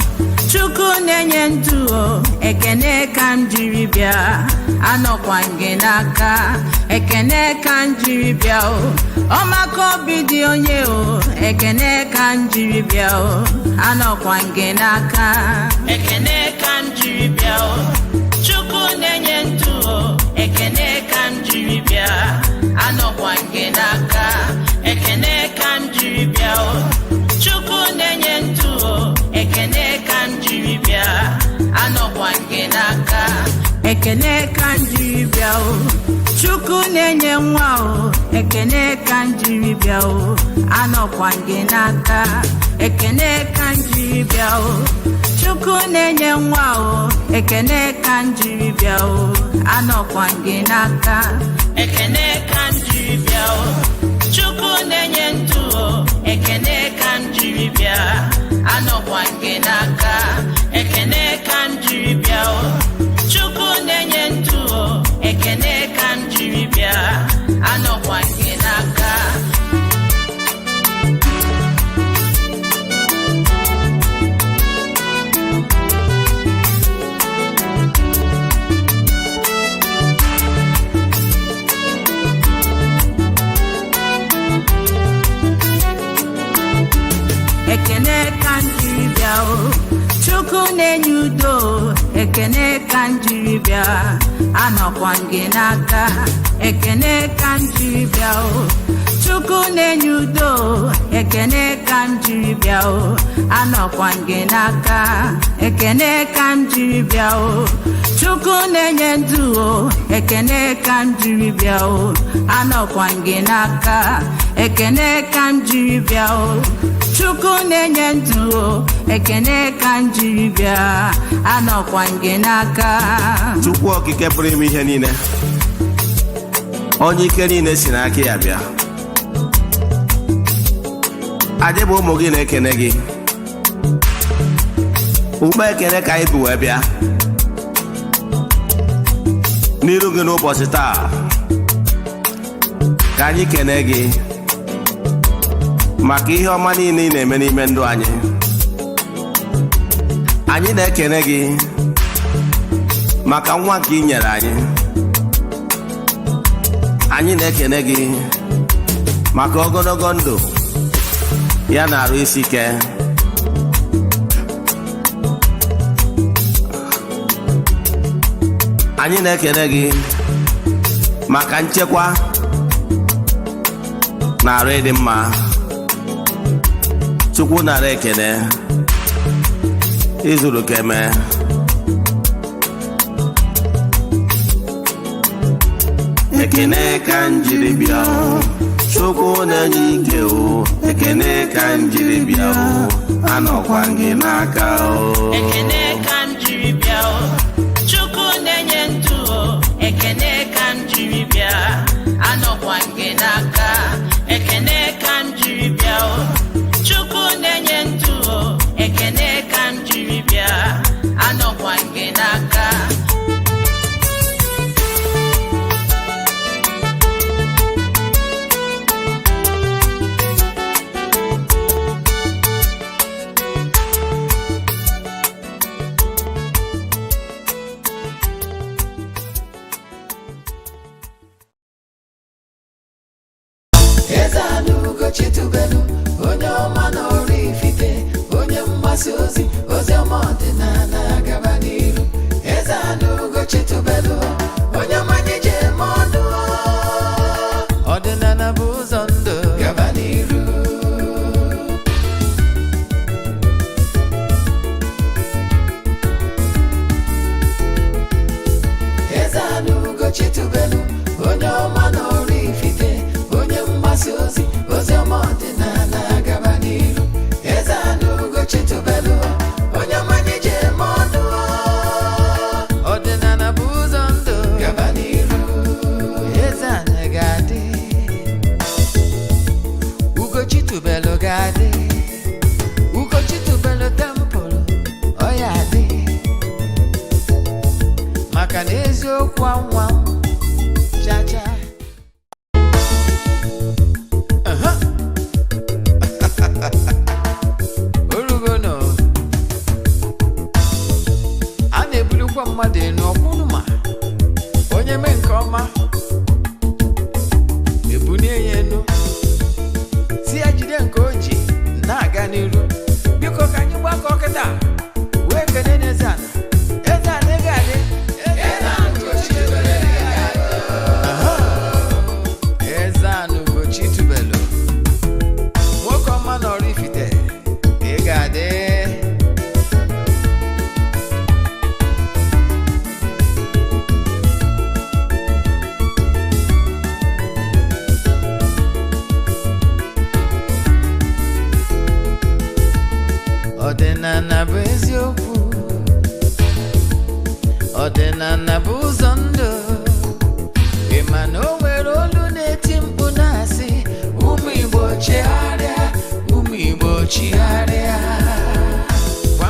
Chukwu na-enye ndụ o ekene ka m jiri bịa anọkwa gị n'aka ekene ka m jiri bịa o ọmaka obi dị onye o ekene ka m jiri bịa o anọkwa gị n'aka ekene ka m jiri bịa o Chukwu na-enye ndụ o ekene ka m jiri bịa anọkwa gị n'aka ekene ka m jiri bịa o Chukwu na-enye ndụ o ekene ka m jiri bịa anọkwa gị n'aka ekene ka m jiri bịa o Chukwu na-enye nwa o ekene ka m jiri bịa o anọkwa gị n'aka ekene ka m jiri bịa o Chukwu na-enye nwa o ekene ka m jiri bịa o anọkwa gị n'aka ekene ka m jiri bịa o Chukwu na-enye ndụ o ekene ka m jiri bịa anọkwa gị n'aka ekene ka m jiri bịa o Chukwu na-enye ndụ o ekene ka m jiri bịa anọkwa gị n'aka ekene ka m jiri bịa o Chukwu na-enye udo ekene ka m jiri bịa anọkwa gị n'aka ekene ka m jiri bịa o Chukwu na-enye udo ekene ka m jiri bịa o anọkwa gị n'aka ekene ka m jiri bịa o Chukwu na-enye ndụ o ekene ka m jiri bịa o anọkwa gị n'aka ekene ka m jiri bịa o Chukwu na-enye ndụ o ekene ka m jiri bịa anọkwa gị n'aka Chukwu okike pụrụ ime ihe niile onye ike niile si n'aka ya bịa anyị bụ ụmụ gị na-ekene gị ugbo ekene ka anyị bụ wee bịa n'iru gị n'ụbọchị taa ka anyị kene gị maka ihe ọma niile ị na-eme n'ime ndụ anyị na-ekene gị maka nwa nke ị nyere anyị na-ekene gị maka ogologo ndụ ya na arụ isi ike anyị na-ekene gị maka nchekwa na arụ ịdị mma Chukwu nara ekene izuru keme ekene ka m jiri bịa Chukwu na-enye ike o ekene ka m jiri bịa o anọkwa gị n'aka o ekene ka m jiri bịa o Chukwu na-enye ndụ o ekene ka m jiri bịa anọkwa gị n'aka ekene ka m jiri bịa o Chukwu na-enye ndụ o ekene ka m jiri bịa anọkwa gị n'aka Eze-Ana Ugochitubelu onye ọma n'ọrụ ifite onye mgbasa ozi ọma ọdịnala gaba n'iru Eze-Ana Ugochitubelu onye ọma nyeje eme ọnụ ọdịnala bụ ụzọ ndụ gaba n'iru Eze-Ana Ugochitubelu onye ọma n'ọrụ ifite onye mgbasa ozi ọma ọdịnala gaba n'iru Eze-Ana Ugochitubelu onye ọma nyeje eme ọnụ ọdịnala bụ ụzọ ndụ gaba n'iru Eze-Ana ga-adị Ugochitubelu ga-adị Ugochitubelu tempụl ọ ya adị maka na eziokwu anwa chacha dị n'ọkwụnụma onye mee nke ọma ebunie ya enu si ya jide nke o ji na-aga n'iru biko ka anyị gbakọ kịta wee kene n'Eze-Ana Eze-Ana ị ga-adị Eze-Ana Ugochi tubelu nwoke ọma na Oraifite ị ga-adị ọdịnala bụ eziokwu ọdịnala bụ ụzọ ndụ ị ma na o nwere olu na-eti mkpu na-asị ụmụ Igbo chigharịa ụmụ Igbo chigharịa kwa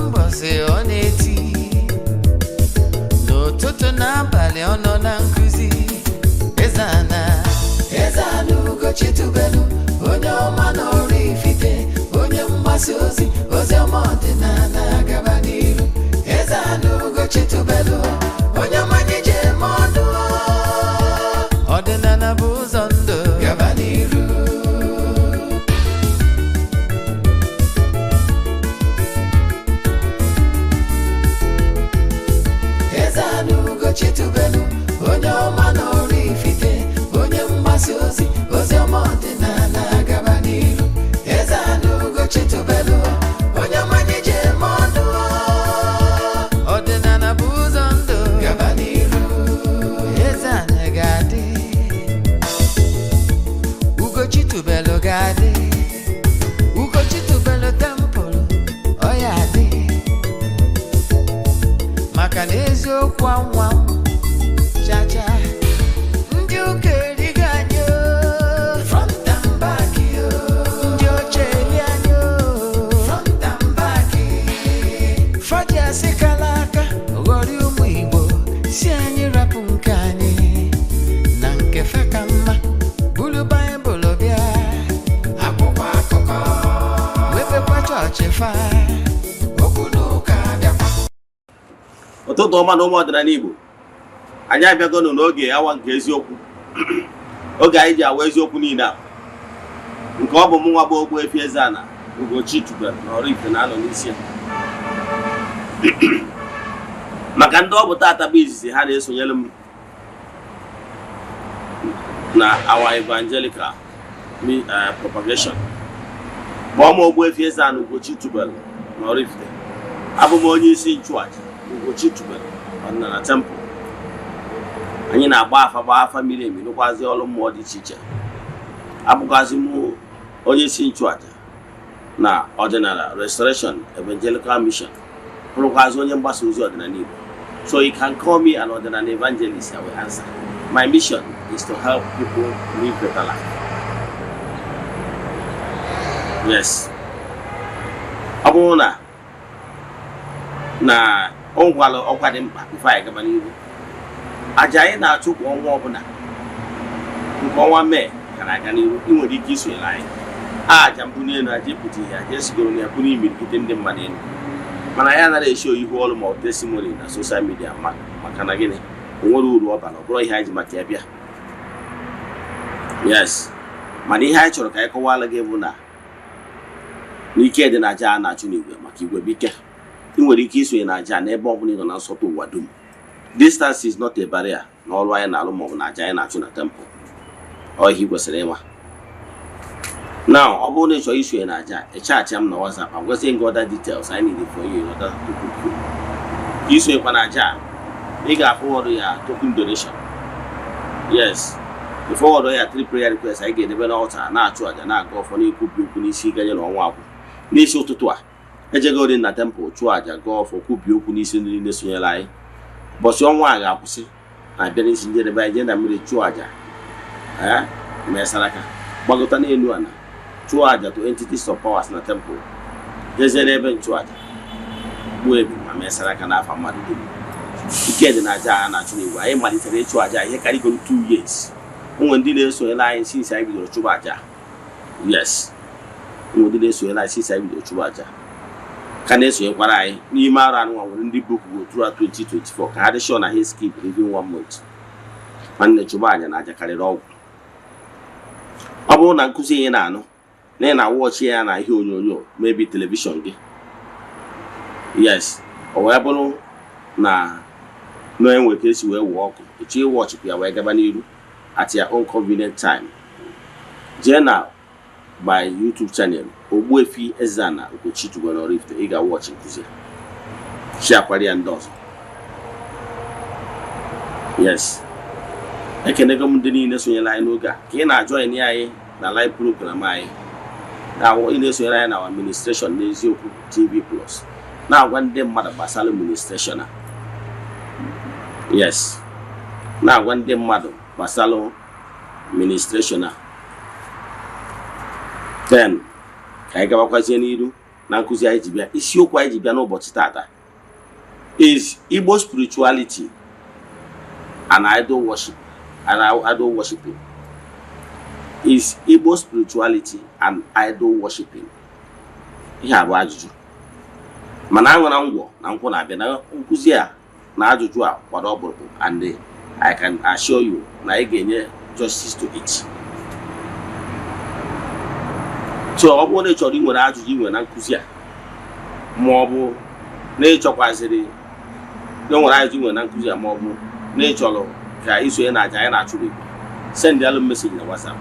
mbọsị ọ na-eti n'ụtụtụ n'abalị ọ nọ na nkụzi Eze-Ana Ugochi tubelu onye ọma na Oraifite onye mgbasa ozi ọma ọdịnala gaba n'iru Eze-Ana Ugochi tubelu onye mmanye je eme ọnụ ọdịnala bụ ụzọ ndụ gaba n'iru Eze-Ana Ugochi tubelu onye ọma na Oraifite onye mgbasa ozi ọma ọdịnala gaba n'iru Eze-Ana Ugochi tubelu onye mmanye je eme ọnụ ọdịnala bụ ụzọ ndụ gaba n'iru Eze-Ana ga-adị Ugochi tubelu ga-adị Ugochi tubelu tempụlụ ọ ya adị maka na eziokwu anwa chacha ndị ụka erighị anyị front and back ndị oche eli anyị front and back faji asị kala aka ghọrị ụmụ Igbo si anyị rapụ nke anyị na nke fe ka mma buru Baịbụl bịa akwụkwọ akụkọ wepekwa chọọchị fa okwu n'ụka bịakwa ụtụtụ ọma na ụmụ ọdịnala Igbo anyị abịagonụ n'oge awa nke eziokwu oge anyị ji awa eziokwu niile a nke ọ bụ mụ nwa bụ Ogbuefi Eze-Ana Ugochi tubelu na Oraifite na-anọ n'isi ya maka ndị ọ bụ tata bụ izizi ha na-esonyere m na our evangelical propagation kpọọ m Ogbuefi Eze-Ana Ugochi tubelu na Oraifite abụ m onye isi nchụaja Ugochi tubelu ọdịnala temple anyị na-agba afa miri emi nụkwazi ọrụ mmụọ dị iche iche abụgazi m onye isi nchụaja na ọdịnala restoration evangelical mission bụrụkwazi onye mgbasa ozi ọdịnala Igbo. So you can call me an ọdịnala evangelist. I will answer. My mission is to help people live better life. Yes. Ọ bụrụ na ọ gwara ọkwa dị mkpa bifo anyị gaba n'ihu aja anyị na-achụ kwa ọnwa ọbụla nke ọnwa Mee gara aga n'ihu ị nwere ike isonyere anyị aja mbụ n'elu aja epụta ihe aja esigoro na ya bụ n'imirikite ndị mmadụ elu mana ya anaghị eshi ihu ọrụ ma ọ testimony na social media maka na gịnị o nwere uru ọ bara ọ bụrụ ihe anyị ji maka ya bịa. Yes, mana ihe anyị chọrọ ka anyị kọwara gị bụ na n'ike dị na aja a na-achụ n'igwe maka igwe bike ị nwere ike isonye na aja n'ebe ọ bụla ị nọ na nsọtụ ụwa dum. Distance is not a barrier na ọrụ anyị na-alụ maọbụ na aja anyị na-achụ na temple. Ọ ihe ị kwesịrị ịma. Now, ọ bụrụ na ị chọrọ isonye na aja echaachị m na WhatsApp, I'm going to send other details I need for you in order to book you. Isonyekwa na aja ị ga-afọwọdụ ya token donation. Yes, ịfọwọdụ ya 3 prayer requests anyị ga-edebe n'altar na-achụ aja na-aga ọfọ na-ekwubi okwu n'isi ganye n'ọnwa akwụ. N'isi ụtụtụ a ejego dị na temple chụọ aja gaa ọfọ kwubi okwu n'isi ndị niile sonyere anyị. Ụbọchị ọnwa a ga-akwụsị na-abịa n'isi njedebe anyị je na mmiri chụọ aja mesaraka gbagota n'elu ana chụọ aja to entities of powers na temple jezie n'ebe nchụaja gbuo ebi ma mesaraka n'afọ mmadụ dum. Ike dị na aja a na-achụ n'igwe anyị malitere ịchụ aja ihe karịgoro 2 years. Ụmụ ndị na-esonyere anyị since anyị bidoro chụba aja. Yes, ụmụ ndị na-esonyere anyị since anyị bidoro chụba aja ka na-esonyekwara anyị n'ime arụ anụ nwere ndị book go throughout 2024 ka ha dị sure na ha skip even 1 month. Nwanne chụba anya na aja karịrị ọgwụ. Ọ bụrụ na nkụzi ihe na-anụ na ị na-awọchi ya na ihe onyonyo maybe telivishọn gị, yes, o wee bụrụ na enwe ka esi wee wụọ ọkụ echi ịwọchipụ ya wee gaba n'iru at your own convenient time. Jee na by YouTube channel Ogbuefi Eze-Ana Ugochi Tubelu Oraifite, ị ga-wọchi nkụzi sharekwara ya ndị ọzọ. Yes, ekenego m ndị niile sonyere anyị n'oge a ka ị na-ajoin anyị na live program anyị na ị na-esonyere anyị na administration na Eziokwu TV Plus na-agwa ndị mmadụ gbasara administration a. Yes, na-agwa ndị mmadụ gbasara administration a. Then ka anyị gabakwazie n'iru na nkụzi anyị ji bịa. Isiokwu anyị ji bịa n'ụbọchị tata is Igbo spirituality and idol worship. Idol worshiping is Igbo spirituality and idol worshiping. Ihe a bụ ajụjụ, mana anwere ngwọ na nkwụ na-abịa na nkụzi a na ajụjụ a kwado ọkpụrụkpụ, and I can assure you na ị ga-enye justice to it. So ọ bụrụ na ị chọrọ inwere ajụjụ inwe na nkụzi a, ma ọ bụ na ị chọkwazịrị nwere ajụjụ inwe na nkụzi a, ma ọ bụ na ị chọrọ ka isonye na aja anyị na-achụrụ Igbo, send alụ message na WhatsApp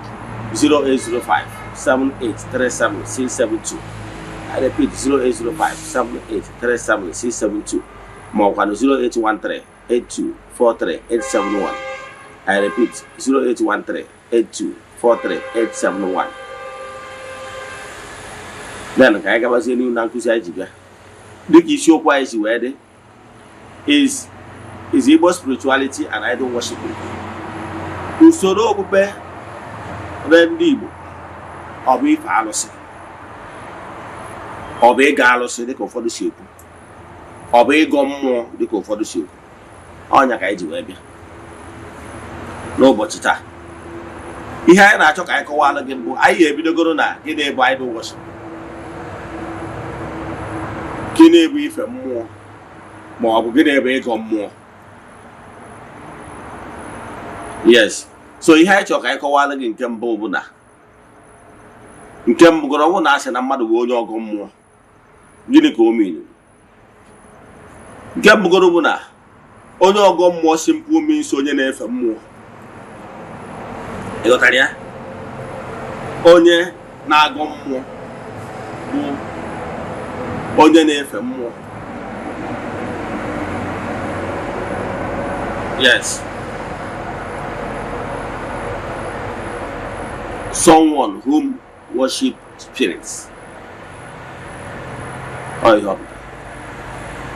0805-7837672. I repeat 0805-7837672, ma ọkwa na 0813-8243-871. I repeat 0813-8243-871. Then ka anyị gabazie n'ihu na nkụzi anyị ji bịa. Dịka isiokwu anyị si wee dị is Igbo spirituality and idol worshiping. Usoro okpukpe ndị Igbo ọ bụ ife alụsị, ọ bụ ịga alụsị dịka ụfọdụ si ekwu, ọ bụ ịgọ mmụọ dịka ụfọdụ si ekwu. Ọnya ka anyị ji wee bịa n'ụbọchị taa. Ihe anyị na-achọ ka anyị kọwalụ gị mbụ, anyị ebidogoro na gịnị bụ idol worship, gịnị bụ ife mmụọ, ma ọ bụ gịnị bụ ịgọ mmụọ. Yes, so ihe anyị chọrọ ka anyị kọwalụ gị nke mbụ bụ na nke mbụ gọrọ bụ na asị na mmadụ bụ onye ọgọ mmụọ, gịnị ka o mean? Nke mbụ gọrọ bụ na onye ọgọ mmụọ simple means onye na-efe mmụọ. Ịghọtara ya? Onye na-agọ mmụọ bụ onye na-efe mmụọ. Yes, someone whom worship spirits.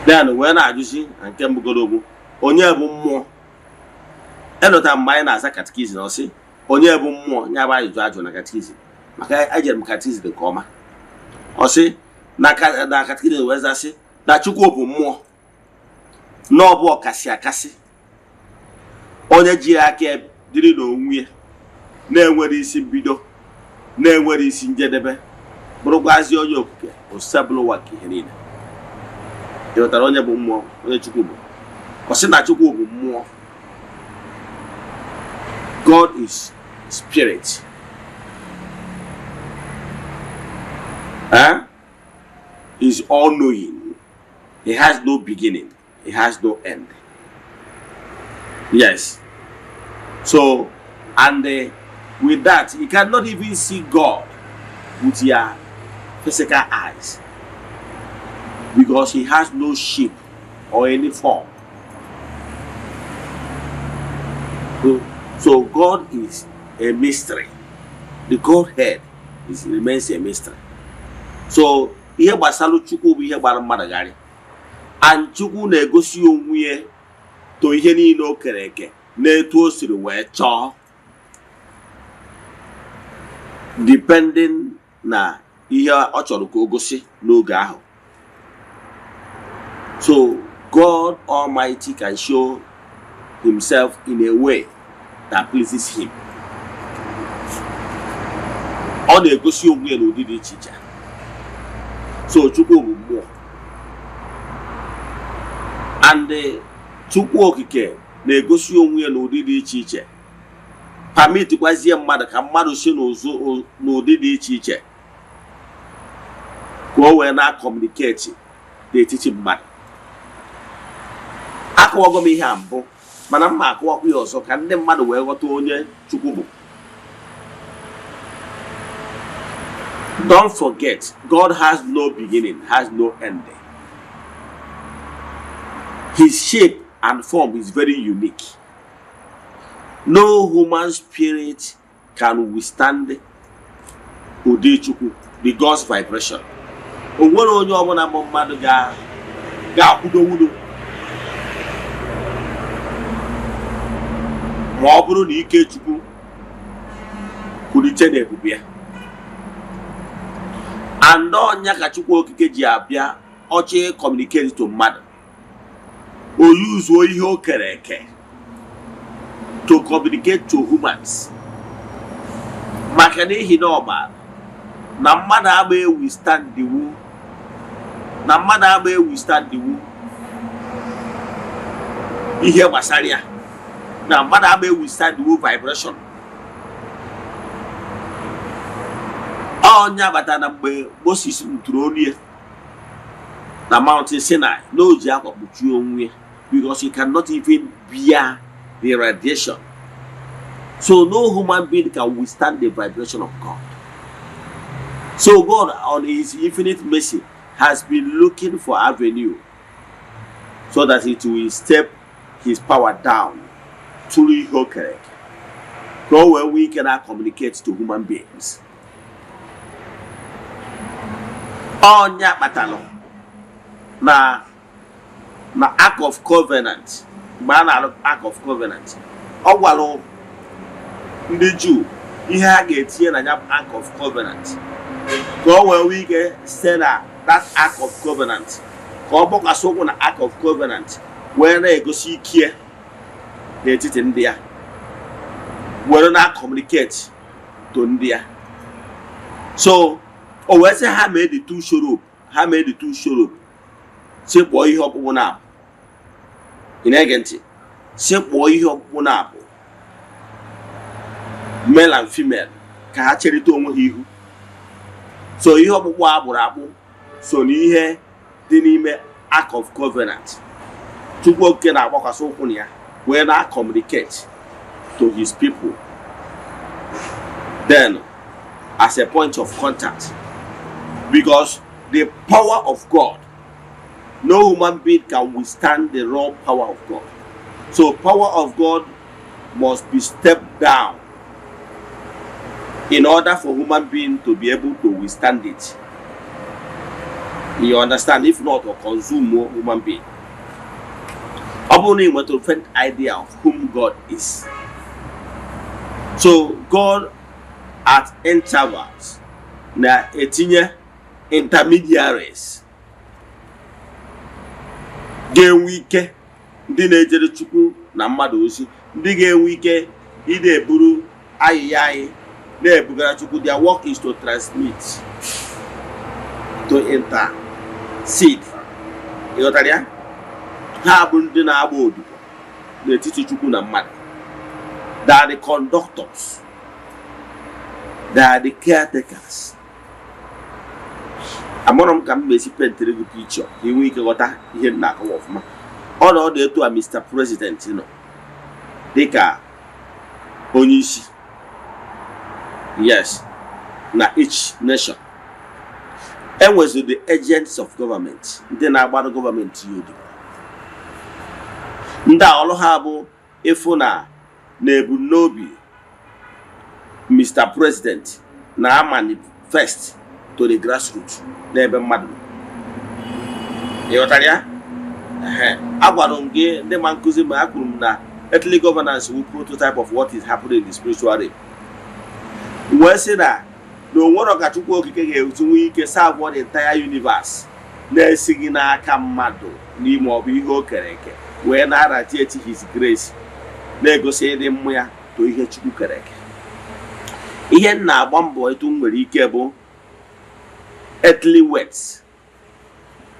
Then wee na-ajụzi nke mbugologu onye bụ mmụọ. Enọta mgbe anyị na-aza katikizim na ọsị onye bụ mmụọ, nya bụ ajụ na katikizim, maka ejere m katikizim nke ọma. Ọsị na katikizim wee zasị na Chukwu bụ mmụọ, na ọ bụ ọkasị akasị, onye ji aka dịrị n'onwe ya, na-enwere isi mbido, na-enwere isi njedebe, bụrụkwazi onye okike osebụlụ ụwa nke ihe niile. Ịghọtara onye bụ mmụọ, onye Chukwu bụ? Ọ sị na Chukwu bụ mmụọ. God is spirit. He's all knowing. He has no beginning. He has no end. Yes. So, and with that, you cannot even see God with your physical eyes, because he has no shape or any form. So God is a mystery. The Godhead remains a mystery. So ihe gbasara Chukwu bụ ihe gbara mmadụ gharị, and Chukwu na-egosi onwe ya to ihe niile o kere eke na-etu o siri wee chọọ, depending na ihe ọ chọrọ ka o gosi n'oge ahụ. So God Almighty can show himself in a way that pleases him. Ọ na-egosi onwe ya n'ụdị dị iche iche. So Chukwu bụ mmụọ. and Chukwu okike na-egosi onwe ya n'ụdị dị iche iche. Permit kwazie mmadụ ka mmadụ si n'ụdị dị iche iche ka o wee na-communicate n'etiti mmadụ. Akọwago m ihe a mbụ mana mma akọwakwa ya ọzọ ka ndị mmadụ wee ghọta onye Chukwu bụ. Don't forget, God has no beginning, has no ending. His shape and form is very unique. No human spirit can withstand Udechukwu, the God's vibration. Onwere onye ọbụla bụ mmadụ ga-akwụdowudo ma ọ bụrụ na ike Chukwu kwulite n'ebube ya. And ọnya ka Chukwu okike ji abịa ọchị communicate to mmadụ. O use ihe o kere eke to communicate to humans. Maka n'ihi na ọma na mmadụ agba withstand the wu. Na mmadụ agba withstand the wu. Ihe gbasara ya. Na mmadụ agba withstand the wu vibration. Ọnya bata na mgbe Moses ntụrụ olu ya na Mountain Sinai no ji akwa kpuchie onwe ya because he cannot even bear the radiation. So no human being can withstand the vibration of God. So God, on his infinite mercy, has been looking for avenue so that it will step his power down through Hokerek. So where we cannot communicate to human beings. Onya batalo na Ark of Covenant, Ark of Covenant. Ogwalo ndị Jew ihe a ga-etinye na ya Ark of Covenant. Ka o wee wike site na that Ark of Covenant. Ka ọ bụkwasị ụkwụ na Ark of Covenant wee na-egosi ike n'etiti ndị ya. Were na-communicate to ndị ya. So o wee sị ha mee the two cherub. Ha mee the two cherub. Sekpọọ ihe ọkpụkpụ na-abụ. Ị na-ege ntị? Sekpọọ ihe ọkpụkpụ na-abụ. Male and female ka ha cherịta onwe ha ihu. So ihe ọkpụkpụ agbụrụ akpụ so n'ihe dị n'ime Ark of Covenant. Chukwu okike na-agbakwasị ụkwụ na ya wee na-communicate to his people. Then as a point of contact, because the power of God, no human being can withstand the raw power of God. So power of God must be stepped down in order for human being to be able to withstand it. You understand? If not, or consume more human being. Only want to find idea of whom God is. So God at intervals na etinye intermediaries ga-enwe ike ndị na-ejere Chukwu na mmadụ ozi, ndị ga-enwe ike ide eburu ayịya anyị na-ebugara Chukwu. Their work is to transmit, to intercede. Ịghọtara ya? Ha bụ ndị na-agba odibo n'etiti Chukwu na mmadụ. They are the conductors. They are the caretakers. Among them may see painted picture. He will got a here knock off. All order to a Mr. President, you know. They are Onishi. Yes. Now each nation. And was the agents of government. Then about the government you do. Nda all have Efona Nebunobi. Mr. President, na manifest to the grassroots. Nebe madu. Yotaria? Agwadonge, the man kuzi makum na earthly governance will prototype of what is happening in the spiritual realm. We say that no one of Katuko can serve the entire universe. Ne sigina kamado, ni mobiho kereke. We na radiate his grace. Negotiate them where to hear Chuku kereke. Ihe na gbambo etu nwere ike bụ earthly words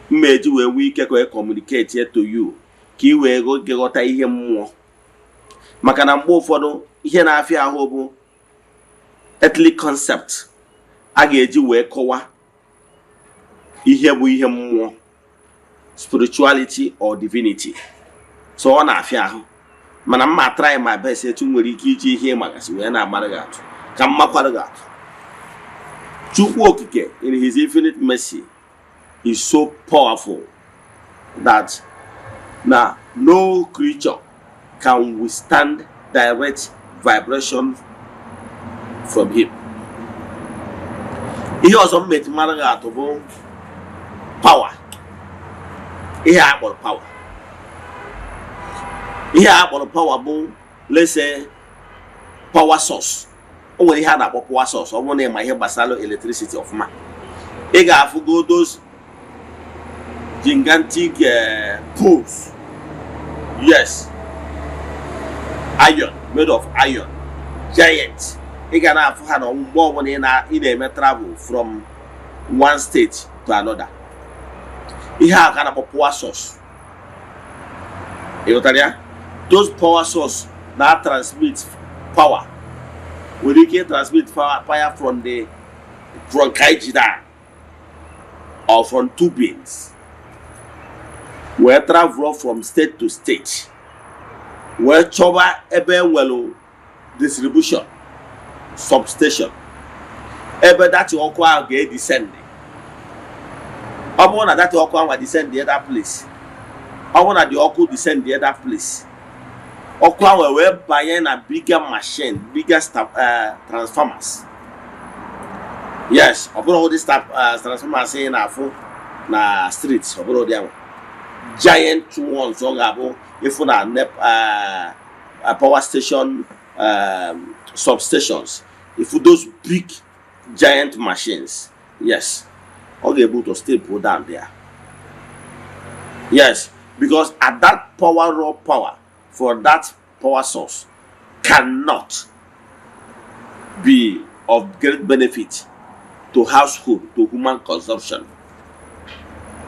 mmeji wee ike ka communicate here to you ka ị wee ghọta ihe mmụọ. Maka na mgbe ụfọdụ ihe na-afịa ahụ bụ earthly concept a ga-eji wee kọwa ihe bụ ihe mmụọ, spirituality or divinity. So ọ na-afịa ahụ, mana mma try my best etu nwere ike iji ihe magasị wee na-amara gị atụ ka mmakwara gị atụ. Chukwu okike in his infinite mercy is so powerful that no creature can withstand direct vibration from him. Ihe ọzọ mmetụmara gị atụ bụ power. Ihe a kpọrọ power. Ihe a kpọrọ power bụ, let's say, power source. O nwere ihe a na-akpọ power source. Ọ bụrụ na ịma ihe gbasara electricity ọfụma, ị ga-afụgo those gigantic poles. Yes, iron, made of iron, giant. Ị ga na-afụ ha na mgbe ọbụla ị na-eme travel from one state to another. Ihe a ka na-akpọ power source. Ịghọtara ya? Those power source that transmit power. We can transmit power from Kaijida or from tubings. We travel from state to state. We cover ebe well distribution substation. Ebe that ọkwa ga-descend. Ọ bụrụ na that ọkwa will descend the other place. Ọ bụrụ na the ọkụ descend the other place. Ọkwa wee banye na bigger machine, bigger transformers. Yes, ọ bụrụ ụdị transformers ị na-afụ na streets, ọ bụrụ ụdị ahụ. Giant ones ọ ga-abụ ịfụ na power station substations. If those big giant machines, yes, ọ ga-able to still pull down there. Yes, because at that raw power for that power source cannot be of great benefit to household, to human consumption,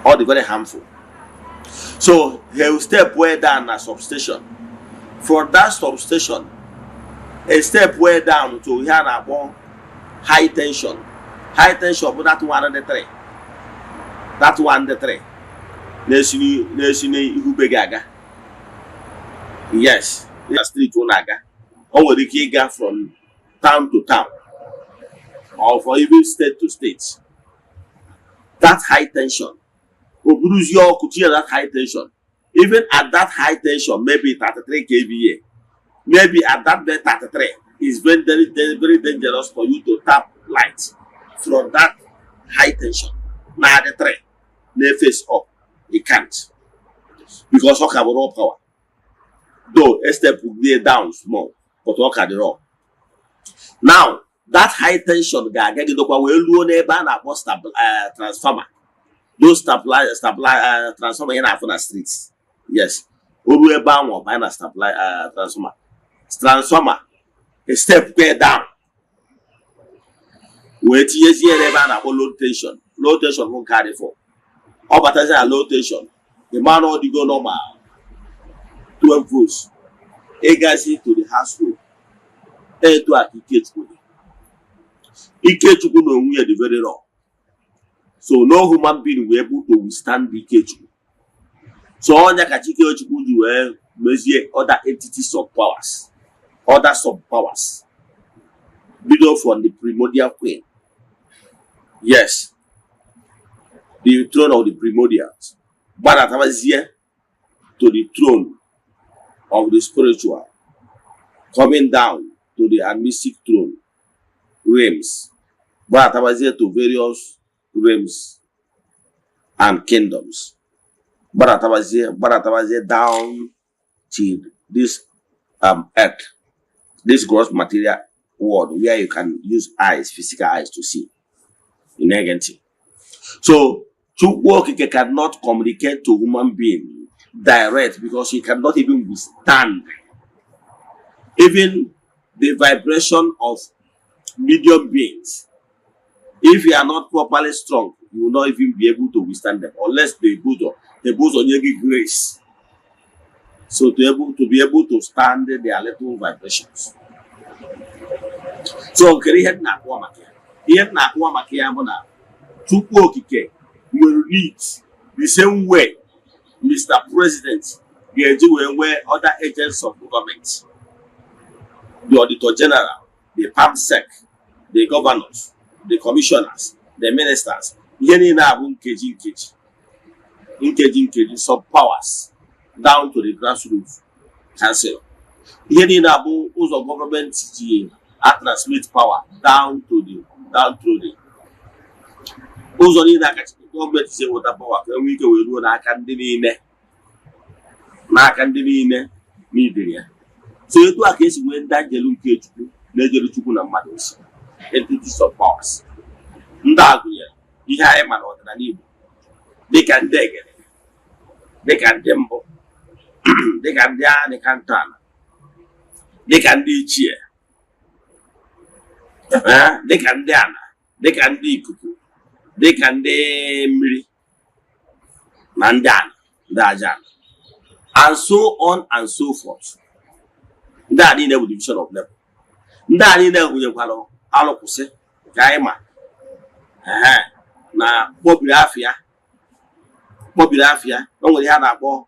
or the very harmful. So he will step way down a substation. For that substation, a step way down to here about high tension. High tension, but that one and the three. That one the three. Nation who begaga. Yes, the street onaga. Or the kiga from town to town, or for even state to state. That high tension. Could hear that high tension. Even at that high tension, maybe 33 kVA, maybe at that 33 is very, very dangerous for you to tap light from that high tension. Now the three, they face up. It can't. Because all have raw power. Though a step will be down small, but all can raw. Now, that high tension guy get the transformer. Those transformer in the streets. Yes. Always bound or by a transformer. Transformer. A step way down. Wait years here low tension. Low tension won't carry for. Or but as a low tension. The man or the go normal. 12 volts. Egasi to the household. And to a ticket. Ike Chukwu no we are the very raw. So no human being will be able to withstand the Ike Chukwu. So on the Ike Chukwu you measure other entities of powers, other sub powers. Below from the primordial queen. Yes. The throne of the primordials. But I was here to the throne of the spiritual. Coming down to the mystic throne. Realms. But I was here to various realms and kingdoms. But I was here down to this earth, this gross material world where you can use eyes, physical eyes to see in negative. So Chukwu cannot communicate to human being direct because he cannot even withstand even the vibration of medium beings. If you are not properly strong, you will not even be able to withstand them unless they both on your grace. So to be able to stand their little vibrations. So kere ihe na-akwa maka ya. Ihe na-akwa maka ya bụ na Chukwu Okike will need the same way Mr. President ga-eji wee nwee other agents of government, the Auditor General, the PAMSEC, the governors, the commissioners, the ministers. Ihe niile abụ nkeji sub powers down to the grassroots council. Ihe niile abụ ụzọ government ji transmit power down through the ụzọ niile aka gọọmenti si enweta power ka enwe ike wee ruo n'aka ndị niile n'idere ya. So etu a ka esi nwee ndị anjelu nke Chukwu na-ejere Chukwu na mmadụ ozi, entities of powers. Ndị a gụnyere ihe anyị ma n'ọdịnala Igbo dịka ndị egede, dịka ndị mbụ, dịka ndị dịka ntọala, dịka ndị ichie, dịka ndị ana, dịka ndị ikuku, dịka ndị mmiri na ndị ana, ndị aja ana, and so on and so forth. Ndị a niile bụ division of labor. Ndị a niile gụnyekwara alụkwụsị nke anyị ma na kpọbiri afịa. O nwere ihe a na-akpọ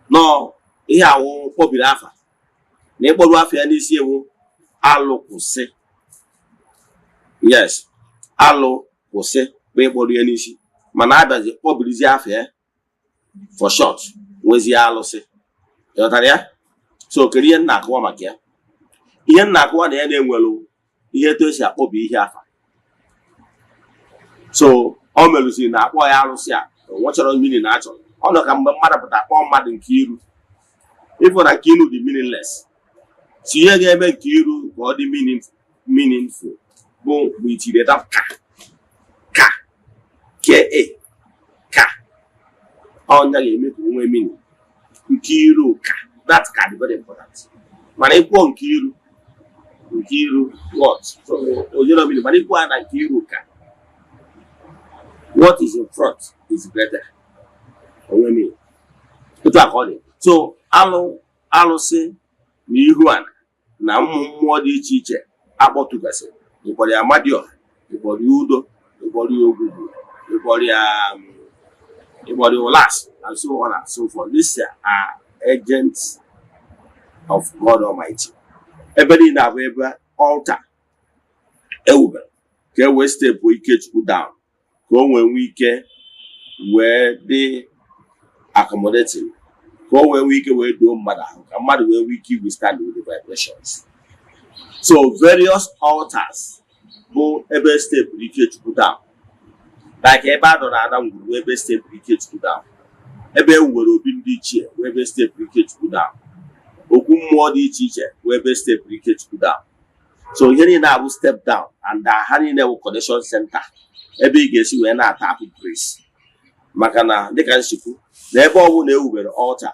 nọ ihe awụ kpọbiri afa na ịkpọrụ afịa n'isi ewu alụkwụsị. Yes, alụkwụsị bụ ịkpọrụ ya n'isi, mana abịazi kpọbirizi afịa for short nwezie alụsị. Ịghọtara ya? So kere ihe na-akụwa maka ya. Ihe na-akụwa na ya na-enwelu ihe etu esi akpọbi ihe afa. So o merụziri na akpọ ya arụsị a nwechọrọ mmiri na achọrọ. Ọ nọ ka mgbe mmadụ pụta akpọ mmadụ nke iru, ịfụ na nke iru dị meaningless. So ihe ga-eme nke iru ka ọ dị meaningful bụ itiri that ka ọnya ga-eme ka onwe meaning. Nke iru ka that ka dị very important. Mana ịkwọ nke iru what? So ojero meaning, mana ịkwọ na nke iru ka what is in front is better. Onwe meaning. Otu aka ọ dị. So alụsị na ihu ana na mmụọ dị iche iche akpọtụgasị. Ịkpọrọ ya Amadioha, ịkpọrọ ya Udo, ịkpọrọ ya Ogugu, ịkpọrọ ya Olas, and so on and so forth. These are agents of God Almighty. Ebe niile abụ ebe altar ewubere ka e wee steepụ Ikechukwu down ka o nwee ike wee dị accommodating, ka o nwee ike wee doo mmadụ ahụ, ka mmadụ wee ike withstand with the vibrations. So various altars bụ ebe steepụ Ikechukwu down, like ebe a dọrọ ada ngwuru ebe steepụ Ikechukwu down, ebe e nwere obi ndị ichie wee ebe steepụ Ikechukwu down, okwu mmụọ dị iche iche wee ebe steepụ Ikechukwu down. So ihe niile abụ step down, and ha niile bụ connection center ebe ị ga-esi wee na-atapụ grace. Maka na dịka nsikwu na ebe ọ bụla ewubere altar,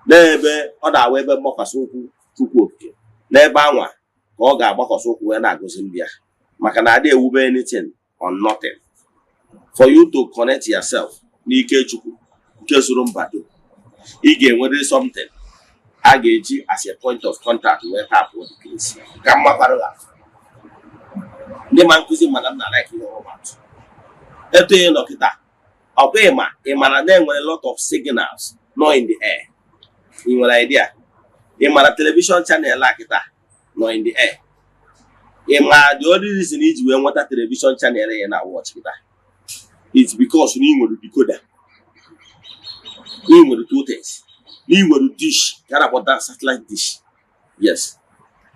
n'ebe ọ na-awa ebe mgbakwasị ụkwụ Chukwu Okike, n'ebe anwa ka ọ ga-agbakwasị ụkwụ wee na-agọzi ndị ya. Maka na adị ewube anything on nothing. For you to connect yourself n'ike Chukwu nke zuru mbado, ị ga-enwere something a ga-eji as a point of contact wee tapụ the grace. Ka mmakwara ha ndị ma nkụzi mana m na-like ihe ọmatụ eto ị nọ kịta, ọkwa ịmara na enwere lot of signals nọ in the air. Ị nwere idea? Ịmara television channel a kịta nọ in the air. Ịmara the only reason iji wee nweta television channel ya na watch kịta, it's because na ị nwere decoder, ị nwere two things, ị nwere dish, ka na-akpọta satellite dish. Yes,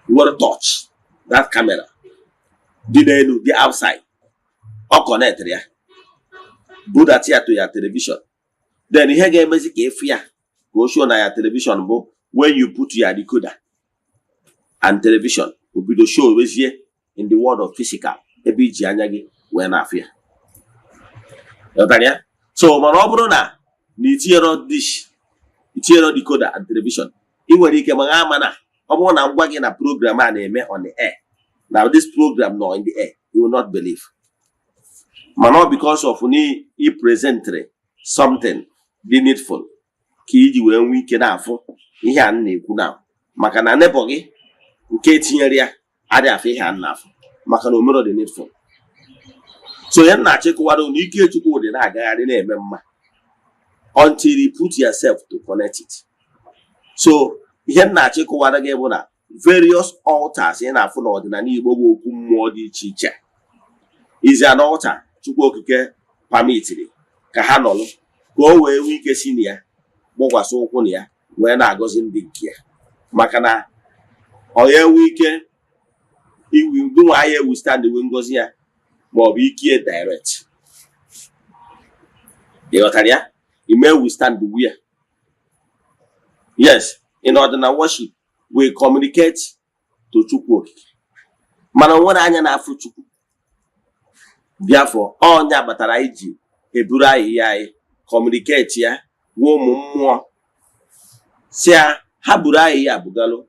you want to touch that camera dị n'elu, dị outside, ọ connect ya, budat ya to your television. Then ihe ga-emezi ka efu ya ka o show na ya television bụ when you put your decoder and television obido show wezie in the world of physical ebe iji anya gị wee na-afụ ya. So mana ọ bụrụ na itinyero dish, itinyero decoder and television, ị nwere ike ma ama na ọ bụrụ na ngwa gị na program a na-eme on the air, now this program nọ in the air, you will not believe. Mana because of ni presented something dị needful ka iji wee nwee ike na-afụ ihe a na-ekwu na maka na nebo gị nke tinyere ya adịghị afụ ihe a na-afụ maka na omero dị needful. So ya na-achịkọwara na ike Chukwu dị na-agagharị na-eme mma until you put yourself to connect it. So ihe na-achịkọwara gị bụ na various altars ị na-afụ n'ọdịnala Igbo bụ okwu mmụọ dị iche iche is an altar Chukwu Okike permitted ka ha nọlụ ka o wee nwee ike si na ya gbakwasị ụkwụ na ya wee na-agọzi ndị nke ya maka na ọ ya enwe ike iwu anyị ewu stand wee ngozi ya ma ọ bụ ike direct. Ịghọtara ya? Ime we stand where? Yes, in ordinary worship we communicate to Chukwu Okike mana nwere anya na-afụ Chukwu. Therefore ọnya batara iji eburu anyị communicate ya nwa ụmụ mmụọ si ha buru anyị ya bugalụ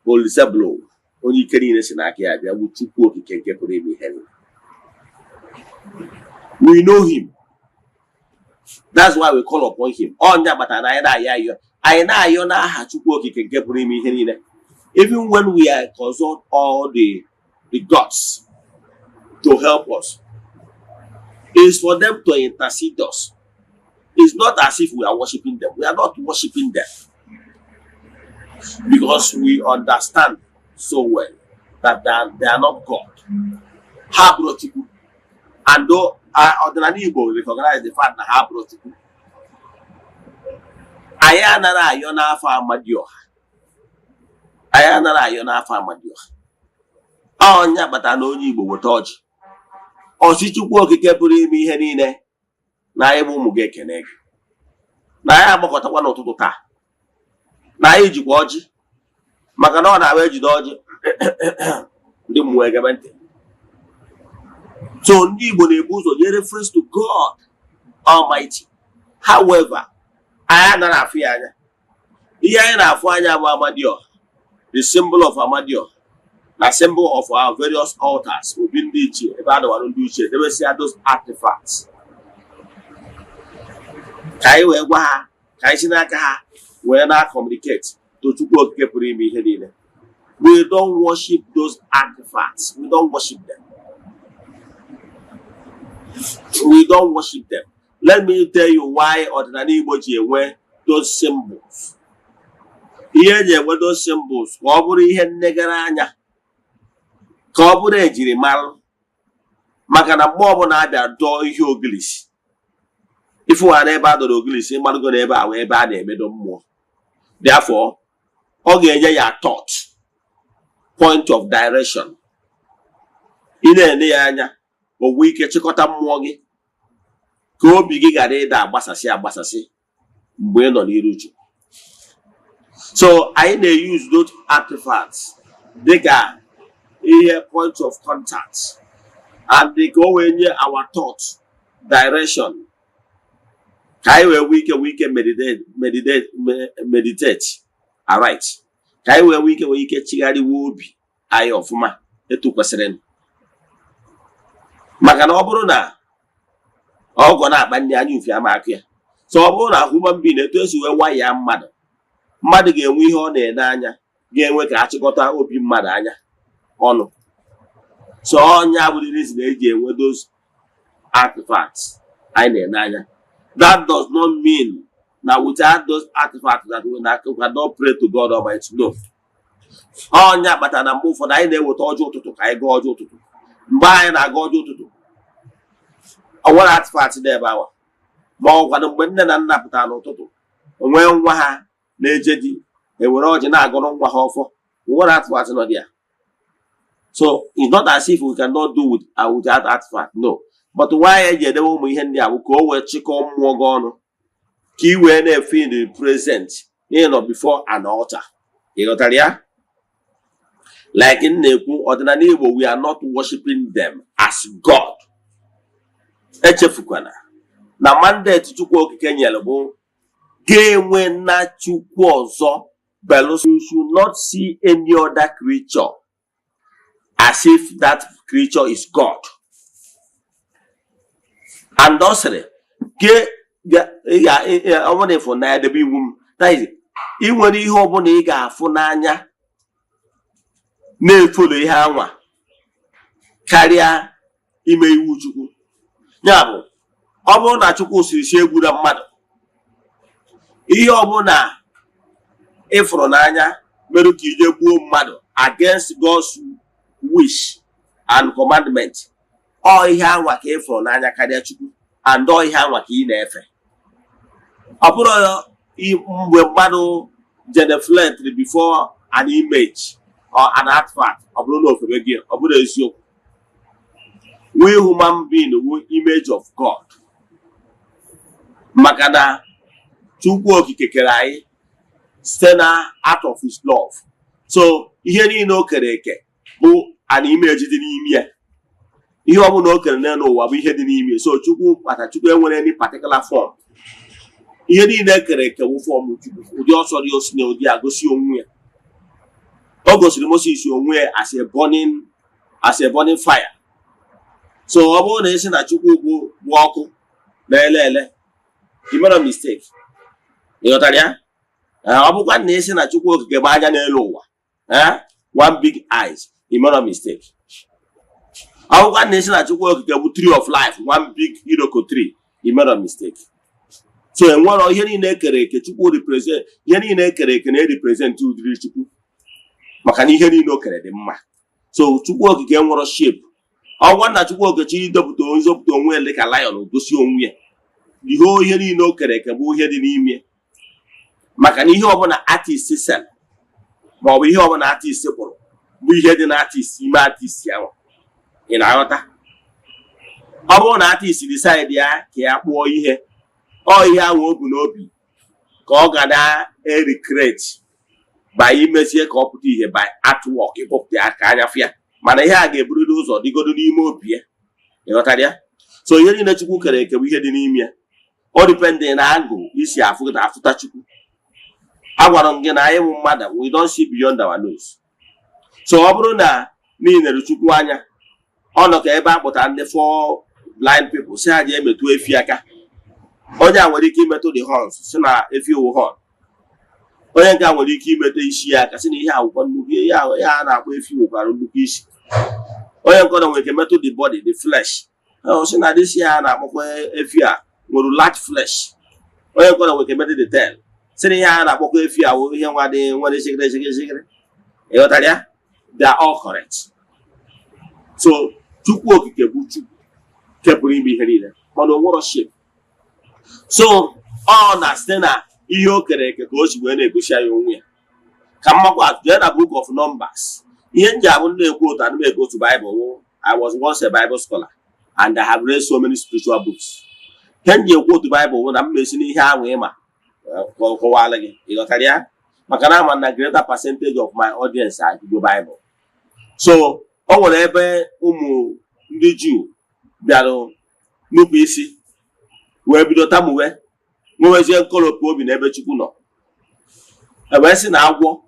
Oliseblo onye ike niile si n'aka ya bịa bụ Chukwu Okike nke pụrụ ime ihe niile. We know him. That's why we call upon him. Ọnya batara anyị na-ayọ n'aha Chukwu Okike nke pụrụ ime ihe niile. Even when we are consult all the gods to help us, it's for them to intercede us. It's not as if we are worshiping them. We are not worshiping them because we understand so well that they are not God. Ha brought Chukwu. And though ordinary Igbo recognize the fact that ha brought Chukwu, anyị anara ayọ n'afọ Amadioha. Anyị anara ayọ n'afọ Amadioha. Ọnya kpatara na onye Igbo weta ọjị. Ọsị Chukwu Okike pụrụ ime ihe niile na anyị bụ ụmụ gị ekene gị. Na anyị agbakọtakwa n'ụtụtụ taa. Na anyị jikwa ọjị maka na ọ na-abịa ejide ọjị ndị mmụọ egebe ntị. So ndị Igbo na-ebu ụzọ nye reference to God Almighty. However, anyị anaghị afụ ya anya. Ihe anyị na-afụ anya bụ Amadioha, the symbol of Amadioha, na symbol of our various altars. Obi ndị ichie ebe a dọwara ndị ichie debe si those artifacts. Ka anyị wee gwa ha, ka anyị si n'aka ha wee na-communicate to Chukwu Okike pụrụ ime ihe niile. We don't worship those artifacts. We don't worship them. We don't worship them. Let me tell you why ordinary Igbo ji enwe those symbols. Ihe eji enwe those symbols ka ọ bụrụ ihe nnegara anya, ka ọ bụrụ ejiri mara, maka na mgbe ọbụla abịa dọọ ihe ogilisi, ifụwa na ebe a dọrọ ogilisi ịmarụgo na ebe a wee ebe a na-emedo mmụọ. Therefore, ọ ga-enye ya thought, point of direction. Ị na-ele ya anya o nwee ike chịkọta mmụọ gị ka obi gị ghara ịda agbasasị mgbe ị nọ n'iru Chukwu. So anyị na-use those artifacts dịka ihe point of contact and dịka o wee nye our thought direction ka anyị wee nwee ike meditate. Alright, ka anyị wee nwee ike chigharịwa obi anyị ọfụma etu kwesịrị. Maka na ọ bụrụ na ọgọ na-akpa ndị anya ufi ama akụ ya, so ọ bụrụ na human being etu esi wee waya mmadụ ga-enwe ihe ọ na-ene anya ga-enwe ka achịkọta obi mmadụ anya ọnụ. So ọnya bụ the reason eji enwe those artifacts anyị na-ene anya. That does not mean that without those artifacts that we cannot pray to God Almighty. No. Ọnya kpatara na mgbe ụfọdụ anyị na-eweta ọjọọ ụtụtụ ka anyị gaa ọjọọ ụtụtụ. Mgbe anyị na-aga ọjọọ ụtụtụ, ọ nwere artifact n'ebe ahụ. Ma ọ gwara mgbe nne na nna pụtara n'ụtụtụ, onwe nwa ha na-eje di, ewere ọjị na-agọrọ nwa ha ọfọ. Nwere artifact nọ dị ya. So it's not as if we cannot do without artifact. No. But why eji edewe ụmụ ihe ndị a bụ ka o wee chịkọọ mmụọ gị ọnụ, ka i wee na-efe in the present, before an altar. Ị ghọtara ya? Like in na-ekwu ọdịnala Igbo, we are not worshiping them as God. Echefukwana na mandate Chukwu Okike nyere bụ ga-enwe na Chukwu ọzọ belụsọ. You should not see any other creature as if that creature is God. And also, ọ bụrụ na ịfụ n'anya debe iwu m ị nwere ihe ọbụla ị ga-afụ n'anya na-efolo ihe anwa karịa ime iwu Chukwu. Ya bụ ọ bụrụ na Chukwu siri si egbura mmadụ, ihe ọbụla ịfụrụ n'anya mere ka ije gbuo mmadụ against God's wish and commandment, ọ ihe anwa ka ịfụrụ n'anya karịa Chukwu, and ọ ihe anwa ka ị na-efe. Ọ bụrụ mgbe mmadụ genuflected before an image or an artifact, ọ bụrụ na ofebe gị, ọ bụrụ eziokwu. We human being were image of God. Maka na Chukwu okike kere anyị site na out of his love. So ihe niile o kere eke bụ an image dị n'ime ya. Ihe ọ bụla o kere n'ụwa bụ ihe dị n'ime. So Chukwu enwere any particular form. Ihe niile e kere eke bụ form Chukwu. Ụdị ọsọ dị osi na ụdị agosi onwe ya. O gosiri Moses onwe ya as a burning fire. So ọ bụrụ na esi na Chukwu bụ ọkụ na-ele, you made a mistake. Ịghọtara ya? Ọ bụkwa na esi na Chukwu okike bụ anya n'elu ụwa, one big eyes, you made a mistake. Ọ bụkwa na esi na Chukwu okike bụ tree of life, one big iroko tree, you made a mistake. So enwere ihe niile ekere eke Chukwu represent, ihe niile ekere eke na-represent ụdịrị Chukwu maka na ihe niile o kere dị mma. So Chukwu okike nwere shape. Ọ gwa na Chukwu okike izọpụta onwe ya dịka lion gosi onwe ya. Ihe niile o kere eke bụ ihe dị n'ime. Maka na ihe ọbụla artist sel ma ọ bụ ihe ọbụla artist kpụrụ bụ ihe dị na artist ime artist ahụ. Ị na-aghọta? Ọ bụrụ na artist decide ya ka ya kpụọ ihe, ọ ihe ahụ o bu n'obi ka ọ ga na-recreate by imezie ka ọ pụta ihe by artwork, ịkpọpụta aka anya fịa. Mana ihe a ga-eburiri ụzọ dịgodo n'ime obi ya. Ịghọtara ya? So ihe niile Chukwu kere eke bụ ihe dị n'ime ya. Ọ depende na angụ isi afụta Chukwu. Agwara m gị na anyị bụ mmadụ, we don't see beyond our nose. So ọ bụrụ na niile Chukwu anya, ọ nọ ka ebe a kpụtara ndị 4 blind people si ha ji emetụ efi aka. Onye a nwere ike imetụ the horns si na efi owu horn. Onye nke a nwere ike imetụ isi ya aka si na ihe akwụkwọ nnukwu ihe a na-akpọ efi nwekwara nnukwu isi. Onye nke ọzọ nwere ike metụ the body, the flesh. Si na dị isi a na-akpọkwa efi a nwere large flesh. Onye nke ọzọ nwere ike metụ the tail. Si na ihe a na-akpọkwa efi a ihe nwere shigere. Ịghọtara ya? They are all correct. So Chukwu okike bụ Chukwu kepụrụ ime ihe niile mana o nwere shape. So ọ na site na ihe o kere eke ka o ji wee na-egosi ya onwe ya. Ka mmakwa jee na book of Numbers. Ihe nji abụ na-ekwu otu anụ ego to Bible. I was once a Bible scholar and I have read so many spiritual books. Ihe nji ekwu otu Bible na mmesi n'ihe ahụ ịma kọwala gị. Ịghọtara ya? Maka na ama na greater percentage of my audience are Igbo Bible. So o nwere ebe ụmụ ndị Jew bịara nupụ isi wee bido tamuwe nwewezie nkolopu obi n'ebe Chukwu nọ. Ewee sị na agwọ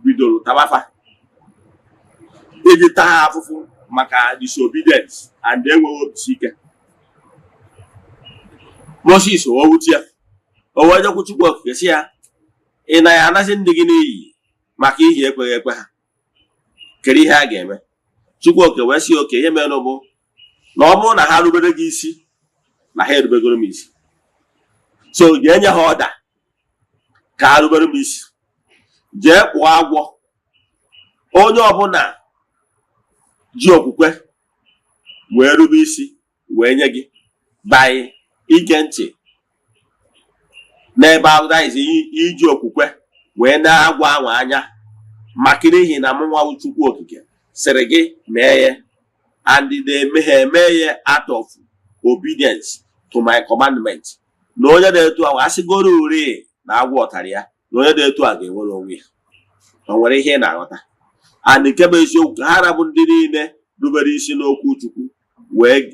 bidoro tabafa iji taa ha afụfụ maka disobedience and enweghị obi ike. Moses o wuti ya, o wee jekwu Chukwu okike sị ya, ị na ya anazi ndị gị n'iyi maka ihi ekweghị ekwe ha. Kedu ihe a ga-eme? Chukwu okike wee sị oke ihe mere bụ na ọ bụrụ na ha rubere gị isi na ha erubegoro m isi. So ga-enye ha ọda ka ha rubere m isi. Jee kpụọ agwọ. Onye ọbụla ji okwukwe wee rube isi wee nye gị by ige ntị n'ebe ahụ iji okwukwe wee na-agwa ahụ anya maka n'ihi na mụnwa Chukwu okike sịrị gị mee ya and they mee ya out of obedience to my commandment. Na onye na-etu ahụ asịgoro uri na agwọ ọtara ya na onye na-etu a ga-enwere onwe ya. O nwere ihe na-aghọta. And nke bụ eziokwu ka ha rabụ ndị niile rubere isi n'okwu Chukwu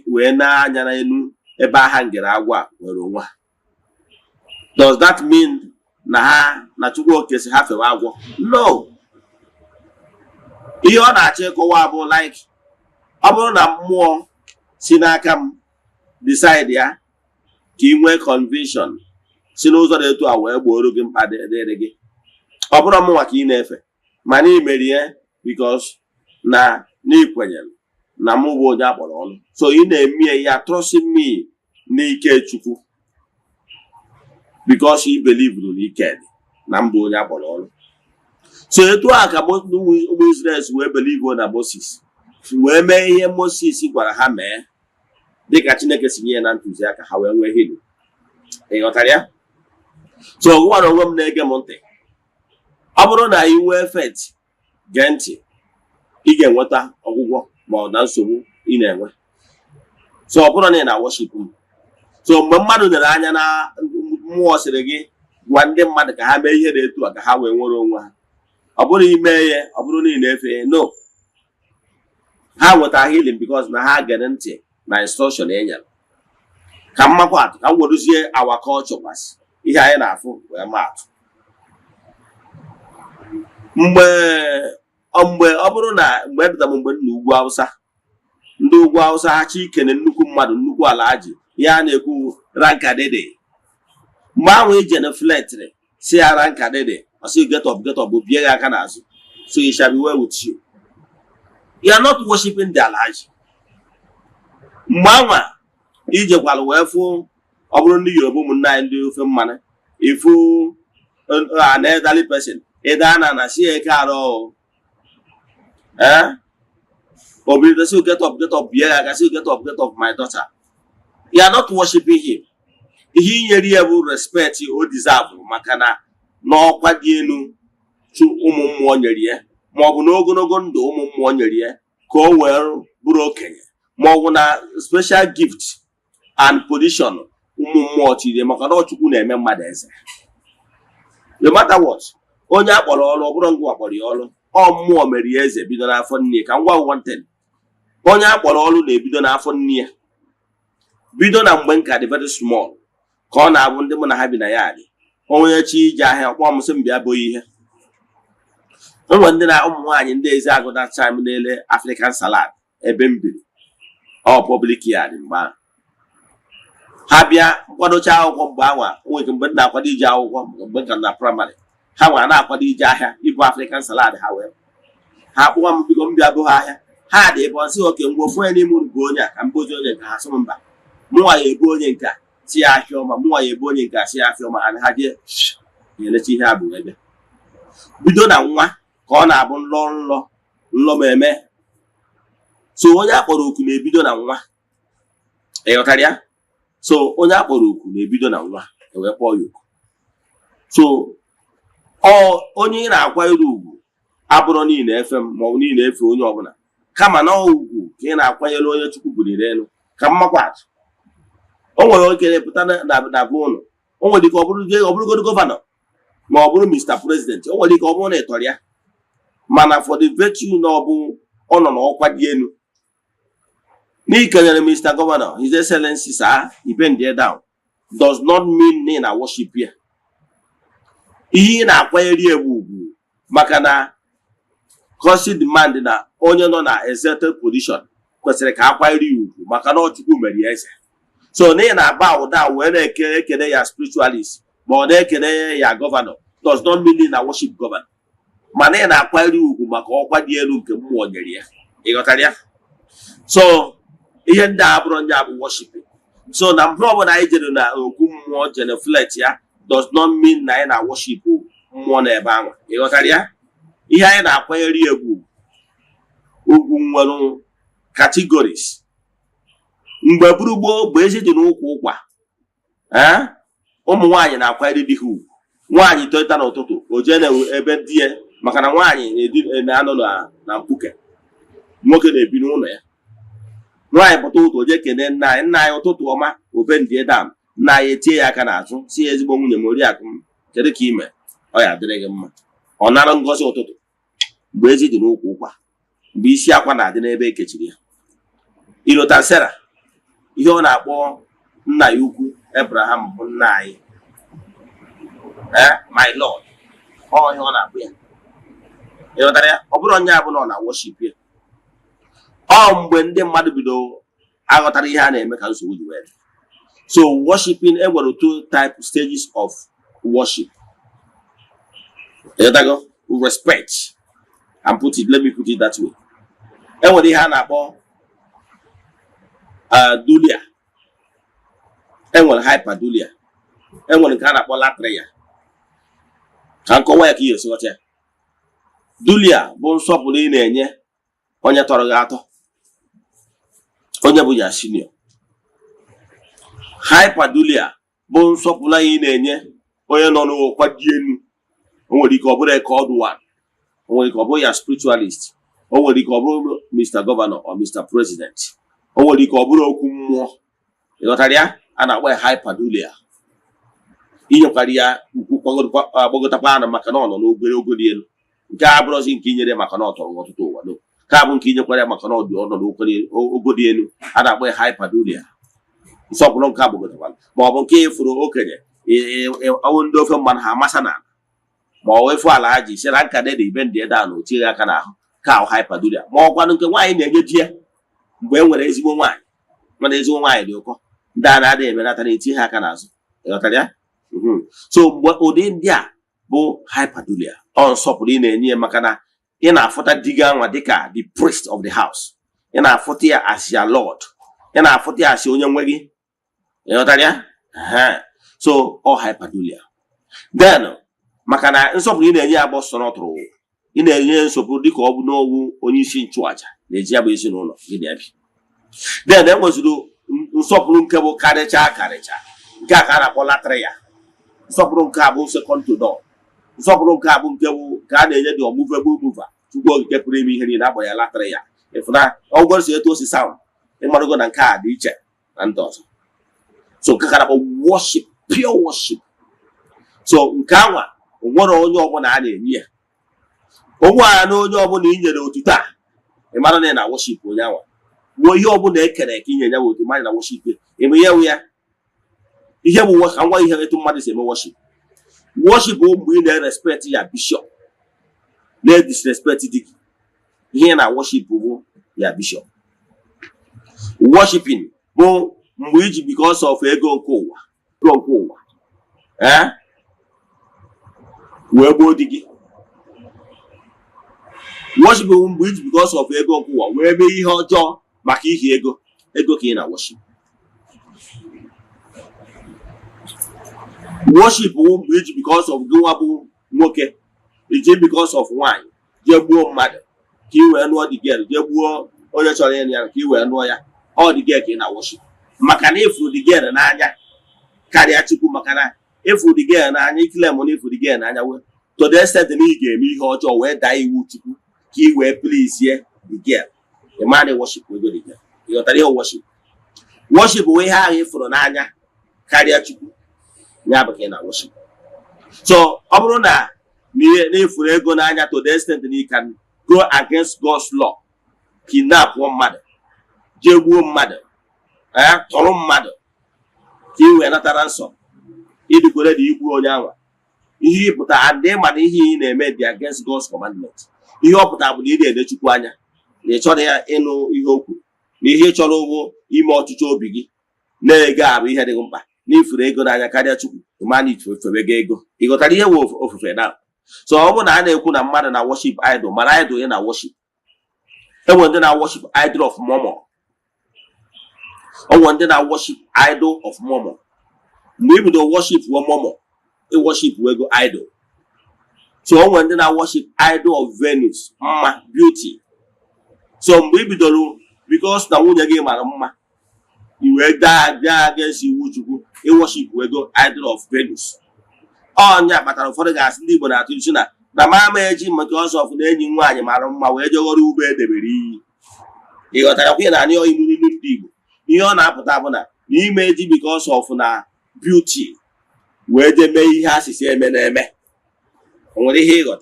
wee na-anya n'elu ebe aha ngere agwọ a nwere onwe ha. Does that mean na Chukwu okike si ha fewe agwọ? No. Ihe ọ na-achọ ịkọwa bụ like ọ bụrụ na mmụọ si n'aka m decide ya ka ị nwee conviction si n'ụzọ dị etu a wee gboro gị mkpa dịrị gị. Ọ bụrụ mụnwa ka ị na-efe mana ị merie because na n'ikwenyere na mụ bụ onye akpọrọ ọnụ, so ị na-eme ya trust me n'ike Chukwu because ị believe n'ike dị na mbụ onye akpọrọ ọnụ. So etu a ka ụmụ Israel wee believe na Moses wee mee ihe Moses gwara ha mee dịka Chineke si nye na ntụziaka ha wee nwee healing. Ị ghọtara ya? So ọgwụgwa na onwe m na-ege m ntị, ọ bụrụ na ị nwee faith gee ntị, ị ga-enweta ọgwụgwọ ma ọ na nsogbu ị na-enwe. So ọ bụrụ na ị na-worship m, so mgbe mmadụ lere anya na mmụọ sịrị gị gwa ndị mmadụ ka ha mee ihe na-etu a ka ha wee nwere onwe ha, ọ bụrụ ime ya, ọ bụrụ na ị na-efe no, ha nweta healing because na ha gere ntị na instruction e nyere. Ka mmakwa atụ ka m weruzie our culture gbasị ihe anyị na-afụ wee maa atụ. Mgbe ọ bụrụ na mgbe edeta m mgbe na ugwu Hausa, ndị ugwu Hausa ha chi ikene nnukwu mmadụ nnukwu ala ji ya na-ekwu rankadede. Mgbe ahụ ije na fletri si ya rankadede, ọ sị get up bụ bie gị aka n'azụ, so you shall be well with you. You are not worshiping the Alhaji. Mgbe anwa ijekwala wee fụ ọ bụrụ ndị Yoruba ụmụnne anyị ndị ofe mmanụ ifu an elderly person Eze-Ana na si eke arụ obido si get up bie gị aka, si get up my daughter. You are not worshiping him. Ihe inyere ya bụ respect o deserve maka na n'ọkwa dị elu ụmụ mmụọ nyere ya, ma ọ bụ n'ogologo ndụ ụmụ mmụọ nyere ya ka o wee bụrụ okenye, ma ọ bụ na special gift and position ụmụ mmụọ tiri maka na Chukwu na-eme mmadụ eze. No matter what, onye akpọrọ ọrụ ọ bụrụ ngwa akpọrọ ya ọrụ, ọ mmụọ mere ya eze bido n'afọ nne ka ngwa wanted. Onye akpọrọ ọrụ na-ebido n'afọ nne ya, bido na mgbe nka dị very small ka ọ na-abụ ndị mụ na ha bi na ya dị onye chi ije ahịa ọkpọ m sị m bịa bụ ihe. Enwe ndị na ụmụ nwaanyị ndị Eziagụ that time na-ele African salad ebe m biri ọ public yard. Mgbe ahụ ha bịa nkwadocha akwụkwọ mgbe anwa nwere mgbe na-akwado ije akwụkwọ mgbe nka na praịmarị ha nwa na-akwado ije ahịa ịbụ African salad ha wee ha kpụwa m biko m bịa bụ ha ahịa ha dị ebe ọ sị oke mgbe ofu onye n'ime unu bụ onye a ka mbozi onye nke ha sị mba mụnwa ya ebu onye nke a si ya afịa ọma, mụnwa ya ebu onye nke a si ya afịa ọma, ha jee na-elecha ihe a bụ ebe bido na nwa ka ọ na-abụ nlọ ma eme. So onye akpọrọ oku na-ebido na nwa. Ịghọtara ya? So onye akpọrọ oku na-ebido na nwa ewee kpọọ ya oku. So onye ị na-akwanyere ugwu abụrụ niile efe m ma ọ bụ niile efe onye ọbụla, kama na ugwu ka ị na-akwanyere onye Chukwu buliri elu ka mmakwa atụ. O nwere oke pụta na bụ ụlọ, o nwere ike ọ bụrụgodo gọvanọ ma ọ bụrụ Mr. President, o nwere ike ọ bụrụ na ịtọrọ ya, mana for the virtue na ọ bụ ọ nọ n'ọkwa dị elu n'ikenyere Mr. Governor, His Excellency sir, he bend there down does not mean na worship ya. Ihe na-akwanyere egwu ugwu maka na cost demand na onye nọ na exalted position kwesịrị ka akwanyere ugwu maka na Chukwu mere ya eze. So na ị na-aba ụda wee na-ekene ya spiritualist ma ọ na-ekene ya governor does not mean na worship governor, mana ị na-akwanyere ugwu maka ọkwa dị elu nke mmụọ nyere ya. Ị ghọtara ya? So ihe ndị a bụrụ ndị abụ worshiping. So na mgbe ọbụla anyị jere na okwu mmụọ geneflect ya does not mean na anyị na worship mmụọ na ebe ahụ. Ị ghọtara ya? Ihe anyị na-akwanyere egwu ugwu nwere categories. Mgbe buru gboo bụ ezi dị n'ụkwụ ụkwa, ụmụ nwaanyị na-akwanyere di ha ugwu. Nwaanyị teta n'ụtụtụ o jee na ebe di ya maka na nwaanyị na-anọ na mkpuke, nwoke na-ebi n'ụlọ ya. Nwaanyị pụta ụtụ o jee kene nna anyị ụtụtụ ọma obe ndị dam, nna anyị etie ya aka n'azụ si ya ezigbo nwunye m oriakụ m kedu ka ime ọ ya dịrị gị mma, ọ nara ngozi ụtụtụ. Mgbe ezi dị n'ụkwụ ụkwa, mgbe isi akwa na-adị n'ebe ekechiri ya. Ilota Sera ihe ọ na-akpọ nna ya ukwu Abraham bụ nna anyị, my lord, ọ ihe ọ na-akpụ ya. Ịghọtara ya? Ọ bụrụ onye abụla ọ na worship ya. Ọ mgbe ndị mmadụ bido aghọtara ihe a na-eme ka nsogbu ji wee. So worshiping, there were two stages of worship. Respect. And let me put it that way. And when they had about dulia, and when hyperdulia, and when kind of latria. Can go work here, so dulia, bon swapuli nenye, onya torogato, onya buya senior. Hyperdulia, bon swapula nenye, onya no kwa dienu, only the called one. Only a spiritualist, only Mr. Governor or Mr. President, only Kumo, Yotaria, and I wear hyperdulia. In your career, Bogotapana, Macanon, no good Gabros in Kenya, Macanot, or what to do. Carbon Kenya, Macanot, or Ogodian, and I wear hyperdulia. So long cabo, Bobon cave for Okene, I won't do from Manhamasana. More if I like, said I can't even dear down, Tira Cana, cow hyperdulia. More one can wine and get here. When there is one wine, when there is one wine, you go. Dana de Menatani Tihacanas. So what would India bo hyperdulia on Sopoline near Macana in our fota digan Wadika, the priest of the house, in our fotia as your lord, in our fotia as your young waggy. So all hyperdulia. Then Makana and so in a year boss on otro. In a year so good of no only seen chuacha, the Jabason on Then there was to do Soprum cabo carecha. Gakara polatrea. Soprum cabo second to door. Soprum cabo garden or movable mover to go get premium in Aboya latrea. If not, all girls here to see sound. A Maragon and card each and does. So Kakara worship, pure worship. So Nkawa. What all your one ane here? Oh, I know your one in the Otuta. A man and I worship Oyawa. Wo your one can a king and I would mind I worship it. In the area, you have work and why you have to manage and worship. Worship won't bring their respect to your bishop. Let disrespect it. Here and I worship your bishop. Worshipping, which because of ego kowa. Eh? Where digi? Worship which because of ego kuwa. Where be he hojo maki ego kina worship. Worship which because of guabu moke. It's because of wine. Jebu mother. Ki we no the girl. Jebu oya chole ni ki we no ya. All the girl kina worship. Makana ifru the girl na anya. Kari atiku makana. If we again, and you claim money for the again, and I will to the extent the me hot or where die would he were please here the girl. The man worship will go again. You got a worship. Worship we have for Nanya, carry a chiku, never can worship. So, Obrona, near for ego Nanya to the extent that he can go against God's law, kidnap one mother, Jebu mother, Tolom mother, he were not a ransom. He declared the equal Yawa. He put a day money he made against God's commandment. He put up with the Chukwanya. They told her Eno Ihoku. Ni he cholo imo to Chobigi. Nega, we had a gumpa. Ni for ego na Kadia Chuku. The money for Vegego. He got a year of now. So I want to put a man and I worship idol. My idol in our worship. And when then I worship idol of Momo. Or when then I worship idol of Momo. Maybe the worship one momo, a worship we go idol. So when then I worship idol of Venus, beauty. So maybe the because now when you get my you will die against you would go a worship we go idol of Venus. Oh yeah, but for the guys live on that the mamma because of the engine one, my way you go to bed the very. You got a opinion and your immunity people. You're not put up on that. You made it because of na beauty, where they may has his name, only he got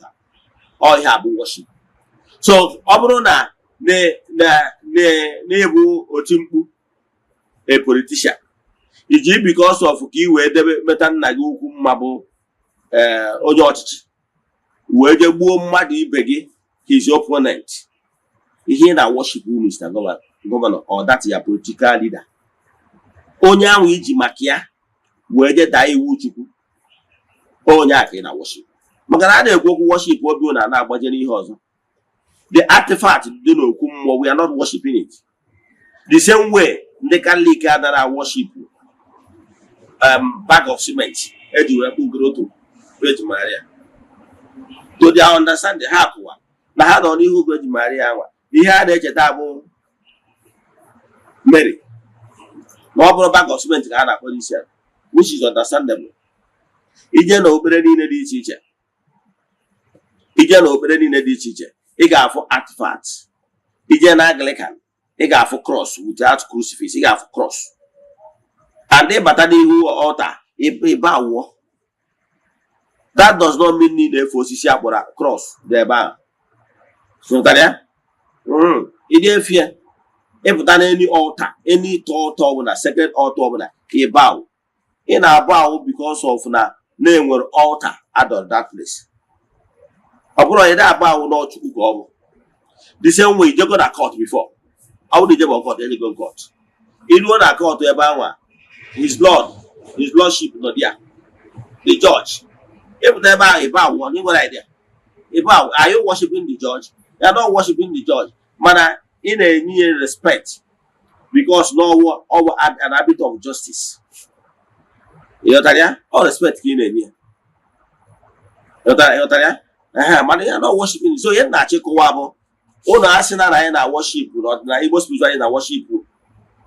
all have worship. So, Obrona, Nebu Otimpu, a politician. It's because of key where the metan nagu mabo, Oyoch, where the boom muddy beggy, his opponent. He now worship you, Mr. Governor, or that's your political leader. onye ahụ iji maka ya wee je daa iwu Chukwu onye a ka ị na worship. Maka na a na-ekwu okwu worship obi na na-agbaje n'ihe ọzọ. The artifact dị n'okwu mmụọ, we are not worshiping it. The same way ndị Catholic adara worship bag of cement eji wee kpugoro otu Virgin Maria. To their understanding, ha kụwa na ha nọ n'ihu Virgin Maria nwa ihe a na-echeta bụ Mary. Na ọ bụrụ bag of cement ka ha na-akpọ isi ya, which is understandable. Ije na okpere niile dị iche iche, ị ga-afụ artifacts. Ije na Anglican, ị ga-afụ cross without crucifix, ị ga-afụ cross. And they bata n'ihu altar, ebe awọ. That does not mean need for osisi akpọrọ cross dị ebe ahụ. So that ị dị ịpụta na any altar, any altar ọbụla, sacred altar ọbụla, ebe ahụ. Ị na-abụ ahụ because of na-enwere altar at that place. Ọ bụrụ ị na-abụ ahụ n'Chukwu ka ọ bụ. The same way, you go to court before. How did you go to court? You go to court. You go to court ebe ahụ, his lordship not there. The judge. If they buy one, you got idea. Are you worshiping the judge? You are not worshiping the judge. Man, in a near respect, because no an habit of justice. You know all respect in a near. You know man, you are not worshiping. So you're not checking wabo. Oh, no, I say that I na worship, not na Igbo spiritual na worship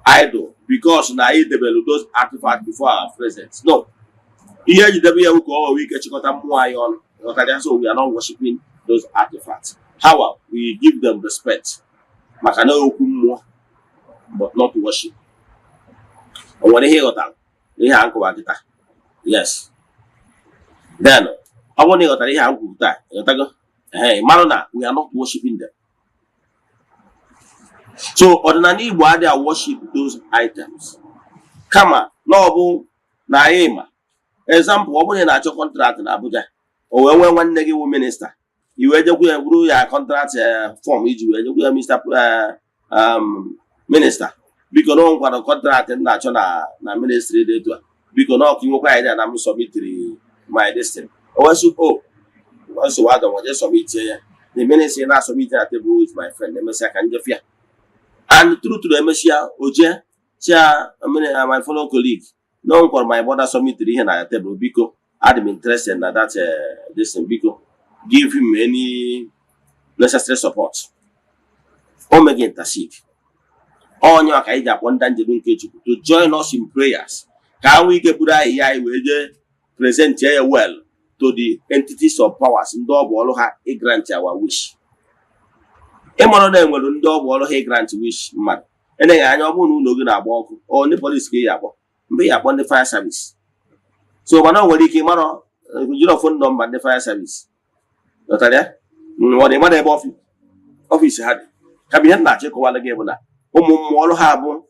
idol, because na I develop those artifacts before our presence. No. Here you we get so we are not worshiping those artifacts. However, we give them respect. But not worship. And when you hear that, yes. Then I want to hear that. Hey, Marona, we are not worshiping them. So, ordinarily, why they are worship those items? Kama, no, naima. Example, ọ bụrụ na na-achọ contract na Abuja, o wee nwee nwanne gị wụ minista, i wee jekwu ya buru ya contract form iji wee jekwu ya Mr. Minister, biko na nkwado contract na-achọ na ministry dị etu a, biko na ọkụ nwekwa idea na m submitiri my destiny. O wee sụ so wa don just submit ya. The ministry na submit at table with my friend, Emesia ka njefia. And true to the Emesia, oje chia my fellow colleague. No one my brother submit to here na table because I'm interested in that this thing because give him any necessary support. O make intercede. On your kaija kwanda njedu nke Chukwu to join us in prayers. Can we get Buddha here we present here well to the entities of powers ndị ọ bụ ọrụ ha grant our wish. Ịmara na enwere ndị ọ bụ ọrụ ha grant wish mmadụ. Enyeghị anya ọ bụrụ na ụlọ gị na-agba ọkụ ọ ndị police ka ị akpọ. Mbe ya kpọ ndị fire service. So mana nwere ike mara jiri phone number ndị fire service. Nọtara ọ dị mmadụ ebe office ha dị. Ka ihe na-achịkọwala gị bụ na ụmụ mmụọ ọrụ ha bụ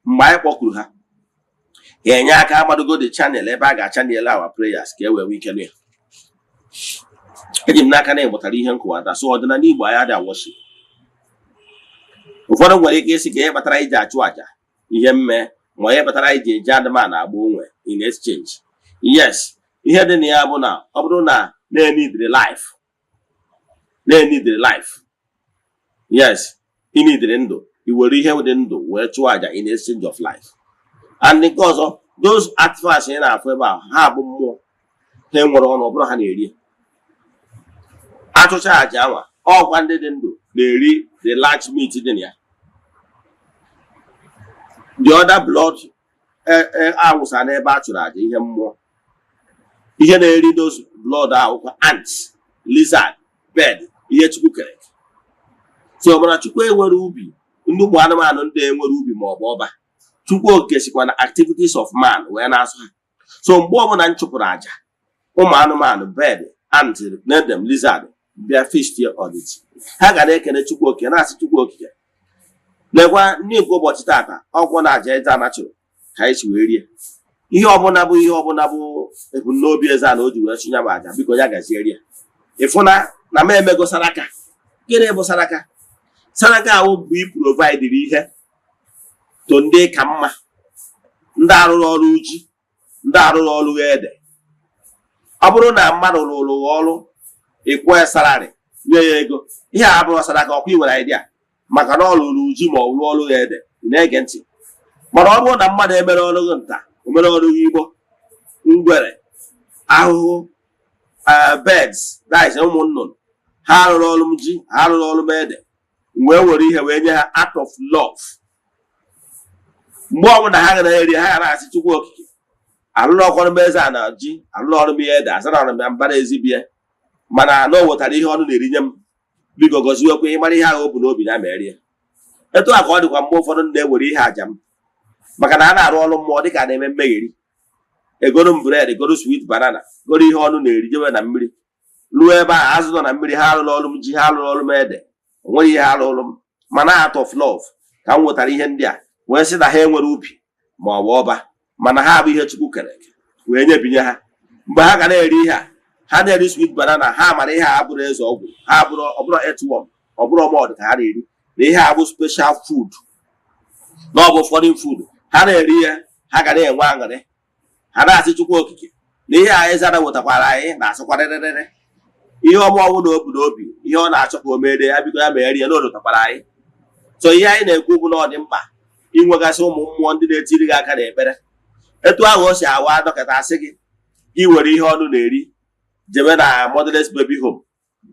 mgbe anyị kpọkuru ha. Enye aka amadogo the channel ebe a ga-channel our prayers ka e wee ike nụ ya. Eji m n'aka na ịmụtara ihe nkụwata so ọdịnala Igbo anyị ada worship. Ụfọdụ nwere ike isi ka ihe kpatara iji achụ aja ihe mme ma ihe kpatara iji eji adịma na agba onwe in exchange. Yes, ihe dị na ya bụ na ọ bụrụ na na-need life. Yes, ị need ndụ i were ihe dị ndụ wee chụọ aja in exchange of life. And because of those artifacts in our favor, ha bụ mmụọ ha nwere ọnụ ọ bụrụ ha na-eri. Achụcha aja anwa ọkwa ndị dị ndụ na-eri the large meat dị na ya. The other blood awụsa n'ebe a chụrụ aja ihe mmụọ. Ihe na-eri those blood ahụkwa ants, lizard, bird, ihe Chukwu kere. So mana Chukwu enwere ubi, ndị ụmụ anụmanụ ndị enwere ubi ma ọ bụ ọba. Chukwu oke sikwa na activities of man wee na-asụ ha. So mgbe ọbụla nchụpụrụ aja ụmụ anụmanụ bird, ant, them lizard bịa feast your audit. Ha ga na-ekene Chukwu oke na-asị Chukwu okike. Lekwa ndị nke ụbọchị tata ọkwụ na aja Eze-Ana chụrụ ka anyị si wee rie. Ihe ọbụla bụ ebumnobi Eze-Ana o ji wee chụnya bụ aja biko ya gazie rie. Ịfụna na m emego saraka. Gịnị bụ saraka? Saraka ahụ bụ i provide ihe to ndị ka mma ndị arụrụ ọrụ ji, ndị arụrụ ọrụ ede. Ọ bụrụ na mmadụ rụrụ ọrụ ịkwụ ya salary nye ya ego, ihe a abụrụ sadaka, ọkwa ị nwere idea maka na ọ rụrụ ji ma ọ rụọ ọrụ ya ede, ị na-ege ntị. Mana ọ bụrụ na mmadụ emere ọrụ gị nta, o mere ọrụ gị igbo, ngwere, ahụhụ, birds, that is ụmụ nnụnụ, ha arụrụ ọrụ m ji, ha arụrụ ọrụ m ede, wee were ihe wee nye ha out of love. Mgbe ọbụla ha gara eri, ha gara asị Chukwu okike, alụrụ ọkọrọ m Eze-Ana ji, alụrụ ọrụ m ede, azara ọrụ m ya mbara ezibie, mana na o wetara ihe ọnụ na-erinye m, biko gọziwekwa ịmara ihe ahụ o bu n'obi ya ma erie. Etu a ka ọ dịkwa mgbe ụfọdụ na-ewere ihe aja m, maka na a na-arụ ọrụ mmụọ dịka a na-eme mmegheri. Egoro m bred, egoro sweet banana, goro ihe ọnụ na-eri, jewe na mmiri, ruo ebe a azụ nọ na mmiri, ha arụrụ ọrụ m ji, ha arụrụ ọrụ m ede, o nwere ihe ha arụrụ m, mana out of love ka m nwetara ihe ndị a, wee sị na ha enwere ubi ma ọ bụ ọba, mana ha bụ ihe Chukwu kere eke, wee nyebinye ha. Mgbe ha ga na-eri ihe a, ha na-eri sweet banana, ha mara ihe a bụrụ eze ọgwụ, ha bụrụ ọbụrụ earthworm, ọbụrụ ọmọdụ ka ha na-eri, na ihe a bụ special food, na ọ bụ foreign food. Ha na-eri ihe, ha ga na-enwe aṅụrị, ha na-asị Chukwu okike na ihe a Eze-Ana wetakwara anyị na-asịkwarịrịrị ihe ọma ọnwụ na obu n'obi, ihe ọ na-achọ ka o mere ya, biko ya mere ya na olotakwara anyị. So ihe anyị na-ekwu bụ na ọ dị mkpa inwegasị ụmụ mmụọ ndị na-etiri gị aka n'ekpere. Etu ahụ o si awa dọkịta asị gị gị were ihe ọnụ na-eri jebe na motherless baby home,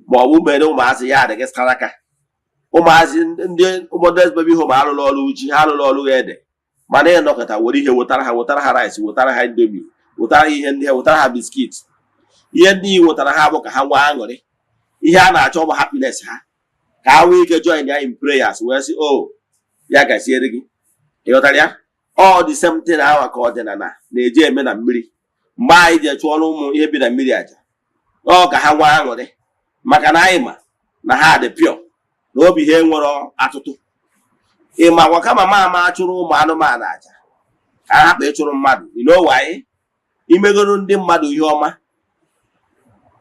ma ọ bụ mere ụmụazị ya adịghị saraka. Ụmụazị ndị motherless baby home arụrụ ọrụ ji, ha arụrụ ọrụ ede, mana ị nọkọta were ihe wetara ha rice, wetara ha indomie, wetara ha ihe ndị ha, wetara ha biskit. Ihe ndị ị wetara ha bụ ka ha nwee aṅụrị. Ihe a na-achọ bụ happiness ha, ka ha nwee ike join ya in prayers, wee sị o ya gaziere gị. Ị ghọtara ya? Ọ dị same thing ahụ ka ọdịnala na-eji eme na mmiri. Mgbe anyị ji chụọrọ ụmụ ihe bi na mmiri aja, ọ ka ha nwee aṅụrị, maka na anyị ma na ha dị pure, na obi ha enwere atụtụ. Ị makwa kama ma chụrụ ụmụ anụmanụ aja ka a hapụ ịchụrụ mmadụ, anyị imegoro ndị mmadụ ihe ọma,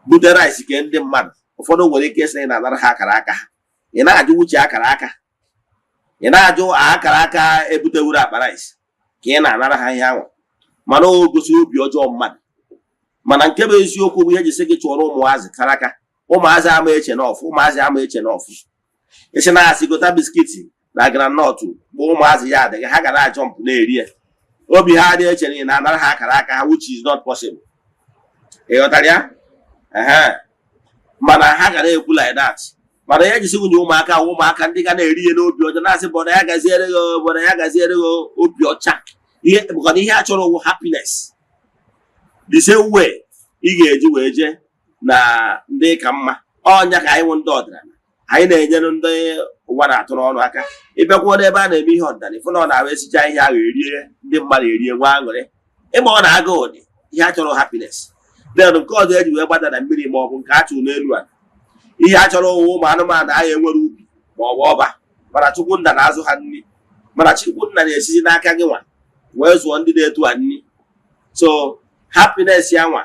bute rice ke ndị mmadụ. Ụfọdụ nwere ike ịsị na anara ha akara aka ha, ị na-ajụ uche akara aka, ị na-ajụ akara aka ebutewuru akpa rice ka ị na-anara ha ihe ahụ, mana o gosi obi ọjọọ mmadụ. Mana nke bụ eziokwu bụ ihe ji sị gị chụọrọ ụmụazị kara aka. Ụmụazị ama eche n'ọfụ, ụmụazị ama eche n'ọfụ. Isi na-asị gota biskiti na granọt bụ ụmụazị ya adịghị, ha ga na-ajọmpụ na-eri ya. Obi ha adịghị eche na ị na-anara ha akara aka ha, which is not possible. Ị ghọtara ya? Mana ha ga na-ekwu like that. Mana ya jisi nwunye ụmụaka ndị ga na-eri ihe n'obi ọcha, na-asị bọda ya gaziere gị, bọda ya gaziere gị obi ọcha. Ihe bụkwa ihe a chọrọ wụ happiness. The same way ị ga-eji wee jee na ndị ka mma. Ọnya ka anyị nwụ ndị ọdịnala, anyị na-enyere ndị ụwa na-atụrụ ọnụ aka. Ịbịakwuo n'ebe a na-eme ihe ọdịnala, ịfụ na ọ na-awa esicha ihe ahụ erie, ndị mmadụ erie nwa aṅụrị. Ịma ọ na-aga ụdị ihe a chọrọ happiness. Then nke ọzọ eji wee gbada na mmiri ma ọ bụ nke a chụrụ n'elu a, ihe a chọrọ ụwa ụmụ anụmanụ anyị enwere ubi ma ọ bụ ọba, mana Chukwu nna na-azụ ha nri, mana Chukwu nna na-esizi n'aka gị nwa wee zụọ ndị na-etu ha nri. So happiness ya nwa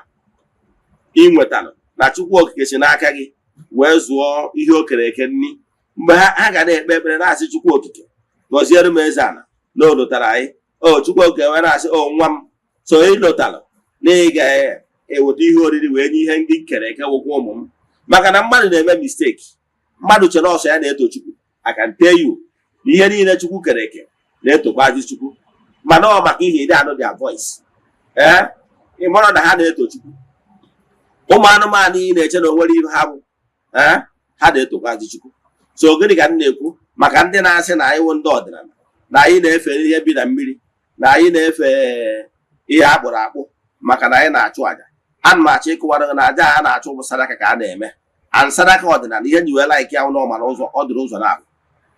ị nwetara na Chukwu okike si n'aka gị wee zụọ ihe o kere eke nri. Mgbe ha ga na-ekpe ekpere na-asị Chukwu okike gọziere m Eze-Ana na o lotara anyị, o Chukwu okike wee na-asị o nwa m, so ị lotara na ị ga-eweta ihe oriri wee nye ihe ndị kere eke wụkwa ụmụ m. Maka na mmadụ na-eme mistake, mmadụ chere ọsọ ya na-eto Chukwu. I can tell you na ihe niile Chukwu kere eke na-etokwazi Chukwu, mana ọ maka ihe ide anụ their voice. Ị mara na ha na-eto Chukwu. Ụmụ anụmanụ ị na-eche na onwere ihe ha bụ, ha na-etokwazi Chukwu. So gịnị ka m na-ekwu maka ndị na-asị na anyị wụ ndị ọdịnala, na anyị na-efe ihe bi na mmiri, na anyị na-efe ihe akpụrụ akpụ maka na anyị na-achụ aja. Ana m achọ ịkụwara na aja a na-achụ bụ sadaka ka a na-eme. And sadaka ọdịnala ihe nji wee like ya ụlọ mara ụzọ ọ dịrị ụzọ na-abụ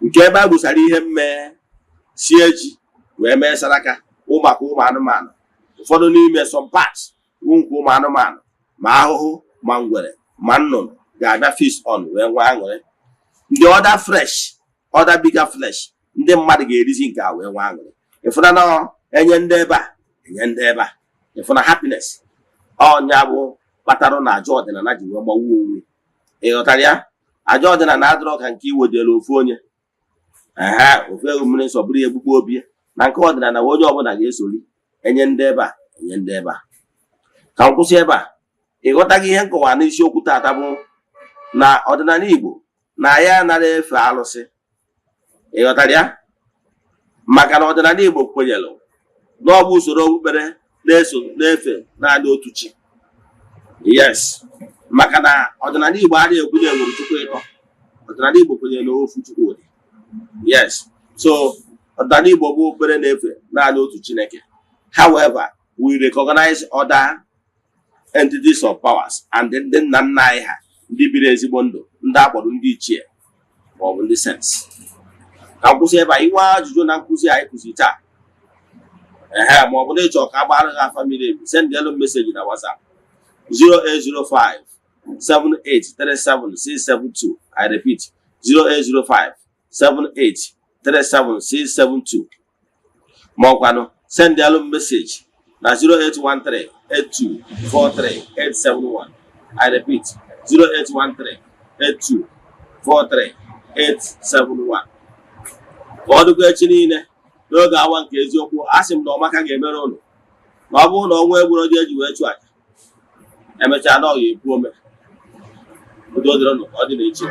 nke ebe a gbusara ihe mme sie ji wee mee sadaka maka ụmụ anụmanụ. Ụfọdụ n'ime some parts nke ụmụ anụmanụ ma ahụhụ ma ngwere ma nnụnụ ga-abịa feast on wee nwee aṅụrị. Ndị other fresh, other bigger flesh, ndị mmadụ ga-erizi nke a wee nwee aṅụrị. Ịfụna na enye ndị ebe a, enye ndị ebe a, ịfụna happiness. Ọnya bụ kpatara na aja ọdịnala ji wee gbawuo onwe. Ị ghọtara ya? Aja ọdịnala adịrọ ka nke iwedere ofu onye, ofu ewu mmiri nsọ bụrụ ya egbugbo obi, na nke ọdịnala onye ọbụla ga-esori. enye ndị ebe a enye ndị ebe a. Ka m kwụsị ebe a. Ịghọtaghị ihe nkọwa n'isiokwu tata bụ na ọdịnala Igbo na ya anaghị efe alụsị. Ịghọtara ya? Maka na ọdịnala Igbo kwenyelụ na ọ bụ usoro okpukpere na-efe naanị otu chi. Yes, maka na ọdịnala Igbo adịghị ekwenye enwere Chukwu ịtọ. Ọdịnala Igbo kwenyere na ofu Chukwu dị. Yes, so ọdịnala Igbo bụ okpukpere na-efe naanị otu Chineke. However, we recognize other entities of powers and ndị nna nna anyị ha ndị biri ezigbo ndụ, ndị akpọrọ ndị ichie ma ọ bụ ndị sense. Ka nkwụsị ebe a, iwe ajụjụ na nkụzi anyị kụzi taa. Ma ọ bụ na ịchọ ka a gbara gị afa miri emi, send yellow message na WhatsApp 0805 7837672. I repeat, 0805 7837672. Ma ọkwanụ send yellow message na 0813 8243 871. I repeat, 0813 8243 871. Ka ọ dịkwa echi niile n'oge awa nke eziokwu, asị m na ọmaka ga-emere ụlọ na ọ bụrụ na ọnwa egburu dị eji wee chụ aja, emechaa na ọ ga-ebu ome. Udo dịrị ụnụ, ọ dị n'echi.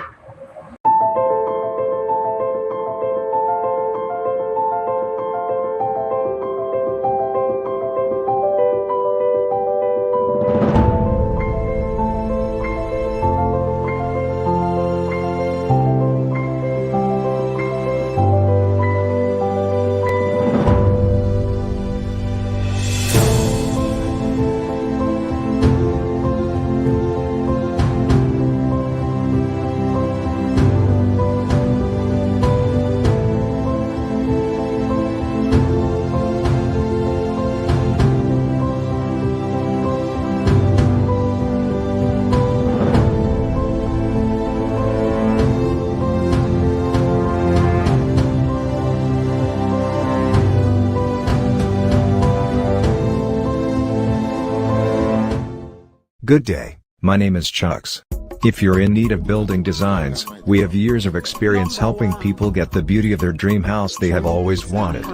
Good day, my name is Chucks. If you're in need of building designs, we have years of experience helping people get the beauty of their dream house they have always wanted.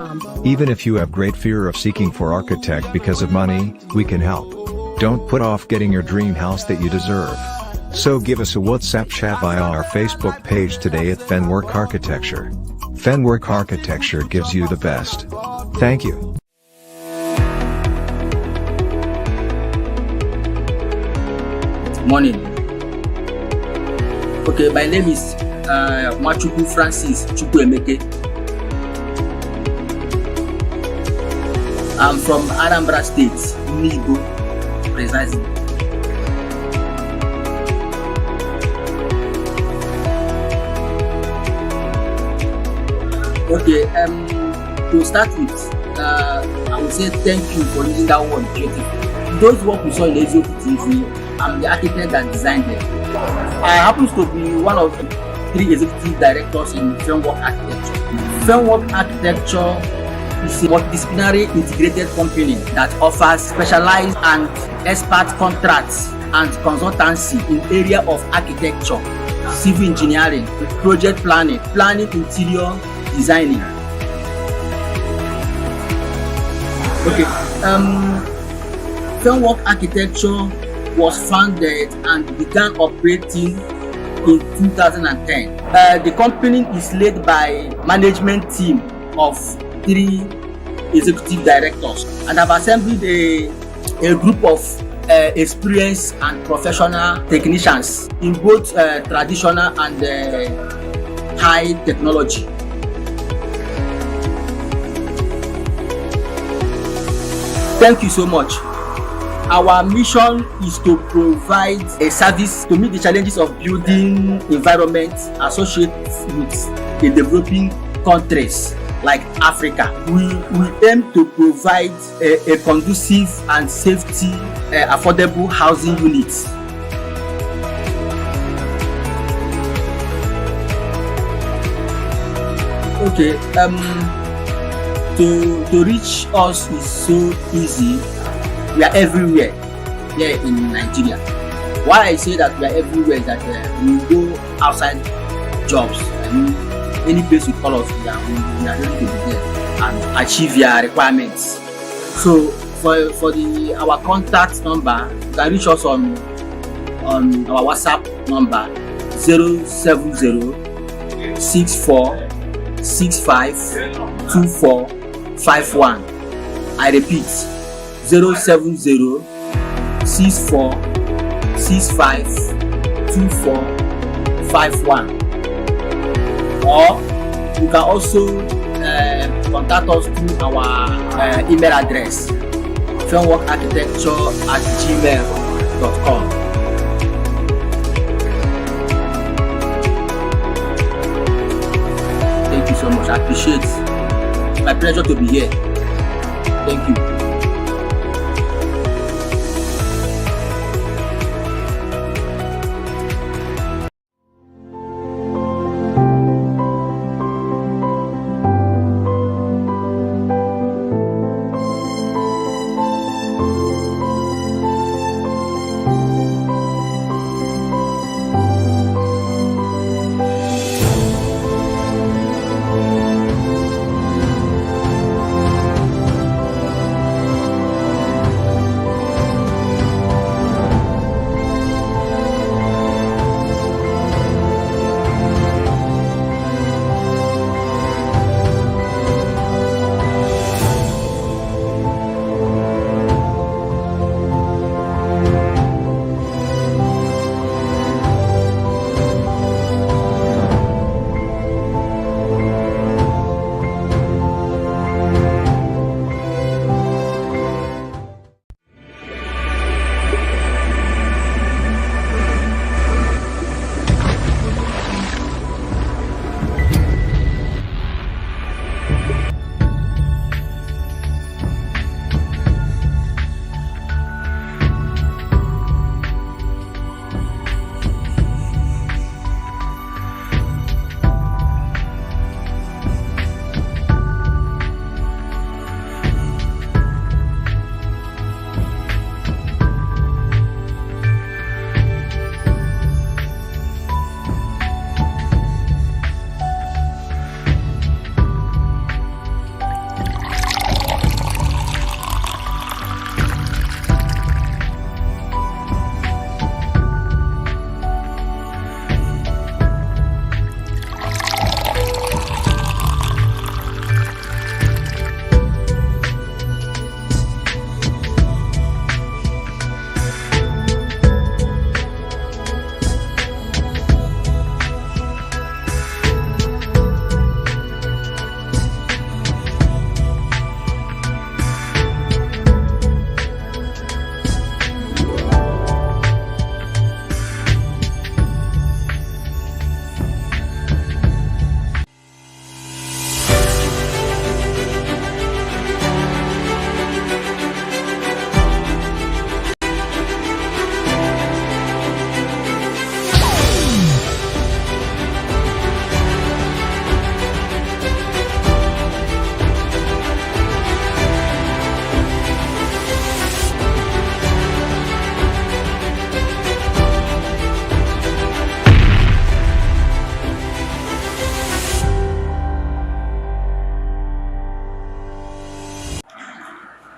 Even if you have great fear of seeking for architect because of money, we can help. Don't put off getting your dream house that you deserve. So give us a WhatsApp chat via our Facebook page today at Fenwork Architecture. Fenwork Architecture gives you the best. Thank you. Morning. Okay, my name is Mwachukwu Francis Chukwuemeke. I'm from Anambra State, Nibo, precisely. Okay, to start with, I would say thank you for using that word creative. Those work we saw in Eziokwu TV, I'm the architect that designed them. I happen to be one of the 3 executive directors in Framework Architecture. Framework Architecture is a multidisciplinary integrated company that offers specialized and expert contracts and consultancy in area of architecture, civil engineering, project planning, interior designing. Okay. Framework Architecture was founded and began operating in 2010. The company is led by management team of 3 executive directors, and have assembled a group of experienced and professional technicians in both traditional and high technology. Thank you so much. Our mission is to provide a service to meet the challenges of building environments associated with the developing countries like Africa. We aim to provide a conducive and safety, affordable housing units. Okay, to reach us is so easy. We are everywhere here in Nigeria. Why I say that we are everywhere is that we go outside jobs. I mean, any place you call us, we are ready to be there and achieve your requirements. So for the our contact number, you can reach us on our WhatsApp number 07064652451. I repeat 07064652451. Or you can also contact us through our email address frameworkarchitecture@gmail.com. Thank you so much. I appreciate it. It's my pleasure to be here. Thank you.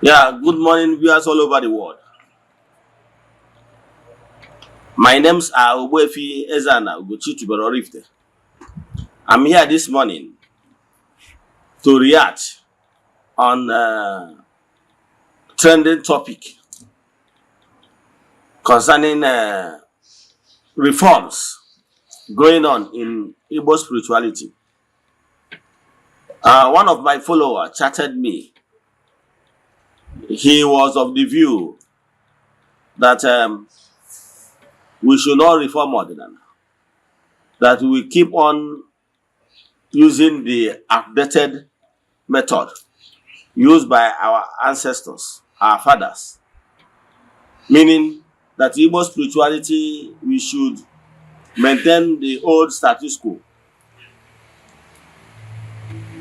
Yeah, good morning, viewers all over the world. My names are Eze-Ana Rifte. I'm here this morning to react on trending topic concerning reforms going on in Igbo spirituality. One of my followers chatted me. He was of the view that we should not reform Eziokwu, that we keep on using the updated method used by our ancestors, our fathers, meaning that Igbo spirituality, we should maintain the old status quo.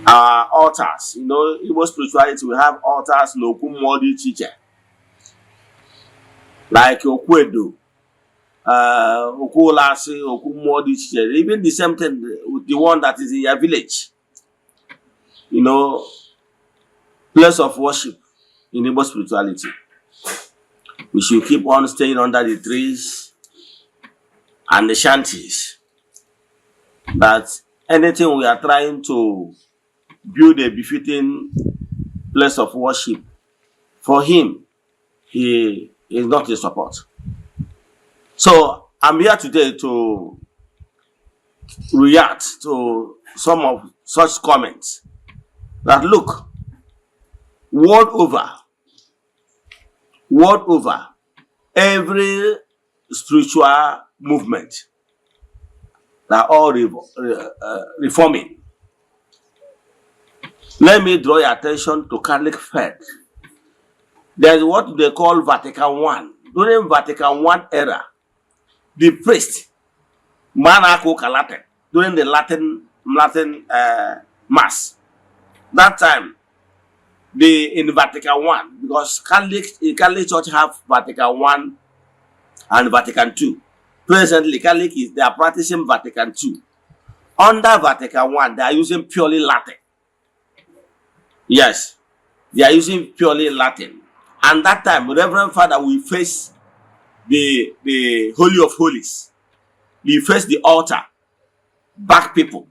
Our altars, Igbo spirituality, we have altars n'Okumodi Chiche, like Okwedo, Okulasi, Okumodi Chiche, even the same thing with the one that is in your village, place of worship, in Igbo spirituality. We should keep on staying under the trees and the shanties. That anything we are trying to build a befitting place of worship for him, he is not in support. So I'm here today to react to some of such comments. That look, world over, every spiritual movement, they are all reforming. Let me draw your attention to Catholic faith. There's what they call Vatican I. During Vatican I era, the priest, Manako Latin, during the Latin Mass, that time, in Vatican I, because Catholic Church have Vatican I and Vatican II. Presently, Catholic they are practicing Vatican II. Under Vatican I, they are using purely Latin. Yes, they are using purely Latin. And that time, Reverend Father will face the Holy of Holies. He face the altar, back people.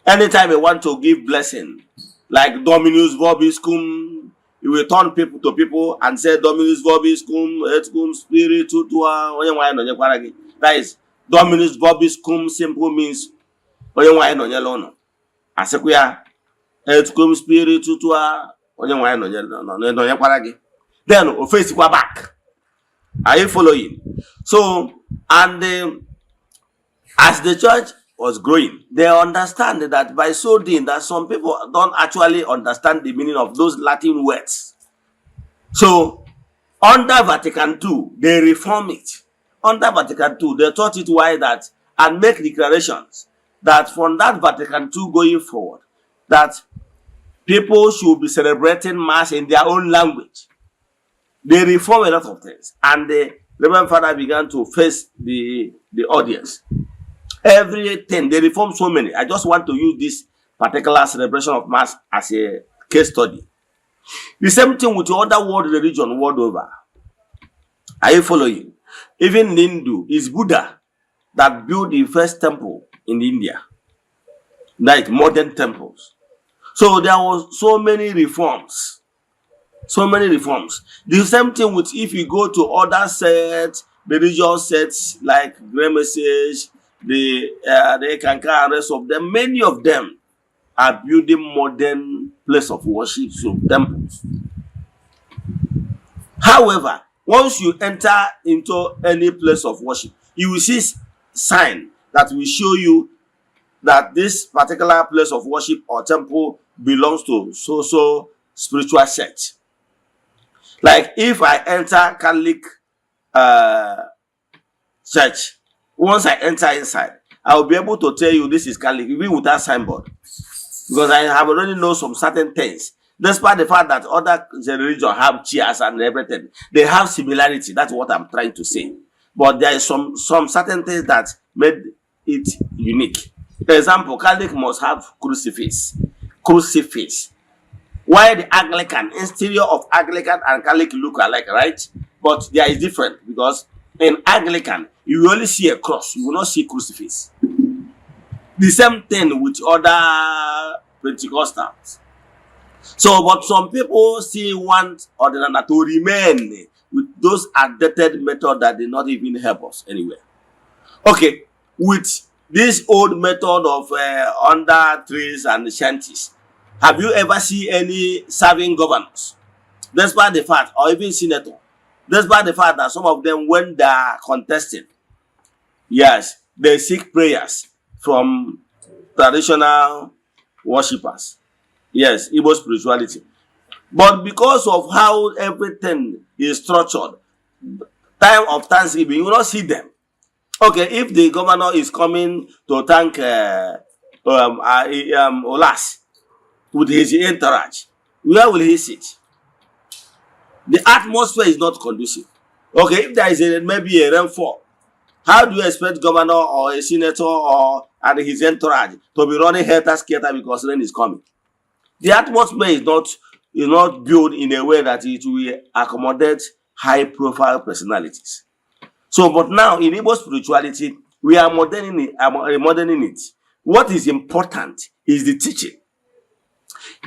Anytime they want to give blessing, like Dominus Vobiscum, he will turn people to people and say Dominus Vobiscum, et cum spiritu tua. That is Dominus Vobiscum simple means Asekuya et cum spiritu tua. Then face back. Are you following? So, and as the church was growing, they understand that by so doing that some people don't actually understand the meaning of those Latin words. So, under Vatican II, they reform it. Under Vatican II, they taught it why that and make declarations that from that Vatican II going forward, that people should be celebrating Mass in their own language. They reform a lot of things, and the Reverend Father began to face the audience. Everything, they reform so many. I just want to use this particular celebration of Mass as a case study. The same thing with other world religion world over. Are you following? Even in Hindu, it's Buddha that built the first temple in India, like modern temples. So there was so many reforms. So many reforms. The same thing with if you go to other sets, religious sets like Grey Message, the Kanka, and rest of them, many of them are building modern place of worship, so temples. However, once you enter into any place of worship, you will see sign that will show you that this particular place of worship or temple belongs to so spiritual sect. Like if I enter Catholic church, once I enter inside, I will be able to tell you this is Catholic, even without signboard. Because I have already know some certain things. Despite the fact that other religions have chairs and everything, they have similarity. That's what I'm trying to say. But there is some certain things that made it unique. For example, Catholic must have crucifix. Why the Anglican, interior of Anglican and Catholic look alike, right? But there is different because in Anglican, you will only see a cross. You will not see crucifix. The same thing with other Pentecostals. So, but some people still want ordinary to remain with those outdated methods that did not even help us anywhere. Okay, with this old method of under trees and shanties, have you ever seen any serving governors? Despite the fact, or even senator, despite the fact that some of them, when they are contesting, yes, they seek prayers from traditional worshippers. Yes, Igbo spirituality. But because of how everything is structured, time of Thanksgiving, you will not see them. Okay, if the governor is coming to thank Olas with his entourage, where will he sit? The atmosphere is not conducive. Okay, if there is maybe a rainfall, how do you expect governor or a senator or and his entourage to be running helter skelter because rain is coming? The atmosphere is not is not built in a way that it will accommodate high-profile personalities. So, but now in Igbo spirituality, we are moderning it. What is important is the teaching.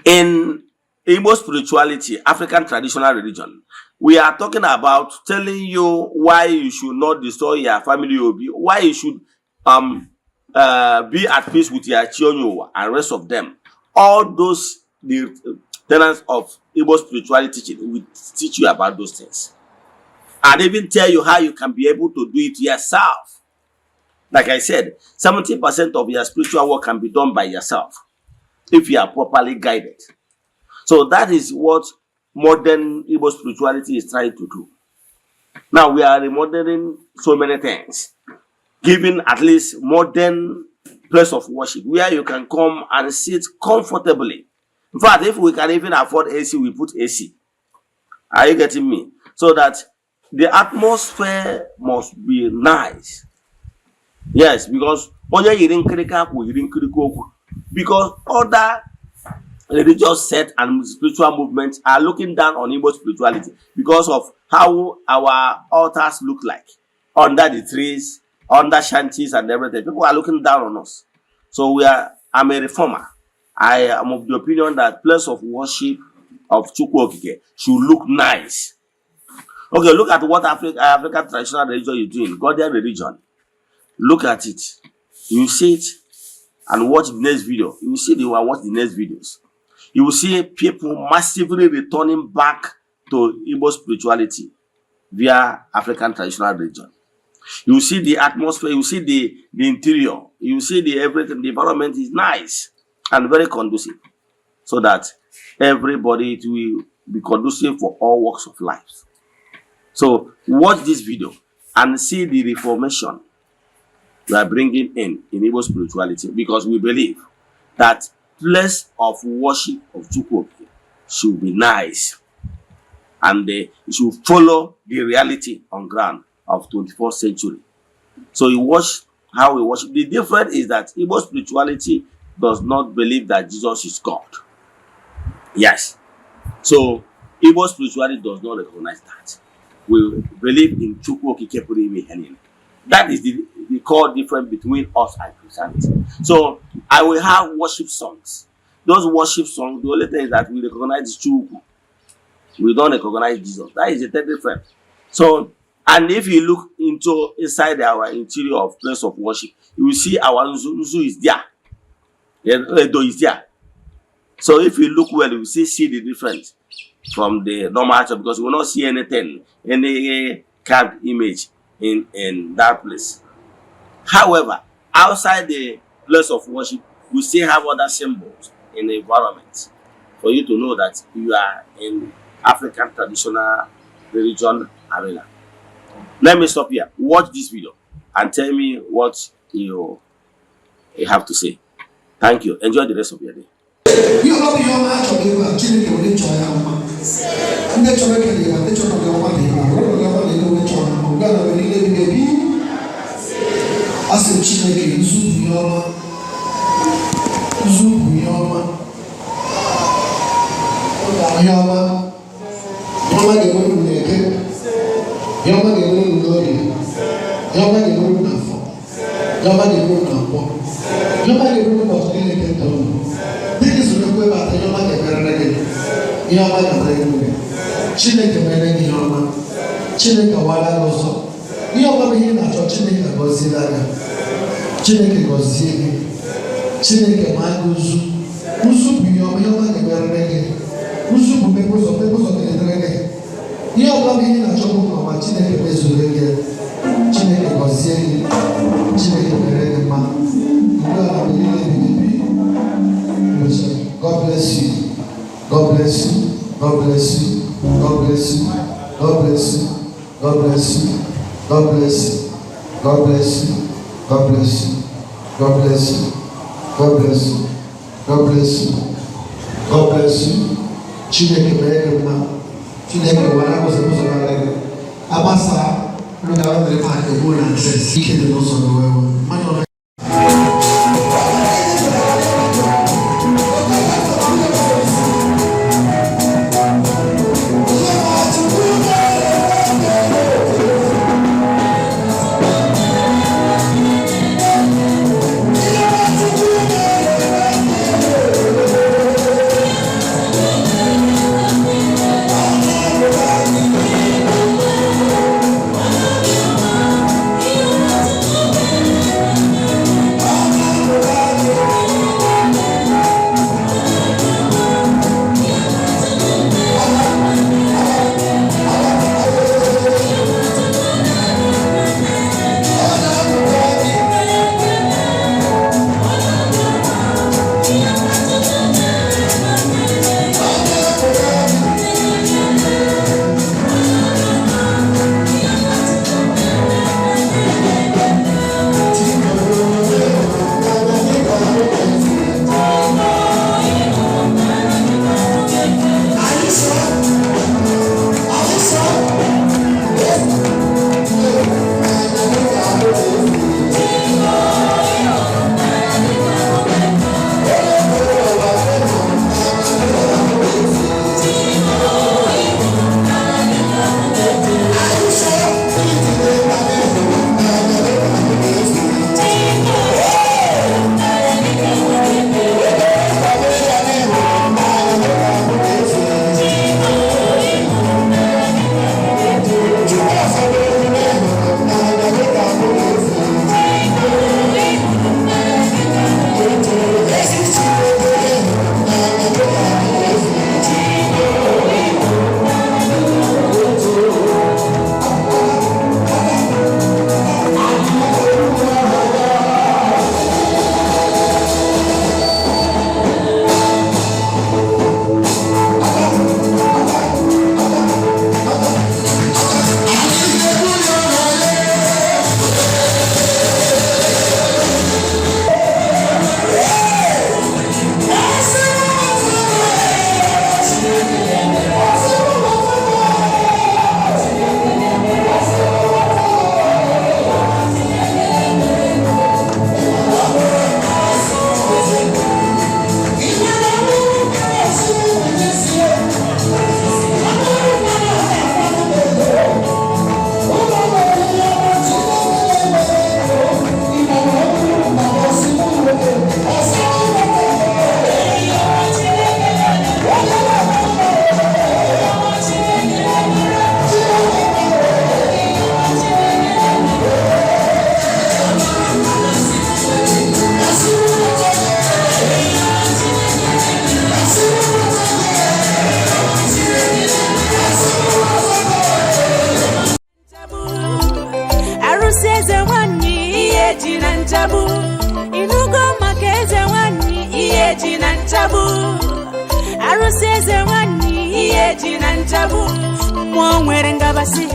In Igbo spirituality, African traditional religion, we are talking about telling you why you should not destroy your family, why you should be at peace with your children and rest of them. All those the tenets of Igbo spirituality teaching will teach you about those things, and even tell you how you can be able to do it yourself. Like I said, 70% of your spiritual work can be done by yourself if you are properly guided. So that is what modern Igbo spirituality is trying to do. Now we are remodeling so many things, giving at least modern place of worship where you can come and sit comfortably. In fact, if we can even afford AC, we put AC. Are you getting me? So that the atmosphere must be nice. Yes, because other religious sect and spiritual movements are looking down on Igbo spirituality because of how our altars look like under the trees, under shanties and everything. People are looking down on us. So I'm a reformer. I am of the opinion that place of worship of Chukwu Okike should look nice. Okay, look at what African traditional religion is doing, Ghanaian religion. Look at it. You see it and watch the next video. You will see watch the next videos. You will see people massively returning back to Igbo spirituality via African traditional religion. You will see the atmosphere, you will see the interior, you will see everything. The environment is nice and very conducive, so that everybody will be conducive for all walks of life. So watch this video and see the reformation we are bringing in Igbo spirituality, because we believe that place of worship of Chukwu should be nice, and it should follow the reality on ground of 21st century. So you watch how we worship. The difference is that Igbo spirituality does not believe that Jesus is God. Yes. So Igbo spirituality does not recognize that. We believe in Chukwu Okike Pụrụ Ime Ihe Niile. That is the core difference between us and Christianity. So I will have worship songs. Those worship songs, the only thing is that we recognize Chukwu. We don't recognize Jesus. That is the third difference. So, and if you look inside our interior of place of worship, you will see our Nzu is there. Edo is there. So if you look well, you will see the difference from the normal church, because you will not see anything, any carved image in that place. However, outside the place of worship, you still have other symbols in the environment for you to know that you are in African traditional religion arena. Let me stop here. Watch this video and tell me what you have to say. Thank you. Enjoy the rest of your day. You know your match of you are chilling with each other. Natural baby. As a children, Zoom Yama. Yama the woman naked. Yama the woman glory. Yama the woman Nafo. Yama the woman Nafo. Yama the woman was naked. This is the way about the Yama the Garden. Yama the Garden. Chile the Yama. Chile the Wala also. Yama the Hina, Chile the Gozilaga. Chile the Gozilaga. Chineke maguzu uzu biyo yoma ke berege uzu bu peposo ke derege yo ba bi na chobu ko ma Chineke bezurege Chineke gozieni Chineke berege ma ngala bi God bless you. God bless you. God bless you. God bless you. God bless you. God bless you. God bless you. God bless you. God bless you. God bless you. God bless you. God bless you. God bless you. Chineke mere ma. Chineke wana ko se ko so na le. Abasa no ga wa le ma ke go na se. Ike de no so no wewe. nwanyị ihe ji na nchabu inugo maka eze nwanyị ihe ji na nchabu arụsị eze nwanyị ihe ji na nchabu mmụọ nwere ngabasị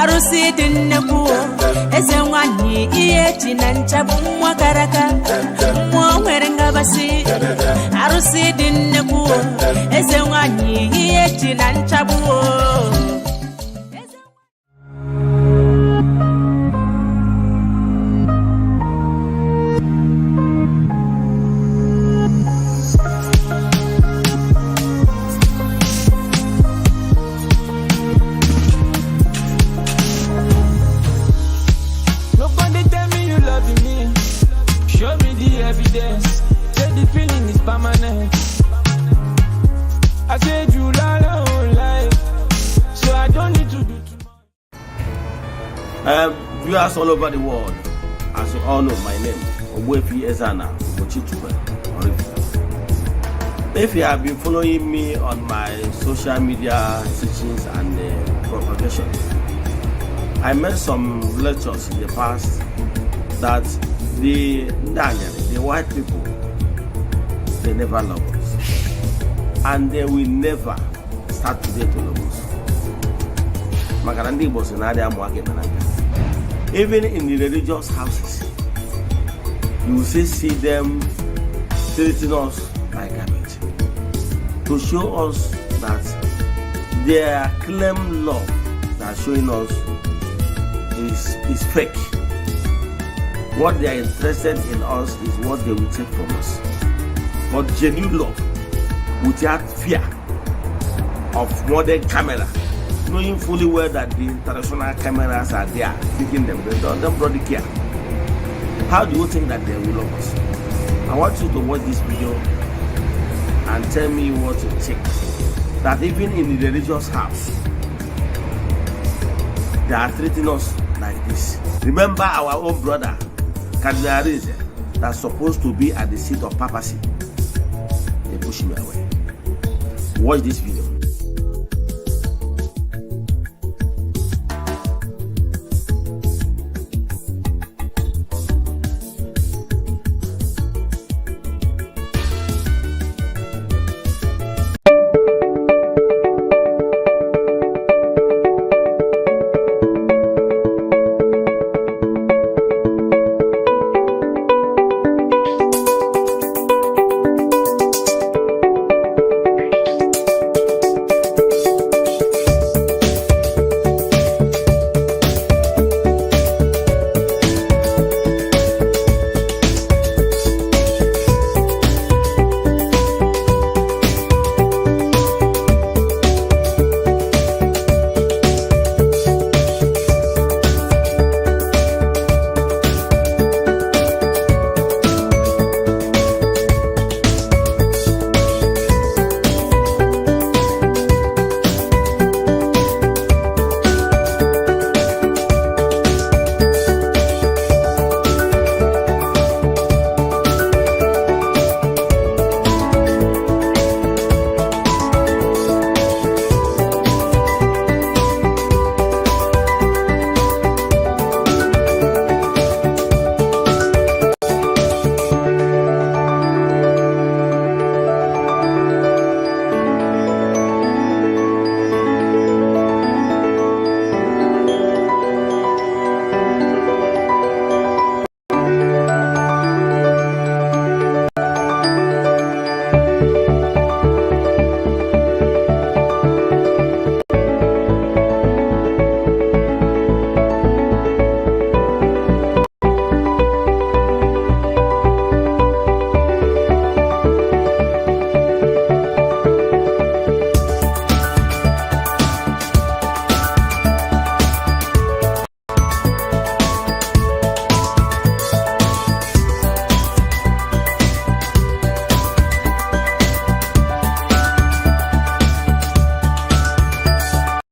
arụsị dị nnekwu eze nwanyị ihe ji na nchabu mmụọ karaka mmụọ nwere ngabasị arụsị dị nnekwu eze nwanyị ihe ji na nchabu Nobody tell me you love me. Show me the evidence. Say the feeling is permanent. I said you lie, lie. So I don't need to do too much. Viewers all over the world, as you all know, my name is Eze-Ana. If you have been following me on my social media teachings and propagation, I made some lectures in the past that the white people, they never love us, and they will never start today to love us. Even in the religious houses, you will see them treating us like garbage to show us that their claim love that showing us is fake. What they are interested in us is what they will take from us. But genuine love, without fear of modern camera, knowing fully well that the international cameras are there taking them, they don't bloody care. How do you think that they will love us? I want you to watch this video and tell me what you think. That even in the religious house, they are treating us like this. Remember our own brother, Eze, that's supposed to be at the seat of papacy. They push me away. Watch this video.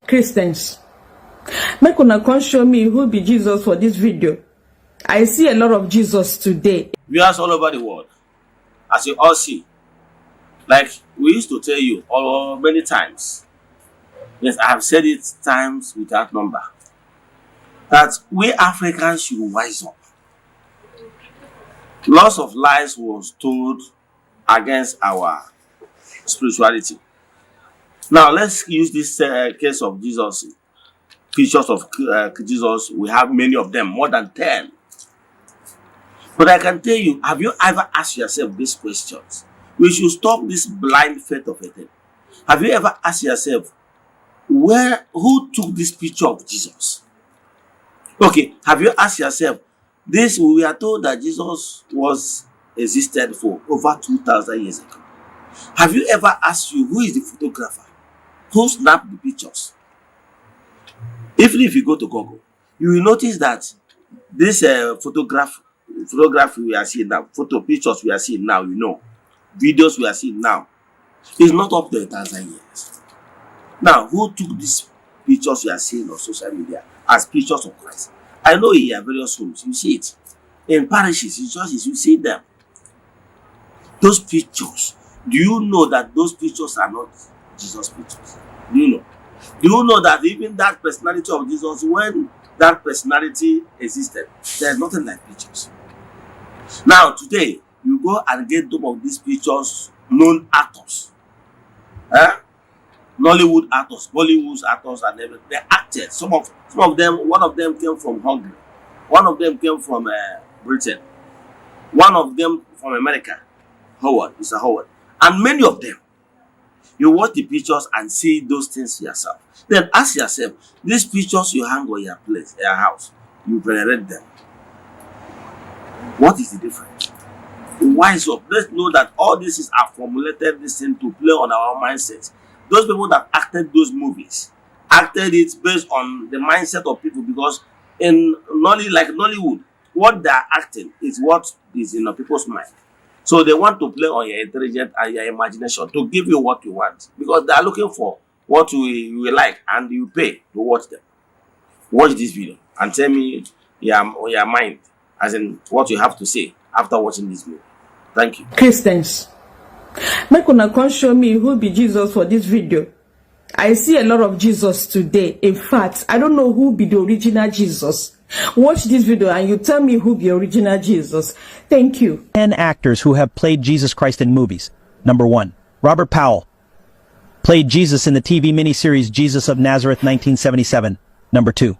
Christians, make una come show me who be Jesus for this video. I see a lot of Jesus today. Viewers all over the world, as you all see, like we used to tell you many times. Yes, I have said it times without number. that we Africans should wise up. Lots of lies was told against our spirituality. Now let's use this case of Jesus, pictures of Jesus. We have many of them, more than 10. But I can tell you, have you ever asked yourself these questions? We should stop this blind faith of a thing. Have you ever asked yourself, who took this picture of Jesus? Okay, have you asked yourself, we are told that Jesus existed for over 2,000 years ago. Have you ever asked you, who is the photographer? Who snapped the pictures? Even if you go to Google, you will notice that this photography we are seeing now, pictures we are seeing now, videos we are seeing now, is not up to 1,000 years. Now, who took these pictures we are seeing on social media as pictures of Christ? I know in various homes, you see it. In parishes, in churches, you see them. Those pictures, do you know that those pictures are not Jesus' pictures? Do you know? Do you know that even that personality of Jesus, when that personality existed, there's nothing like pictures. Now, today, you go and get some of these pictures, known actors. Nollywood actors, Bollywood actors, and everything. They acted. Some of them, one of them came from Hungary. One of them came from Britain. One of them from America. Mr. Howard. And many of them, you watch the pictures and see those things yourself. Then ask yourself, these pictures you hang on your place, your house, you venerate them. What is the difference? Wise up. Let's know that all this is formulated this thing to play on our mindset. Those people that acted those movies acted it based on the mindset of people, because in Nollywood, what they are acting is what is in people's mind. So they want to play on your intelligence and your imagination to give you what you want, because they are looking for what you like, and you pay to watch them. Watch this video and tell me your mind, as in what you have to say after watching this movie. Thank you. Christians, make una come show me who be Jesus for this video. I see a lot of Jesus today. In fact, I don't know who be the original Jesus. Watch this video and you tell me who be original Jesus. Thank you. 10 actors who have played Jesus Christ in movies. Number 1. Robert Powell. Played Jesus in the TV miniseries Jesus of Nazareth 1977. Number 2.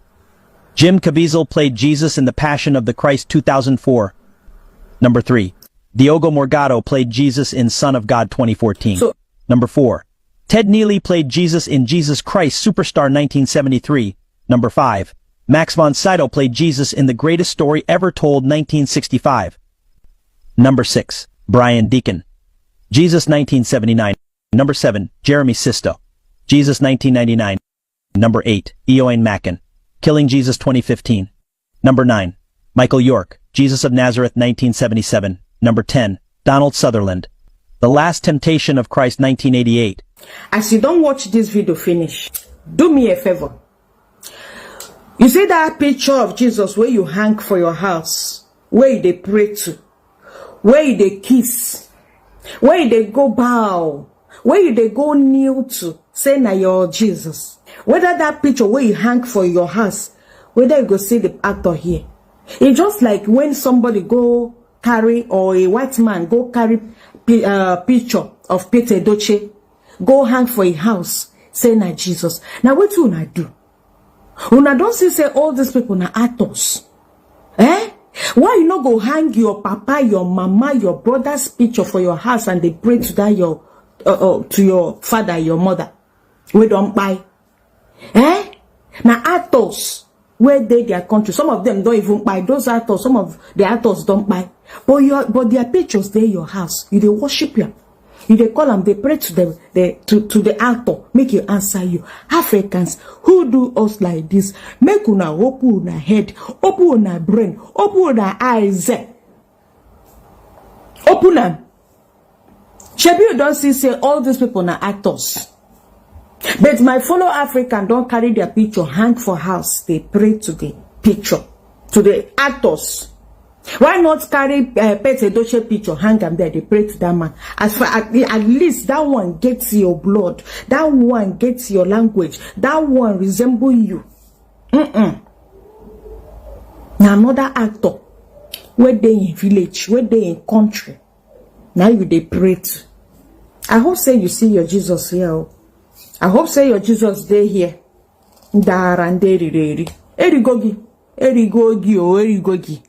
Jim Caviezel played Jesus in The Passion of the Christ 2004. Number 3. Diogo Morgado played Jesus in Son of God 2014. Number 4. Ted Neely played Jesus in Jesus Christ Superstar 1973. Number 5. Max von Sydow played Jesus in The Greatest Story Ever Told 1965. Number 6. Brian Deacon. Jesus 1979. Number 7. Jeremy Sisto. Jesus 1999. Number 8. Eoin Macken. Killing Jesus 2015. Number 9. Michael York. Jesus of Nazareth 1977. Number 10. Donald Sutherland. The Last Temptation of Christ 1988. As you don't watch this video finish, do me a favor. You see that picture of Jesus where you hang for your house, where they pray to, where they kiss, where they go bow, where they go kneel to, say na your Jesus. Whether that picture where you hang for your house, whether you go see the actor here. It's just like when somebody go carry, or a white man go carry picture of Peter Doche, go hang for a house, say na Jesus. Now what you una do? Una don't say all these people na actors. Why you not go hang your papa, your mama, your brother's picture for your house and they pray to that to your father, your mother? We don't buy. Now actors where their country, some of them don't even buy. Those actors, some of the actors don't buy. But their pictures there your house. You they worship you. You they call them, they pray to them, to the actor, make you answer you. Africans who do us like this, make una open una head, open una brain, open una eyes. Open them. Shebi you don't see say all these people are actors. But my fellow African don't carry their picture, hang for house. They pray to the picture, to the actors. Why not carry Peter Doche picture, hang them there, they pray to that man. As far at least that one gets your blood, that one gets your language, that one resemble you. Now another actor, where they in village, where they in country, now you they pray to. I hope say you see your Jesus here. I hope say your Jesus day here. Erigogi, Erigogi.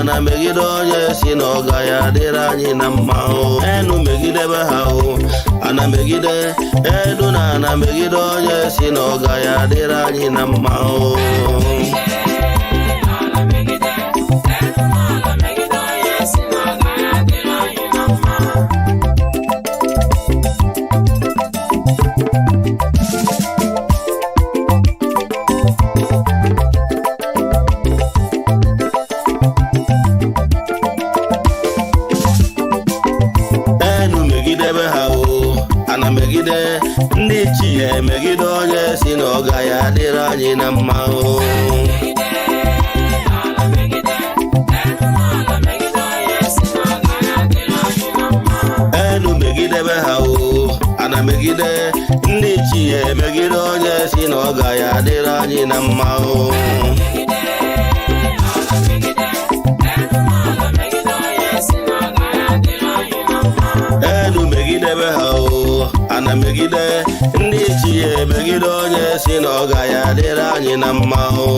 Ana megide onye si na ọga ya dịrị anyị na mma o. Enu megidebe ha o. Ana megide edu na ana megide onye si na ọga ya dịrị anyị na mma o. Ndị chi ya emegide onye si na ọga ya dịrị anyị na mma o. Enu megidebe ha o. Ana megide ndị chi ya emegide onye si na ọga ya dịrị anyị na mma o. Enu megidebe ha o. Ana megide ndị chi ya emegide onye si na ọga ya dịrị anyị na mma o.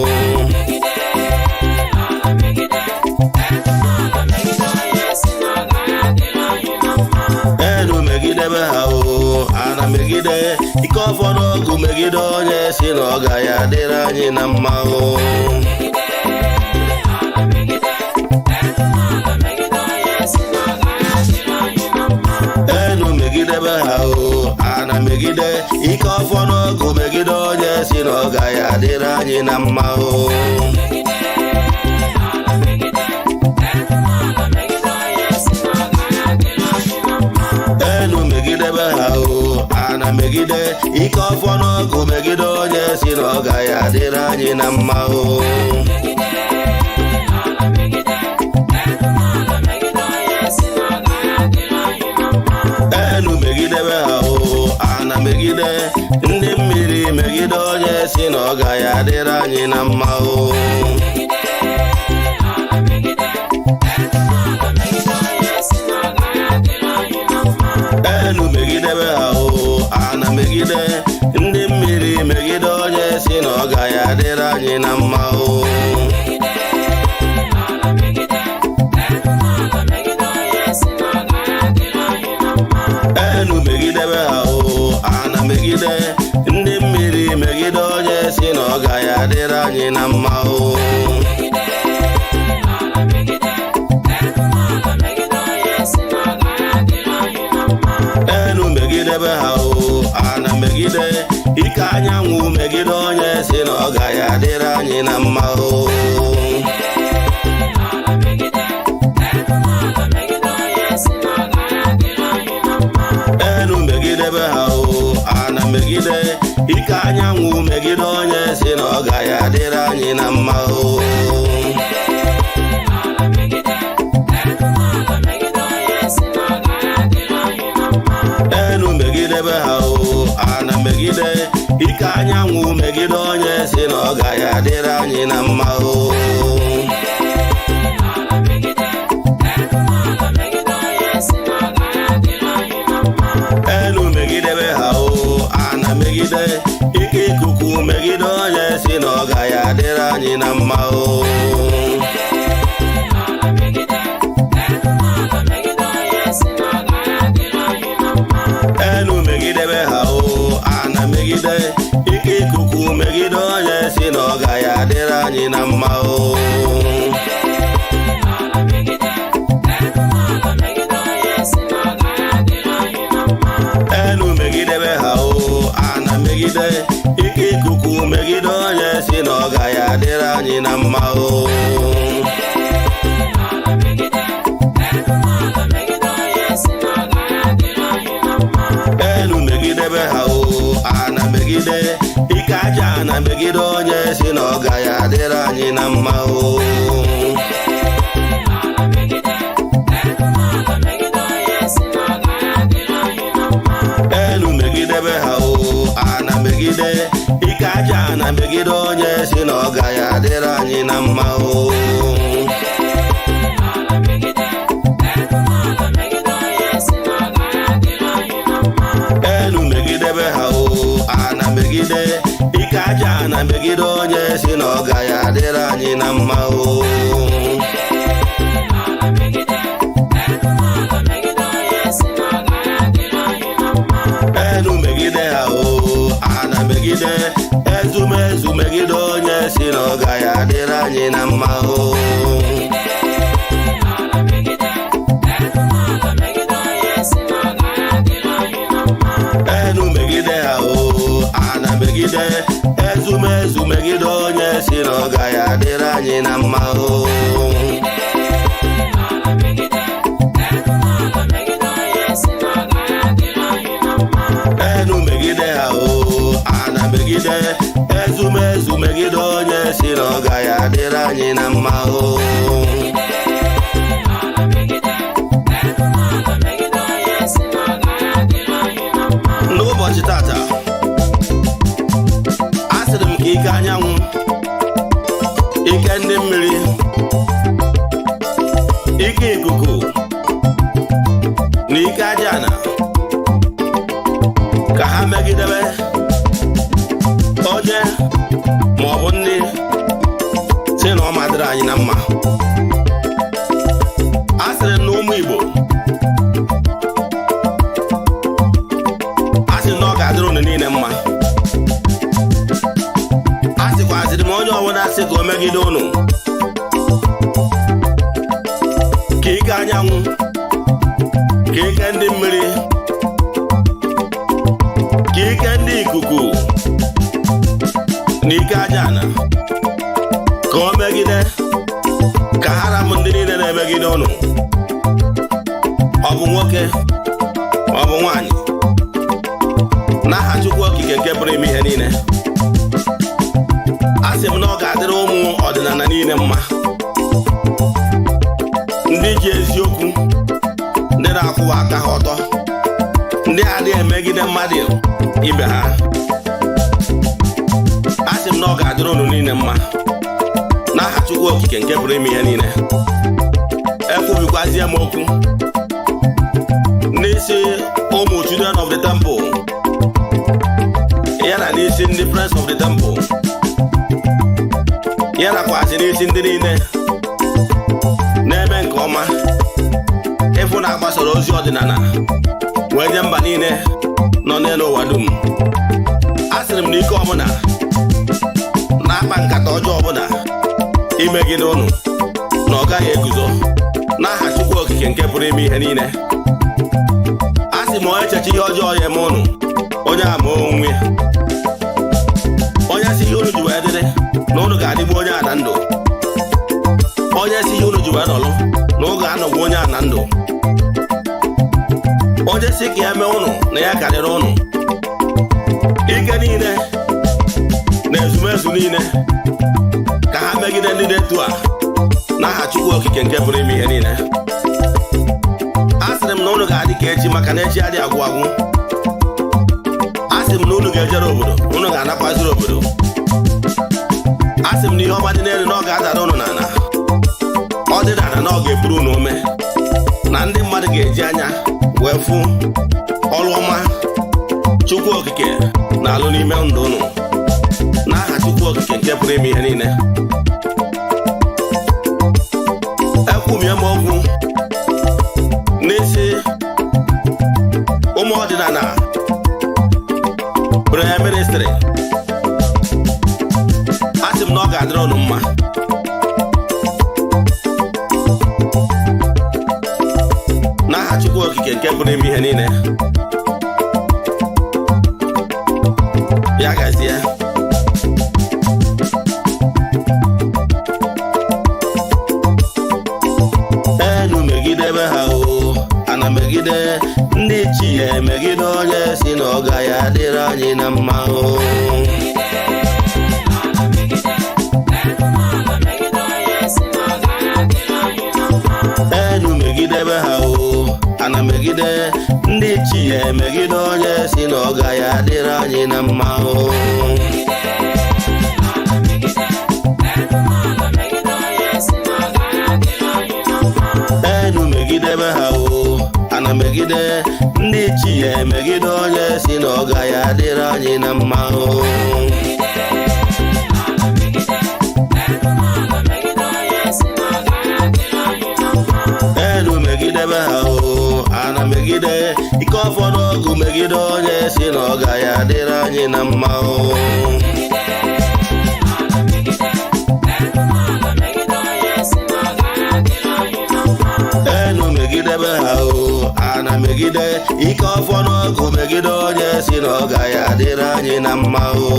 Enu megidebe ha o. Ana megide ike ụfọdụ ọgụ megide onye si na ọga ya dịrị anyị na mma o. Enu megidebe ha o. Ana megide ike ọfọ n'ọgụ megide onye si na ọga ya dịrị anyị na mma o. Enu megidebe ha o. Ana megide ike ọfọ n'ọgụ megide onye si na ọga ya dịrị anyị na mma o. Enu megidebe ha o. Ana megide ndị mmiri megide onye si na ọga ya dịrị anyị na mma o. Enu megidebe ha o. Ana megide ndị mmiri megide onye si na ọga ya dịrị anyị na mma o. Enu megidebe ha o. Ana megide ndị mmiri megide onye si na ọga ya dịrị anyị na mma o. Enu megidebe ha o. Ana megide ike anyanwụ megide onye si na ọga ya dịrị anyị na mma o. Enu megidebe ha o. Ana megide ike anyanwụ megide onye si na ọga ya dịrị anyị na mma o. Enu megidebe ha o. Ana megide ike anyanwụ megide onye si na ọga ya dịrị anyị na mma o. anyị na mma o. Enu megidebe ha o, ana megide ike ikuku megide onye si na ọ gaghị adịrị anyị na mma o. Enu megidebe ha o, ana megide ike ikuku megide onye si na ọ gaghị adịrị anyị na mma o. Enu megidebe ha o, ana megide ike aja ana megide onye si na ọ gaghị adịrị anyị na mma o. Enu megidebe ha o, ana megide ike aja ana megide onye si na ọ gaghị adịrị anyị na mma o. Enu megidebe ha o, ana megide ike aja ana megide onye si na ọ gaghị adịrị anyị na mma o. Enu megide ha o, ana megide ezumezu megide onye si na ọ gaghị adịrị anyị na mma o. Enu megide ha o, ana megide ezumezu megide onye si na ọ gaghị adịrị anyị na mma o. Enu megide ha o, ana megide ezumezu megide onye si na ọ gaghị adịrị anyị na mma o. N'ụbọchị tata asịrị m ka ike anyanwụ, ike ndị mmiri, ike ikuku na ike aja ana ka ha megidebe onye ma ọ bụ ndị si na ọ madịrị anyị na mma. Asịrị m na ụmụ Igbo na ọ ga-adịrị unu niile mma. Asịkwazịrị m onye ọbụla asị ka o megide unu ka ike anyanwụ, ka ike ndị mmiri, ka ike ndị ikuku na ike aja ana ka o megide, ka hara m ndị niile na-emegide unu, ọ bụ nwoke ọ bụ nwaanyị, n'aha Chukwu okike nke pụrụ ime ihe niile. Asị m na ọ ga-adịrị ụmụ ọdịnala niile mma, ndị ji eziokwu, ndị na-akwụwa aka ha ọtọ, ndị adịghị emegide mmadụ ibe ha. Asị m na ọ ga-adịrị unu niile mma n'aha Chukwu okike nke pụrụ ime ihe niile. Ekwubikwazie m okwu n'isi ụmụ children of the temple, ya na n'isi ndị friends of the temple, ya nakwazi n'isi ndị niile na-eme nke ọma ịfụ na agbasara ozi ọdịnala wee nye mba niile nọ n'elu ụwa dum. Asịrị m na ike ọbụla na-akpa nkata ọjọọ ọbụla imegide unu na ọ gaghị eguzo n'aha Chukwu okike nke pụrụ ime ihe niile. Asị m onye echeche ihe ọjọọ ya eme unu, onye ama onwe ya. Onye si ihe unu ji wee dịrị na unu ga-adịgbu onye a na ndụ, onye si ihe unu ji wee nọlụ na unu ga-anọgbu onye a na ndụ, onye si ka ya mee unu na ya karịrị unu. Ike niile na ezumezu niile ka ha megide ndị dị etu a n'aha Chukwu okike nke pụrụ ime ihe niile. Asịrị m na unu ga-adị ka echi, maka na echi adị agwụ agwụ. Asị m na unu ga-ejere obodo, unu ga-anakwaziri obodo. Asị m na ihe ọma dị n'elu na ọ ga-adara unu n'ala, ọ dị n'ala na ọ ga-eburu unu ume, na ndị mmadụ ga-eji anya wee fụ ọrụ ọma Chukwu okike na-alụ n'ime ndụ unu n'aha Chukwu okike nke pụrụ ime ihe niile. kwumie m okwu n'isi ụmụ ọdịnala prayer ministry. Asị m na ọ ga-adịrị ọnụ mma. N'aha Chukwu okike nke pụrụ ime ihe niile, ya gazie. Enu megidebe ha o, ana megide ndị chi ya, emegide onye si na ọ gaghị adịrị anyị na mma o. Enu megidebe ha o, ana megide ndị chi ya, emegide onye si na ọ gaghị adịrị anyị na mma o. Enu megidebe ha o, ana megide ndị chi ya, emegide onye si na ọ gaghị adịrị anyị na mma o. Enu megidebe ha o, ana megide ike ụfọdụ ọgụ megide onye si na ọ gaghị adịrị anyị na mma o. Enu megidebe ha o, ana megide ike ụfọdụ ọgụ megide onye si na ọ gaghị adịrị anyị na mma o.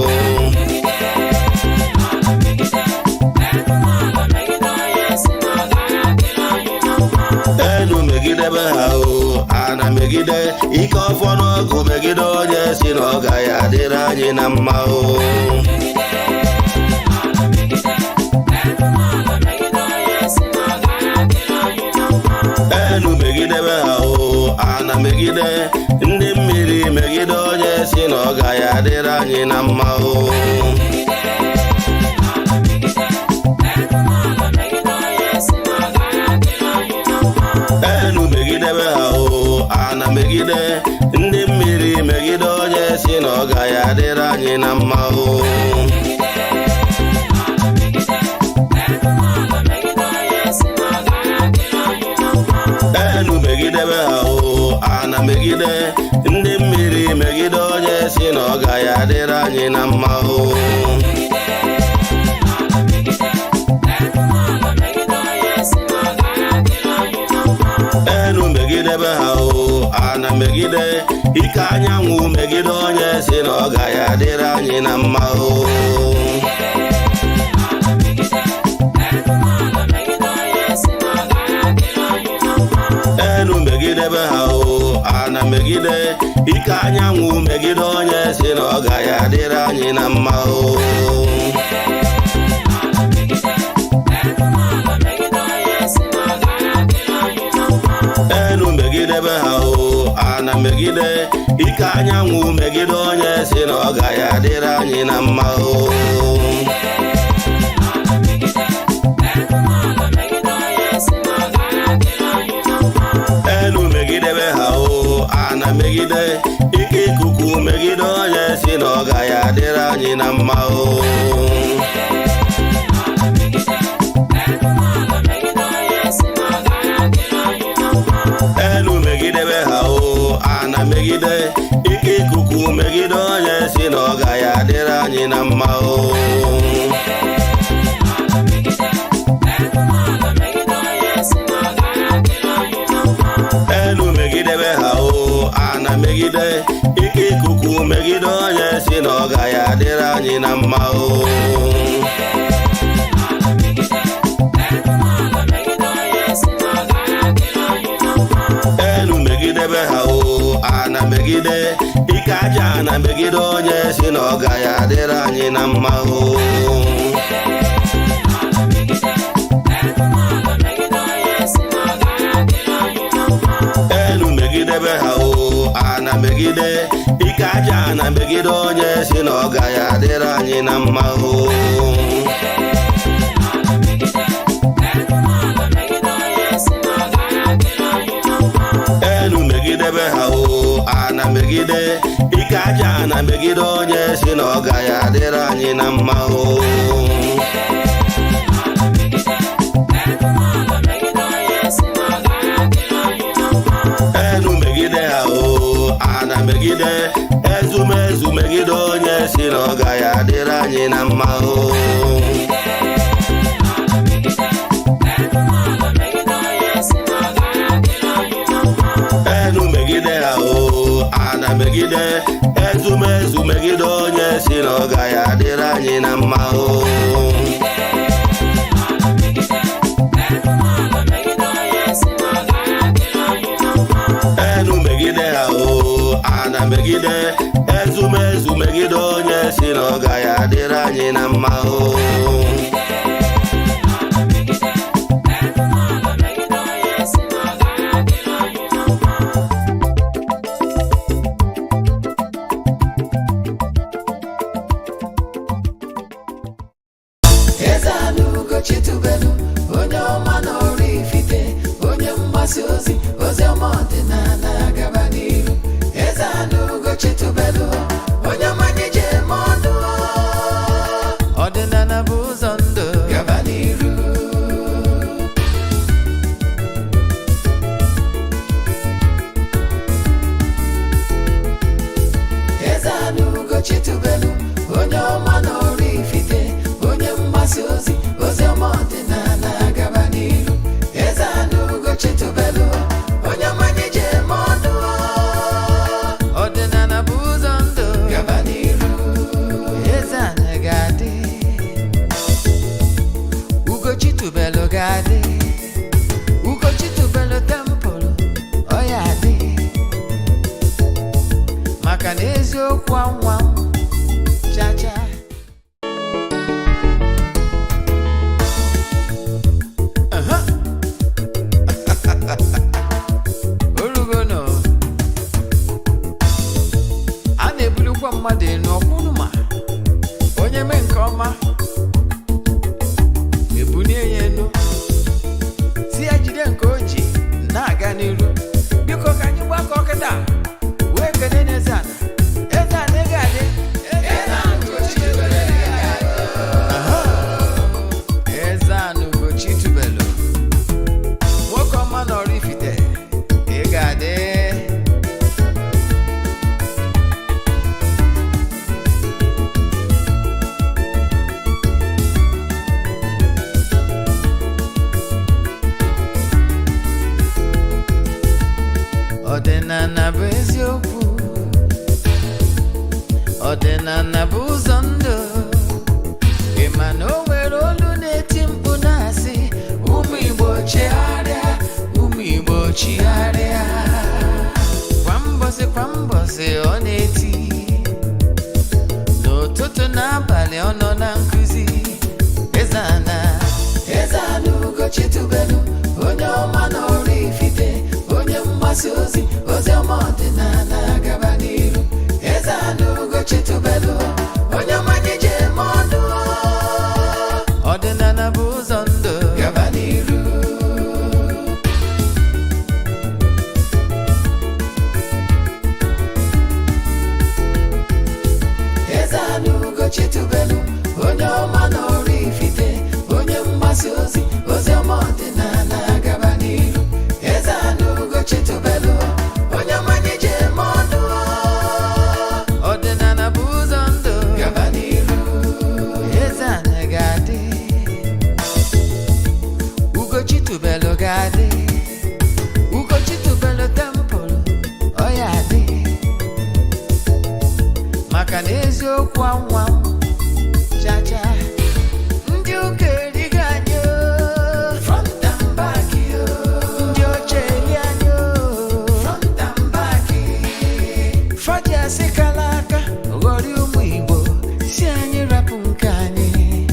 Enu megidebe ha o, ana megide ike ụfọdụ ọgụ megide onye si na ọ gaghị adịrị anyị na mma o. Enu megidebe ha o, ana megide ndị mmiri megide onye si na ọ gaghị adịrị anyị na mma o. Enu megidebe ha o, ana megide ndị mmiri megide onye si na ọ gaghị adịrị anyị na mma o. Enu megidebe ha o, ana megide ndị mmiri megide onye si na ọ gaghị adịrị anyị na mma o. Enu megidebe ha o, ana megide ike anyanwụ megide onye si na ọ gaghị adịrị anyị na mma o. Enu megidebe ha o, ana megide ike anyanwụ megide onye si na ọ gaghị adịrị anyị na mma o. Enu megidebe ha o, ana megide ike anyanwụ megide onye si na ọ gaghị adịrị anyị na mma o. Enu megidebe ha o, ana megide ike ikuku megide onye si na ọ gaghị adịrị anyị na mma o. Enu megidebe ha o, ana megide ike ikuku megide onye si na ọ gaghị adịrị anyị na mma o. Enu megidebe ha o, ana megide ike ikuku megide onye si na ọ gaghị adịrị anyị na mma o. Enu megidebe ha o, ana megide ike aja na megide onye si na ọ gaghị adịrị anyị na mma o. Enu megidebe ha o, ana megide ike aja na megide onye si na ọ gaghị adịrị anyị na mma o. Enu megidebe ha o, ana megide ike aja na megide onye si na ọ gaghị adịrị anyị na mma o. megide ha o, ana megide ezumezu megide onye si na ọ gaghị adịrị anyị na mma o. Enu megide ha o, ana megide ezumezu megide onye si na ọ gaghị adịrị anyị na mma o. Enu megide ha o, ana megide ezumezu megide onye si na ọ gaghị adịrị anyị na mma o. Eze-Ana Ugochitubelu, onye ọma na Oraifite, onye mgbasa ozi ọma ọdịnala gaba n'iru. Eze-Ana Ugochitubelu, onye ọma na-eje eme ọnụ, ọdịnala bụ ụzọ ndụ gaba n'iru. Eze-Ana Ugochitubelu, onye ọma na Oraifite, onye mgbasa ozi ọma ọdịnala gaba n'iru. Eze-Ana Ugochitubelu, onye ọma na-eje eme ọnụ, ọdịnala bụ ụzọ ndụ gaba n'iru. Eze-Ana ga-adị, Ugochitubelu ga-adị, Ugochitubelu temple ọ ya adị, maka na eziokwu anwa chacha. Orugono a na-ebulukwa mmadụ enu ọkwụnụma, onye mee nke ọma ebulie ya enu, si ya jide nke o ji na-aga n'iru. Biko ka anyị gbakọ kịta wee kene n'Eze-Ana. Eze-Ana ga-adị, Eze-Ana Ugochitubelu, nwoke ọma na Oraifite, ị ga-adị. Ọdịnala bụ eziokwu, ọdịnala bụ ụzọ ndụ. Ị ma na o nwere olu na-eti mkpu na-asị, ụmụ Igbo chigharịa, ụmụ Igbo chigharịa. Kwa mbọsị ọ na-eti, n'ụtụtụ n'abalị ọ nọ na nkụzi. Eze-Ana, Eze-Ana Ugochitubelu, onye ọma na Oraifite, onye mgbasa ozi ọma ọdịnala gaba n'iru. Eze-Ana Ugochitubelu, onye ọma na-eje eme ọnụ, ọdịnala bụ ụzọ ndụ gaba n'iru. Eze-Ana Ugochitubelu, onye ọma na Oraifite, onye mgbasa ozi ọma ọdịnala gaba n'iru. Eze-Ana Ugochitubelu, onye ọma na-eje eme ọnụ, ọdịnala bụ ụzọ ndụ gaba n'iru. Eze-Ana ga-adị, Ugochitubelu ga-adị, Ugochitubelu temple ọ ya adị, maka na eziokwu anwa chacha. Ndị ụka erighị anyị front and back, ndị oche eri anyị front and back. Fadi asị kala aka ghọrị ụmụ Igbo, si anyị rapụ nke anyị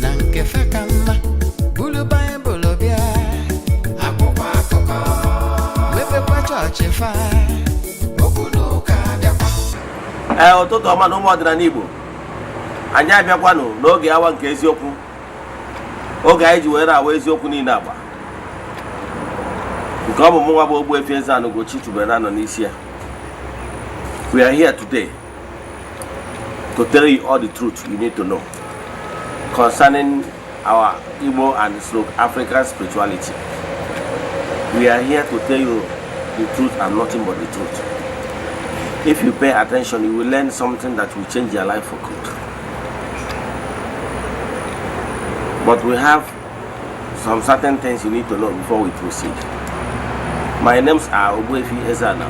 na nke fa ka mma. Bulu Baịbụl bịa, akwụkwọ akụkọ, mepekwa chọọchị fa, okwu n'ụka bịakwa. Ụtụtụ ọma na ụmụ ọdịnala Igbo, anyị abịakwanụ n'oge awa nke eziokwu, oge anyị ji were awa eziokwu niile agba, nke ọ bụ mụ nwa bụ Ogbuefi Eze-Ana Ugochitubelu nọ n'isi ya. We are here today to tell you all the truth you need to know concerning our Igbo and African spirituality. We are here to tell you the truth and nothing but the truth. If you pay attention, you will learn something that will change your life for good. But we have some certain things you need to know before we proceed. My names are Eze-Ana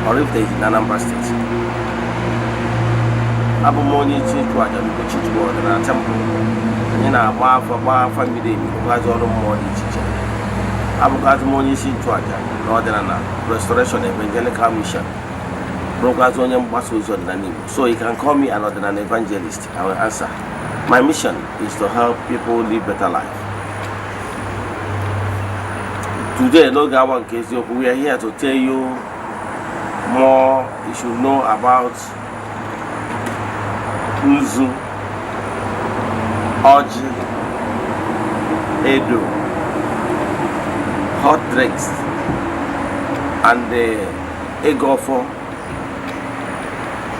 Orifite in Anambra State. Abụ m onye Chichu aja Chichu ọdịnala temple. Anyị na-agba afọ mmiri emi ụgazi ọrụ mmụọ dị iche iche. Abụgazi m onye isi nchụaja n'ọdịnala Restoration Evangelical Mission. Bụrụgazi onye mgbasa ozi ọdịnala Igbo. So you can call me an ọdịnala evangelist. I will answer. My mission is to help people live better life. Today, no Gawa nke Eziokwu, we are here to tell you more you should know about Nzu, Oji, Edo, hot drinks, and the Egofo,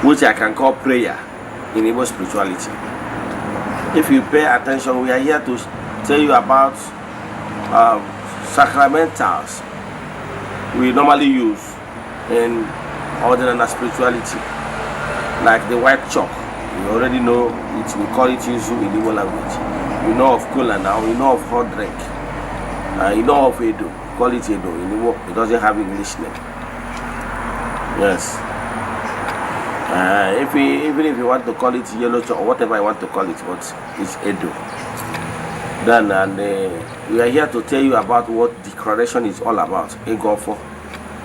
which I can call prayer in Igbo spirituality. If you pay attention, we are here to tell you about sacramentals we normally use in ordinary spirituality, like the white chalk. You already know it, we call it Izu in Igbo language. You know of Kola now, you know of hot drink, you know of Edo, call it Edo. In Igbo, it doesn't have English name. Yes. Even if you want to call it yellow chalk or whatever you want to call it, but it's Edo. Then we are here to tell you about what declaration is all about, Egofo,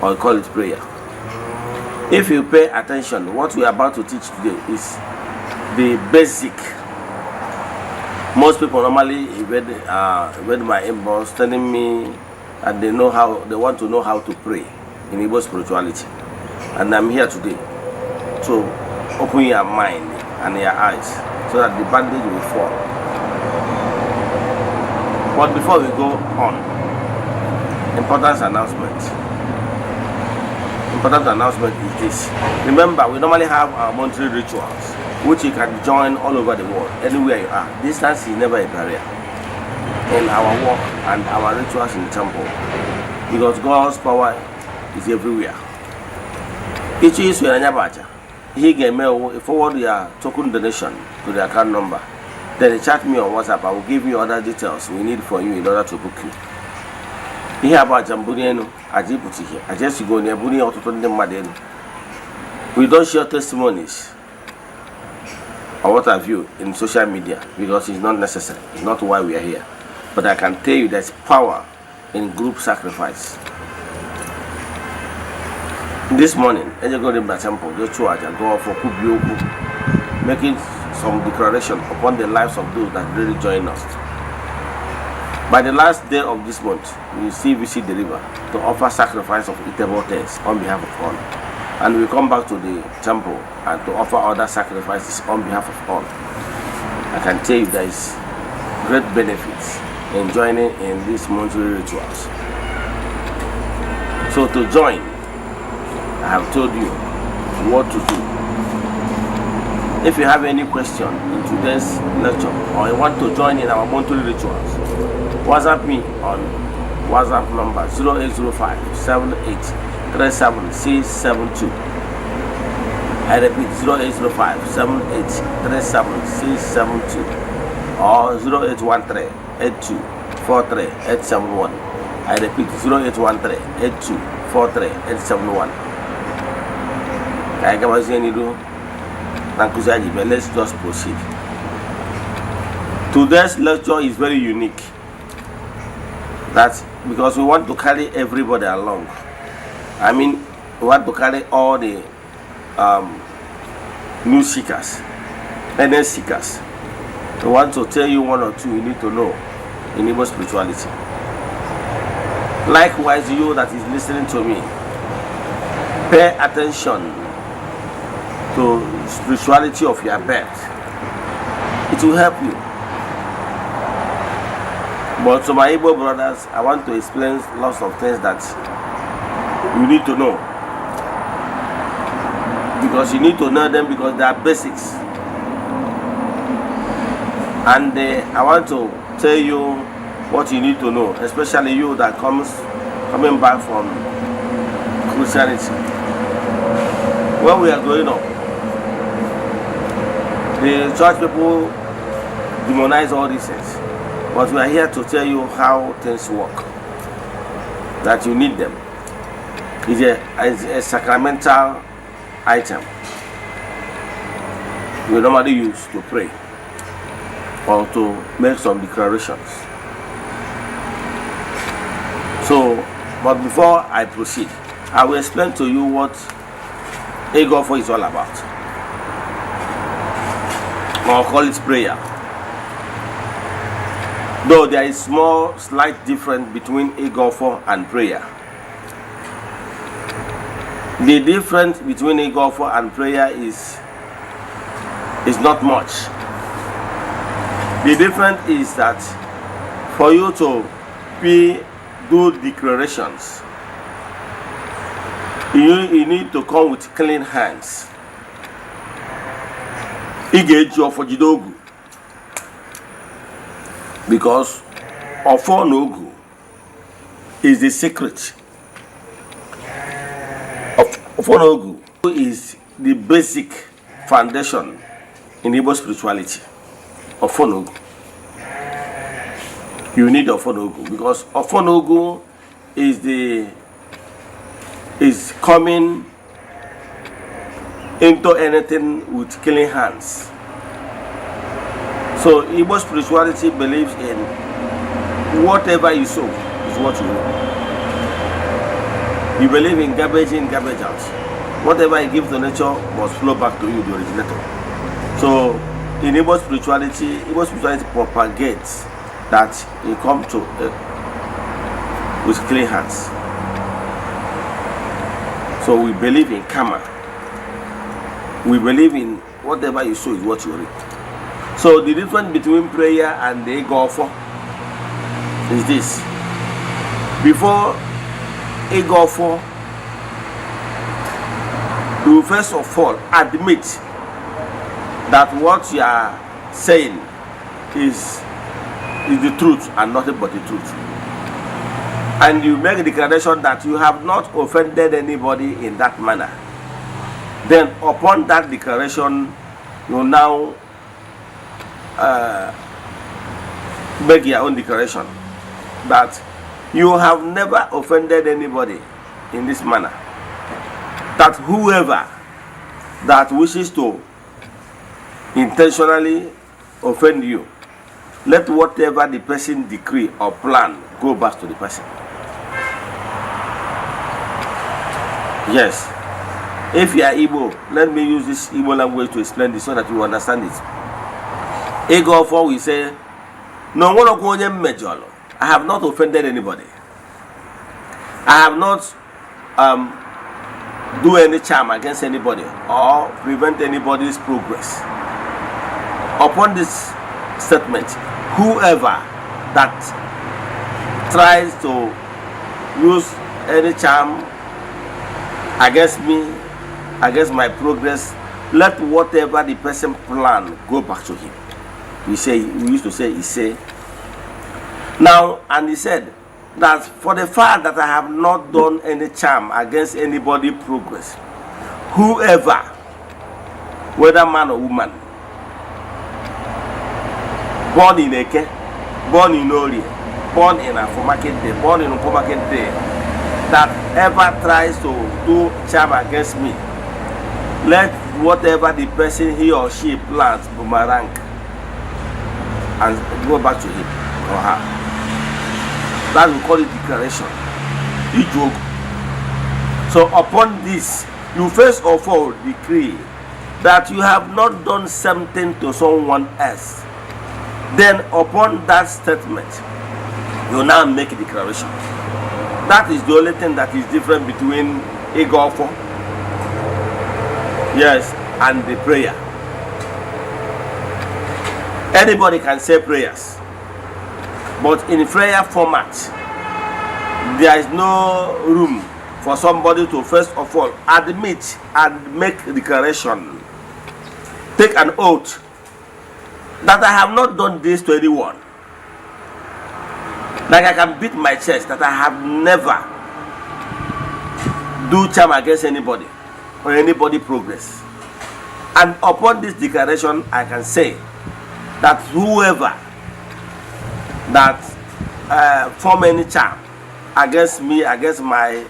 or we call it prayer. If you pay attention, what we are about to teach today is the basic. Most people normally read my inbox telling me and they want to know how to pray in Igbo spirituality, and I'm here today to open your mind and your eyes so that the bandage will fall. But before we go on, important announcement is this. Remember, we normally have our monthly rituals, which you can join all over the world, anywhere you are. Distance is never a barrier in our work and our rituals in the temple, because God's power is everywhere. Each is when he can forward your token donation to the account number. Then chat me on WhatsApp. I will give you other details we need for you in order to book you. Here about Jambuniano, Ajibuti here. I just go near Buni or to Madeno. We don't share testimonies or what have you in social media because it's not necessary. It's not why we are here. But I can tell you there's power in group sacrifice. This morning, I just go to the temple, just to go for Kubioku, making some declaration upon the lives of those that really join us. By the last day of this month, we see visit the river to offer sacrifice of eatable things on behalf of all. And we come back to the temple and to offer other sacrifices on behalf of all. I can tell you there is great benefits in joining in these monthly rituals. So to join, I have told you what to do. If you have any question in today's lecture or you want to join in our monthly rituals, WhatsApp me on WhatsApp number 0805 78 37 672. I repeat 0805 78 37 672 or 0813 82 43 871. I repeat 0813 82 43 871. Let's just proceed. Today's lecture is very unique. That's because we want to carry everybody along. I mean, we want to carry all the new seekers, NS seekers. We want to tell you one or two you need to know in Igbo spirituality. Likewise, you that is listening to me, pay attention to spirituality of your birth. It will help you. But to my Igbo brothers, I want to explain lots of things that you need to know, because you need to know them because they are basics. And I want to tell you what you need to know, especially you that coming back from Christianity. When we are growing up, the church people demonize all these things. But we are here to tell you how things work. That you need them. It's a sacramental item we normally use to pray or to make some declarations. So, but before I proceed, I will explain to you what Eziokwu is all about. Or call it prayer. Though there is small slight difference between Eziokwu and prayer. The difference between Eziokwu and prayer is not much. The difference is that for you to do declarations, you need to come with clean hands. Because Ofonogu is the secret. Ofonogu is the basic foundation in Igbo spirituality. Ofonogu. You need Ofonogu because Ofonogu is coming into anything with clean hands. So Igbo spirituality believes in whatever you sow is what you reap. You believe in garbage in, garbage out. Whatever you give to nature must flow back to you, the originator. So in Igbo spirituality propagates that you come to with clean hands. So we believe in karma. We believe in whatever you sow is what you reap. So the difference between prayer and the Eziokwu is this. Before Eziokwu, you first of all admit that what you are saying is the truth and nothing but the truth. And you make a declaration that you have not offended anybody in that manner. Then upon that declaration, you now make your own declaration that you have never offended anybody in this manner. That whoever that wishes to intentionally offend you, let whatever the person decree or plan go back to the person. Yes. If you are Igbo, let me use this Igbo language to explain this so that you understand it. Eziokwu we say, no one of I have not offended anybody. I have not do any charm against anybody or prevent anybody's progress. Upon this statement, whoever that tries to use any charm against me, against my progress, let whatever the person plan go back to him. We used to say, he say. Now, and he said that for the fact that I have not done any charm against anybody's progress, whoever, whether man or woman, born in Eke, born in Ori, born in Afomakete, born in Upomakete, that ever tries to do charm against me, let whatever the person he or she plans boomerang and go back to him or her. That we call it declaration. Eziokwu. So upon this, you first of all decree that you have not done something to someone else. Then upon that statement, you now make a declaration. That is the only thing that is different between Eziokwu, yes, and the prayer. Anybody can say prayers, but in prayer format, there is no room for somebody to first of all admit and make a declaration, take an oath that I have not done this to anyone. Like I can beat my chest that I have never do charm against anybody or anybody progress. And upon this declaration, I can say that whoever that form any charm against me, against my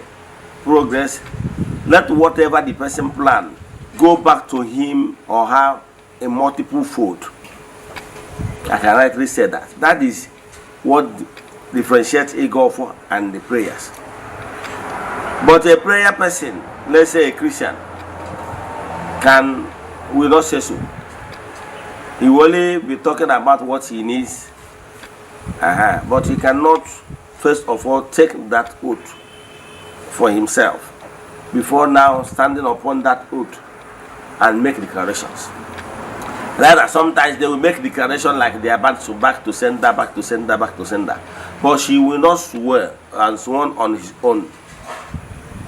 progress, let whatever the person plan go back to him or her a multiple fold. I can rightly say that. That is what differentiates Eziokwu and the prayers. But a prayer person, let's say a Christian, will not say so. He will only be talking about what he needs, but he cannot first of all take that oath for himself before now standing upon that oath and make declarations. Rather, sometimes they will make declaration like they are back to sender, back to sender, back to sender. But she will not swear and sworn on his own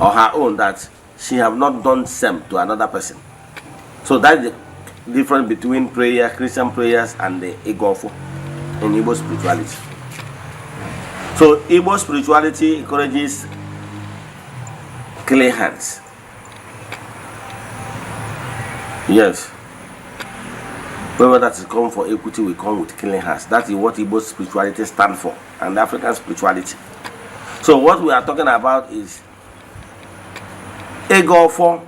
or her own that she have not done same to another person. So that's the difference between prayer, Christian prayers, and the Eziokwu in Igbo spirituality. So Igbo spirituality encourages clean hands. Yes. Whoever that is come for equity will come with clean hands. That is what Igbo spirituality stands for, and African spirituality. So what we are talking about is Eziokwu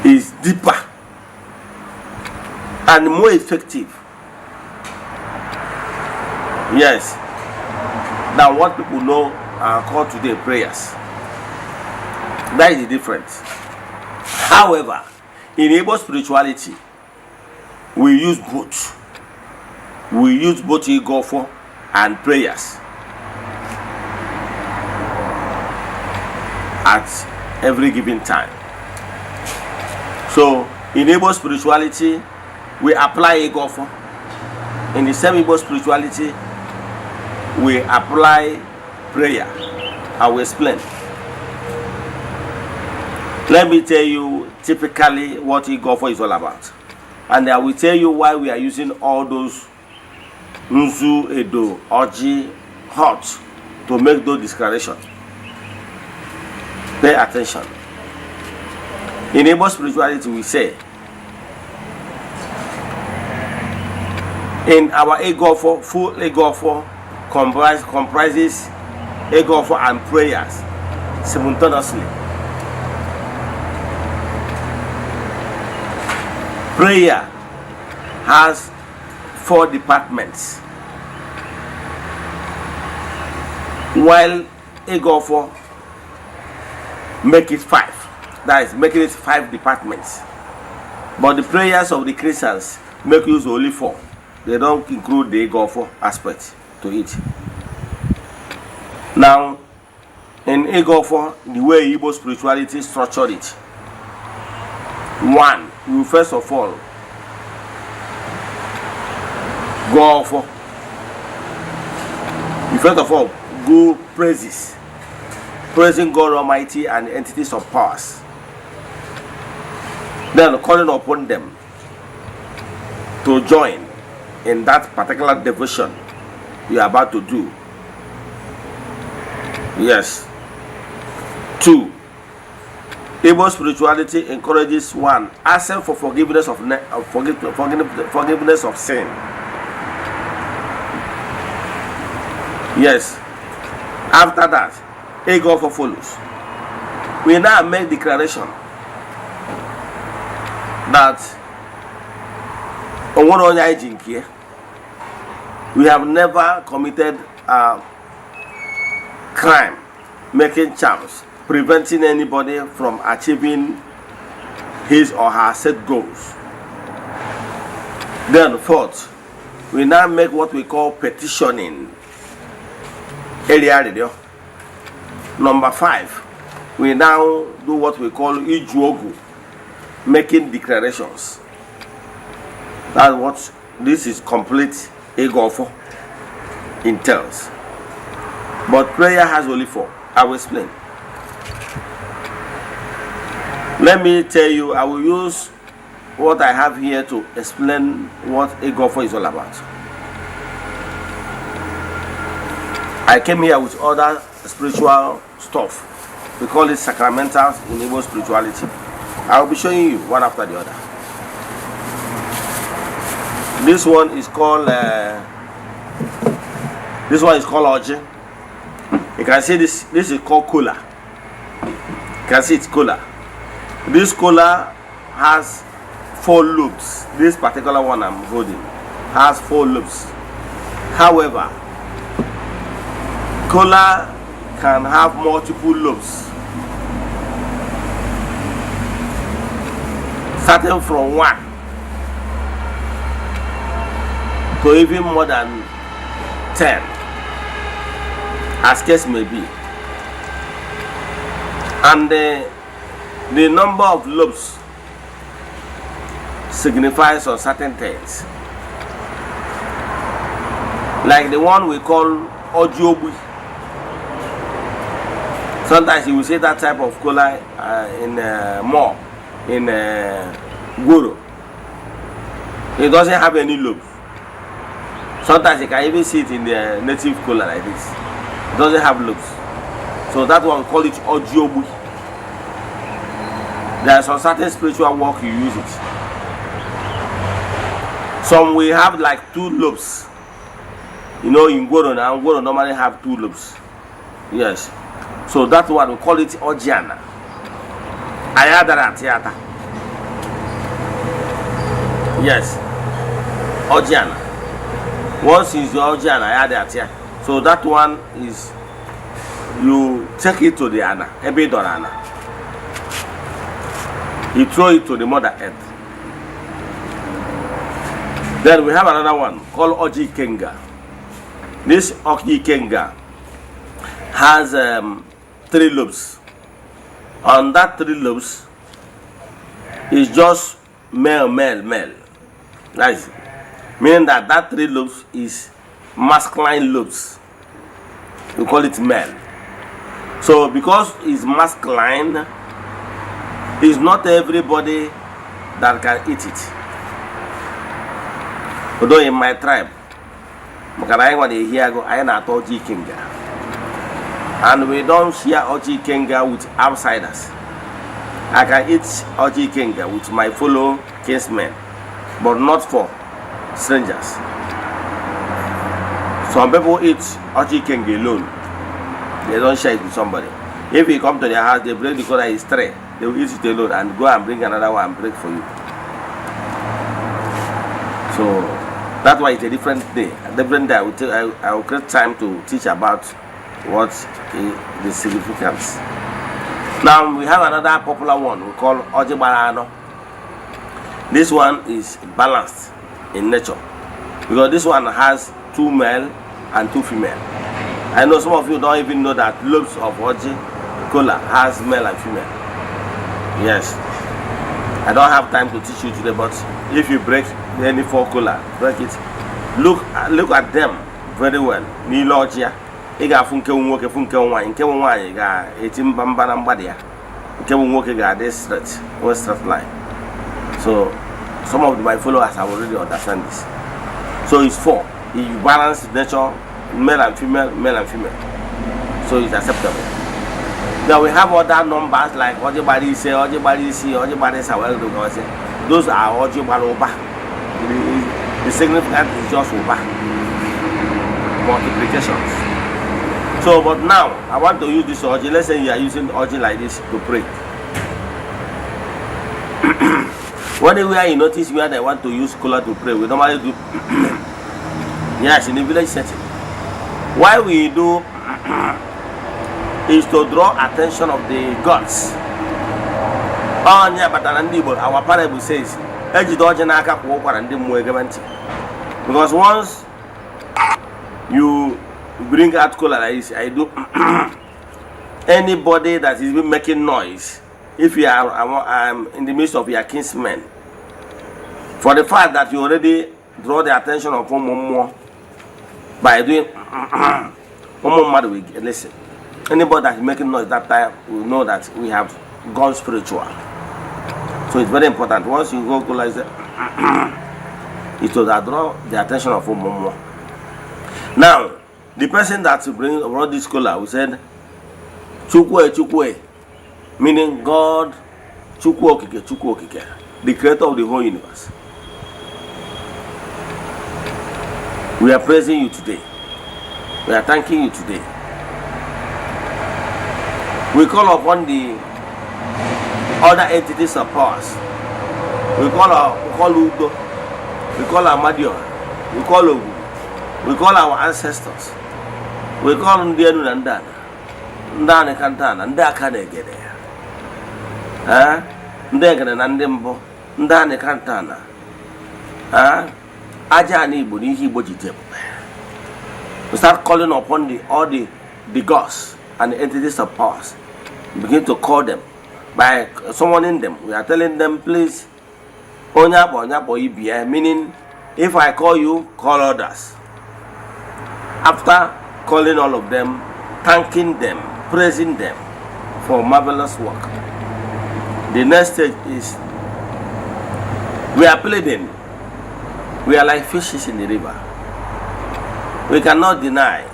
is deeper and more effective, yes, than what people know are called today prayers. That is the difference. However, in Igbo spirituality, we use both. We use both Eziokwu and prayers at every given time. So in Igbo spirituality, we apply Eziokwu. In the same Igbo spirituality, we apply prayer. I will explain. Let me tell you typically what Eziokwu is all about. And I will tell you why we are using all those Nzu, Edo, Oji, Hot to make those declarations. Pay attention. In Igbo spirituality, we say, in our Eziokwu, full Eziokwu comprises Eziokwu and prayers simultaneously. Prayer has 4 departments, while Eziokwu make it 5. That is making it 5 departments. But the prayers of the Christians make use only 4. They don't include the Eziokwu aspect to it. Now, in Eziokwu, the way Igbo spirituality structured it, 1, you first of all go for. You first of all go praises, praising God Almighty and entities of powers. Then calling upon them to join in that particular devotion you are about to do. Yes. 2, Igbo spirituality encourages 1, asking for forgiveness of forgiveness of sin. Yes. After that, Eziokwu follows. We now make declaration that we have never committed a crime, making charms, preventing anybody from achieving his or her set goals. Then 4th, we now make what we call petitioning. Number 5, we now do what we call Ijuogu, making declarations. That's what this is complete Eziokwu entails. But prayer has only 4. I will explain. Let me tell you, I will use what I have here to explain what Eziokwu is all about. I came here with other spiritual stuff. We call it sacramentals in Igbo spirituality. I will be showing you one after the other. This one is called Oji. You can see this is called Kola. You can see it's Kola. This Kola has 4 loops. This particular one I'm holding has 4 loops. However, Kola can have multiple loops, starting from 1 to even more than 10, as case may be. And the number of loops signifies on certain things, like the one we call Ojiobu. Sometimes you will see that type of kola in more in Guru. It doesn't have any loop. Sometimes you can even see it in the native kola like this. It doesn't have loops. So that one we call it Ojiobu. There is some certain spiritual work you use it. Some we have like 2 loops. You know, in Guru now, Guru normally have 2 loops. Yes. So that one we call it Eze-Ana. Ayadara theater. Yes. Eze-Ana. Once is your Eze-Ana, Ayadara theater. So that one is, you take it to the Ana, Ana. You throw it to the Mother Earth. Then we have another one called Oji Kenga. This Oji Kenga has 3 loops. On that 3 loops is just male. That's meaning that 3 loops is masculine loops. We call it male. So because it's masculine, it's not everybody that can eat it. Although in my tribe, and we don't share Oji Kenga with outsiders. I can eat Oji Kenga with my fellow kinsmen, but not for strangers. Some people eat Oji Kenga alone. They don't share it with somebody. If you come to their house, they break the kola is 3. They will eat it alone and go and bring another one and break for you. So that's why it's a different day. A different day. I will create time to teach about what the significance. Now we have another popular one we call Ojibarano. This one is balanced in nature because this one has 2 male and 2 female. I know some of you don't even know that loops of Oji Kola has male and female. Yes, I don't have time to teach you today, but if you break any 4 Kola, break it, look at them very well. Nilogia. Ị ga-afụ nke nwoke fụ nke nwaanyị, nke nwaanyị ga-eti mba na mgbada ya, nke nwoke ga-adị straight line. So some of my followers have already understand this. So it's 4. You balance nature, male and female. So it's acceptable. Now we have other numbers like Ojibari say, Ojibari see, Ojibari Sawel. Those are Ojibari Oba. The significance is just Oba. Multiplications. So, but now I want to use this Oji. Let's say you are using Oji like this to pray. Whenever you notice where they want to use color to pray, we normally do yes, in the village setting. Why we do is to draw attention of the gods. Oh, yeah, but our parable says, because once you bring out color like this, I do anybody that is making noise, if you are in the midst of your kinsmen, for the fact that you already draw the attention of one by doing one mother will listen. Anybody that is making noise that time will know that we have gone spiritual. So it's very important. Once you go like that, it will draw the attention of one. Now the person that brought this color, we said Chukwe, meaning God, Chukwu Okike, the creator of the whole universe. We are praising you today. We are thanking you today. We call upon the other entities of powers. We call Udo, we call Amadio, we call Ogu, we call our ancestors, we call Ndienu Nandana, Ndane Kantana, Ndakane Gede, Ndegane Nandembo, Ndane Kantana, Ajani Bunihi Bojite. We start calling upon all the gods and the entities of powers. We begin to call them by summoning them. We are telling them, please, meaning if I call you, call others. After calling all of them, thanking them, praising them for marvelous work, the next stage is we are pleading. We are like fishes in the river. We cannot deny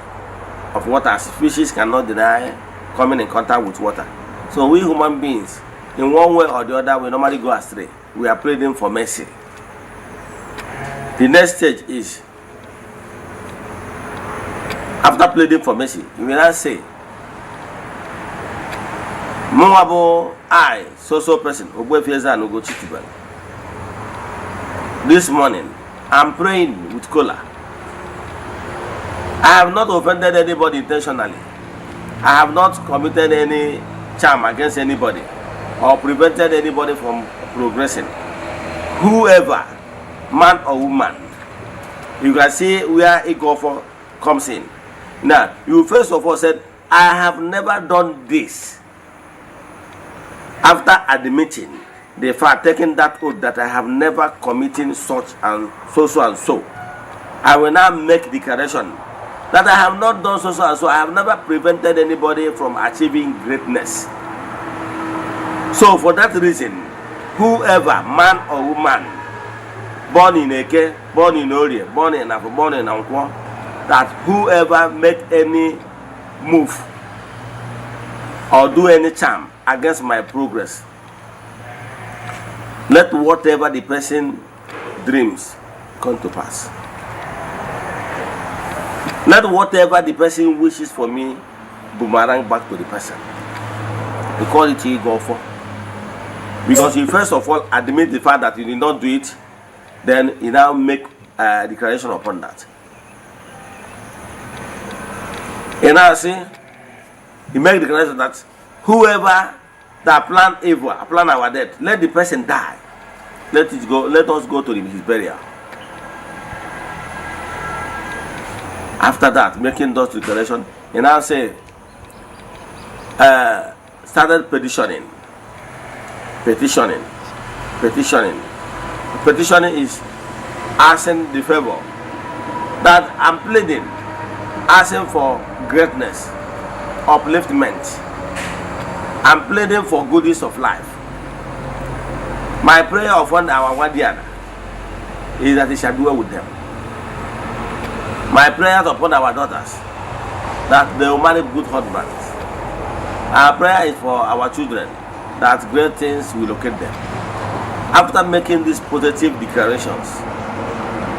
of water. Fishes cannot deny coming in contact with water. So we human beings, in one way or the other, we normally go astray. We are pleading for mercy. The next stage is, after pleading for mercy, you will not say, Mwabo, I, so person, Eze-Ana this morning, I'm praying with kola. I have not offended anybody intentionally. I have not committed any charm against anybody or prevented anybody from progressing. Whoever, man or woman, you can see where Igofo comes in. Now, you first of all said, I have never done this. After admitting the fact, taking that oath that I have never committed such and so, I will now make declaration that I have not done so and so. I have never prevented anybody from achieving greatness. So for that reason, whoever, man or woman, born in Eke, born in Orie, born in Afo, born in Ankwo, that whoever make any move or do any charm against my progress, let whatever the person dreams come to pass. Let whatever the person wishes for me boomerang back to the person. We call it Igofo. Because you first of all admit the fact that you did not do it, then you now make a declaration upon that. And now see, you make a declaration that whoever that plan evil, plan our death, let the person die. Let us go to his burial. After that, making those declarations, you now say, started petitioning. Petitioning is asking the favor that I'm pleading, asking for greatness, upliftment. I'm pleading for goodness of life. My prayer upon our Wadiana is that it shall do well with them. My prayers upon our daughters, that they will marry good husbands. Our prayer is for our children, that great things will locate them. After making these positive declarations,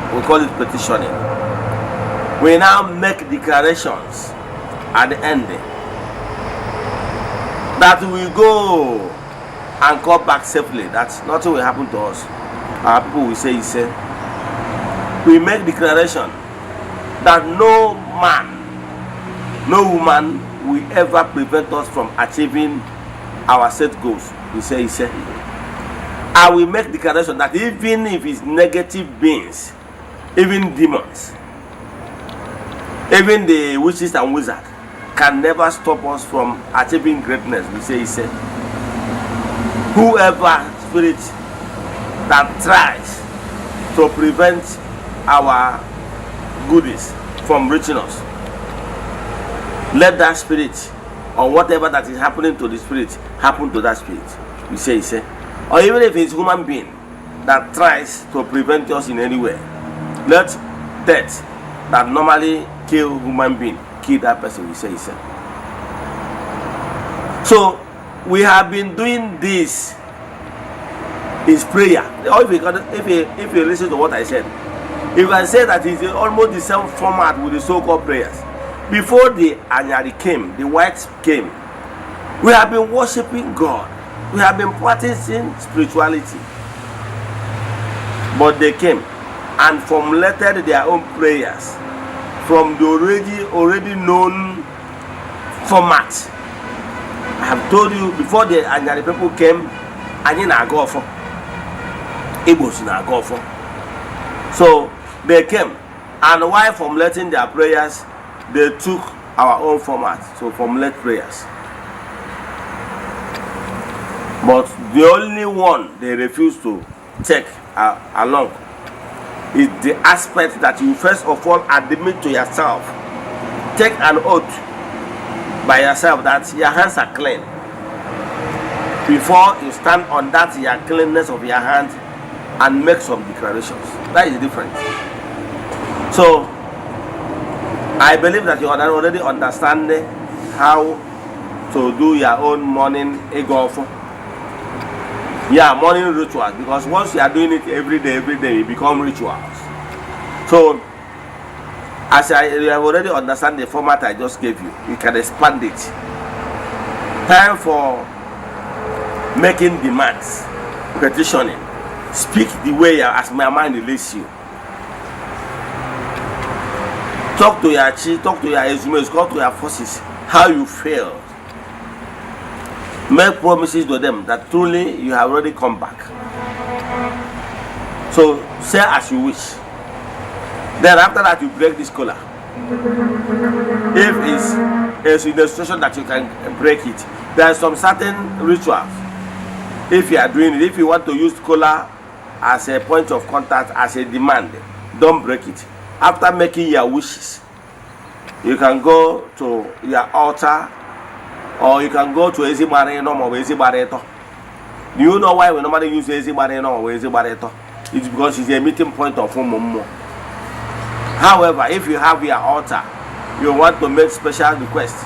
we call it petitioning. We now make declarations at the end that we go and come back safely, that nothing will happen to us. Our people will say, we make declaration that no man, no woman will ever prevent us from achieving our set goals. We say, I will make declaration that even if it's negative beings, even demons, even the witches and wizards can never stop us from achieving greatness. We say, whoever spirit that tries to prevent our goodies from reaching us, let that spirit or whatever that is happening to the spirit happen to that spirit. We say, or even if it's human being that tries to prevent us in any way, let death that normally kill human being kill that person. We say, So we have been doing this is prayer. Or if you listen to what I said, you can say that it's almost the same format with the so-called prayers. Before the Anyari came, the whites came, we have been worshiping God. We have been practicing spirituality. But they came and formulated their own prayers from the already known format. I have told you before the Anyari people came, Anyi na go for Igbos na go for. So they came, and while formulating their prayers, they took our own format to formulate prayers. But the only one they refuse to take along is the aspect that you first of all admit to yourself, take an oath by yourself that your hands are clean before you stand on that your cleanness of your hands and make some declarations. That is different. So I believe that you are already understanding how to do your own morning egofo. Yeah, morning rituals, because once you are doing it every day, it becomes rituals. So as you have already understand the format I just gave you, you can expand it. Time for making demands, petitioning. Speak the way as my mind leads you. Talk to your chief, talk to your Ezumes, talk to your forces, how you feel. Make promises to them that truly you have already come back. So say as you wish. Then after that you break this collar. If it's in the situation that you can break it, there are some certain rituals. If you are doing it, if you want to use collar as a point of contact, as a demand, don't break it. After making your wishes, you can go to your altar, or you can go to Eze-Ana or Eze-Bareto. Do you know why we normally use Eze-Ana or Eze-Bareto? It's because it's a meeting point of Umumu. However, if you have your altar, you want to make special requests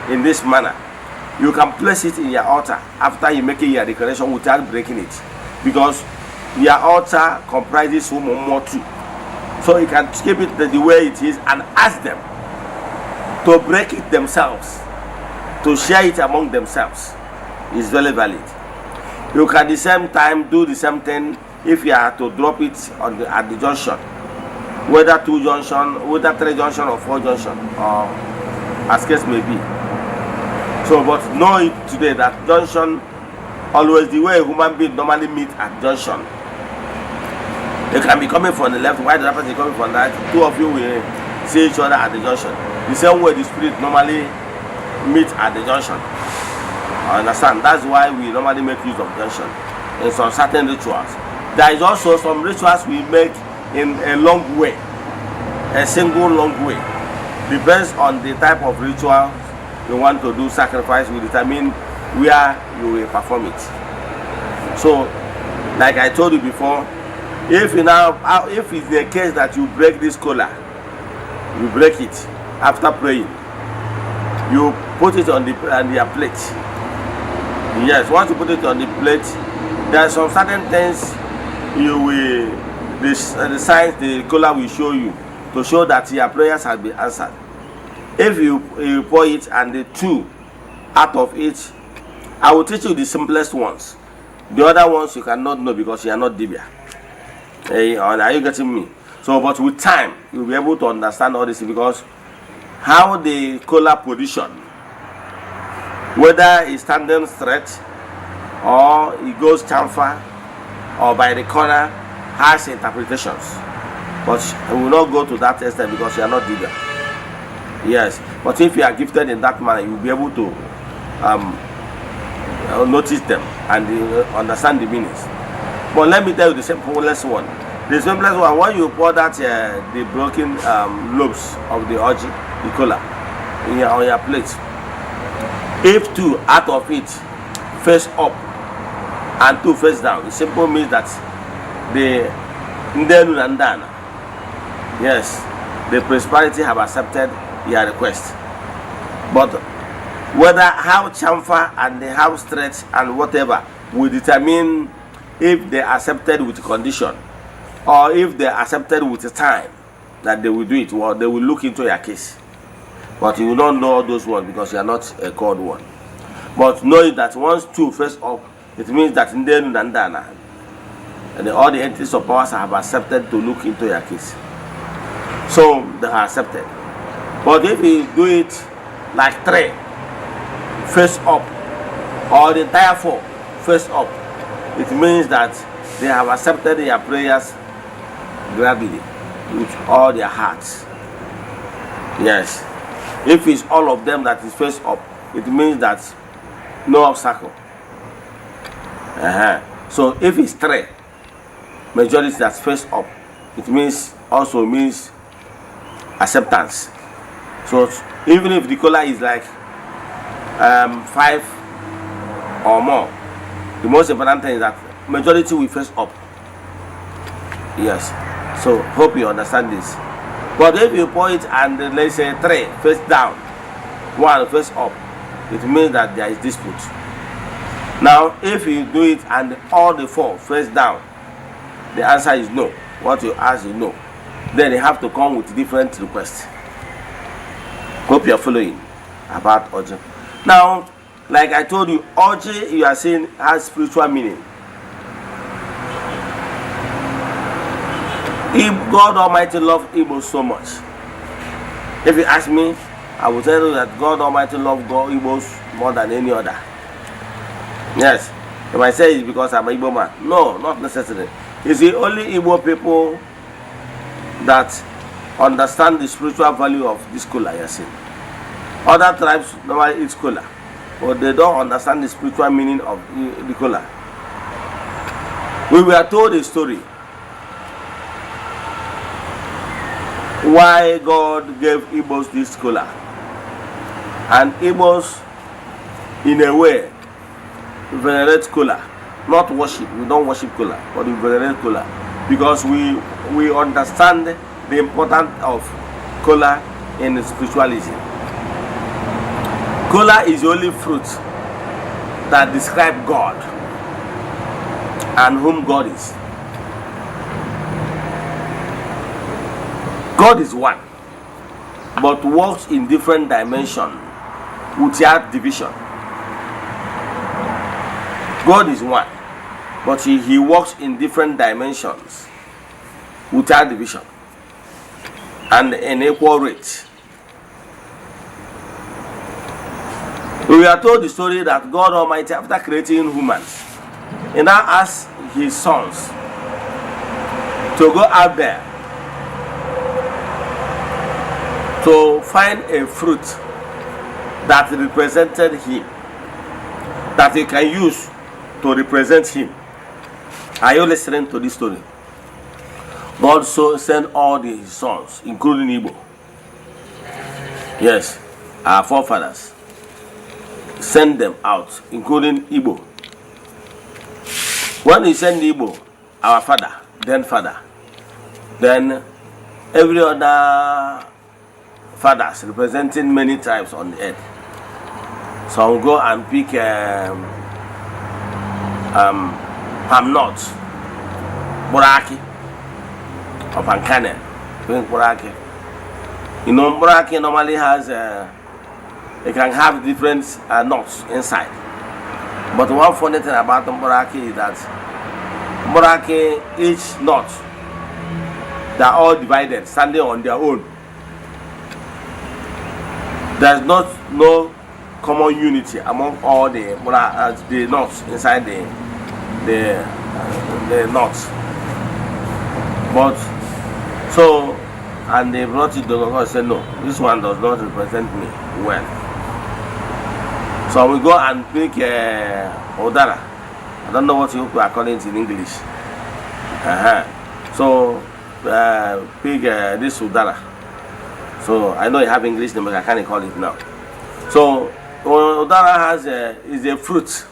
in this manner, you can place it in your altar after you make your declaration without breaking it, because your altar comprises Umumu too. So you can keep it the way it is and ask them to break it themselves, to share it among themselves. Is very valid. You can at the same time do the same thing if you are to drop it at the junction, whether 2 junction, whether 3 junction or 4 junction, or as case may be. So but know it today that junction, always the way human beings normally meet at junction. They can be coming from the left, while the other person is coming from the right. 2 of you will see each other at the junction. The same way the spirit normally meet at the junction. I understand. That's why we normally make use of junction in some certain rituals. There is also some rituals we make in a long way, a single long way. Depends on the type of ritual you want to do. Sacrifice will determine where you will perform it. So, like I told you before, if it's the case that you break this collar, you break it after praying, you put it on your plate. Yes, once you put it on the plate, there are some certain things you will, the signs the collar will show you to show that your prayers have been answered. If you pour it and the 2 out of it, I will teach you the simplest ones. The other ones you cannot know because you are not Dibia. Are you getting me? So, but with time, you'll be able to understand all this, because how the collar position, whether it's standing straight or it goes chamfer or by the corner, has interpretations. But we will not go to that extent because you are not Dibia. Yes, but if you are gifted in that manner, you will be able to notice them and understand the meanings. But let me tell you the simplest one. The simplest one, when you pour that the broken lobes of the orgy, the collar, on your plate, if 2 out of it face up and 2 face down, it simply means that the Ndenu Nandana, yes, the prosperity have accepted your request. But whether how chamfer and the how stretch and whatever will determine if they accepted with condition or if they accepted with the time that they will do it, or they will look into your case. But you will not know all those ones because you are not a called one. But know that once two face up, it means that in the Eze-Ana, and all the entities of powers have accepted to look into your case. So they are accepted. But if you do it like 3 face up, or the entire 4 face up, it means that they have accepted your prayers gravely with all their hearts. Yes. If it's all of them that is face up, it means that no obstacle. So if it's 3 majority that's face up, it means also means acceptance. So even if the color is like 5 or more, the most important thing is that majority will face up. Yes. So hope you understand this. But if you point and let's say 3 face down, 1 face up, it means that there is dispute. Now if you do it and all the 4 face down, the answer is no. What you ask is no. Then they have to come with different requests. Hope you are following about Oji. Now, like I told you, Oji, you are saying, has spiritual meaning. If God Almighty loves Igbo so much, if you ask me, I will tell you that God Almighty loves Igbos more than any other. Yes. If I say it's because I'm an Igbo man, no, not necessarily. It's the only Igbo people that understand the spiritual value of this kola you are seeing. Other tribes normally eat kola, but they don't understand the spiritual meaning of the kola. We were told a story why God gave Igbos this kola, and Igbos in a way venerate kola, not worship. We don't worship kola, but we venerate kola because we understand the importance of kola in spiritualism. Kola is the only fruit that describes God and whom God is. God is one, but works in different dimensions without division. God is one, but he works in different dimensions without division and in equal rate. We are told the story that God Almighty, after creating humans, He now asked His sons to go out there to find a fruit that represented Him, that He can use to represent Him. Are you listening to this story? God so sent all His sons, including Igbo. Yes, our forefathers. Send them out, including Igbo. When He sent Igbo, our father, then every other fathers representing many tribes on the earth. So we'll go and pick palm nuts, Boraki, or Pankane, Boraki. You know, Boraki normally has it can have different nuts inside. But one funny thing about the Boraki is that Boraki, each nut, they are all divided, standing on their own. There's no common unity among all the nuts inside the nuts. But so, and they brought it to God and said, no, this one does not represent me well. So we go and pick Odara. I don't know what you are calling it in English. So pick this Odara. So I know you have English name, but I can't call it now. So Odara is a fruit,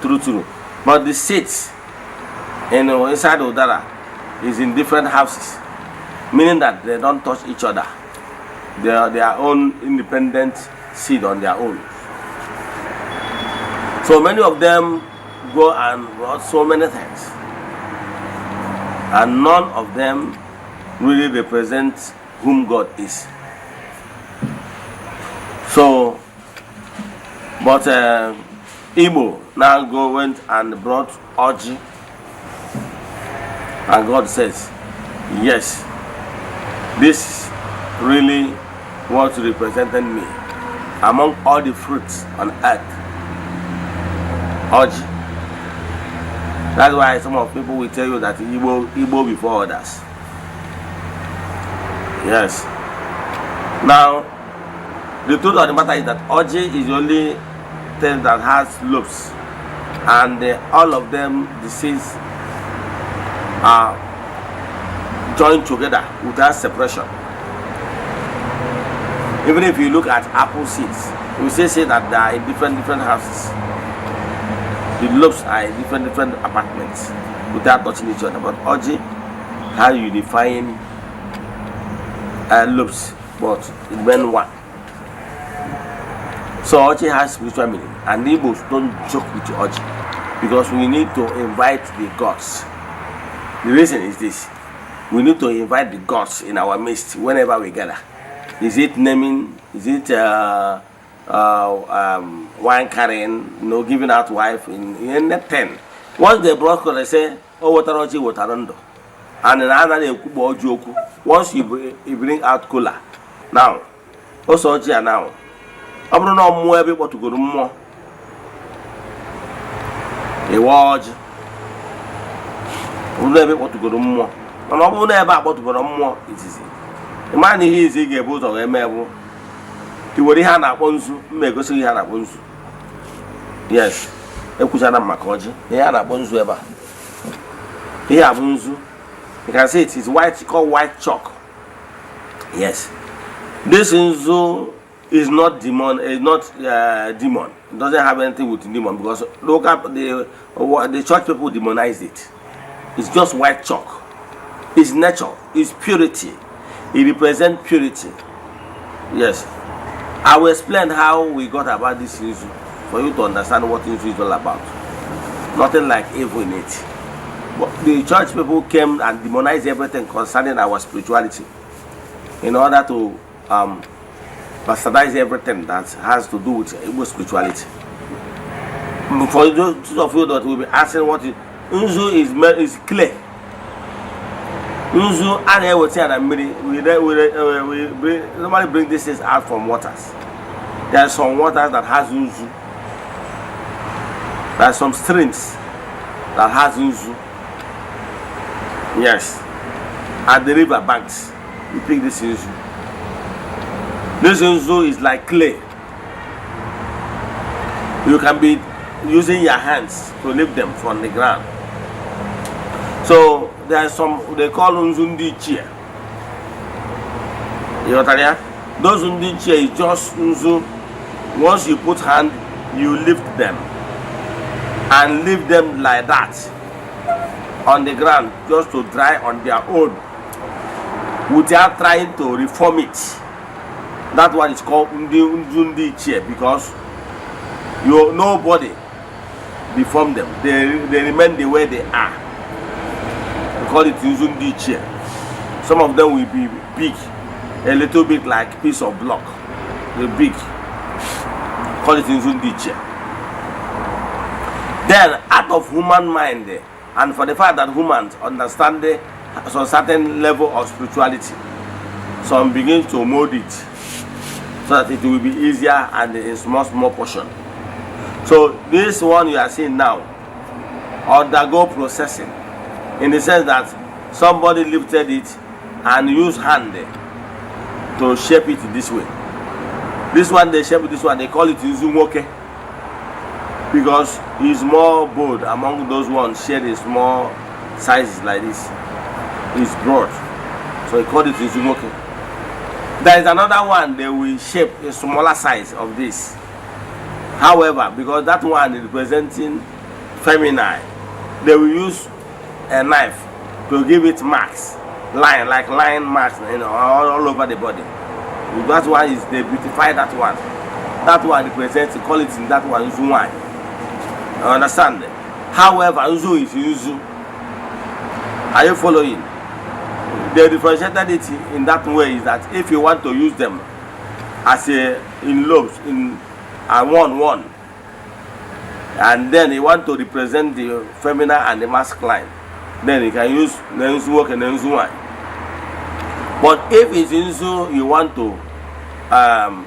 true. But the seeds inside Odara is in different houses, meaning that they don't touch each other. They are their own independent seed on their own. So many of them go and wrote so many things, and none of them really represent whom God is. So, but Igbo now went and brought Oji, and God says, yes, this really what represented me among all the fruits on earth. Oji. That's why some of people will tell you that Igbo before others. Yes. Now, the truth of the matter is that Oji is the only thing that has lobes, and all of them, the seeds are joined together without separation. Even if you look at apple seeds, we say that they are in different houses. The lobes are in different apartments without touching each other. But Oji, how you define lobes, but it meant one. So Oji has spiritual meaning, and Igbos don't joke with Oji, because we need to invite the gods. The reason is this: we need to invite the gods in our midst whenever we gather. Is it naming? Is it wine carrying? Giving out wife in the 10. Once they brought, they say, "Oh, water Oji, water rondo," and another Oji. Once you bring out cola, now also Oji are now. I don't know more everybody to go to more. A watch. We never want to go to more. And I will never about to go to more. It is it. The man he is able to remember. He would have a bonzu, make us see a bonzu. Yes, a Kusana Makoji. He had a bonzu ever. He have bonzu. You can see it is white, called white chalk. Yes. This Unzu is not demon, it's not demon. It doesn't have anything with demon, because look up the church people demonized it. It's just white chalk. It's nature, it's purity. It represents purity. Yes. I will explain how we got about this Inzu for you to understand what Inzu is all about. Nothing like evil in it. But the church people came and demonized everything concerning our spirituality in order to bastardize everything that has to do with Igbo spirituality. For those of you that will be asking what Unzu is clay. Unzu and we normally bring this things out from waters. There are some waters that has Unzu. There are some streams that has Unzu. Yes. At the river banks, we pick this Unzu. This Unzu is like clay. You can be using your hands to lift them from the ground. So there are some they call Unzundi chair. You know what I mean? Those Undi chair is just Unzu. Once you put hand, you lift them and leave them like that on the ground, just to dry on their own without trying to reform it. That one is called Unzundi chair, because nobody deform them. They remain the way they are. We call it Unzundi chair. Some of them will be big, a little bit like piece of block. They're big. Call it Unzundi chair. Then, out of human mind, and for the fact that humans understand some certain level of spirituality, some begin to mold it so that it will be easier and in small portion. So this one you are seeing now undergo processing, in the sense that somebody lifted it and used hand to shape it this way. This one they shape it this one, they call it Izumoke, because it's more bold among those ones shared in small sizes like this. It's broad, so they call it Izumoke. There is another one they will shape a smaller size of this. However, because that one is representing feminine, they will use a knife to give it marks, line marks, all over the body. That one is they beautify that one. That one represents, call it in that one is wine. Understand? However, Nzu is Nzu. Are you following? The differentiated it in that way is that if you want to use them as in lobes, in one, and then you want to represent the feminine and the masculine, then you can use Nzu work and Nzu one. But if it's Nzu you want to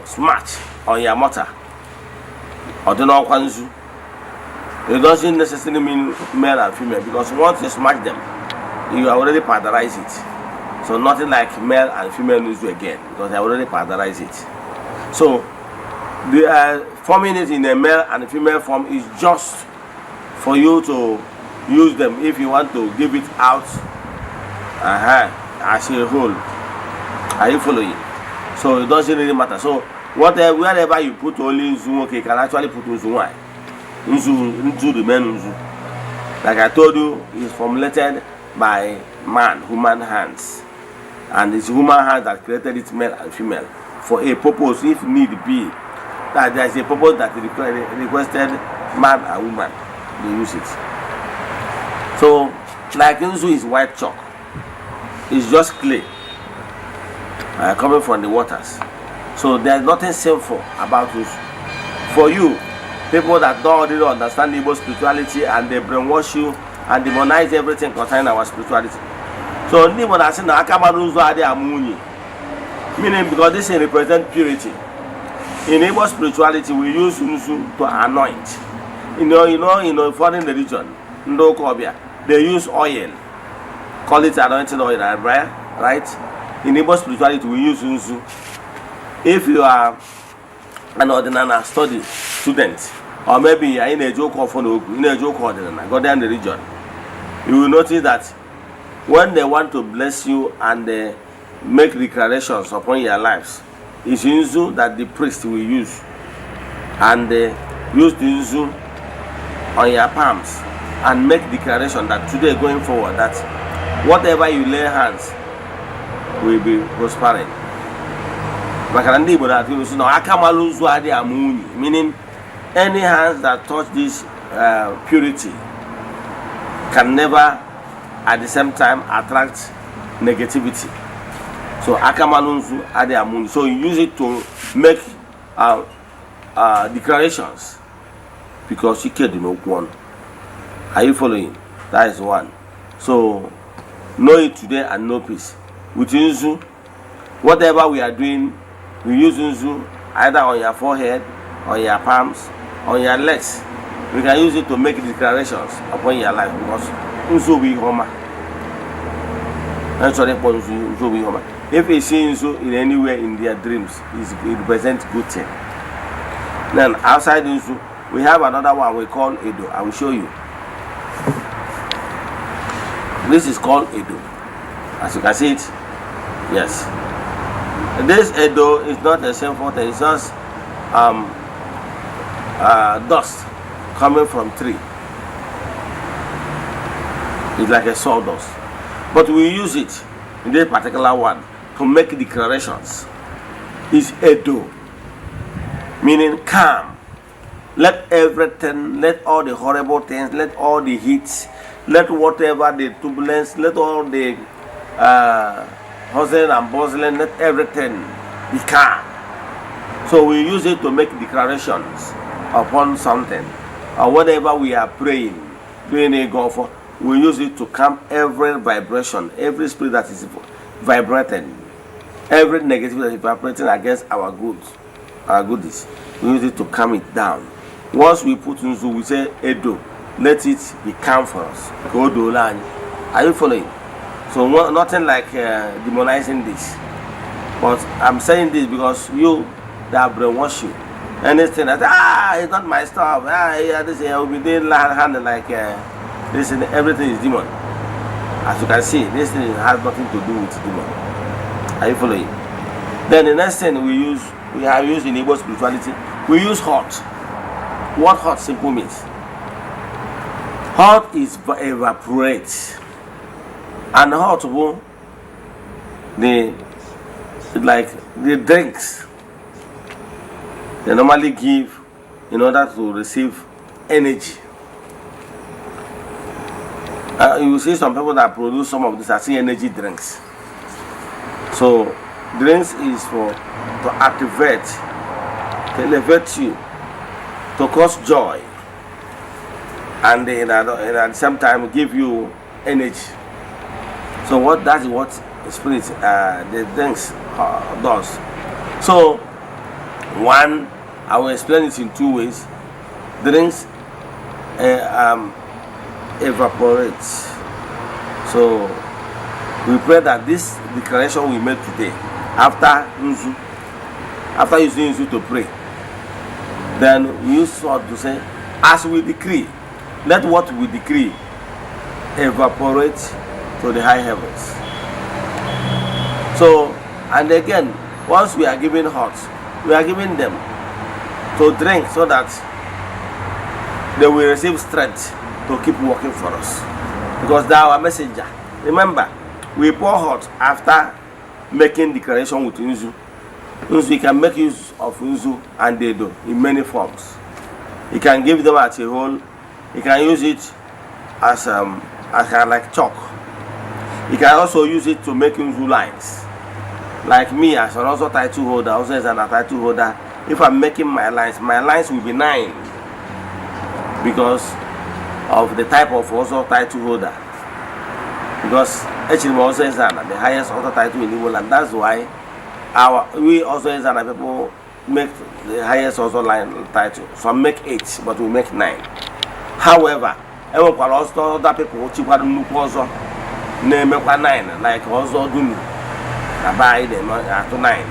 smash on your motor, or do not Nzu, it doesn't necessarily mean male and female, because once you smash them, you already powderize it. So nothing like male and female Nzu again, because I already powderize it. So the forming it in a male and female form is just for you to use them if you want to give it out as a whole. Are you following? So it doesn't really matter. So wherever you put only Nzu, okay, you can actually put Nzu. Nzu the man Nzu. Like I told you, is formulated by human hands. And it's human hands that created it, male and female, for a purpose, if need be. That there is a purpose that requested man and woman, they use it. So, like Nzu is white chalk. It's just clay coming from the waters. So there's nothing sinful about Nzu. For you, people that don't really understand Igbo spirituality and they brainwash you and demonize everything concerning our spirituality. So Igbo that say na Akamaru Nzu ade amunyi, meaning because this represents purity. In Igbo spirituality, we use Nzu to anoint. You know, foreign religion, they use oil, call it anointing oil, right? In Igbo spirituality, we use Nzu. If you are an ordinary study student, or maybe you are in a joke of Ghanaian religion, you will notice that when they want to bless you and they make declarations upon your lives, it's Nzu that the priest will use, and they use the Nzu on your palms and make declaration that today going forward that whatever you lay hands will be prospering. Meaning any hands that touch this purity can never at the same time attract negativity. So Akamalunzu Ade Amuni. So you use it to make declarations, because you can't know one. Are you following? That is one. So know it today and know peace. With Nzu, whatever we are doing, we use Nzu either on your forehead, on your palms, on your legs. We can use it to make declarations upon your life, because Nzu be Homa. If you see Nzu in anywhere in their dreams, it represents good thing. Then outside Nzu, we have another one we call Edo. I will show you. This is called Edo. As you can see it, yes. This Edo is not a sinful thing. It's just dust coming from tree. It's like a sawdust. But we use it in this particular one to make declarations. It's Edo, meaning calm. Let everything, let all the horrible things, let all the heat, let whatever the turbulence, let all the hustling and bustling, let everything be calm. So we use it to make declarations upon something, or whatever we are praying a God for. We use it to calm every vibration, every spirit that is vibrating, every negativity that is vibrating against our goods, our goodies. We use it to calm it down. Once we put Nzu, we say Edo, let it be calm for us. Are you following? So nothing like demonizing this. But I'm saying this because you that brainwash you. Anything that it's not my stuff. This will be doing hand like this, and everything is demon. As you can see, this thing has nothing to do with demon. Are you following? Then the next thing we have used in Igbo spirituality, we use hot. What hot simple means? Hot is evaporate, and hot the drinks they normally give in order to receive energy. You see some people that produce some of these are energy drinks. So drinks is for to activate, to elevate you, to cause joy, and at the same time give you energy. So that is what spirit the drinks does. So one, I will explain it in two ways. Drinks evaporates. So we pray that this declaration we made today, after using Nzu to pray, then we use what to say, as we decree, let what we decree evaporate to the high heavens. So, and again, once we are giving hot, we are giving them to drink so that they will receive strength to keep working for us, because they are our messenger. Remember, we pour hot after making declaration with Nzu. We can make use of Nzu and Dedo in many forms. You can give them as a whole. You can use it as like chalk. You can also use it to make Nzu lines. Like me, as an also title holder, also as an title holder, if I'm making my lines will be 9 because of the type of also title holder. Because actually also Eze-Ana, the highest author title in the world, and that's why we also Eze-Ana people make the highest also line title. Some make 8, but we make 9. However, everyone also other people who also name 9, like also Dunu, buy them at 9.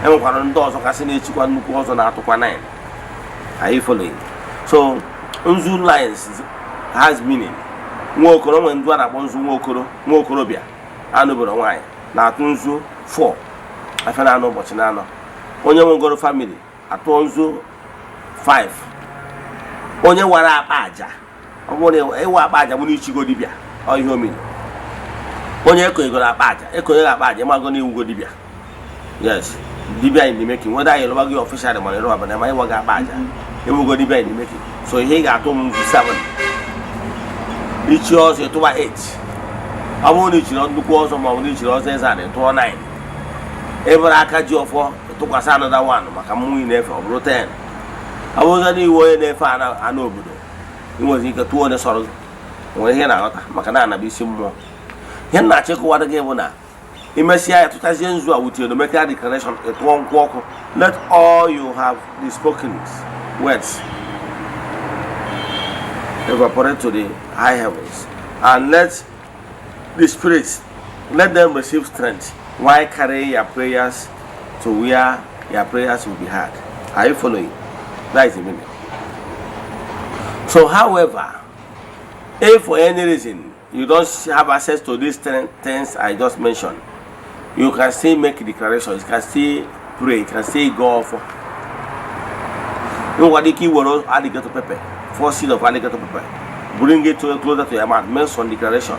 Everyone also can also not 9. Are you following? So Nzu lines has meaning. Nwokoro when do na bonzu nwokoro bia anoboro nwanyị na atụ Nzu 4 afana no ụbọchị na anọ. Onye nwegoro family atụ Nzu 5. Onye wara akpa aja ọ bụrụ na ewa akpa aja bụ n'ichigo dibia ọ ihe omini. Onye ekoyegoro akpa aja akpa aja mago na iwugo dibia. Yes, dibia in the making, whether you love your official money or but my work akpa aja iwugo dibia in the making. So he ga atụ Nzu 7. Each year, to 8. I won't each year, the course of my each year, Eze-Ana to 9. Every Akaji of 4 took us another one, Makamu in F of 10. I was only way in F and I know. It was equal to 200 sorrows. When he not Macanana be some more. He not check what again one. He may see 2000 with you to make that declaration at one walk. Let all you have the spoken words evaporate to the high heavens, and let the spirits, let them receive strength while carrying your prayers to where your prayers will be heard. Are you following? That is the meaning. So however, if for any reason you don't have access to these things I just mentioned, you can still make declarations, you can still pray, you can still go for alligator pepper, 4 seeds of alligator pepper. Bring it closer to your mouth, make some declaration.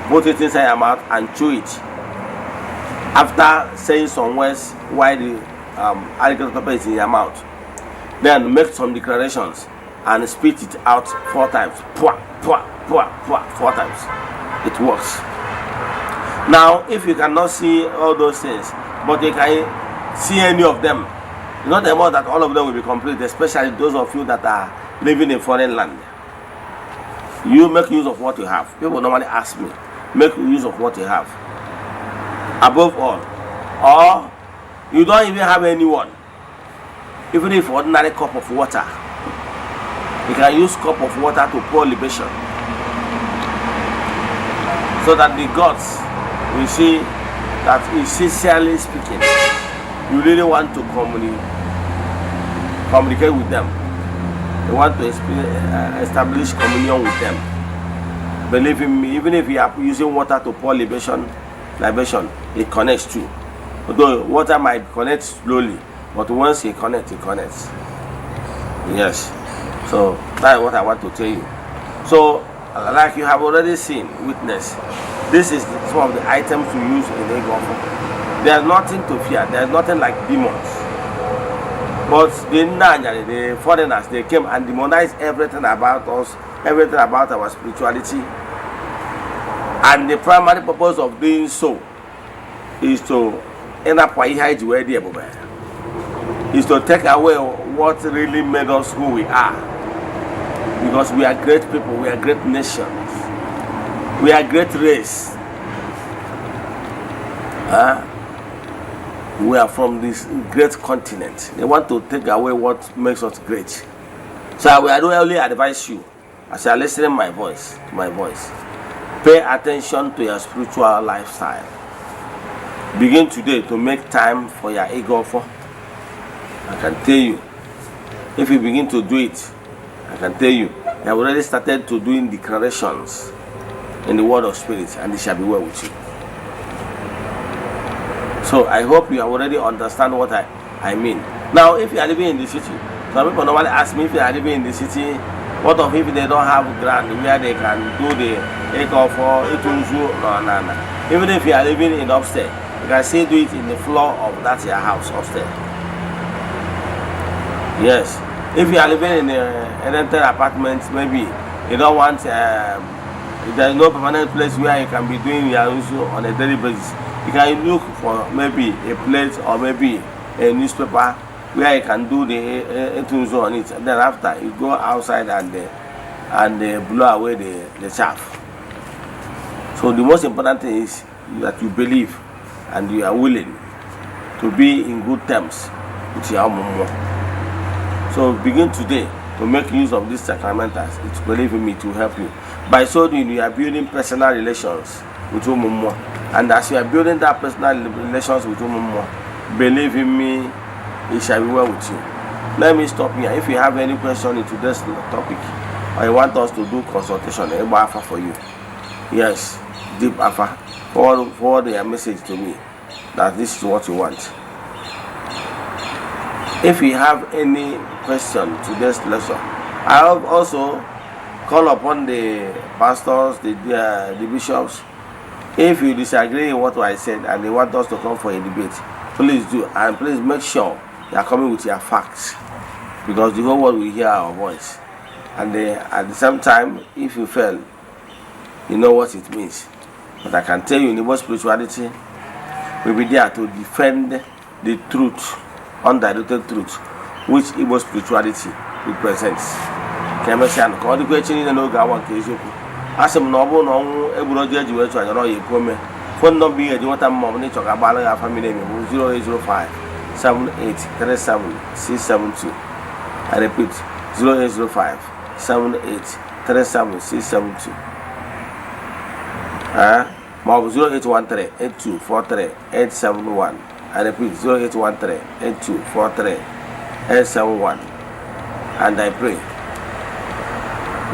Put it inside your mouth and chew it. After saying some words while the alligator pepper is in your mouth, then make some declarations and spit it out 4 times. Pwa, pwa, pwa, pwa, 4 times. It works. Now, if you cannot see all those things, but you can see any of them, it's not about that all of them will be complete, especially those of you that are living in foreign land. You make use of what you have. People normally ask me, make use of what you have. Above all, or you don't even have anyone. Even if ordinary cup of water, you can use cup of water to pour libation, so that the gods will see that is sincerely speaking. You really want to communicate with them. You want to establish communion with them. Believe in me, even if you are using water to pour libation, it connects too. Although water might connect slowly, but once it connects, it connects. Yes. So that's what I want to tell you. So, like you have already seen, witnessed, this is some of the items to use in the Eziokwu. There's nothing to fear. There's nothing like demons. But the foreigners, they came and demonized everything about us, everything about our spirituality, And the primary purpose of doing so is to is to take away what really made us who we are. Because we are great people, we are great nations, we are great race. We are from this great continent. They want to take away what makes us great. So I will only advise you, as you are listening to my voice, pay attention to your spiritual lifestyle. Begin today to make time for your ego. I can tell you, if you begin to do it, I can tell you, you have already started to doing declarations in the word of spirit, and it shall be well with you. So I hope you have already understand what I mean. Now, if you are living in the city, some people normally ask me, if you are living in the city, what of if they don't have ground where they can do the ego for itunzu? No. Even if you are living in upstairs, you can still do it in the floor of that your house upstairs. Yes. If you are living in a rented apartment, maybe you don't want, there is no permanent place where you can be doing your usual on a daily basis. You can look for maybe a plate or maybe a newspaper where you can do the things on it. And then after you go outside and blow away the chaff. So the most important thing is that you believe and you are willing to be in good terms with your mom. So begin today to make use of these sacramentals. It's, believe in me, to help you. By so doing, you are building personal relations with your mom. And as you are building that personal relations with your mom, believe in me, it shall be well with you. Let me stop here. If you have any question into this topic, or you want us to do consultation, Alpha for you. Yes, deep Alpha. Forward your message to me that this is what you want. If you have any question to this lesson, I have also call upon the pastors, the bishops. If you disagree with what I said and they want us to come for a debate, please do, and please make sure you are coming with your facts, because the whole world will hear our voice. And at the same time, if you fail, you know what it means. But I can tell you, in Igbo spirituality, we'll be there to defend the truth, undiluted truth, which Igbo spirituality represents. Kemesian, all the question in the Noga Eziokwu. As I'm noble, no, every judge will try to know phone number here, you want a mom, nature, a ballot, family name, 0805 7837 672. I repeat, 0805 7837 672. 0813 8243 871. I repeat, 0813 8243 871. And I pray.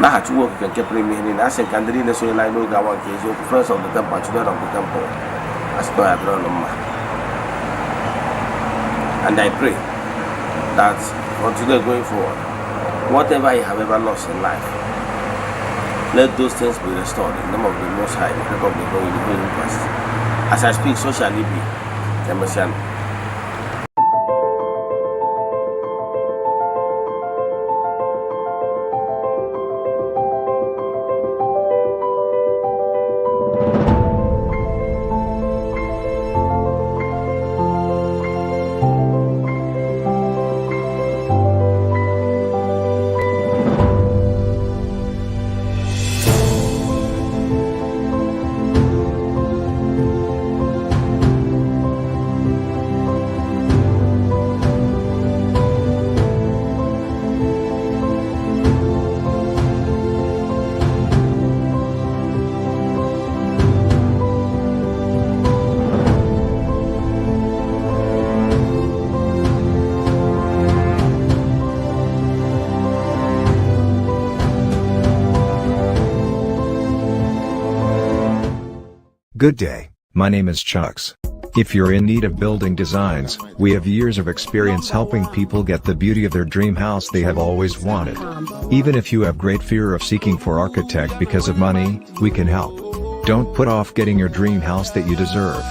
Now, to work can keep me in as a candidate, so I know that one case, you first of the temple, children of the temple, as no agronoma. And I pray that from today going forward, whatever you have ever lost in life, let those things be restored in the name of the Most High, the head of the Holy Christ. As I speak, so shall it be. Kemesian. Good day, my name is Chucks. If you're in need of building designs, we have years of experience helping people get the beauty of their dream house they have always wanted. Even if you have great fear of seeking for architect because of money, we can help. Don't put off getting your dream house that you deserve.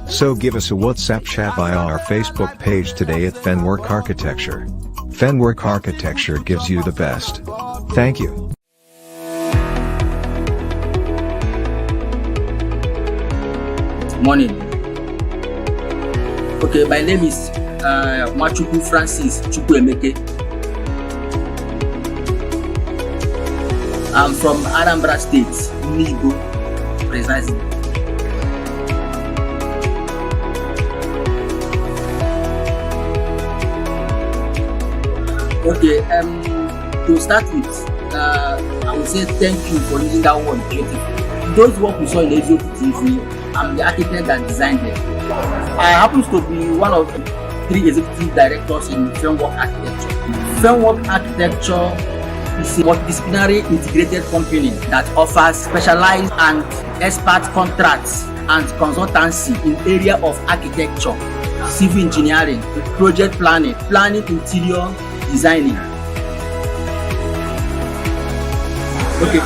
So give us a WhatsApp chat via our Facebook page today at Fenwork Architecture. Fenwork Architecture gives you the best. Thank you. Morning. Okay, my name is Machuku Francis Chukwuemeke. I'm from Anambra State, Nibo, precisely. Okay, to start with, I would say thank you for using that word beautiful. Those work we saw in Eziokwu TV, I'm the architect that designed them. I happen to be one of the 3 executive directors in Framework Architecture. Framework Architecture is a multidisciplinary integrated company that offers specialized and expert contracts and consultancy in area of architecture, civil engineering, project planning, interior designing. Okay,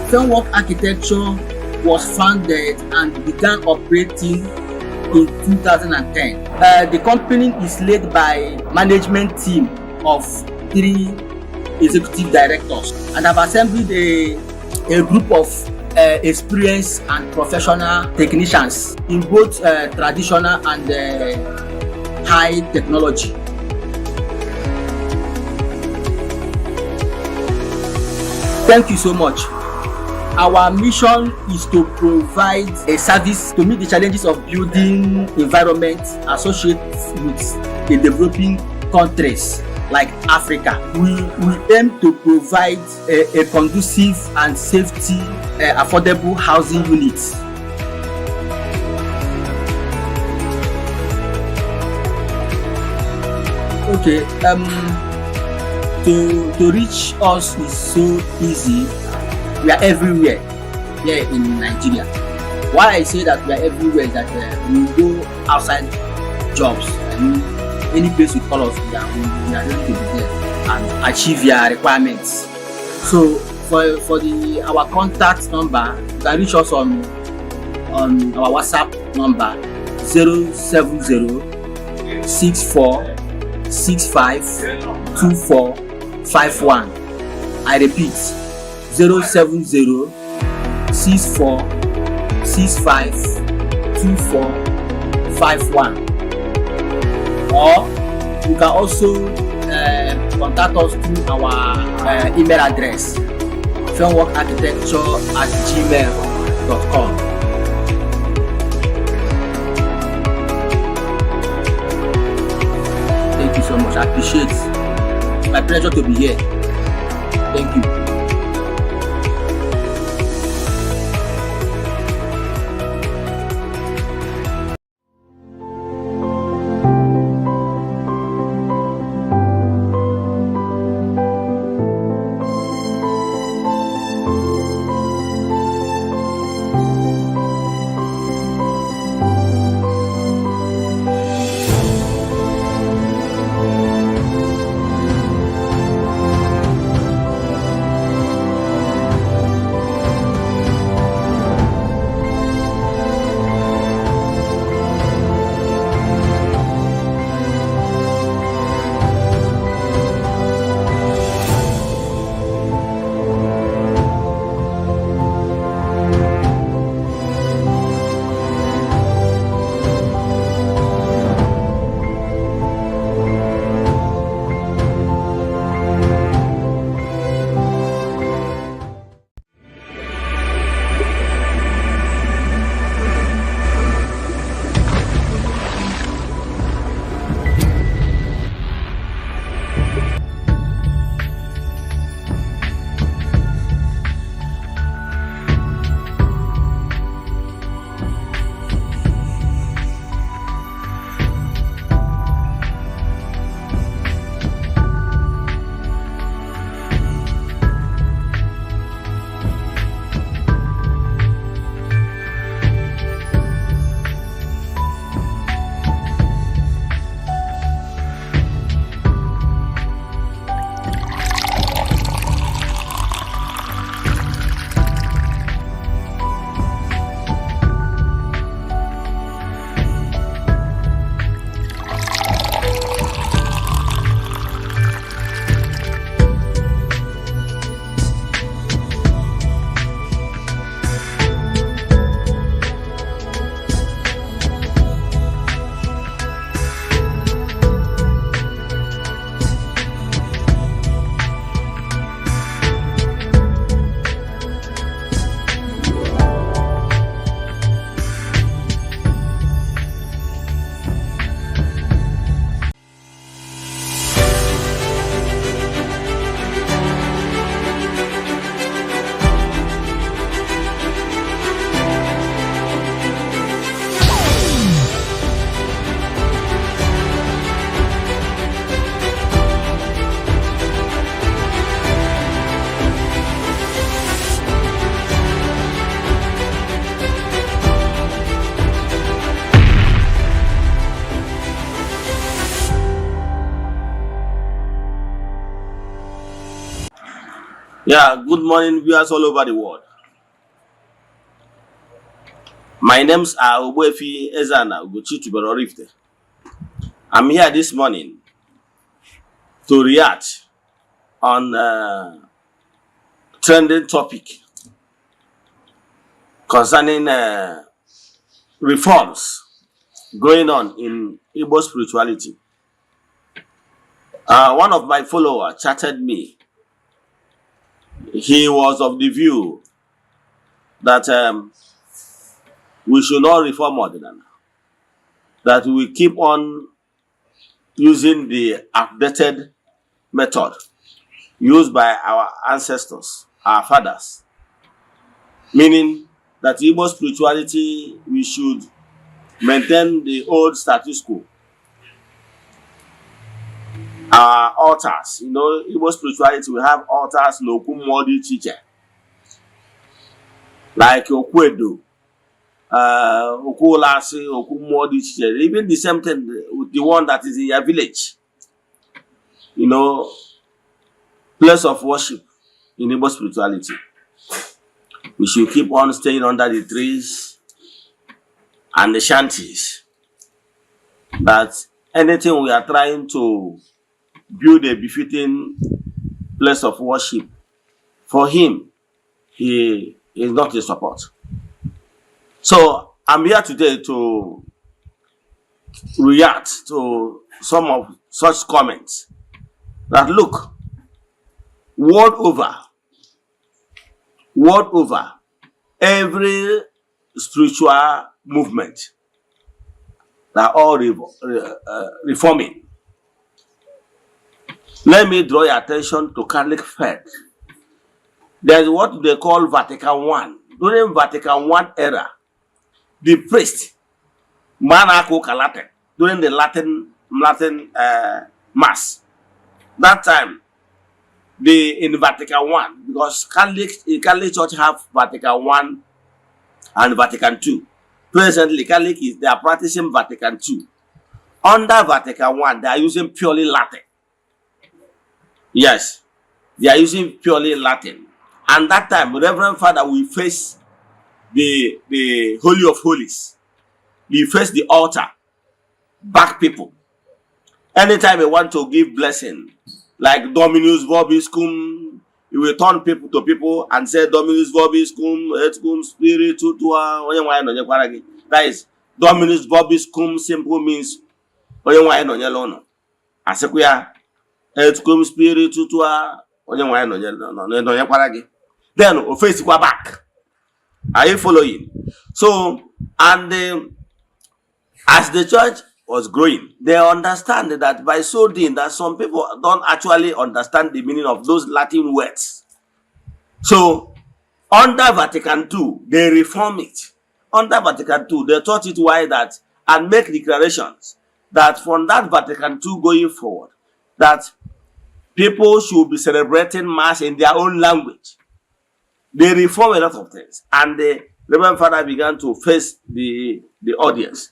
Framework Architecture was founded and began operating in 2010. The company is led by management team of 3 executive directors, and have assembled a group of experienced and professional technicians in both traditional and high technology. Thank you so much. Our mission is to provide a service to meet the challenges of building environment associated with the developing countries like Africa. We aim to provide a conducive and safety, affordable housing units. Okay, to reach us is so easy. We are everywhere here in Nigeria. Why I say that we are everywhere is that we go outside jobs. Any place you call us, we are ready to be there and achieve your requirements. So for our contact number, you can reach us on our WhatsApp number 070-6465-2451. I repeat, 070-6465-2451. Or you can also contact us through our email address, frameworkarchitecture@gmail.com. Thank you so much. I appreciate it. It's my pleasure to be here. Thank you. Yeah, good morning, viewers all over the world. My names are Ogbuefi Eze-Ana Rifte. I'm here this morning to react on trending topic concerning reforms going on in Igbo spirituality. One of my followers chatted me. He was of the view that we should not reform Eze-Ana, that we keep on using the outdated method used by our ancestors, our fathers, meaning that Igbo spirituality, we should maintain the old status quo. Our altars, Igbo spirituality, we have altars n'okwu mmụọ dị iche iche, like Okwedo, Okulasi, okwu mmụọ dị iche iche. Even the same thing with the one that is in your village, place of worship in Igbo spirituality. We should keep on staying under the trees and the shanties. That anything we are trying to build a befitting place of worship for him, he is not in support. So I'm here today to react to some of such comments. That look, world over, every spiritual movement, they are all reforming. Let me draw your attention to Catholic faith. There is what they call Vatican I. During Vatican I era, the priest, Latin, during the Latin Mass, that time, in Vatican I, because Catholic Church have Vatican I and Vatican II. Presently, Catholic they are practicing Vatican II. Under Vatican I, they are using purely Latin. Yes, they are using purely Latin. And that time, Reverend Father will face the Holy of Holies. He face the altar, back people. Anytime they want to give blessing, like Dominus Vobiscum, he will turn people to people and say Dominus Vobiscum, et cum spiritu tua. That is Dominus Vobiscum simple means et cum spiritu tua. Then face back. Are you following? So, and as the church was growing, they understand that by so doing that some people don't actually understand the meaning of those Latin words. So, under Vatican II, they reform it. Under Vatican II, they taught it why that and make declarations that from that Vatican II going forward, that people should be celebrating Mass in their own language. They reform a lot of things, and the Reverend Father began to face the audience.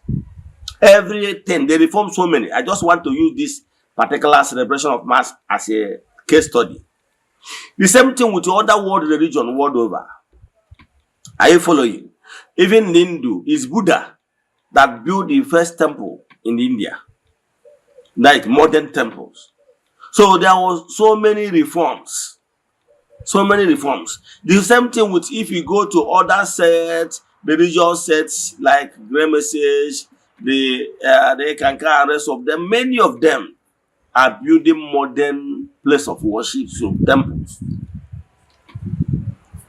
Everything, they reform so many. I just want to use this particular celebration of Mass as a case study. The same thing with other world religion world over. Are you following? Even in Hindu, it's Buddha that built the first temple in India, like modern temples. So there was so many reforms. So many reforms. The same thing with if you go to other sets, religious sets like Grey Message, the Kanka and rest of them, many of them are building modern place of worship, so temples.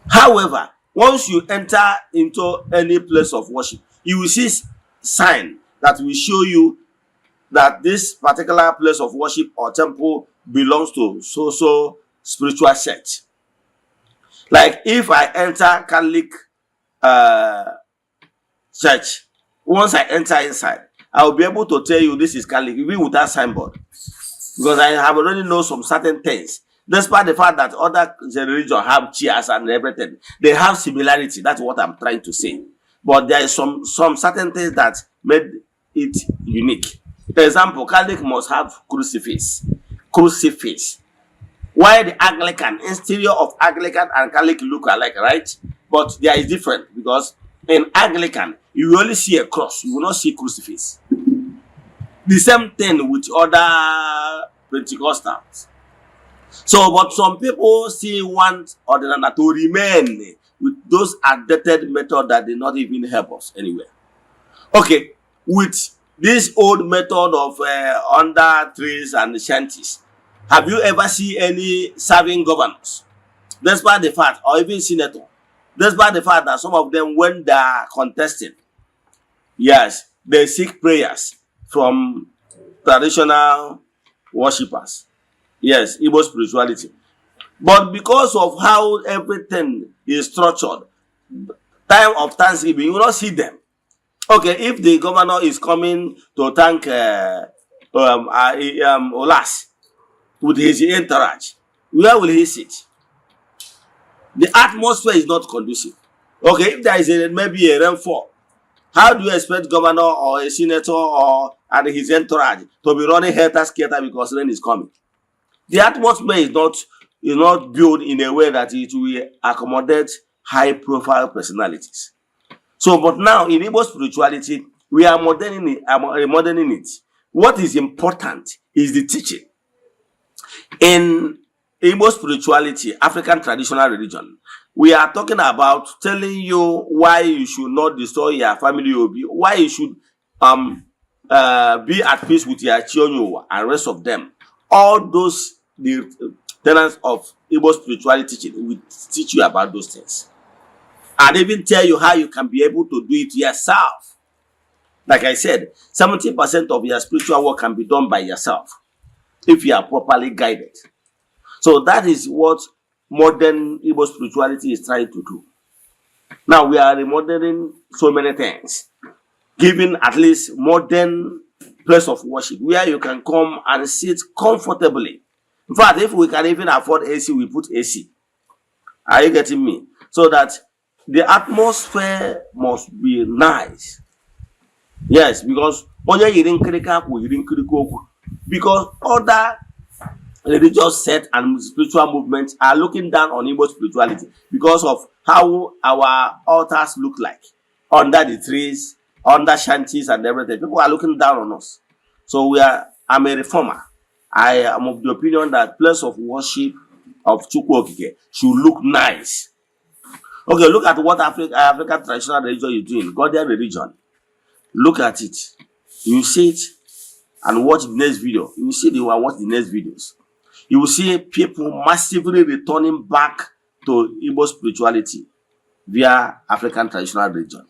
However, once you enter into any place of worship, you will see sign that will show you that this particular place of worship or temple belongs to so spiritual sect. Like if I enter Catholic church, once I enter inside, I will be able to tell you this is Catholic, even without signboard. Because I have already know some certain things. Despite the fact that other religions have chairs and everything, they have similarity. That's what I'm trying to say. But there is some certain things that made it unique. For example, Catholic must have crucifix. Crucifix. Why the Anglican, exterior of Anglican and Catholic look alike, right? But there is different because in Anglican, you only see a cross, you will not see crucifix. The same thing with other Pentecostals. So, but some people still want Ordinana to remain with those outdated methods that did not even help us anywhere. Okay, with this old method of under trees and shanties, have you ever seen any serving governors? Despite the fact, or even senator, despite the fact that some of them, when they are contesting, yes, they seek prayers from traditional worshippers. Yes, Igbo spirituality. But because of how everything is structured, time of Thanksgiving, you will not see them. Okay, if the governor is coming to thank Olas with his entourage, where will he sit? The atmosphere is not conducive. Okay, if there is maybe a rainfall, how do you expect governor or a senator or and his entourage to be running helter-skelter because rain is coming? The atmosphere is not built in a way that it will accommodate high-profile personalities. So, but now in Igbo spirituality, we are moderning it. What is important is the teaching. In Igbo spirituality, African traditional religion, we are talking about telling you why you should not destroy your family, why you should be at peace with your children and rest of them. All those the tenets of Igbo spirituality teaching will teach you about those things. And even tell you how you can be able to do it yourself. Like I said, 70% of your spiritual work can be done by yourself if you are properly guided. So that is what modern Igbo spirituality is trying to do. Now we are remodeling so many things, giving at least modern place of worship where you can come and sit comfortably. In fact, if we can even afford AC, we put AC. Are you getting me? So that the atmosphere must be nice. Yes, because other religious sects and spiritual movements are looking down on Igbo spirituality because of how our altars look like under the trees, under shanties and everything. People are looking down on us. So I'm a reformer. I am of the opinion that place of worship of Chukwu Okike should look nice. Okay, look at what African traditional religion is doing, Ghanaian religion. Look at it. You see it and watch the next video. You will see watch the next videos. You will see people massively returning back to Igbo spirituality via African traditional religion.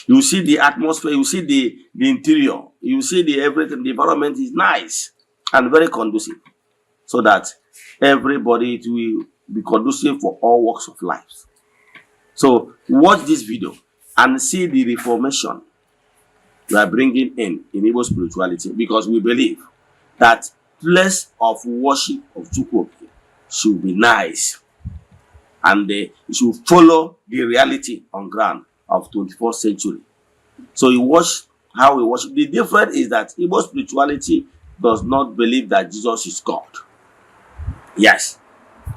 You will see the atmosphere, you will see the interior, you will see everything, the environment is nice and very conducive, so that everybody will be conducive for all walks of life. So watch this video and see the reformation we are bringing in Igbo spirituality, because we believe that place of worship of Chukwu should be nice and it should follow the reality on ground of 21st century. So you watch how we worship. The difference is that Igbo spirituality does not believe that Jesus is God. Yes.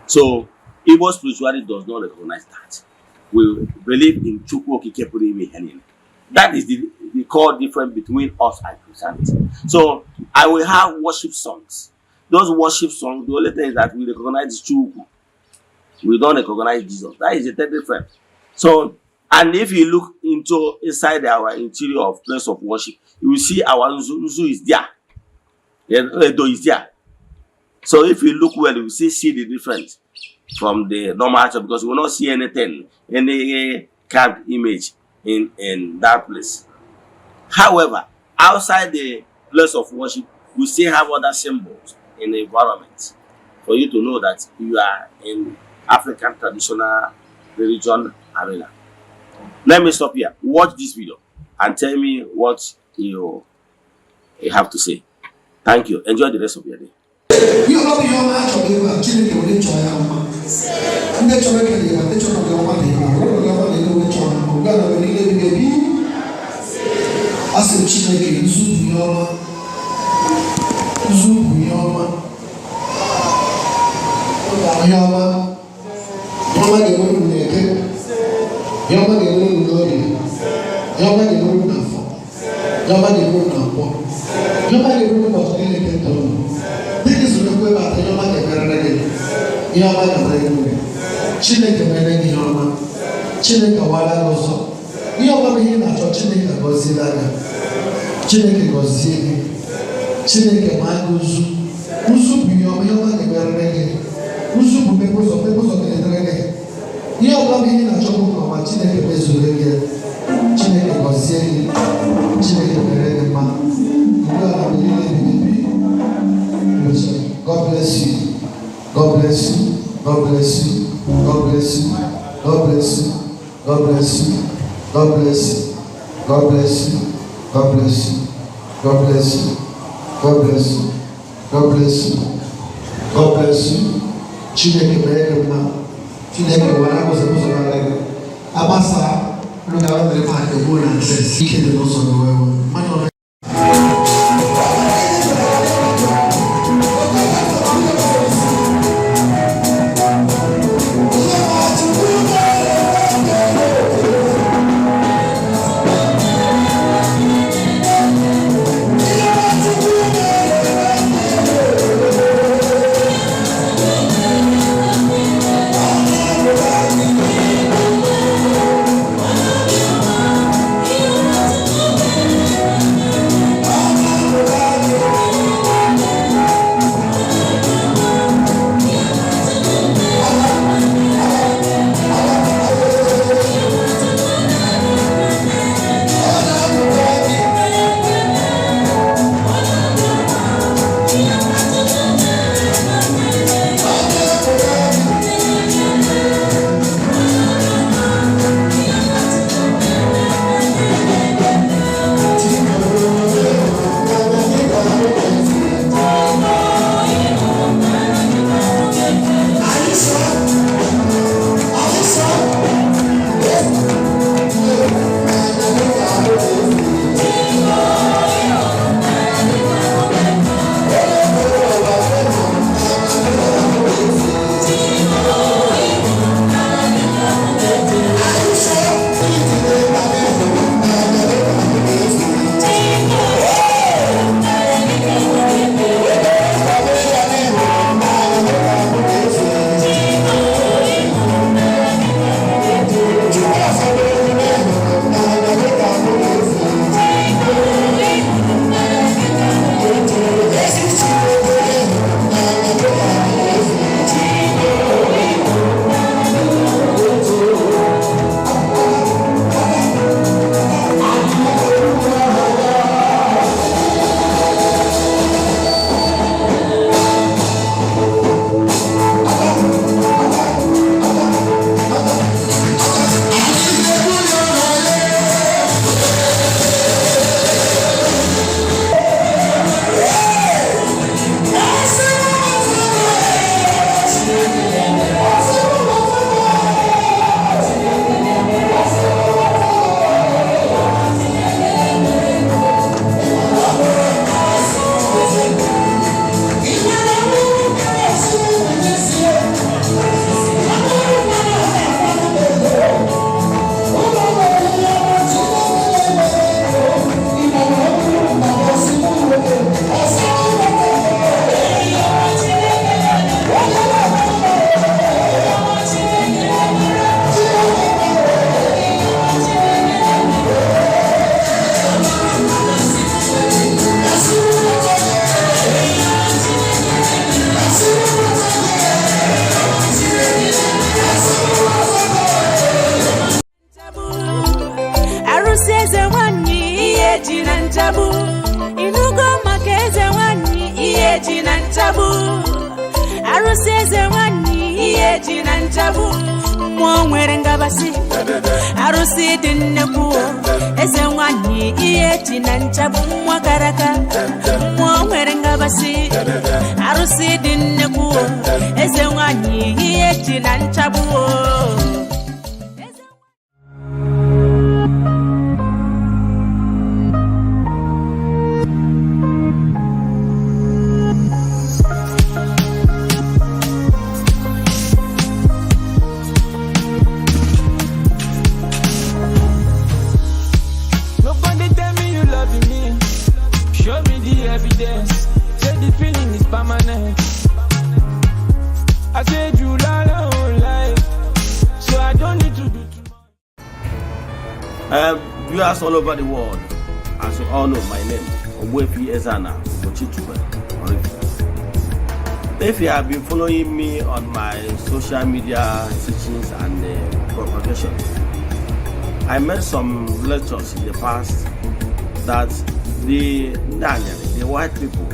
So Igbo spirituality does not recognize that. We believe in Chukwu Okike Puru Ime Ihe Niile. That is the core difference between us and Christianity. So I will have worship songs. Those worship songs, the only thing is that we recognize Chukwu. We don't recognize Jesus. That is the third difference. So, and if you look inside our interior of place of worship, you will see our Nzu is there. Edo is there. So if you look well, you will see the difference from the normal church, because we will not see anything, any carved image in that place. However, outside the place of worship, we still have other symbols in the environment for you to know that you are in African traditional religion arena. Let me stop here. Watch this video and tell me what you have to say. Thank you. Enjoy the rest of your day. You know your match of you are chilling your nature. As a chicken, Zoom, Yama ga-enwe n'eke, Yama ga-enwe n'oge, Yama ga-enwe n'afọ, Yama ga-enwe n'afọ, Yama ga-enwe n'ọtụ n'eleke ntọrọ. Dịka izuru ekwe bata, Yama ga-emerere gị, Yama ga-emere gị. Chineke mere gị ọma, Chineke wara gị ọzọ. Ihe ọma bụ ihe ị na-achọ, Chineke gọziela gị. Chineke gọzie gị, Chineke ma gị ụzụ. Ụzụ bụ ihe ọma ga-emerere gị. Ụzụ bụ mmepe ụzọ ga-edere gị. Ihe ọbụla bụ ihe na-achọ bụ nke ọma, Chineke mezuru gị. Chineke gọzie gị, Chineke mere gị mma. Ugbu a na niile ebibi. God bless you. God bless you. God bless you. God bless you. God bless you. God bless you. God bless you. God bless you. God bless you. God bless you. God bless you. God bless you. God bless you. Chineke mere gị mma. Chineke wara ụzọ gara gị. Abasa lugara mere ma egbo na nse. Ike dị n'ụzọ gị wewe. arụsị eze nwanyị ihe ji na nchabu mmụọ nwere ngabasị arụsị dị nnekwu eze nwanyị ihe ji na nchabu mmụọ karaka mmụọ nwere ngabasị arụsị dị nnekwu eze nwanyị ihe ji na nchabu Viewers all over the world, as you all know, my name is Eze-Ana. If you have been following me on my social media teachings and propagation, I made some lectures in the past that the white people,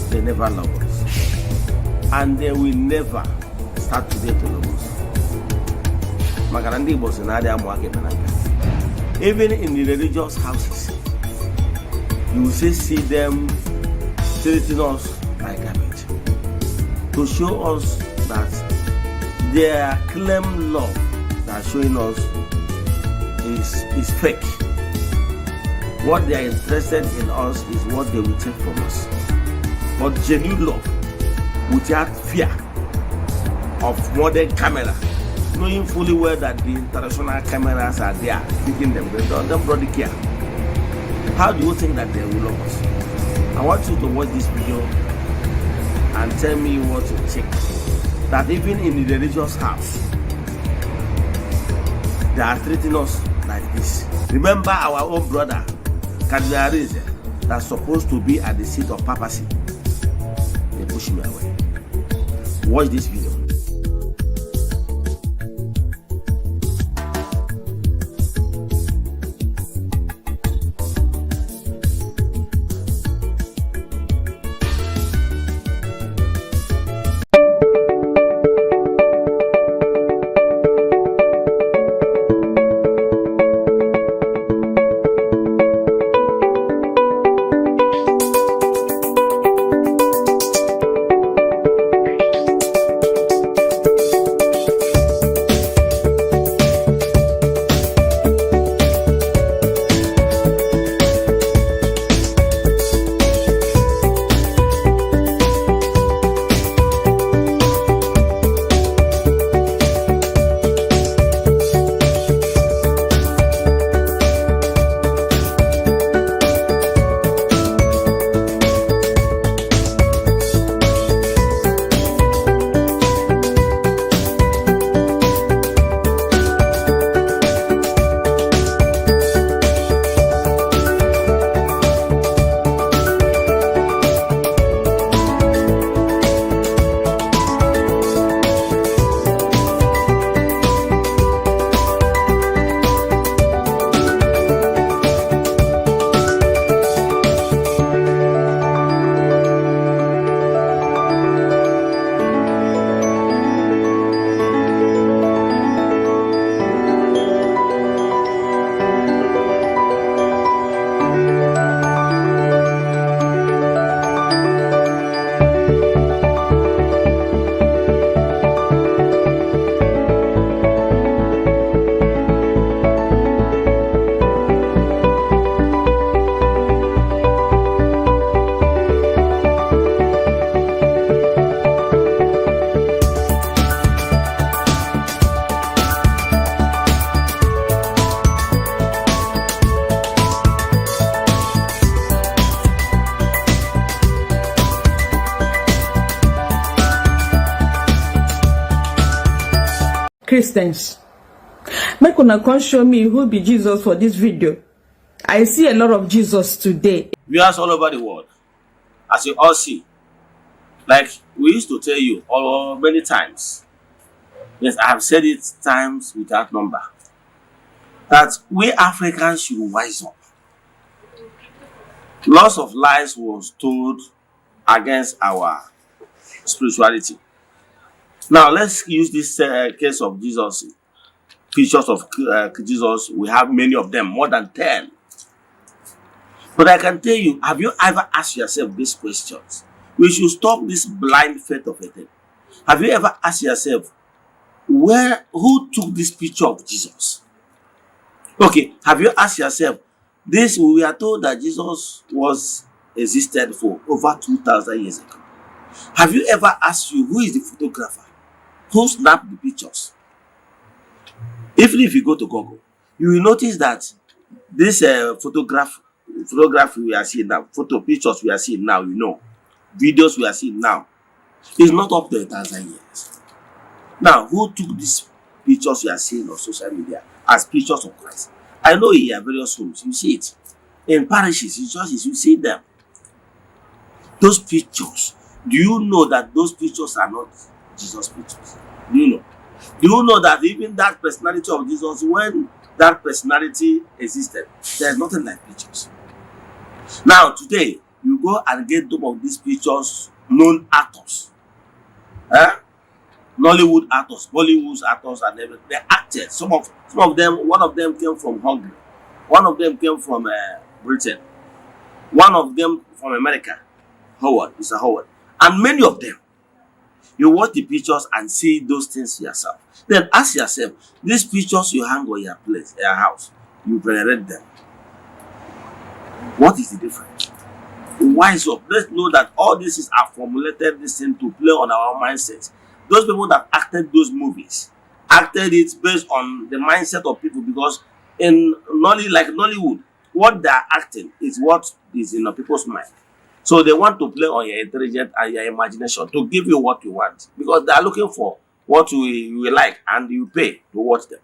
they never love us, and they will never start today to love us. Even in the religious houses, you will see them treating us like garbage, to show us that their claim love that showing us is fake. What they are interested in us is what they will take from us. But genuine love, without fear of modern camera, knowing fully well that the international cameras are there taking them, they don't really care. How do you think that they will love us? I want you to watch this video and tell me what you think. That even in the religious house, they are treating us like this. Remember our own brother, Cardinal Eze, that's supposed to be at the seat of papacy. They push me away. Watch this video. Christians, make una come show me who be Jesus for this video. I see a lot of Jesus today. Viewers all over the world, as you all see, like we used to tell you all many times, yes, I have said it times without number, that we Africans should wise up. Lots of lies was told against our spirituality. Now let's use this case of Jesus, pictures of Jesus. We have many of them, more than 10. But I can tell you, have you ever asked yourself these questions? We should stop this blind faith of a thing. Have you ever asked yourself, who took this picture of Jesus? Okay, have you asked yourself, we are told that Jesus existed for over 2,000 years ago. Have you ever asked you, who is the photographer? Who snapped the pictures? Even if you go to Google, you will notice that this photograph we are seeing now, pictures we are seeing now, videos we are seeing now, is not up to 1,000 years. Now, who took these pictures you are seeing on social media as pictures of Christ? I know here various homes, you see it. In parishes, in churches, you see them. Those pictures. Do you know that those pictures are not Jesus' pictures? Do you know? Do you know that even that personality of Jesus, when that personality existed, there's nothing like pictures. Now, today, you go and get some of these pictures, known actors. Nollywood actors, Bollywood actors, and everything. They acted. Some of them, one of them came from Hungary. One of them came from Britain. One of them from America. Mr. Howard. And many of them. You watch the pictures and see those things yourself. Then ask yourself, these pictures you hang on your place, your house, you venerate them. What is the difference? Wise up. Let's know that all this is formulated this thing to play on our mindset. Those people that acted those movies acted it based on the mindset of people, because in Nollywood, what they are acting is what is in people's mind. So they want to play on your intelligence and your imagination to give you what you want, because they are looking for what you like, and you pay to watch them.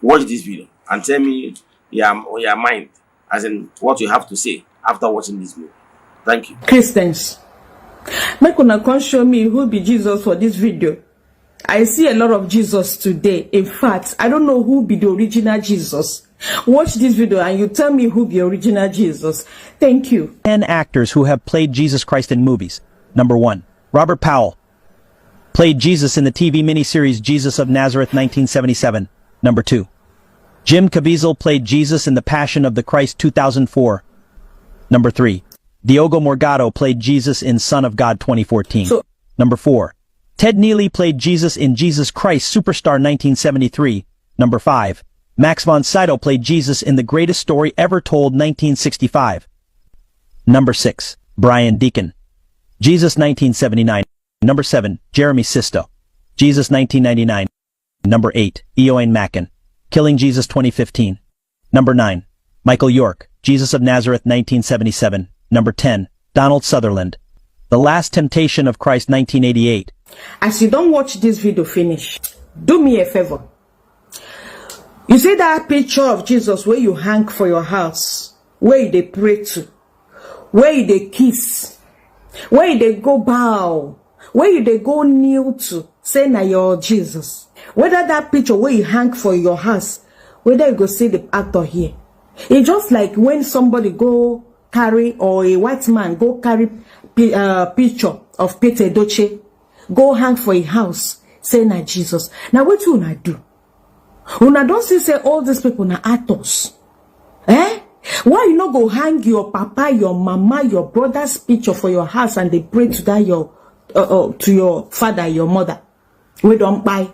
Watch this video and tell me your mind, as in what you have to say after watching this movie. Thank you. Christians, make una come show me who be Jesus for this video. I see a lot of Jesus today. In fact, I don't know who be the original Jesus. Watch this video and you tell me who be original Jesus. Thank you. 10 actors who have played Jesus Christ in movies. Number 1. Robert Powell. Played Jesus in the TV miniseries Jesus of Nazareth 1977. Number 2. Jim Caviezel played Jesus in The Passion of the Christ 2004. Number 3. Diogo Morgado played Jesus in Son of God 2014. Number 4. Ted Neely played Jesus in Jesus Christ Superstar 1973. Number 5. Max von Sydow played Jesus in The Greatest Story Ever Told 1965. Number 6. Brian Deacon. Jesus 1979. Number 7. Jeremy Sisto. Jesus 1999. Number 8. Eoin Macken. Killing Jesus 2015. Number 9. Michael York. Jesus of Nazareth 1977. Number 10. Donald Sutherland. The Last Temptation of Christ 1988. As you don't watch this video finish, do me a favor. You see that picture of Jesus where you hang for your house, where they pray to, where they kiss, where they go bow, where they go kneel to, say na your Jesus. Whether that picture where you hang for your house, whether you go see the actor here. It's just like when somebody go carry, or a white man go carry picture of Peter Edochie, go hang for a house, say na Jesus. Now what you una do? Una don't say all these people na actors. Why you not go hang your papa, your mama, your brother's picture for your house and they pray to that to your father, your mother? We don't buy.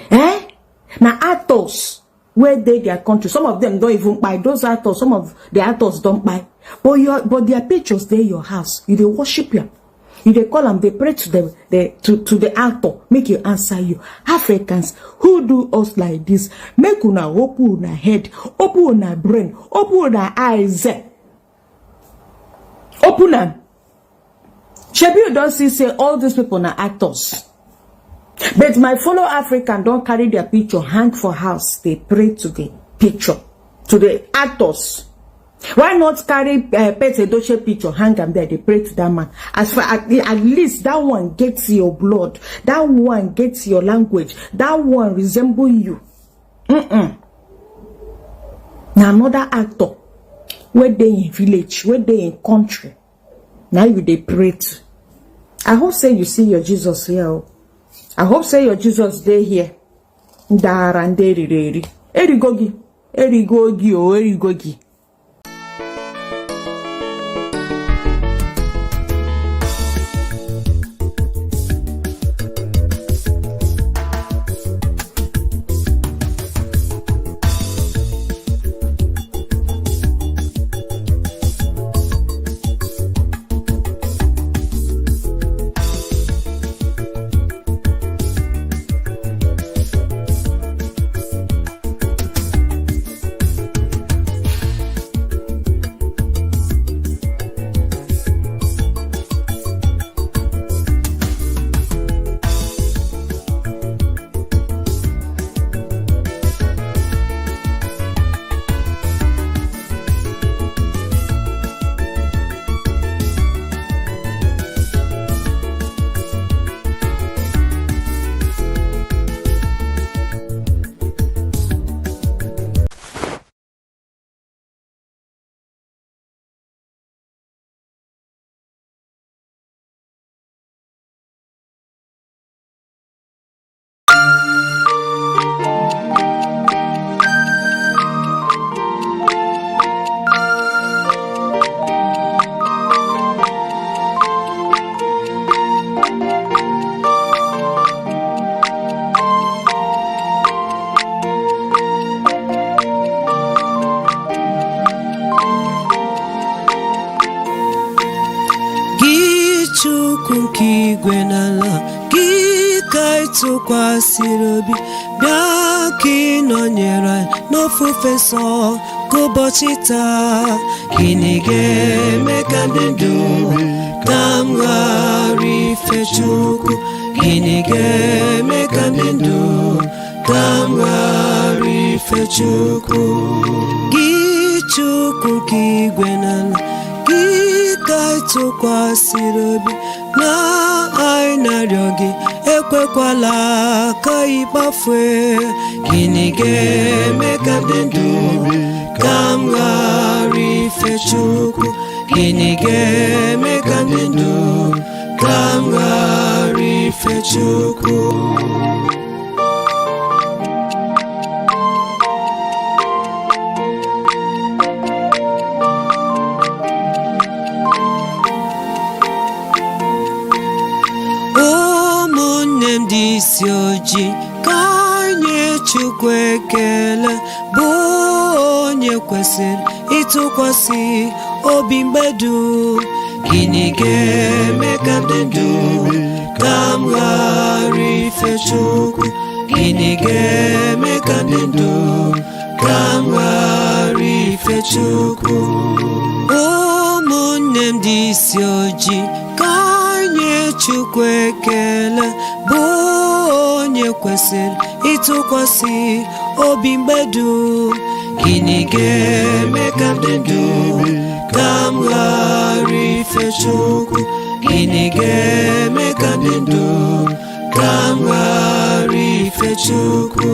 Now actors where they their country, some of them don't even buy. Those actors, some of the actors don't buy. But their pictures there your house. You they worship you. You they call them, they pray to them, to the actor, make you answer you. Africans who do us like this, make una open una head, open una brain, open una eyes. Open them. Shebi you don't see say all these people are actors. But my fellow African don't carry their picture hang for house. They pray to the picture, to the actors. Why not carry Peter Edochie picture, hang them there, they pray to that man. As far at least that one gets your blood, that one gets your language, that one resemble you. Now another actor, where they in village, where they in country, now you they pray to. I hope say you see your Jesus here. I hope say your Jesus day here. Daranderi. Erigogi. Erigogi o erigogi. tụkwasịrị obi bịa ka ị nọnyere anyị n'ofufe nsọ ka ụbọchị taa. Gịnị ga-eme ka ndị ndụ ka m ghara ife Chukwu? Gịnị ga-eme ka ndị ndụ ka m ghara ife Chukwu? Gị Chukwu nke igwe n'ala, gị ka anyị tụkwasịrị obi na anyị na-arịọ gị, ekwekwala ka anyị kpafue. Gịnị ga-eme ka ndị ndụ ka m ghara ife Chukwu? Gịnị ga-eme ka ndị ndụ ka m ghara ife Chukwu? Ụmụnne m dị isi ojii, ka anyị Chukwu ekele, bụ onye kwesịrị ịtụkwasị obi mgbe dum. Gịnị ga-eme ka ndị ndụ ka m ghara ife Chukwu? Gịnị ga-eme ka ndị ndụ ka m ghara ife Chukwu? Ụmụnne m dị isi ojii, ka anyị Chukwu ekele, bụ onye kwesịrị ịtụkwasị obi mgbe dum. Gịnị ga-eme ka ndị ndụ ka m ghara ife Chukwu? Gịnị ga-eme ka ndị ndụ ka m ghara ife Chukwu?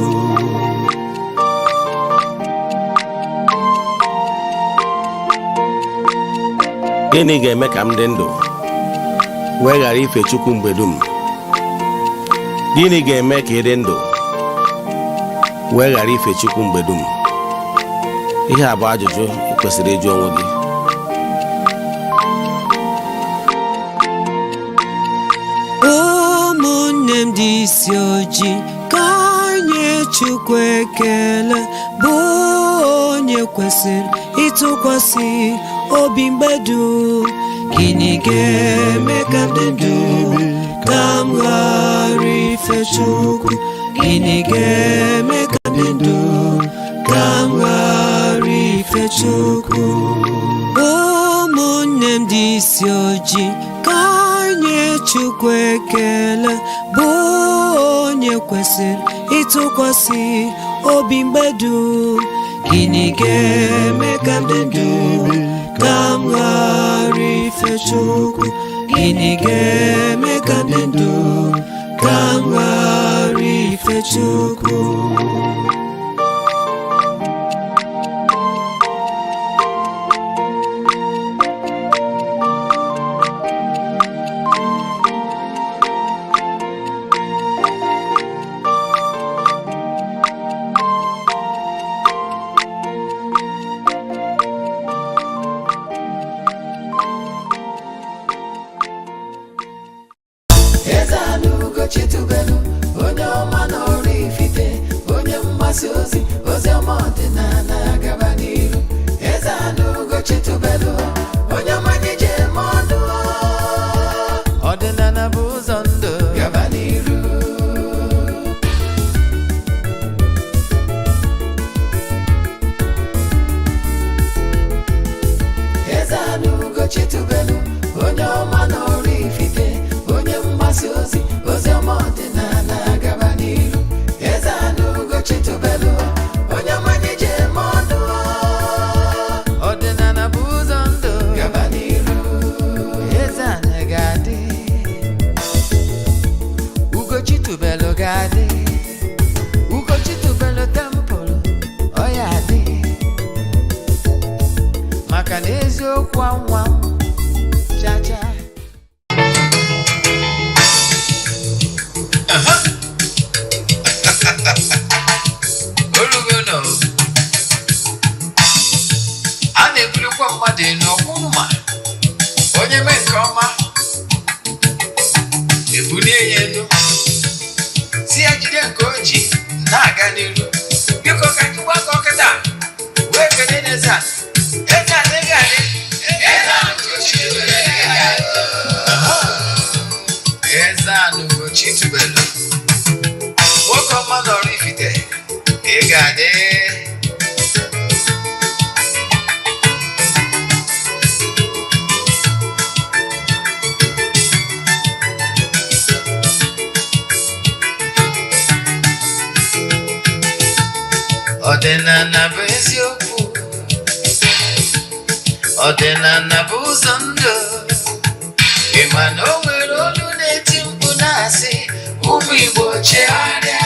Gịnị ga-eme ka m dị ndụ wee ghara ife Chukwu mgbe dum? Gịnị ga-eme ka ị dị ndụ wee ghara ife Chukwu mgbe dum? Ihe a bụ ajụjụ ị kwesịrị ịjụ onwe gị. Ụmụnne m dị isi ojii, ka anyị Chukwu ekele, bụ onye kwesịrị ịtụkwasị obi mgbe dum. Gịnị ga-eme ka ndị ndụ ka m ghara ife Chukwu? Gịnị ga-eme ka ndị ndụ ka m ghara ife Chukwu? Ụmụnne m dị isi ojii, ka anyị Chukwu ekele, bụ onye kwesịrị ịtụkwasị obi mgbe dum. Gịnị ga-eme ka ndị ndụ ka m ghara ife Chukwu? Gịnị ga-eme ka ndị ndụ ka m ghara ife Chukwu? Eze-Ana Ugochitubelu, onye ọma n'ọrụ ifite, onye mgbasa ozi, ozi ọma ọdịnala gaba n'iru. Eze-Ana Ugochitubelu, onye ọma n'ije eme ọnụ, ọdịnala bụ ụzọ ndụ gaba n'iru. Eze-Ana Ugochitubelu, onye ọma n'ọrụ ifite, onye mgbasa ozi, ozi ọma ọdịnala gaba n'iru. Eze-Ana Ugochitubelu, onye ọma n'ije eme ọnụ, ọdịnala bụ ụzọ ndụ gaba n'iru. Eze-Ana ga-adị, Ugochitubelu ga-adị, Ugochitubelu tempụl ọ ya adị, maka na eziokwu anwa cha-cha. Olugono a na-ebulekwa mmadụ elu ọkwụnụma, onye mee nke ọma ebulie ya elu, si ya jide nke o ji na-aga n'iru. Biko ka anyị gbakọ kịta wee kene n'Eze-Ana. Eze-Ana ga-adị, Eze-Ana Ugochitubelu ga-adị. Eze-Ana Ugochitubelu Igade. Ọdịnala bụ eziokwu, ọdịnala bụ ụzọ ndụ. Ị ma na o nwere olu na-eti mkpu na-asị ụmụ Igbo chigharịa,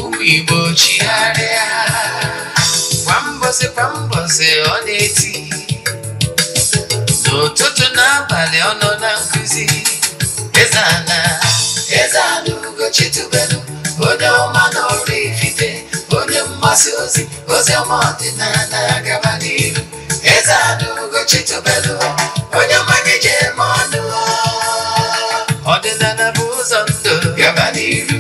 ụmụ Igbo chigharịa. Kwa mbọsị ọ na-eti, n'ụtụtụ n'abalị ọ nọ na nkụzi. Eze-Ana, Eze-Ana Ugochitubelu, onye ọma na Oraifite, onye mgbasa ozi, ozi ọma ọdịnala gaba n'ihu. Eze-Ana Ugochitubelu, onye ọma ga-eje eme ọnụ. Ọdịnala bụ ụzọ ndụ gaba n'ihu.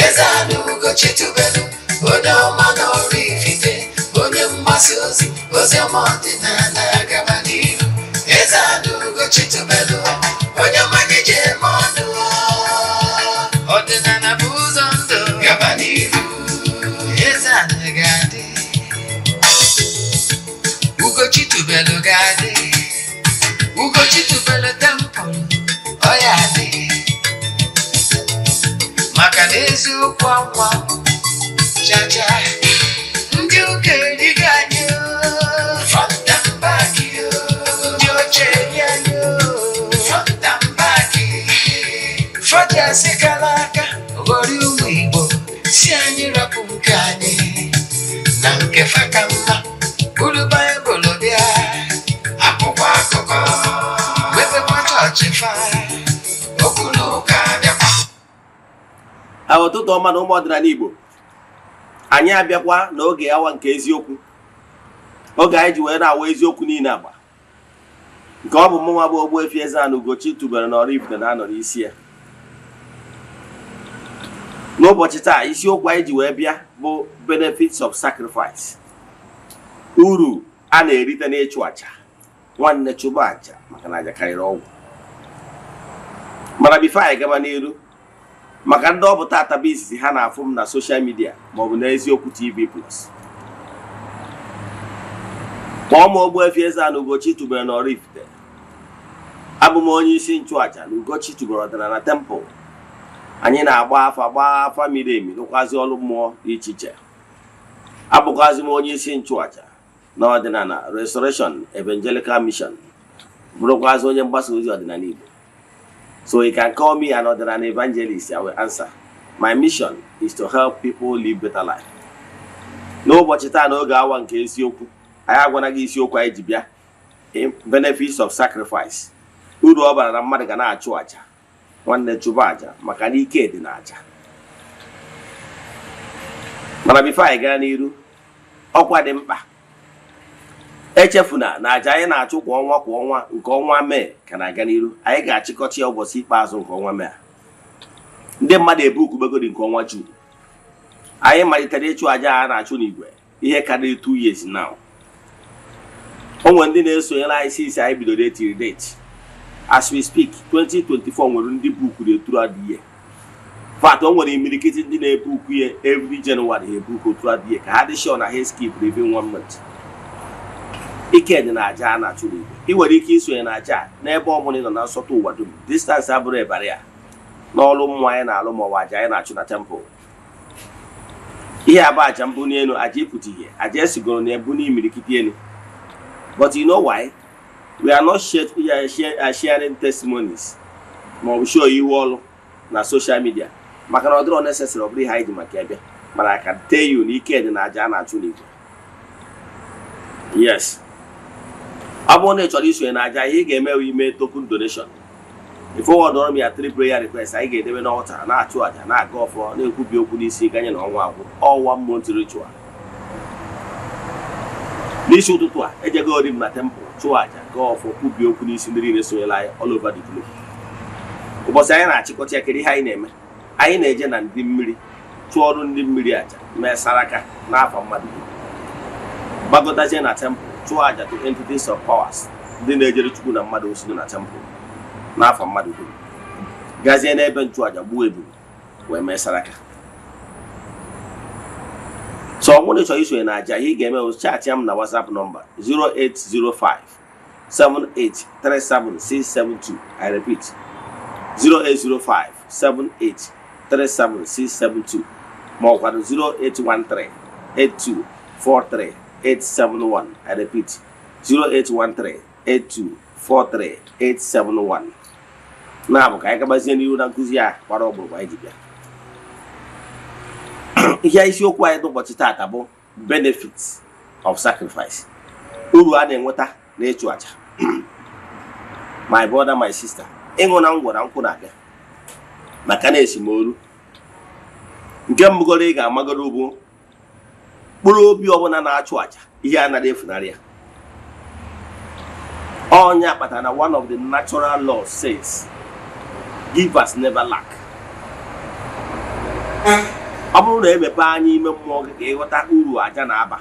Eze-Ana Ugochitubelu, onye ọma na Oraifite, onye mgbasa ozi, ozi ọma ọdịnala gaba n'ihu. Eze-Ana Ugochitubelu, onye ọma ga-eje eme ọnụ. Ọdịnala bụ ụzọ ndụ gaba n'ihu. Eze-Ana ga-adị, Ugochitubelu ga-adị, Ugochitubelu temple ọ ya adị. Maka na eziokwu ọnwa chacha, ndị ụka erighị anyị front and back, ndị oche eri anyị front and back. Fọdụ asị kara aka ghọrọ ụmụ Igbo si anyị rapụ nke anyị na nke fa ka mma. Buru Baịbụl bịa, akwụkwọ akụkọ, wepekwa chọọchị fa, okwu na ụka bịakwa. Ụtụtụ ọma na ụmụ ọdịnala Igbo, anyị abịakwa n'oge awa nke eziokwu, oge anyị ji wee na-awa eziokwu niile agba, nke ọ bụ mụnwa bụ Ogbuefi Eze-Ana Ugochitubelu na Oraifite na-anọ n'isi ya. N'ụbọchị taa, isiokwu anyị ji wee bịa bụ benefits of sacrifice, uru a na-erite n'ịchụ aja. Nwanne chụba aja maka na aja karịrị ọgwụ. Mana bifo anyị gaba n'iru, maka ndị ọ bụ tata bụ izizi ha na-afụ m na social media maọbụ na Eziokwu TV Plus, kpọọ m Ogbuefi Eze-Ana Ugochitubelu na Oraifite. Abụ m onye isi nchụaja na Ugochitubelu ọdịnala temple. Anyị na-agba afa miri emi, rụkwazi ọrụ mmụọ dị iche iche. Abụkwazi m onye isi nchụaja na ọdịnala Restoration Evangelical Mission, bụrụkwazi onye mgbasa ozi ọdịnala Igbo. So you can call me an ordinary evangelist, I will answer. My mission is to help people live better life. N'ụbọchị taa n'oge awa nke eziokwu, anyị agwana gị isiokwu anyị ji bịa, benefits of sacrifice, uru ọ bara na mmadụ ga na-achụ aja. Nwanne chụba aja maka na ike dị na aja. Mana bifo anyị gaa n'iru, ọkwa dị mkpa. Echefuna na aja anyị na-achụ kwa ọnwa nke ọnwa Mee ka na-aga n'iru. Anyị ga-achịkọcha ya ụbọchị ikpeazụ nke ọnwa Mee. Ndị mmadụ ebukubegodi nke ọnwa Juu. Anyị malitere ịchụ aja a na-achụ n'igwe ihe karịrị 2 years now. O nwere ndị na-esonyere anyị since anyị bidoro etiri date. As we speak, 2024 nwere ndị bukuru throughout the year. Fact, o nwere imirikiti ndị na-ebuku ya every January ebuku throughout the year ka ha dị sure na ha skip even 1 month. Ike dị na aja a na-achụ n'igwe. Ị nwere ike isonye na aja n'ebe ọ bụla ị nọ na nsọtụ ụwa dum. Distance abụrụ ebara ya n'ọrụ mmụọ anyị na-alụ maọbụ aja anyị na-achụ na temple. Ihe abụ aja mbụ n'elu, aja ịpụta ihe, aja esigoro na ebu n'imirikiti elu. But you know why? We are not sharing testimonies maọbụ show iwu ọrụ na social media maka na ọ dịrọ necessary, ọ bụrụ ihe anyị ji maka ebe. Mana I can tell you na ike dị na aja a na-achụ n'igwe. Yes. Ọ bụrụ na ị chọrọ isonye na aja, ihe ị ga-eme ime token donation. Forward ọrụ m ya 3 prayer requests anyị ga-edebe n'ọlta, na-achụ aja, na-aga ọfọ, na-ekwubi okwu n'isi ganye na ọnwa agwụ. All 1 month ritual. N'isi ụtụtụ a, ejego ori m na temple, chụọ aja, gaa ọfọ, kwubi okwu n'isi ndị niile sonyela anyị all over the globe. Ụbọchị anyị na-achịkọta ekiri ihe anyị na-eme. Anyị na-eje na ndị mmiri, chụọ ọrụ ndị mmiri aja, mee saraka n'afọ mmadụ. Gbagotazie na temple, chụọ aja to entities of powers, ndị na-ejere Chukwu na mmadụ osi na temple. n'afọ mmadụ kwuru gazie n'ebe nchụaja gbuo ebu wee mee saraka. So ọ bụrụ na ị chọrọ isonye na aja, ihe ị ga-eme bụ chat ya m na WhatsApp nọmba 0805 7837672. I repeat 0805 7837672 ma ọ kwado 0813 8243 871. I repeat 0813 8243 871. Na-abụ ka anyị gabazie n'ihu na nkụzi a gbara ọgbụrụgba anyị ji bịa. Ihe isiokwu anyị n'ụbọchị taata bụ benefits of sacrifice. Uru a na-enweta n'ịchụ aja. My brother, my sister, ịṅụ na ngwọ na nkwụ na-abịa maka na esemokwu. Nke mbụgoro ị ga-amagoro bụ mkpụrụ obi ọbụla na-achụ aja, ihe anaghị efunarị ya. Ọnya kpatara na one of the natural laws says givers never lack. Ọ bụrụ na emepe anya ime mmụọ gị ka ịghọta uru aja na-aba,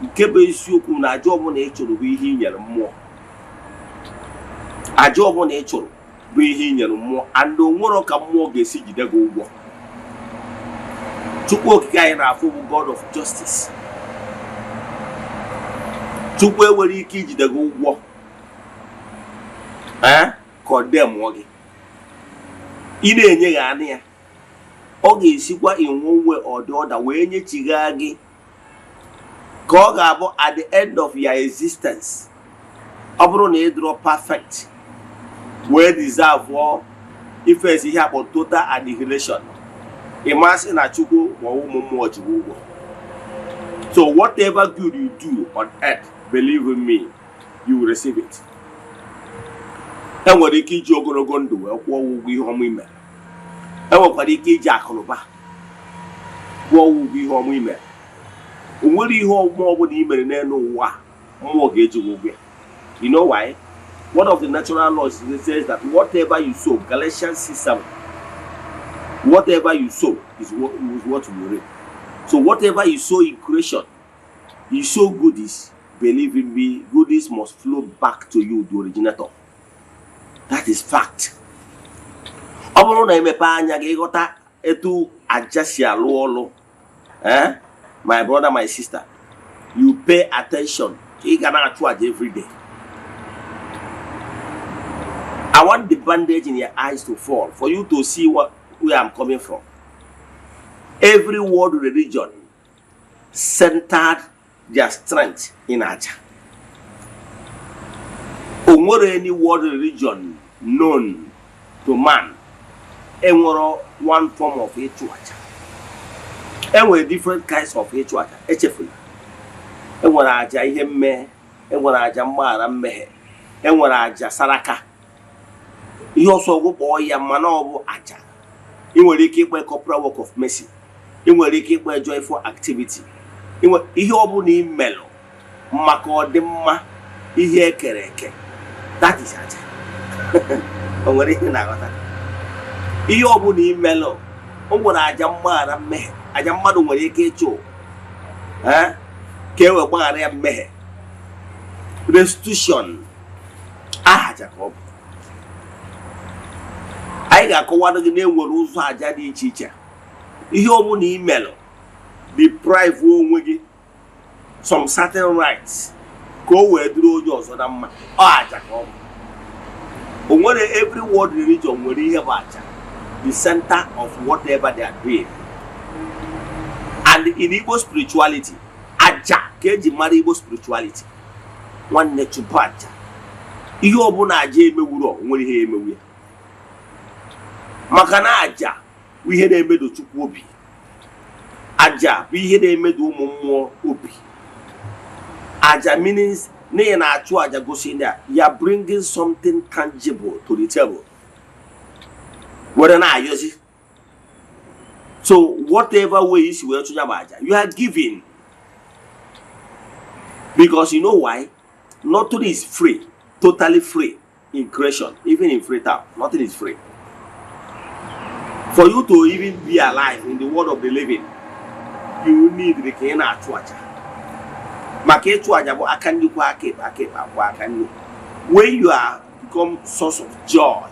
nke bụ isiokwu na aja ọbụla ị chụrụ bụ ihe i nyere mmụọ. Aja ọbụla ị chụrụ bụ ihe i nyere mmụọ, and onwero ka mmụọ ga-esi jide gị ụgwọ. Chukwu okike anyị na-afụ bụ God of justice. Chukwu enwere ike ijide gị ụgwọ ka ọ demụọ gị. Ị na-enye gị anị ya, ọ ga-esikwa in one way or the other wee nyechigha gị ka ọ ga-abụ at the end of your existence. Ọ bụrụ na ị dịrọ perfect wee deserve ifesi ihe akpọ total annihilation, ịmasị na Chukwu ma ụmụ mmụọ ji ụgwọ. So whatever good you do on earth, believe in me, you will receive it. Enwere ike iji ogologo ndụ wee kwụọ ụgwọ ihe ọma ime. Enwekwara ike iji akụnụba kwụọ ụgwọ ihe ọma ime. O nwere ihe ọma ọ bụla i mere n'elu ụwa mmụọ ga-eji ụgwọ ya. You know why? One of the natural laws says that whatever you sow, Galatians 6:7, whatever you sow is what you reap. So whatever you sow in creation, you sow goodies, believe in me, goodies must flow back to you, the originator. That is fact. Ọ bụrụ na emepe anya gị ịghọta etu aja si alụ ọlụ, my brother, my sister, you pay attention. Ị ga na-achụ aja every day. I want the bandage in your eyes to fall for you to see where I'm coming from. Every world religion centered their strength in aja. Onwere any world religion known to man enwere one form of ịchụ aja. Enwere different kinds of ịchụ aja. Echefula. Enwere aja ihe mmehie, enwere aja mgbaghara mmehie, enwere aja saraka. Ihe ọsọ ọgwụkpọ ya mana ọ bụ aja. Ị nwere ike ikpe corporal work of mercy. Ị nwere ike ikpe joyful activity. Ihe ọ bụ na imelụ maka ọdịmma ihe ekere eke. That is aja. O nwere ihe na-aghọta. Ihe ọ bụ na imelụ, o nwere aja mgbaghara mmehie. Aja mmadụ nwere ike ịchụ ka e wee gbaghara ya mmehie. Restitution aja ka ọ bụ. Anyị ga-akọwado gị na-enwere ụzọ aja dị iche iche. Ihe ọ bụ na imelụ deprive onwe gị some certain rights ka o wee dịrị onye ọzọ na mma. Ọ aja ka ọ bụ. O nwere every world religion nwere ihe bụ aja, the center of whatever they are doing. And in Igbo spirituality, aja ka eji mara Igbo spirituality. Nwanne chụpụ aja. Ihe ọ bụ na aja emewuro nwere ihe emewu ya. Maka na aja bụ ihe na-emedo Chukwu obi. Aja bụ ihe na-emedo ụmụ mmụọ obi. Aja means na na-achụ aja gosi na you are bringing something tangible to the table. Whether na ayozi. So whatever way you see where to aja, you are giving. Because you know why? Nothing is free, totally free in creation, even in free town. Nothing is free. For you to even be alive in the world of the living, you need the kena aja. Maka ịchụ aja bụ aka nnukwu aka akwa aka nnukwu. When you are become source of joy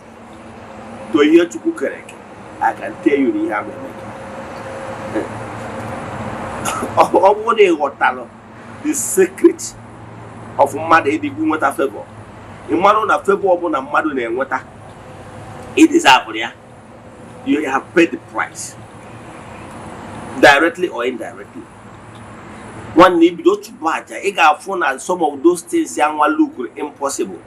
to ihe Chukwu kere eke, I can tell you na ihe a mere. Ọ bụrụ na ịghọtara the secret of mmadụ ịdịgbu nweta favor. Ịmarụ na favor ọbụla mmadụ na-enweta, it is ya. You have paid the price, directly or indirectly. One need to chụba aja, ị ga-afụ na some of those things ya nwa look impossible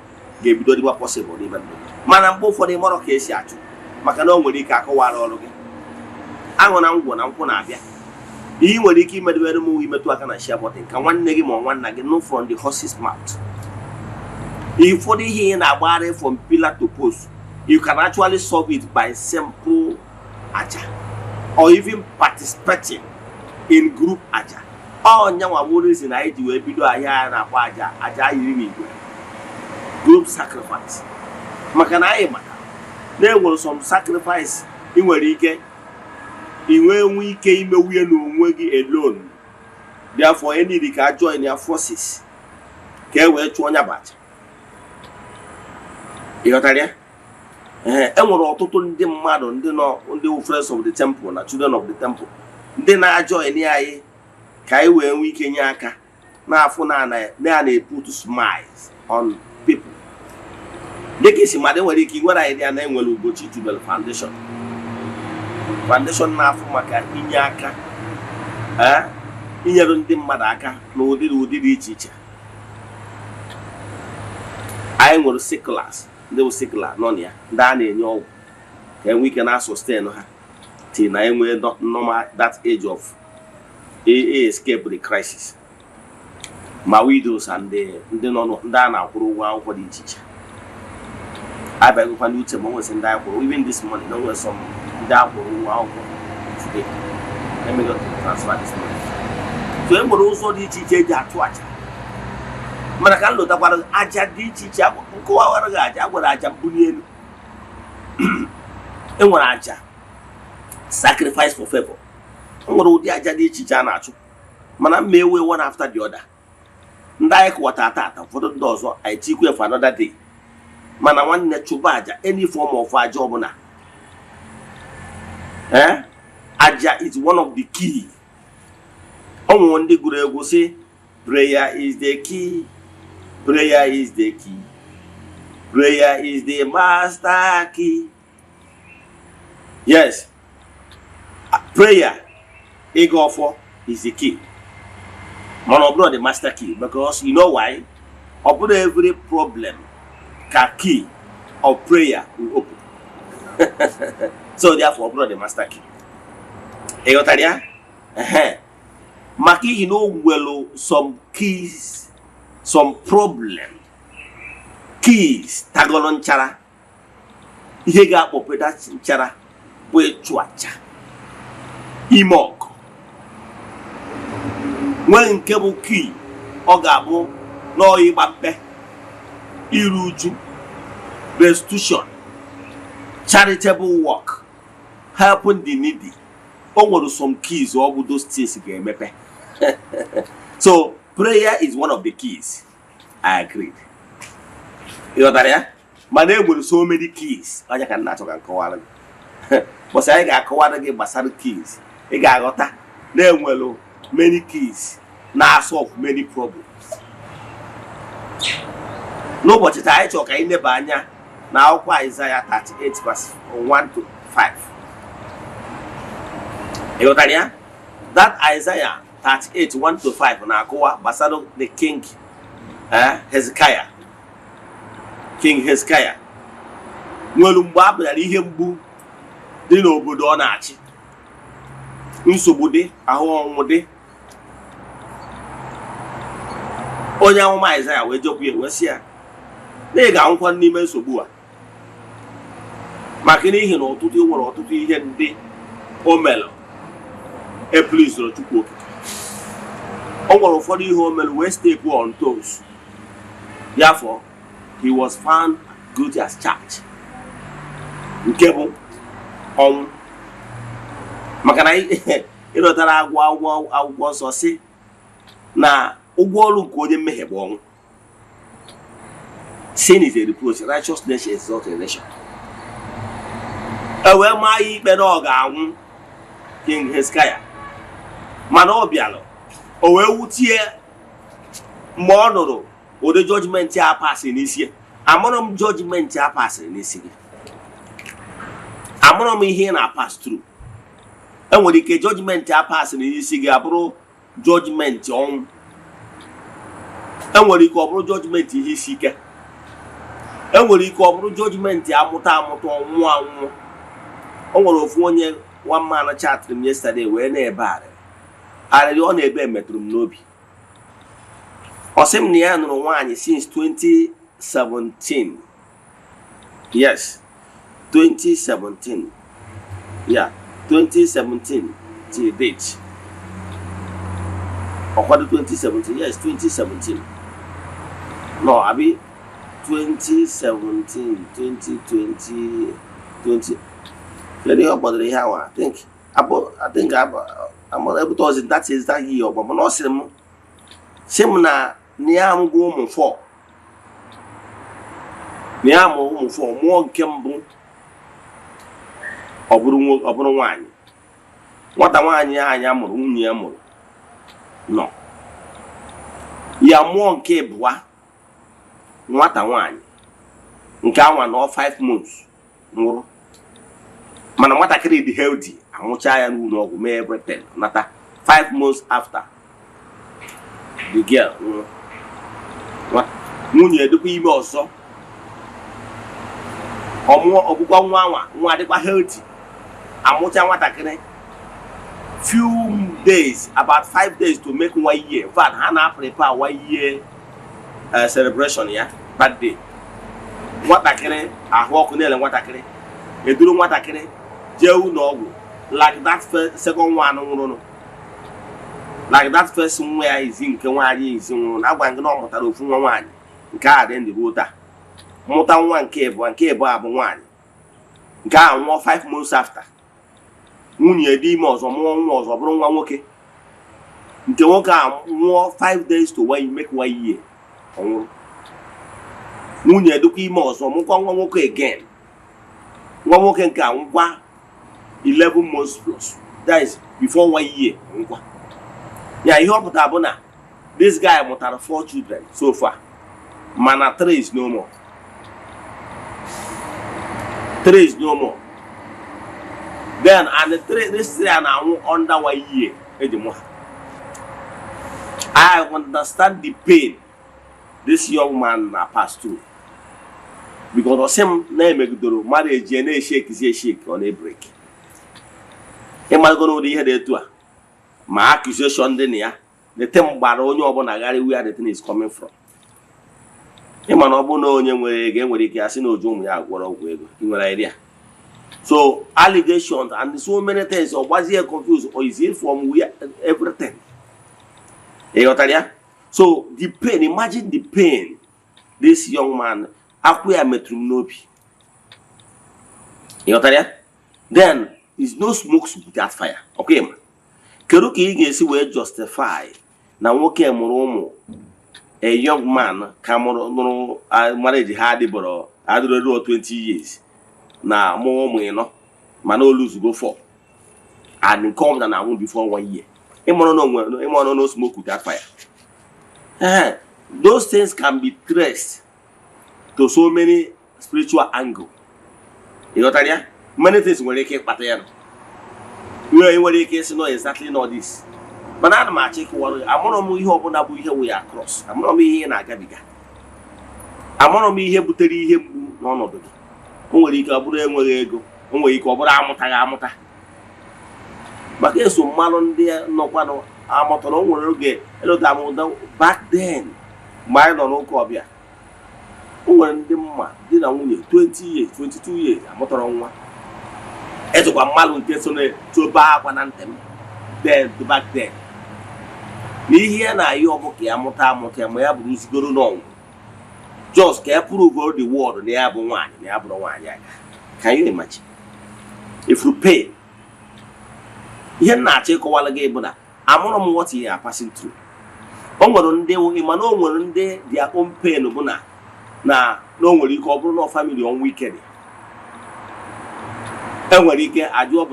ga-ebido dịba possible even. Mana mgbe ụfọdụ ịmọrọ ka esi achụ maka na o nwere ike akọwara ọrụ gị. Aṅụ na ngwọ na nkwụ na-abịa. Ihe nwere ike imedebere m imetụ aka na share button ka nwanne gị ma nwanna gị know from the horse's mouth. Ụfọdụ ihe ị na-agbagharị from pillar to post, you can actually solve it by simple aja or even participating in group aja. Nyanwa bụ reason na ji wee bido ahịa na-akpọ aja yiri n'igwe, group sacrifice. Maka na anyị maka na enwere some sacrifice ị nwere ike inwe ike ime wuye n'onwe gị alone. Therefore, you need to join your forces ka e wee chụọ nya bacha. Ịghọtara ya? Enwere ọtụtụ ndị mmadụ ndị friends of the temple na children of the temple ndị na-ajoin anyị ka anyị wee nwee ike nye aka na-afụ na-put smiles on people. Dịka isi mmadụ nwere ike nwere idea na enwere Ugochi Tubelu Foundation na-afụ maka inye aka inyere ndị mmadụ aka n'ụdị dị iche iche. Anyị nwere siklers, ndị bụ sikla nọ na ya, ndị a na-enye ọgwụ ka enwe ike na-sustain ha till na enwee normal that age of escape the crisis. Ma widows and ndị a na-akwụrụ ụgwọ akwụkwọ dị iche iche. Abịaghịkwa n'uche ma nwesị ndị akwụrụ, even this morning na nwere some ndị akwụrụ ụgwọ akwụkwọ today. Let me go to transfer this money. So enwere ụzọ dị iche iche eji atụ aja. Mana ka nlotakwara aja dị iche iche nkọwawara gị aja, agwara aja mbuli elu. Enwere aja sacrifice for favor. Enwere ụdị aja dị iche iche a na-achụ, mana mma ewe one after the other. Ndị anyị kụwata ata ụfọdụ ndị ọzọ anyị tikwe for another day. Mana nwanne chụba aja, any form of aja ọbụla. Aja is one of the key. Ọnwụ ndị gụrụ egwu sị prayer is the key. Prayer is the key. Prayer is the master key. Yes. Prayer, ego for, is the key. Man of the master key. Because you know why? Upon every problem, key of prayer will open. So therefore, upon the master key. Ego taria? Maki, you know well some keys, some problem. Keys, tagolon chara. Ihe ga popeda chara, we chuacha. Imok. When cable key, ogabo, no ibape, iruju, restitution, charitable work, helping the needy. Or some keys or those things again. So prayer is one of the keys. I agreed. You know that? My name with so many keys. I can not talk and call. But I got basal keys. I got name well many keys. Now solve many problems. Nobody I talk in the banya. Now Isaiah 38 verse 1 to 5. You know that Isaiah 38 1 to 5 na akọwa gbasara the king Hezekiah. King Hezekiah nwere mgbe abụghara ihe mgbu dị n'obodo ọ na-achị, nsogbu dị, ahụ ọnwụ dị. Onye amụma Isaiah wee jokwu wee sị ya na ị ga-anwụkwa n'ime nsogbu a, maka n'ihi na ọtụtụ nwere ọtụtụ ihe ndị o melụ please Chukwu okike. O nwere ụfọdụ ihe o mere wee step on toes. Therefore, he was found guilty as charged. Nke bụ ọnwụ. Maka na ịrọtara agwọ nsọ si na ụgwọ ọrụ nke onye mmehie bụ ọnwụ. Sin is a reproach, righteousness is exalted a nation. wee maa ya ikpe na ọ ga-anwụ King Hezekiah mana ọ bịalụ o wee wutie mgbe ọ nụrụ ụdị judgment a pasị n'isi amụrụ m judgment a pasịrị n'isi gị amụrụ m ihe na pass through enwere ike judgment a pasịrị n'isi gị abụrụ judgment ọnwụ enwere ike ọ bụrụ judgment ihe isi ike enwere ike ọ bụrụ judgment amụta ọnwụ anwụ o nwere ofu onye one man chatịrị m yesterday wee na-ebe arịrị ọ na-ebe metụrụ m n'obi ọ sị m na ya nụrụ nwaanyị since 2017 yes 2017 yeah 2017 till date ọkwado 2017 yes 2017 no abi 2017 2020 20 Very about the hour. I think I'm able to that is that year, but no sim na niam go mu for. Niam mu for more kembu. Oburu nwanyi. Nwata nwanyi anya mụrụ nwunye mụrụ. No. Ya mmụọ nke bụwa nwata nwanyi. Nke anwa no 5 months nwụrụ. Mana nwatakịrị dị healthy anwụcha ya n'ụlọ ọgwụ mee everything nata 5 months after the girl nwunye edukwa ime ọzọ ọgbụgba nwa adịkwa healthy amụcha nwatakịrị few days about 5 days to make 1 year. In fact ha na prepare 1 year celebration ya birthday nwatakịrị ahụ ọkụ na-ele nwatakịrị eduru nwatakịrị jee ụlọ ọgwụ like that second one nwụrụ like that first nwa ya izi nke nwaanyị izi nwụrụ na agwa nke na ọ mụtara ofu nwa nwaanyị nke a dị ndị ruo taa mụta nwa nke ịbụ abụ nwaanyị nke a nwụọ 5 months after nwunye dị ime ọzọ mụọ nwa ọzọ bụrụ nwa nwoke nke nwoke a nwụọ 5 days to make 1 year ọnwụrụ nwunye dịkwa ime ọzọ mụkwa nwa nwoke again nwa nwoke nke a ngwa 11 months plus that is before 1 year ngwa ya ihe ọ pụtara bụ na this guy mụtara 4 children so far mana 3 is no more 3 is no more then and the 3 this 3 na anwụ under 1 year eji mụ ha I understand the pain this young man na pass through because of some na-emegidoro marriage na-eshake on a break. Ịmalụgo n'ụdị ihe dị etu a ma accusation dị na ya the gbara onye ọbụla gharị where the thing is coming from. Ịma na ọ bụ na onye nwere ike asị na oju ụmụ ya gwọrọ ọgwụ ego ị nwere idea. So allegations and so many things ọ gbazie confused or is it from where everything. Ị ghọtara ya? So the pain, imagine the pain this young man akwụya metụrụ m n'obi. Ị ghọtara ya? Then is no smoke without fire. Okay ma. Kedu ka ị ga-esi wee justify na nwoke mụrụ ụmụ a young man ka mụrụ marriage ha adịbọrọ adịrọ 20 years na mụọ ụmụ ịnọ mana o lose go 4 and come na anwụ before 1 year. Ịmụrụ no smoke without fire. Those things can be traced to so many spiritual angles. You know what I mean? Many things nwere ike ịkpata ya. Nwere ike isi no exactly not this. But ana m achọ ịkọwara amụrụ m ihe ọbụla bụ ihe we across. Amụrụ m ihe na-agabiga. Amụrụ m ihe butere ihe mgbu n'ọnọdụ gị. O nwere ike ọ bụrụ enweghị ego, o nwere ike ọ bụrụ amụtaghị amụta. Maka eso mmanụ ndị nọkwanụ amụtara o nwere oge elota amụta back then mgbe anyị nọ n'ụka ọbịa. O nwere ndị mma di na nwunye 20 years 22 years amụtara nwa ezokwa mmadụ nke so na-etoba akwa na ntem then back then n'ihe ya na ihe ọ bụ ka ya amụta ya ma ya bụrụ nzigoro n'ọnwụ just ka ya prove the world na ya bụ nwaanyị na ya bụrụ nwaanyị aka. Can you imagine if you pay ihe m na-achọ ịkọwala gị bụ na amụrụ m what you are passing through. O nwere ndị ịma na o nwere ndị their own pain bụ na o nwere ike ọ bụrụ na family ọnwụ ike dị enwere ike ajụọ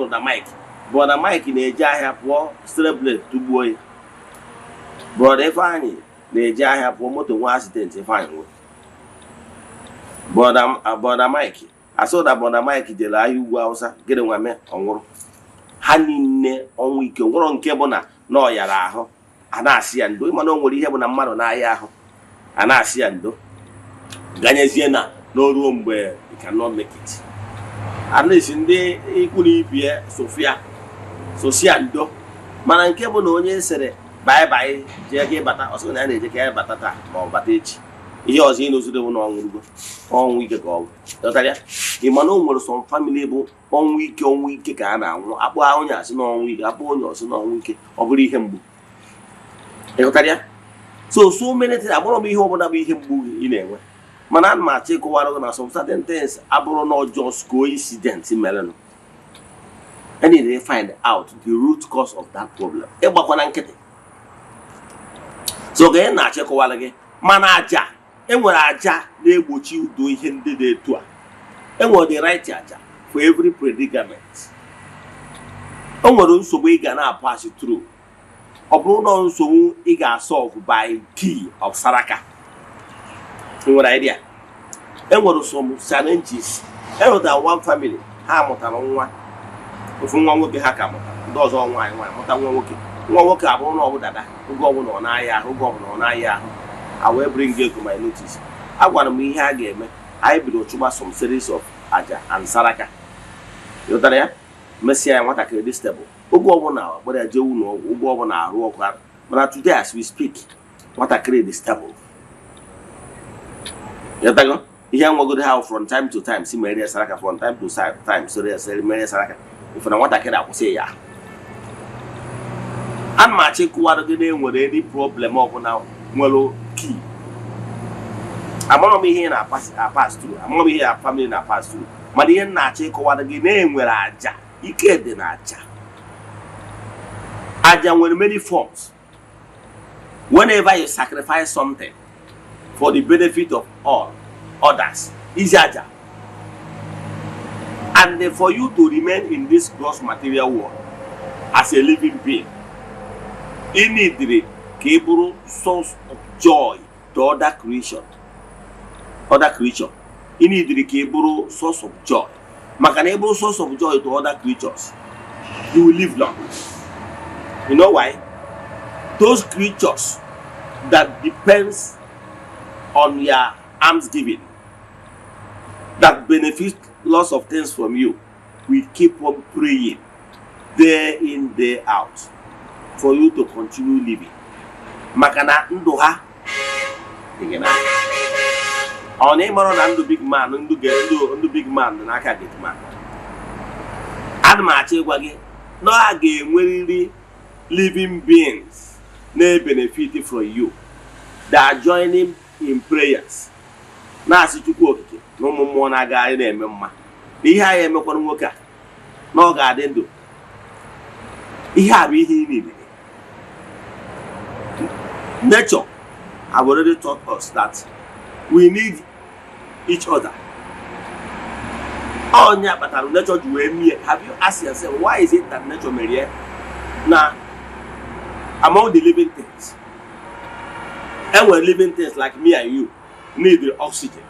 brọda Mike na-eje ahịa pụọ streblet tugbuo ya. Brọda Ifeanyị na-eje ahịa pụọ moto nwa accident Ifeanyị nwere. Brọda Mike asụda brọda Mike jere ahịa ugwu Hausa gịnị nwa mee ọ nwụrụ. Ha niile ọnwụ ike nwụrụ nke bụ na ọ yara ahụ a na-asị ya ndo. Ịma na o nwere ihe bụ na mmadụ na-ahịa ahụ a na-asị ya ndo ganyezie na n'oruo mgbe you cannot make it. Anesi ndị ikwu na ibie Sosia ndo mana nke bụ na onye sere bye jee ka ịbata ọsọ na ya na-eje ka ya bata taa ma ọ bata echi. Ihe ọzọ ị na-ozide bụ na ọnwụ ike ka ọ bụ dọtarịa. Ị ma na o nwere some family bụ ọnwụ ike ka a na-anwụ akpụ onye asị na ọnwụ ike akpụ onye ọsị na ọnwụ ike ọ bụrụ ihe mgbu. Ịghọtarịa? So many things agbụrụ m ihe ọbụla bụ ihe mgbu ị na-enwe mana ana m achọ ịkọwara gị na some certain things abụrụ na just coincident merenụ. I need to find out the root cause of that problem. Ịgbakwana nkịtị. So ga na-achọ ịkọwara gị mana aja enwere aja na-egbochi udo ihe ndị dị etu a. Enwere the right aja for every predicament. O nwere nsogbu ị ga na-pass through. Ọ bụrụ na nsogbu ị ga-solve by key of Saraka. Nwere idea. Enwere some challenges. Enwere one family ha mụtara nwa. Ofu nwa nwoke ha ka mụtara. Ndị ọzọ nwaanyị mụta nwa nwoke. Nwa nwoke abụrụ na ọ bụ dada. Oge ọbụla ọ na-ahịa ahụ, oge ọbụla ọ na-ahịa ahụ. I will bring you to my notice. Agwara m ihe a ga-eme. Anyị bido chụba some series of aja and Saraka. Yọtara ya? Mesịa ya nwatakịrị dị stable. Oge ọbụla gbara ya jee ụlọ ọgwụ, oge ọbụla arụ ọkụ arụ. Mana today as we speak, nwatakịrị dị stable. Yọtago? Ihe nwagodo ha from time to time si mere Saraka, from time to time sorry mere Saraka. Ife na nwatakịrị akwụsị ya. Ana m achọ ịkụwara gị na enwere any problem ọbụla nwere key. Amara m ihe na pass through. Amara m ihe ya family na pass through. Mana ihe na-achọ ịkọwara gị na enwere aja. Ike dị na aja. Aja nwere many forms. Whenever you sacrifice something for the benefit of all others, is aja. And for you to remain in this gross material world as a living being, you need the capable source of joy to other creation. You need the capable source of joy. Mechanical source of joy to other creatures. You will live long. You know why? Those creatures that depends on your almsgiving, that benefit lots of things from you, we keep on praying day in, day out for you to continue living. Makana ndụ ha dị na ọ na-emere na ndụ big man ndụ big man dị n'aka big man. Ana m achọ ịgwa gị na a ga-enwerịrị living beings na-benefit from you that are joining in prayers na-asị Chukwu okike na ụmụ mmụọ na-agagharị na-eme mma na ihe anyị emekwara nwoke a na ọ ga-adị ndụ. Ihe a bụ ihe ị niile. Nature have already taught us that we need each other. Onya batara nature ji wee mie. Have you asked yourself why is it that nature mere na among the living things? And we're living things like me and you need the oxygen.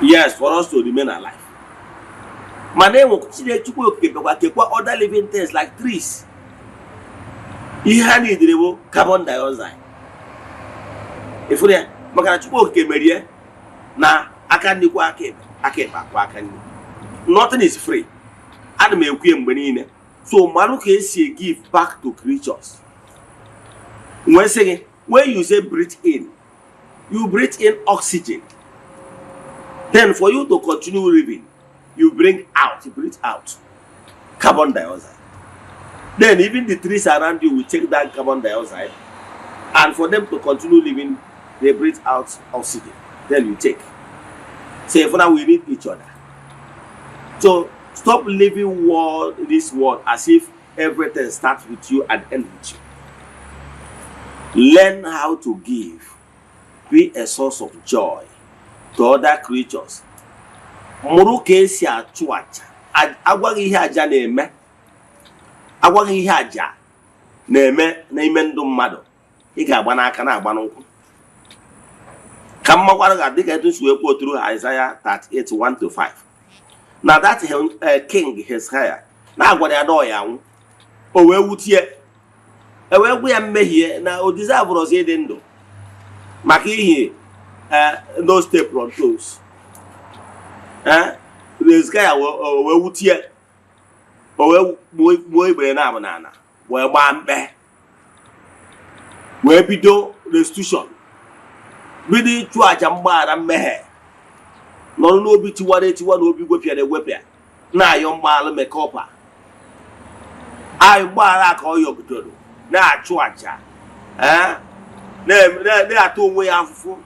Yes, for us to remain alive. My name will other living things like trees. Ihe need the carbon dioxide. If we makana chukwu kemerie na aka ndikwa aka nothing is free. Ana m ekwu mgbe niile. So maru ka esi give back to creatures. When you say breathe in, you breathe in oxygen. Then for you to continue living, you breathe out carbon dioxide. Then even the trees around you will take that carbon dioxide, and for them to continue living, they breathe out oxygen. Then you take. So for now we need each other. So stop living this world as if everything starts with you and ends with you. Learn how to give. Be a source of joy to other creatures mụrụ ka esi achụ aja. Agwaghị ihe aja na-eme, agwaghị ihe aja na-eme n'ime ndụ mmadụ, ị ga-agba n'aka na-agba n'ụkwụ. Ka mmakwara ga dịka etu si wee kwuo turu Isaiah 38:1-5. Na that king Hezekiah na-agwara ya na ọ ya anwụ, o wee wutie, e wee gwa ya mmehie na o deserve ọzọ ịdị ndụ maka ihe those step on toes. Hezekiah wee wutie, o wee gbuo ibere na abụ n'ala, wee gbaa mkpe, wee bido restitution, bido ịchụ aja mgbaghara mmehie, nọrọ n'obi tiwara etiwa na obi gwepịara egwepịa, na-ayọ mgbaghara mekọpa, ayọ mgbaghara ka ọ yọgidoro, na-achụ aja, na-ata onwe ya afụfụ,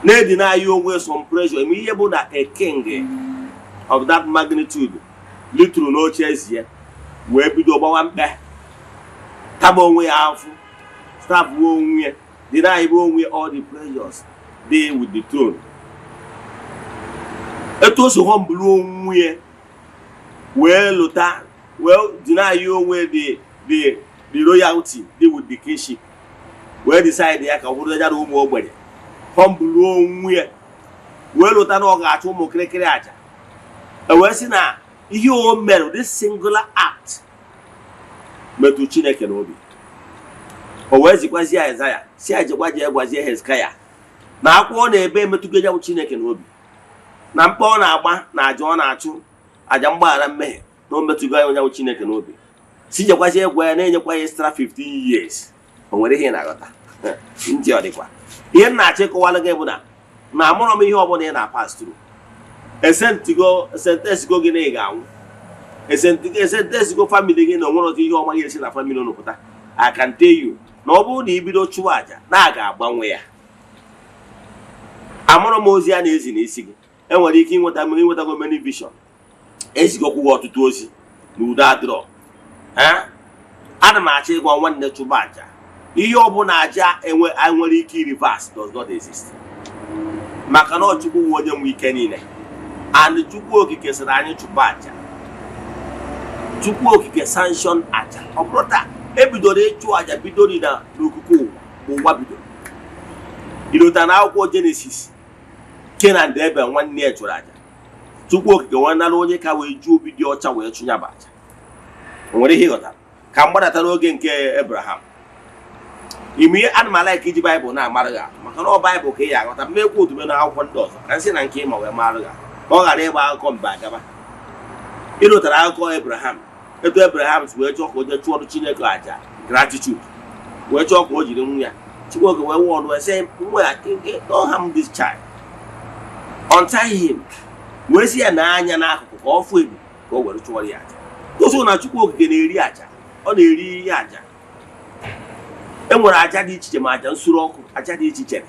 na-edi na-ayọ onwe some pressure. Eme ihe bụ na a king of that magnitude litru n'oche ezi ya, wee bido gbawa mkpe, taba onwe ya afụ, staff onwe ya, deny onwe all the pressures dey with the throne. Etu o so humble onwe ya, wee lụta, wee deny onwe the royalty dey with the kingship, wee decide ya ka ọ bụrụ ya na ụmụ ogbenye, humble onwe ya, wee lụta na ọ ga-achụ ụmụ kirikiri aja. Wee sị na ihe o mere, this singular act metụ Chineke n'obi. O wee zikwazi ya Isaiah si ajekwa je gwazie Hezekiah na akwụkwọ na-ebe emetụgo ya bụ Chineke n'obi, na mkpa ọ na-agba na aja ọ na-achụ, aja mgbaghara mmehie, na o metụgo ya bụ Chineke n'obi. Si jekwazie gwa ya na-enyekwa ya extra 15 years. O nwere ihe na-aghọta ndị ọ dịkwa ihe m na-achọ ịkọwalụ gị bụ na amụrụ m ihe ọbụla ị na-pass through. Esentesigo gị na ị ga-anwụ, esentesigo family gị na onwere otu ihe ọma ga-esi na family unu pụta. I can tell you na ọ bụrụ na ibido chụwa aja na a ga-agbanwe ya. Amụrụ m ozi a na-ezi n'isi gị, enwere ike inwetago many vision, ezigokwu gị ọtụtụ ozi na udo adịrọ. Ana m achọ ịgwa nwanne chụba aja, ihe ọbụla aja enwere ike reverse does not exist, maka na Chukwu nwe onye nwe ike niile. And Chukwu okike sịrị anyị chụba aja, Chukwu okike sanction aja. Ọ bụrụ taa ebidoro ịchụ aja bidoro na n'okike ụwa bidoro. Ilota na akwụkwọ Genesis, Kenan dị ebe nwanne ya chụrụ aja, Chukwu okike nwanara onye ka wee ju obi dị ọcha wee chụnyaba aja. O nwere ihe ịghọtara ka mgbadata n'oge nke Abraham. Ime ihe ana m like iji Baịbụl na-amara gị, maka na ọ Baịbụl ka ị ya aghọta. Mmekwa otume na akwụkwọ ndị ọzọ ka nsị na nke ịma wee mara gị, ka ọ ghara ịgba akụkọ mba agaba. Ịlụtara akụkọ Abraham, etu Abraham si wee chọọ ka o jee chụọrụ Chineke aja gratitude, wee chọọ ka o jiri nwa ya. Chukwu oge wee wụọ ọnụ wee sị nwa ya, don't harm this child, untie him, wee si ya n'anya n'akụkụ ka ọ fụ ebu ka o were chụọrọ ya aja. Gosi na Chukwu okike na-eri aja, ọ na-eri ihe aja. Enwere aja dị iche iche, ma aja nsure ọkụ, aja dị iche iche,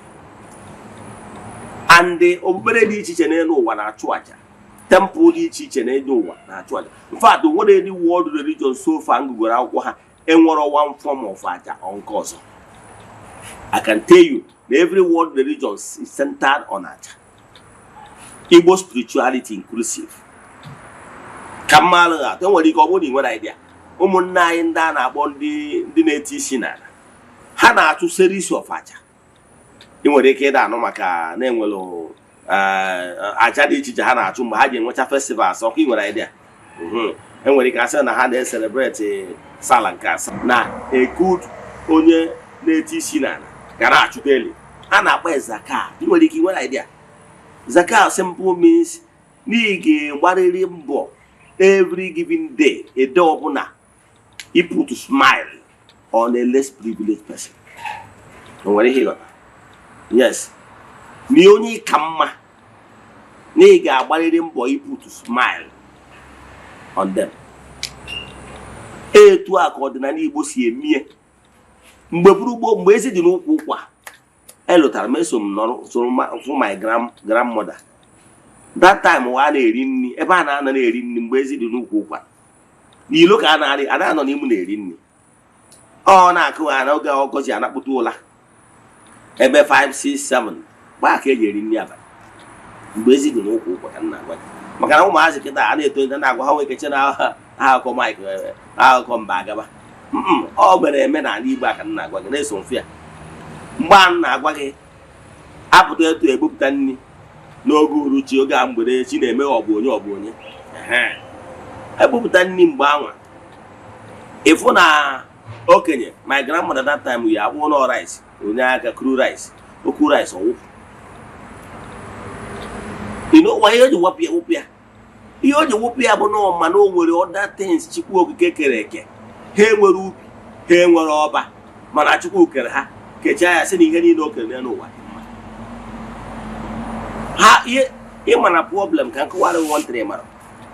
and okpukpere dị iche iche n'elu ụwa na-achụ aja, temple dị iche iche n'elu ụwa na-achụ aja. In fact, nwere any world religion so far ngụgoro akwụkwọ ha enwere one form of aja nke ọzọ. I can tell you that every world religion is centered on aja. Igbo spirituality inclusive. Ka mmalụ atọ nwere ike ọ bụrụ na ị nwere idea, ụmụnne anyị ndị a na-akpọ ndị na-eti isi n'ala, ha na-achụ series of aja. Ị nwere ike ịda anụ maka na-enwere aja dị iche iche ha na-achụ mgbe ha ji enwecha festivals. Ọkụ ị nwere idea, enwere ike asị na ha na-celebrate sala nke asaa na good onye na-eti isi n'ala ga na-achụ daily. A na-akpọ Zaka. Ị nwere ike nwere idea. Zaka simple means na ị ga-agbarịrị mbọ every given day, a day ọbụla, you put to smile on a less privileged person. Nwere ihe ịghọta? Yes. Ni onye ka mma na ị ga-agbarịrị mbọ you put to smile on them. Etu a ka ọdịnala Igbo si emie. Mgbe buru ugbo, mgbe ezi dị n'ụkwụ ụkwa, elụtara m eso m nọrọ for my grandmother. That time wa na-eri nri ebe a na-anọ na-eri nri mgbe ezi dị n'ụkwụ ụkwa. N'ilo ka a na-anọ n'imu na-eri nri. Ọ na-akụ ha n'oge ọgọzi anakpụta ụla ebe 5, 6, 7 gbaa ka eji eri nri abalị. mgbe ezi gị n'ụkwụ ụkwa ka m na-agwa gị maka na ụmụazị kịta a na-eto ndị na-agwa ha nwekeche na akụkọ Mike akụkọ mba agaba ọ mere eme n'ala Igbo a ka m na-agwa gị na-eso mfe ya mgbe a na-agwa gị apụta etu ebupụta nri n'oge uruchi oge a mgbede chi na-eme ọ bụ onye ebupụta nri mgbe anwa ịfụ na okenye my grandmother that time yi akwụ ụlọ rice onye aka kru rice okwu rice ọwụpụ ihe o ji wepụ ya ihe o ji wepụ ya bụ na ma na o nwere other things Chukwu okike kere eke ha enwere ubi ha enwere ọba mana Chukwu kere ha kechaa ya sị na ihe niile o kere n'ụwa ha ịma na problem ka nkọwara nwantịrị mara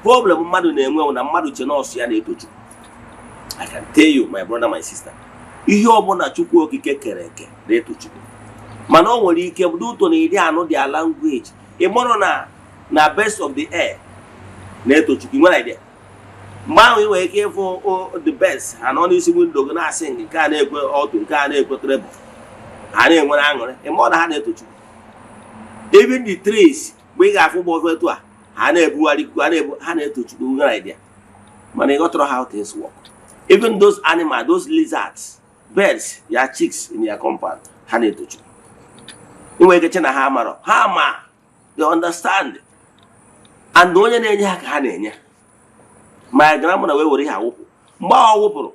problem mmadụ na-enwe na mmadụ che nọọsụ ya na-eto Chukwu. I can tell you my brother my sister ihe ọbụla Chukwu okike kere eke na-eto Chukwu mana o nwere ike bụ ụtọ na iri anụ dị a language ị mụrụ na best of the air na-eto Chukwu nwere idea mgbe ahụ ị nwere ike ịfụ the best ha nọ n'isi windo gị na-asị nke a na-ekwe ọtụ nke a na-ekwe trebụl ha na-enwere aṅụrị ịmụọ na ha na-eto Chukwu even the trees mgbe ị ga-afụ ụgbọ etu a ha na-ebugharị ikuku ha na-eto Chukwu nwere idea mana ị ghọtara how things work. Even those animals, those lizards, birds, their chicks in their compound, ha na-eto Chukwu. Inwe ike che na ha mara ha ma they understand and onye na-enye ha ka ha na-enye. My grandmother wee were ha wụpụ mgbe ọ wụpụrụ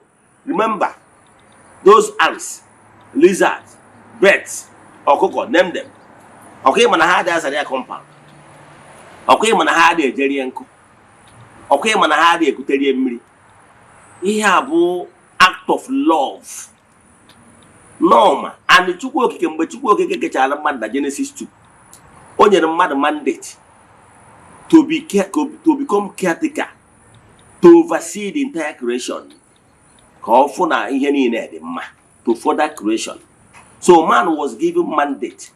remember those ants, lizards, birds, ọkụkọ name them. Ọkụ ịma na ha adịghị azara ya compound. Ọkụ ịma na ha adịghị ejerie nkụ. Ọkụ ịma na ha adịghị ekuterie mmiri. Ihe a bụ act of love norma and Chukwu okike mgbe Chukwu okike kechara mmadụ na Genesis 2 o nyere mmadụ mandate to become caretaker to oversee the entire creation ka ọ fụ na ihe niile dị mma to further creation. So man was given mandate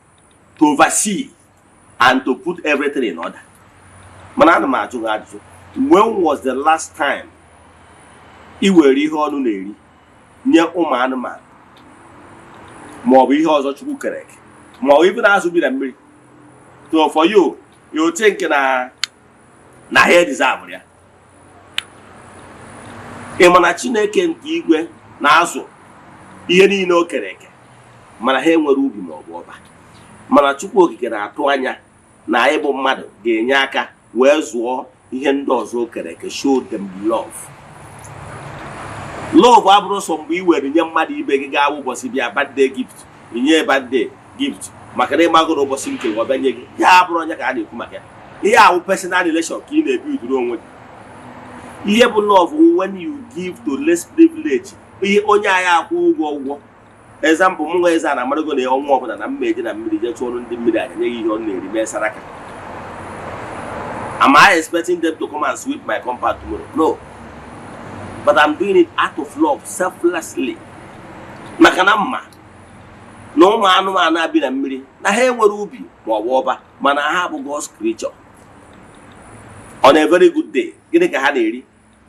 to oversee and to put everything in order. Mana ana m ajụ gị ajụjụ when was the last time I were ihe ọnụ na-eri nye ụmụ anụmanụ ma ọ bụ ihe ọzọ Chukwu kere eke ma ọ bụ ibe na-azụ bi na mmiri so for you think na ha deserve ya ị ma na Chineke nke igwe na-azụ ihe niile o kere eke mana ha enwere ubi ma ọ bụ ọba mana Chukwu okike na-atụ anya na anyị bụ mmadụ ga-enye aka wee zụọ ihe ndị ọzọ o kere eke show them love. Love abụrụ sọ mgbe i were nye mmadụ ibe gị gaa ụbọchị bịa birthday gift inye birthday gift maka na ịmagoro ụbọchị nke ọ bịanye gị ya abụrụ onye ka a na-ekwu maka ya ihe ahụ personal relation ka ị na-ebidoro onwe gị ihe bụ love when you give to less privilege ihe onye anyị akwụ ụgwọ example m nwa Eze-Ana amarago na ọnwa ọbụla na mma eje na mmiri je chụọrụ ndị mmiri anya nye gị ihe ọ na-eri mee saraka. Am I expecting them to come and sweep my compound tomorrow? No. But I'm doing it out of love, selflessly. Maka na mma na ụmụ anụmanụ abi na mmiri na ha enwere ubi ma ọ bụ ọba mana ha bụ God's creature. On a very good day, gịnị ka ha na-eri?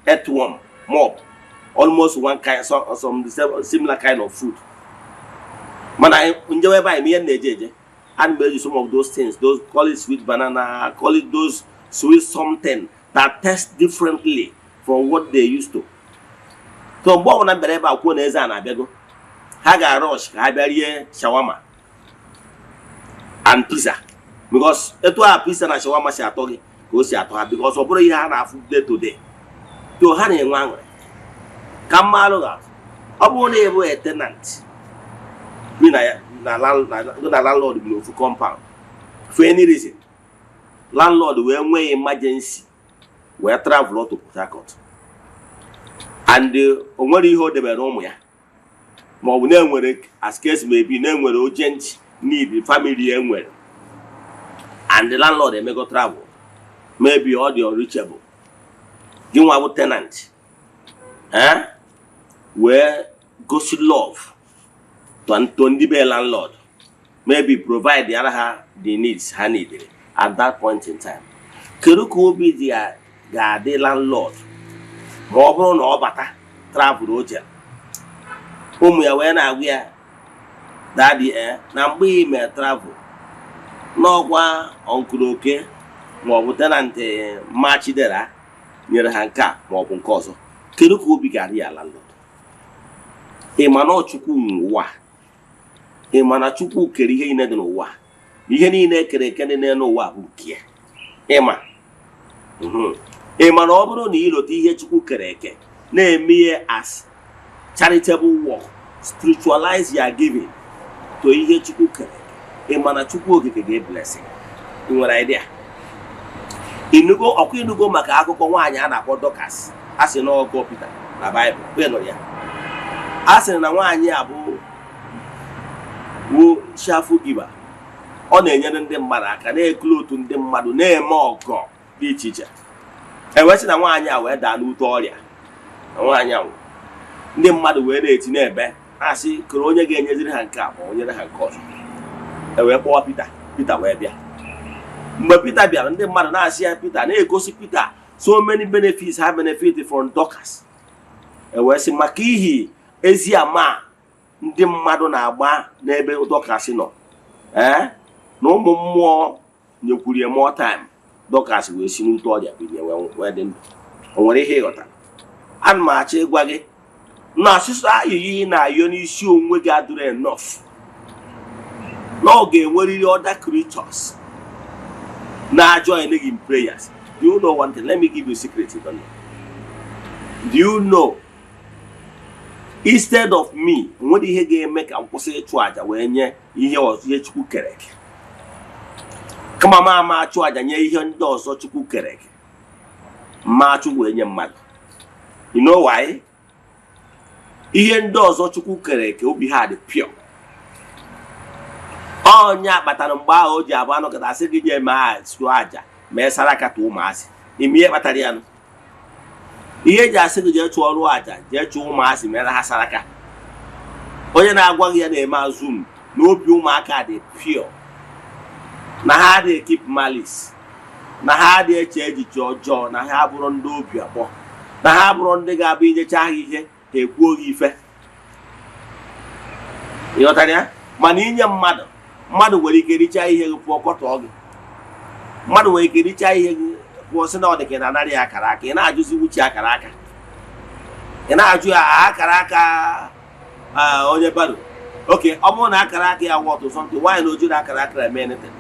Earthworm, mob, almost one kind, some similar kind of food. Mana njewe ebe anyị ihe na-eje and use some of those things, those call it sweet banana, call it those sweet something that taste differently from what they used to. So mgbe ọbụla mbere ebe akwụkwọ na Eze-Ana abịago ha ga-rush ka ha bịa rie shawarma and pizza because etu a pizza na shawarma si atọ gị ka o si atọ ha because ọ bụrụ ihe ha na-afụ day to day to ha na-enwe aṅụrị ka mma alụ ga ọ bụrụ na ịbụ a tenant bi na landlord bi n'ofu compound for any reason landlord wee nwee emergency wee travel to Port Harcourt and o nwere ihe o debere ụmụ ya ma ọ bụ na-enwere as case may be na-enwere urgent need family enwere and the landlord emego travel maybe ọ dị unreachable gị nwa bụ tenant wee gosi love to ndị be landlord maybe provide ha the needs ha needed at that point in time. Kedu ka obi dị ga-adị landlord ma ọ bụrụ na ọ bata travel oje ụmụ ya wee na-agwa ya daddy na mgbe ime travel n'ọkwa ọnkụrụ oke maọbụ tenant machidera nyere ha nke a maọbụ nke ọzọ, kedu ka obi gara ya landlord? Ị ma na Chukwu nwe ụwa, ị ma na Chukwu kere ihe niile dị n'ụwa, ihe niile kere eke dị n'ụwa bụ nke ya. Ị ma na ọ bụrụ na ịlọta ihe Chukwu kere eke na-eme ihe as charitable work, spiritualize your giving to ihe Chukwu kere eke, ị ma na Chukwu okike ga-bless. Ị nwere idea? Inugo maka akụkọ nwaanyị a na-akpọ Dorcas, a sị na ọgọ Peter na Bible, kwenụ ya. A sịrị na nwaanyị a bụ cheerful giver, ọ na-enyere ndị mmadụ aka, na-ekulu otu ndị mmadụ, na-eme ọgọ dị iche iche. Ewesị na nwaanyị a wee daa n'ute ọrịa, nwaanyị ahụ ndị mmadụ wee na-eti n'ebe asị kere onye ga-enyeziri ha nke a ma onyere ha nke ọzọ. Ewee kpọwa Peter wee bịa. Mgbe Peter bịara, ndị mmadụ na-asị ya Peter, na-egosi Peter so many benefits ha benefit from Dorcas. Ewee sị maka ihi ezi ama ndị mmadụ na-agba n'ebe Dorcas nọ, na ụmụ mmụọ nyekwuru ya more time, Dorcas wee si n'ute ọrịa binye wee dị ndụ. O nwere ihe ịghọta? Ana m achọ ịgwa gị na asụsụ ayịyị na-ayọ n'isi onwe gị adịrị enough, na ọ ga-enwerịrị other creatures na-join gị in prayers. Do you know one thing? Let me give you a secret. Do you know, instead of me, nwere ihe ga-eme ka m kwụsị ịchụ aja wee nye ihe ọzọ ihe Chukwu kere eke, kama ma achụ aja nye ihe ndị ọzọ Chukwu kere eke, ma achụ wee nye mmadụ. You know why? Ihe ndị ọzọ Chukwu kere eke obi ha dị pure. Onye akpatara mgbe ahụ o ji abụ anọkọta asị gị nye ma chụọ aja mee saraka ta ụmụazị. Ime ihe kpatara ya nụ. Ihe eji asị gị jee chụọ ọrụ aja jee chụọ ụmụazị mere ha saraka. Onye na-agwa gị ya na-eme azụm na obi ụmụaka dị pure, na ha dị keep malice, na ha dị eche echiche ọjọọ, na ha bụrụ ndị obi abụọ, na ha bụrụ ndị ga-abụ inyecha ha ihe ha ekwuo gị ife. Ịghọtara ya? Mana inye mmadụ nwere ike richa ihe gị pụọ kọtọ gị. Mmadụ nwere ike richa ihe gị pụọ sị na ọ dị ka na narị akara aka, ị na-ajụzi wuchi akara aka, ị na-ajụ ya akara aka onye baro. Oke, ọ bụrụ na akara aka ya wọtụ something, nwaanyị na ojiri akara aka eme anything.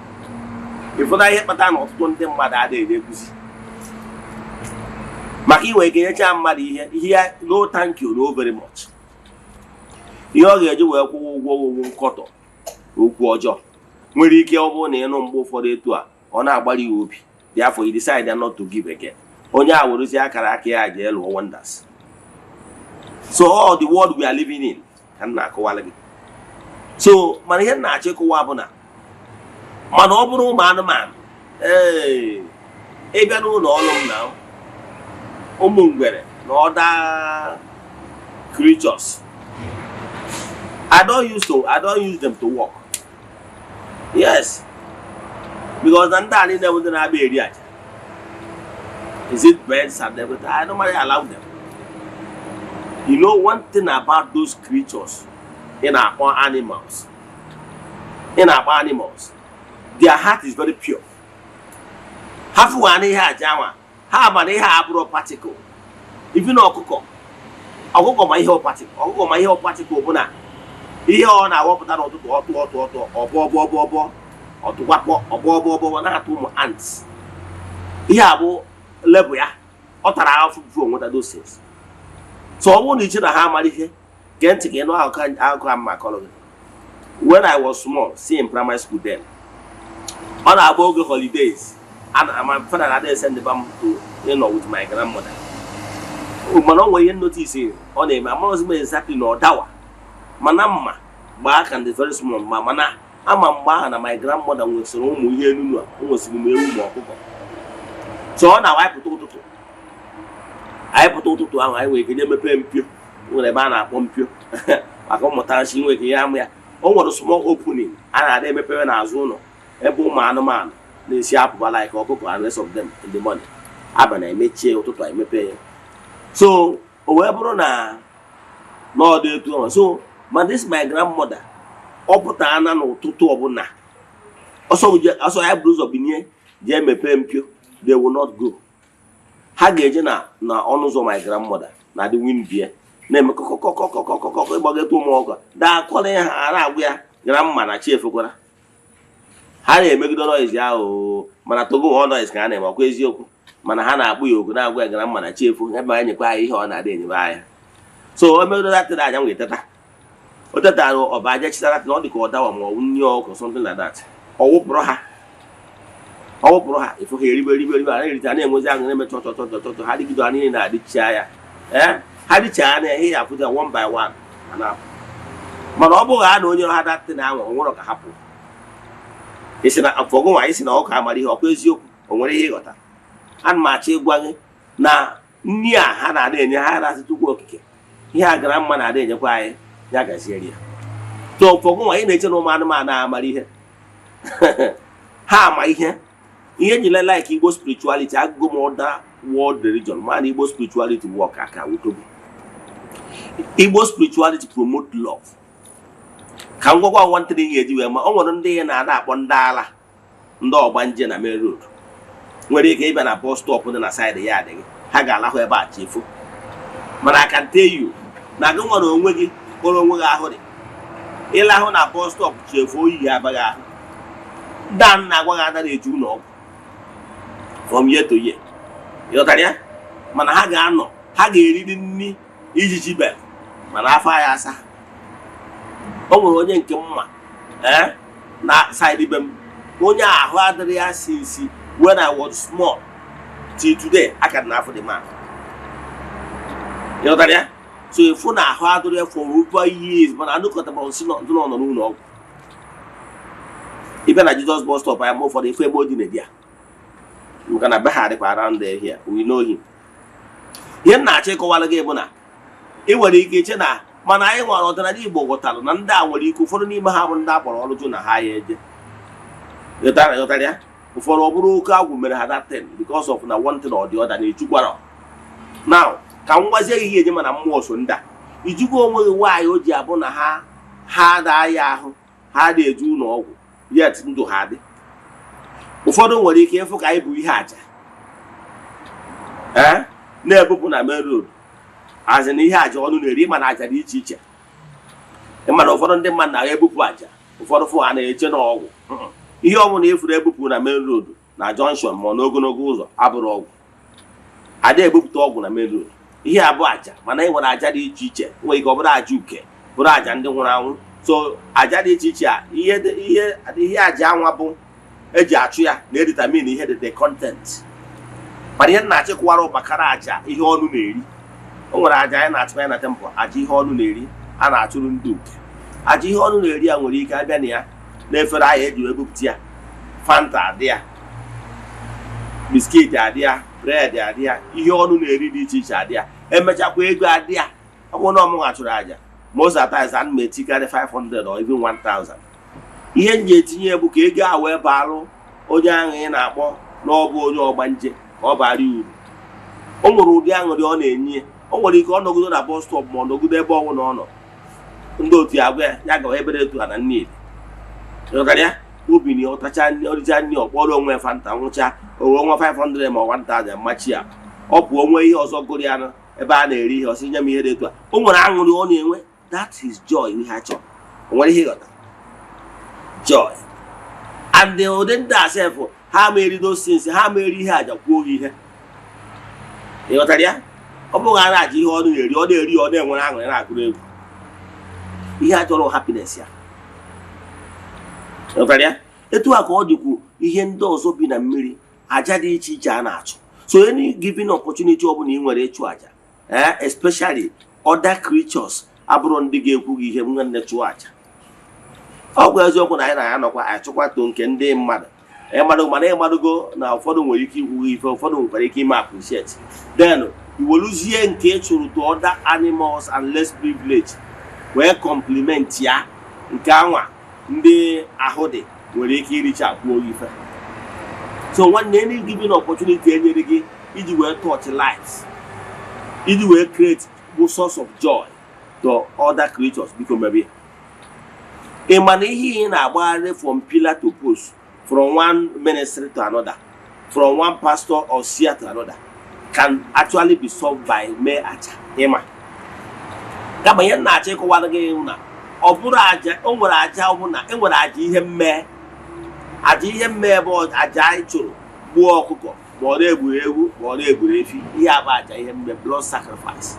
Ịfụta ihe kpatara na ọtụtụ ndị mmadụ adịghị ekuzi maka inwe ike nyecha mmadụ ihe no thank you no very much. Ihe ọ ga-eji wee kwụọ ụgwọ owuwu nkọtọ okwu ọjọọ nwere ike ọ bụrụ na ịnụ mgbe ụfọdụ etu a ọ na-agbali ya obi, therefore you decide not to give again. Onye a werezi akara aka ya ji lụọ wonders. So all the world we are living in ka m na-akọwala gị. So mana ihe na-achọ ịkọwa bụ na mana ọ bụrụ ụmụ anụmanụ ịbịa n'ụlọ ọrụ m na ụmụ ngwere na other creatures, I don't use them to work. Yes, because then that is never gonna be area. Is it birds and everything? I normally allow them. You know one thing about those creatures in our animals, their heart is very pure. Half one here, Jama, how about they have a particle? If you know Coco, I'll go my heel particle, I'll go my heel particle, Bona. Ihe ọ na-awapụta n'ụtụtụ ọtụ ọtụwakpọ ọbọbọbọ na-atụ ụmụ ants. Ihe a bụ level ya, ọ tara afụfụ onweta doses. So ọ bụrụ na iche na ha amara ihe, gee ntị ka ịnụ akụkọ ama akọrọ gị. When I was small, see in primary school then, ọ na-agba oge holidays, my father na send them to with my grandmother. Mana ọ nwere ihe notice ọ na-eme, amaghịzi m exactly na ọ dawa. Mana mma gbaa ka ndị very small mana ama mgbe ahụ na my grandmother nwesịrị ụmụ ihe nunu a, o nwesịrị m ewu ma ọkụkọ. So ọ na-awapụta ụtụtụ. Anyị pụta ụtụtụ ahụ anyị nwere ike emepe mpio, nwere ebe a na-akpọ mpio maka ụmụta nshi nwere ike ya amụ ya. O nwere small opening a na-ada emepewe n'azụ ụlọ ebe ụmụ anụmanụ na-esi apụba like ọkụkọ and rest of them in the morning. Aba na-emechie ụtụtụ anyị emepe ya. So o wee bụrụ na ọ dị etu ọma. So ma this my grandmother ọ pụtara na n'ụtụtụ ọbụla Also ya buru ụzọ binye jee mepee mpio, they will not go. Ha ga-eje na ọnụ ụzọ my grandmother na the wind bie na-eme kọkọkọkọkọkọkọ ịgbageta ụmụọkọ daakọrọ ya ha na-agwụ ya grandma na chi efekwara. Ha na-emegide noise ahụ mana togo nwa noise ka ha na-eme ọkwa eziokwu, mana ha na-akpụ ya oku na-agwa ya grandma na chi efu ya ma nyekwa anyị ihe ọ na-adị enyebe anya. So o megide datịrị anya nwere teta o tetara ọba aja chitara na ọ dị ka ọ dawa ma ọ nri ọkụ something like that. Ọ wụpụrụ ha ifu ha eribe a na-erite na-enwezi ahụ na-eme chọchọchọchọchọ ha dịgido ha niile na-adịcha ya ha dịcha na ihe ya apụta one by one mana ọ bụghị ha na onye ha datị na anwụ onwere ka hapụ isi na afọgụ nwa isi na ọka amara ihe ọkwa eziokwu o nwere ihe ịghọta. Ana m achọ ịgwa gị na nri a ha na-ada enye ha na-asị Chukwu okike ihe a gara mma na-ada enyekwa anyị ya gaziere ya. So ụfọdụ nwa ị na-eche na ụmụ anụmanụ amara ihe ha ama ihe nyere like Igbo spirituality agụgụ m other world religion man Igbo spirituality work aka utogo. Igbo spirituality promote love. Ka m gwagwa nwantịrị ihe eji wee ma o nwere ndị na-ada akpọ ndị ala ndị ọgbanje na main road nwere ike ịbịa na bus stop dị na side ya adịghị ha ga-alahụ ebe a chefu, mana I can tell you na gị nwere onwe gị kpọrọ onwe gị ahụ dị ịlahụ na bus stop chefu oyi ya abaghị ahụ dan na-agwa gị ada na-eju n'ọgwụ from year to year. Ịghọtara ya? Mana ha ga-anọ ha ga-eriri nri ijiji bel mana afọ ya asa. O nwere onye nke mma na side be m onye ahụ adịrị ya since when I was small till today I can afọ the man. Ịghọtara ya? So efu na ahụ adịrị ya for over years mana anụkọtaba osi nọ n'ụlọ ọgwụ. Ịbịa na Jesus bus stop ya ma ụfọdụ efu ebe o dị na dia maka na be ha dịkwa around there here we know him. Ihe m na-achọ ịkọwara gị bụ na ị nwere ike iche na mana anyị nwere ọdịnala Igbo ghọtara na ndị a nwere ike ụfọdụ n'ime ha bụ ndị akpọrọ ọrụ jụ na ha ya eje. Ghọtara ya? Ụfọdụ ọ bụrụ oke agwụ mere ha that thing because of na one thing or the other na-ejukwara. Now ka m gwazie ihe eje mana mmụọ so ndị a ijikwa onwe gị nwaanyị o ji abụ na ha daa ya ahụ ha na-eju ụlọ ọgwụ yet ndụ ha dị. Ụfọdụ nwere ike ịfụ ka anyị bụ ihe aja na-ebupụ na main road azị na ihe aja ọnụ na-eri mana aja dị iche iche. Ịmana ụfọdụ ndị mmadụ na-ebupụ aja ụfọdụ fụ ha na-eche n'ọgwụ. Ihe ọbụla efuru ebupụ na main road na junction ma n'ogologo ụzọ abụrụ ọgwụ. Ada ebupụta ọgwụ na main road ihe abụ aja mana e nwere aja dị iche iche nwere ike ọ bụrụ aja uke bụrụ aja ndị nwụrụ anwụ. So aja dị iche iche a ihe aja anwa bụ eji achụ ya na-edetermine ihe the content. Mana ihe na-achịkwara ụbakara aja ihe ọnụ na-eri. O nwere aja anyị na-achụ ya na temple aja ihe ọnụ na-eri a na-achụrụ ndị uke. Aja ihe ọnụ na-eri ya nwere ike abịa na ya na-efere ahịa eji ebupụta ya Fanta adị ya biskit adị ya bred adị ya ihe ọnụ na-eri dị iche iche adị ya emechakwa ego adị ya. Ọ bụrụ na ọmụ achụrụ aja most of the times ana m etikarị 500 or even 1000. Ihe m ji etinye bụ ka ego a wee baalụ onye ahụ ị na-akpọ n'ọbụ onye ọgbanje ka ọ bara uru. O nwere ụdị aṅụrị ọ na-enye. O nwere ike ọ nọgido na bus stop ma ọ nọgido ebe ọnwụ na ọ nọ ndị otu ya gwa ya gawa ebere etu ha na nne. Ịghọtara ya? Obi na ọtacha ọrịcha nri ọkpọrọ onwe Fanta nwụcha owe nwa 500 ma 1000 machi ya ọ pụọ onwe ihe ọzọ gụrụ ya nọ ebe a na-eri ihe ọsị nye m ihe dị etu a. O nwere aṅụrị ọ na-enwe. That is joy ihe ha chọrọ. O nwere ihe ịghọta joy and the ụdị ndị asefụ ha meri those things ha meri ihe aja kwuo ihe. Ịghọtara ya? Ọ bụghị a na-aja ihe ọnụ na-eri ọ na-eri ọ na-enwere aṅụrị na-agụrụ egwu ihe a chọrọ happiness ya. Ịghọtara ya? Etu a ka ọ dịkwu ihe ndị ọzọ bi na mmiri aja dị iche iche a na-achụ. So any given opportunity ọ bụla ị nwere ịchụ aja especially other creatures abụrụ ndị ga-ekwu gị ihe nwanne chụọ aja. Ọ bụ eziokwu na anyị na-anọkwa achụkwatụ nke ndị mmadụ mana ịmadugo na ụfọdụ nwere ike ikwu ife ụfọdụ nwekwara ike ime appreciate then iweluzie nke ịchụrụ to other animals and less privileged wee compliment ya nke anwa ndị ahụ dị nwere ike iricha kwuo ife. So nwanne any given opportunity enyere gị iji wee touch lives iji wee create a source of joy to other creatures biko mebe. Ị ma na ihe ị na-agbagharị from pillar to post from one ministry to another, from one pastor or seer to another, can actually be solved by mere aja. Ema. Kama yen na aja ko wala ge una. Oburu aja, o nwere aja obuna, e nwere aja ihe mme. Aja ihe mme bụ aja ịchụrụ, gbuo ọkụkọ, ma ọ na-egburu ewu, ma ọ na-egburu efi. Ihe abụ aja ihe mme, blood sacrifice.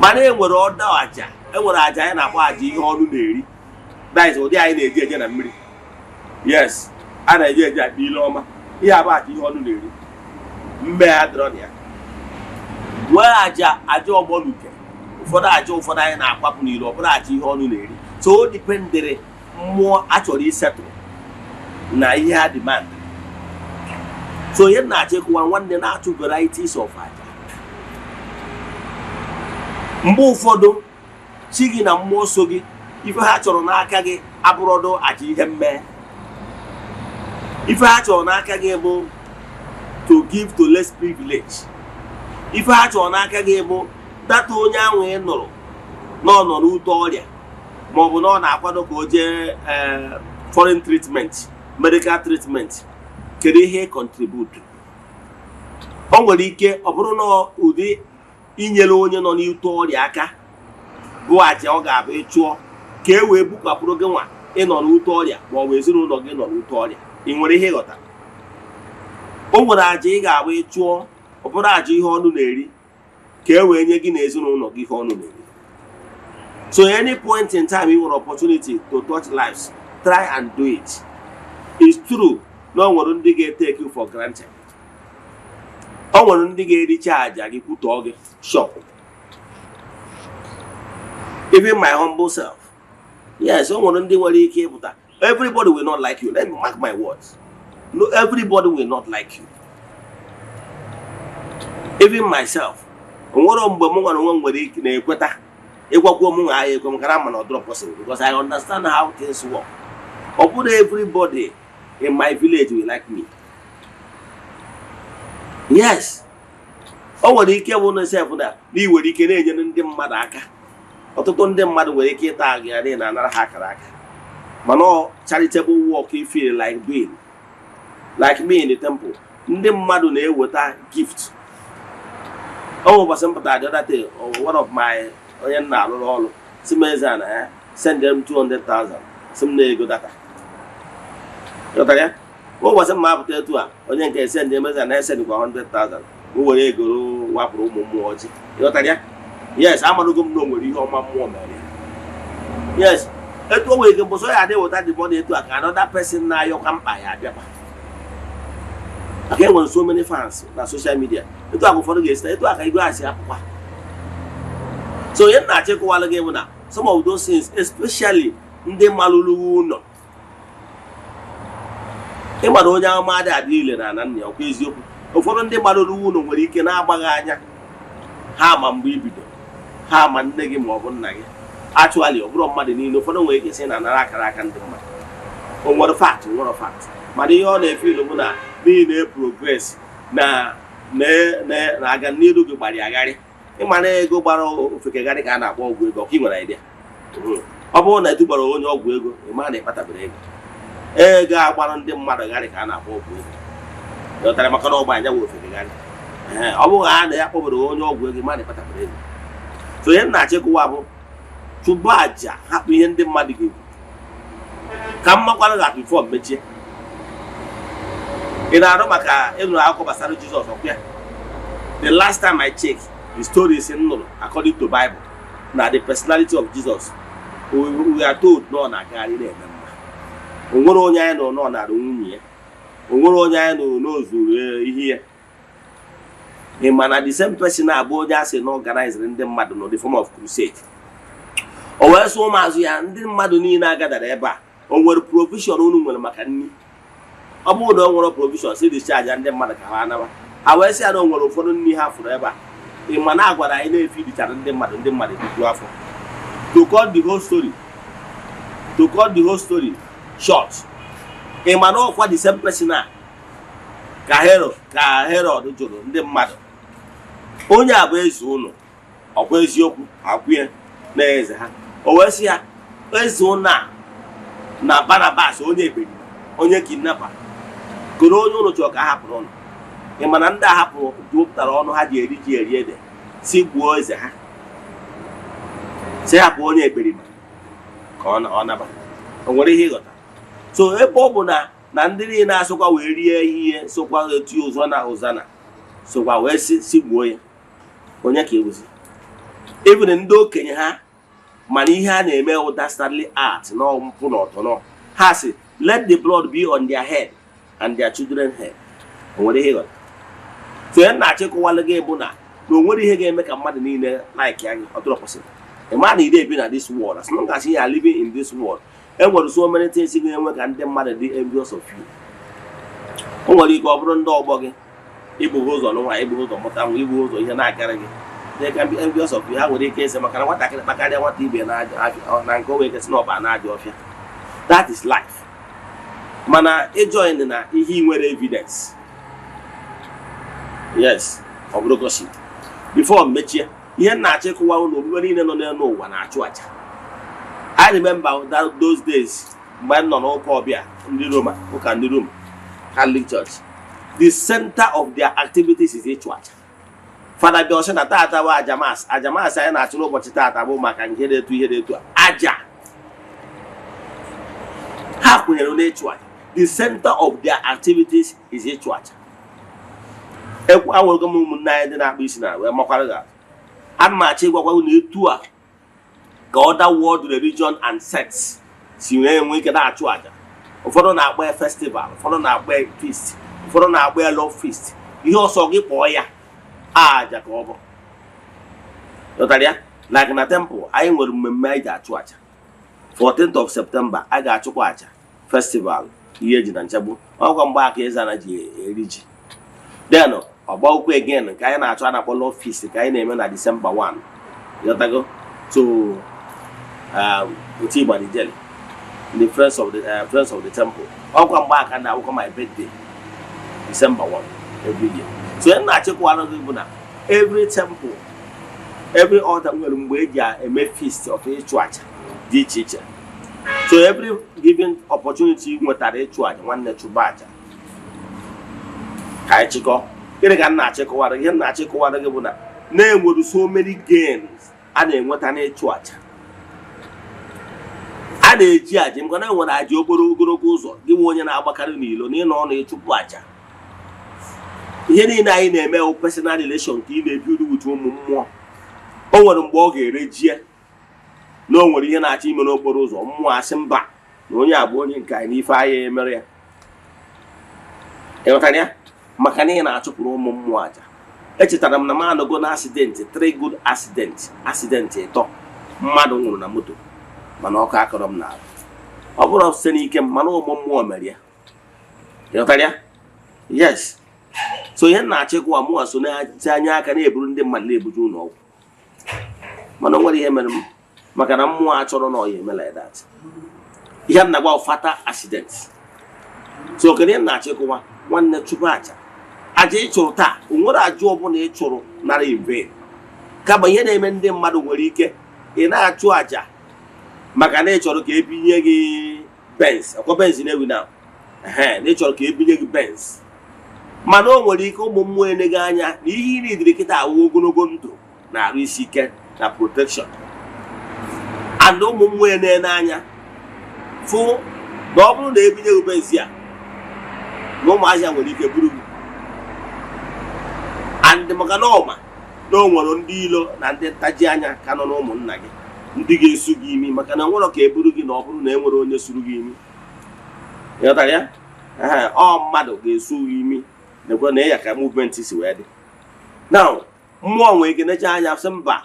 Mana e nwere ọdọ aja, e nwere aja ya na-akpọ aja ihe ọnụ na-eri. That is ụdị anyị na-eji eje na mmiri. Yes, a na-eji eje akpa ile ọma. Ihe abụ aja ihe ọnụ na-eri. Mme ya dọrọ na ya. Nwee aja ọgbọluke. Ụfọdụ anyị na-akwapụ n'ire, ọ bụrụ aja ihe ọnụ na-eri. So o dipendere mmụọ achọrọ isetụ na ihe ha demand. So ihe na-achịkwa nwanne na-achụ varieties of aja. Mgbe ụfọdụ chi gị na mmụọ so gị, ife ha chọrọ n'aka gị abụrọdụ aja ihe mme. Ife ha chọrọ n'aka gị bụ to give to less privilege. Ife ha chọrọ n'aka gị bụ data onye ahụ ị nụrụ nọ n'ute ọrịa, maọbụ na ọ na-akwado ka o jee foreign treatment, medical treatment, kedu ihe contribute. O nwere ike ọ bụrụ na ụdị inyere onye nọ n'ute ọrịa aka bụ aja ọ ga-abụ ịchụọ ka e wee bukapụrụ gị nwa ịnọ n'ute ọrịa maọbụ ezinụlọ gị nọ n'ute ọrịa. Ị nwere ihe ịghọta? O nwere aja ị ga-abụ ịchụọ, ọ bụrụ aja ihe ọnụ na-eri, ka e wee nye gị na ezinụlọ gị ihe ọnụ na-eri. So any point in time you have opportunity to touch lives, try and do it. It's true, no one will take you for granted. No one will recharge and put all the shop. Even my humble self. Yes, someone will keep that. Everybody will not like you. Let me mark my words. No, everybody will not like you. Even myself. Because I understand how things work. But everybody in my village will like me. Yes. O nwere ike bụ na self na iwere ike na-enye ndị mmadụ aka. Ọtụtụ ndị mmadụ nwere ike ịta gị adị na anara ha akara aka. Mana charitable work you feel like doing. Like me in the temple. Ndị mmadụ na-eweta gift. Oh, but some the other day, one of my Eze-Ana, send them 200,000. Some nego data. What was a map to her? Only can send them as an send 100,000. Who will go Wapro Momoji? Yes, I'm going to go with you on my mom. Yes, that's what we can say. I did that the money to another person now. You can buy a I get one so many fans on social media. Itu aku follow guys, itu akan ibu asyik apa? So yang nak cek kuala game mana? Some of those things, especially ndị malulu no. Ịma na onye ama ada adịle na nna ya ọkwa eziokwu. Ụfọdụ ndị malulu no nwere ike na-agbaghị anya. Ha ama mgbe ibido. Ha ama nne gị ma ọ bụ nna gị. Actually, ọ bụrụ mmadụ niile, ụfọdụ nwere ike sị na nara akara aka ndị mmadụ. O nwere fact, Mana ihe ọ na-efilu bụ na niile progress na aga n'iru gị gbara agharị. Ịma na ego gbara ofekegharị ka a na-akpọ ọgwụ ego, ọka ị nwere idea. Ọ bụrụ na etubara onye ọgwụ ego, ịma na ịkpatabere ego. Ego agbara ndị mmadụ gharị ka a na-akpọ ọgwụ ego. Ịghọtara maka na ọgba anya bụ ofekegharị. Ọ bụghị a na ya kpọbara onye ọgwụ ego, ịma na ịkpatabere ego. So ihe na-achịkwa bụ chụba aja hapụ ihe ndị mmadụ ga-egwu. Ka mmakwanụ ga-atụ fọm mechie. In Aromaka, Jesus. The last time I checked, the story is in according to the Bible. Now the personality of Jesus, we are told no na carry them. Onye no na runye. Onye no here. The man the same person na Aboja say no organized in the mad no the form of crusade. O wee so maazụ ya ndị mmadụ niile agadara ebe a. O nwere provision unu nwere maka nni. Ọ bụrụ na o nwere provision si discharge ndị mmadụ ka ha anaba. Ha wee sị ya na o nwere ụfọdụ nni ha fụrụ ebe a. Ị ma na agwara anyị na-efi dichara ndị mmadụ ebido afọ. To cut the whole story short. Ị ma na ọkwa the same person a ka Herod jụrụ ndị mmadụ. Onye a bụ eze ụnụ. Ọkwa eziokwu akwụye na eze ha. O wee sị ya eze ụnụ na Barnabas onye ekperi, onye kidnapper, koro onye ụlọ chọrọ ka a hapụrụ ọnụ. Ị ma na ndị a hapụrụ jupụtara ọnụ ha ji eri ede si gbuo eze ha, si hapụ onye ekperima ka ọ naba. O nwere ihe ịghọta? So ebe ọ bụ na ndị niile na-asụkwa wee rie ihe sokwa etu ụzọ na ụzana sokwa wee si gbuo ya, onye ka ewuzi? Even ndị okenye ha mana ihe a na-eme wụ dastardly art na mpụ na ọtọ ha si let the blood be on their head and their children's head. O nwere ihe ịghọta? So ya na-achịkọwala gị bụ na o nwere ihe ga-eme ka mmadụ niile like anyị ọtụrụkwụsị. A man is there in this world. As long as you are living in this world, and what so many things you can work and them mother be envious of you. Only you go from dog Ibu goes on why Ibu goes on what I'm Ibu goes on not carrying. They can be envious of you. How would they case them? What I can want to be an go make a snob and of you. That is life. Mana enjoying in he with evidence. Yes, of Rogoshi. Before Metia. Ihe na-achịkwa ụlọ ogbugbe niile nọ n'ụwa na-achụ aja. I remember those days mgbe m nọ n'ụka ọbịa ndị Roma, ụka ndị Roma, Catholic Church. The center of their activities is ịchụ aja. Fada Biosha na tata wa ajamas. Ajamas anyị na-achụ n'ụbọchị tata bụ maka ihe dị etu aja. Ha kwenyere n'ịchụ aja. The center of their activities is ịchụ aja. Ekwu awụrụgo m ụmụnne anyị dị na-akpụ isi na wee makwara gị. I'm matching what we need to other world religion and sects. See, we can actually follow our way festival, follow our way feast, follow our way love feast. You also give boy, Jacob. Like in a temple, I will make that church. 14th of September, I got to watch festival. Here in Chabu, I'll come back Eze-Ana religion. Then. About again, I na try to follow feast. I name na December 1. You go to Utiba the jelly, the friends of the temple. I'll come back and I'll come my birthday, December 1 every year. So then I check one of the every temple, every altar will wage a make feast of a church, the teacher. So every given opportunity with a church, one that you badge. I check. Name with so many games and then what an church. And a judge, I'm gonna want a job goes on. Give one an abacarino, on a chupacha. Here in a male personal relation, give a beauty with more. Oh, what a bogey, Regia. No one in a team no boros or more simba. No, ya born kind if I am Maria. Eotania? Makani na achụpụrụ ụmụ mmụọ aja. Echetara m na mmadụ go na accident, 3 good accident ịtọ. Mmadụ nwụrụ na moto mana ọkụ akọrọ m n'ala. Ọ bụrụ site n'ike mana ụmụ mmụọ mere ya. Ịghọtara ya? Yes. So ihe na-achịkwa mmụọ so na-anya aka na-eburu ndị mmadụ na-ebuju ụlọ ọgwụ. Mana o nwere ihe mere m maka na mmụọ achọrọ na ọya eme like that. Ihe m na-agwa fatal accident. So kedu ihe na-achịkwa nwanne chụpụ aja. Aja ịchụrụ taa, o nwere aja ọbụla ịchụrụ nara in vain. Kama ihe na-eme ndị mmadụ nwere ike ị na-achụ aja maka na ịchọrọ ka ebinye gị Benz, akwa Benz na-ewi na na ịchọrọ ka ebinye gị Benz. Mana o nwere ike ụmụ mmụọ enegị anya na ihe ị na-ediri kịta awụ ogologo ndụ na arụ isi ike na protection. And ụmụ mmụọ ene anya fụ na ọ bụrụ na ebinye gị Benz ya na ụmụazịa nwere ike buru and maka na ọma na o nwere ndị ilo na ndị ntaji anya ka nọ n'ụmụnna gị ndị ga-esu gị imi maka na nwere ka eburu gị na ọ bụrụ na e nwere onye suru gị imi. Ịghọtara ya? Ọ mmadụ ga-esu gị imi nekwe na ya ka movement si wee dị. Now mmụọ nwere ike necha anya sị mba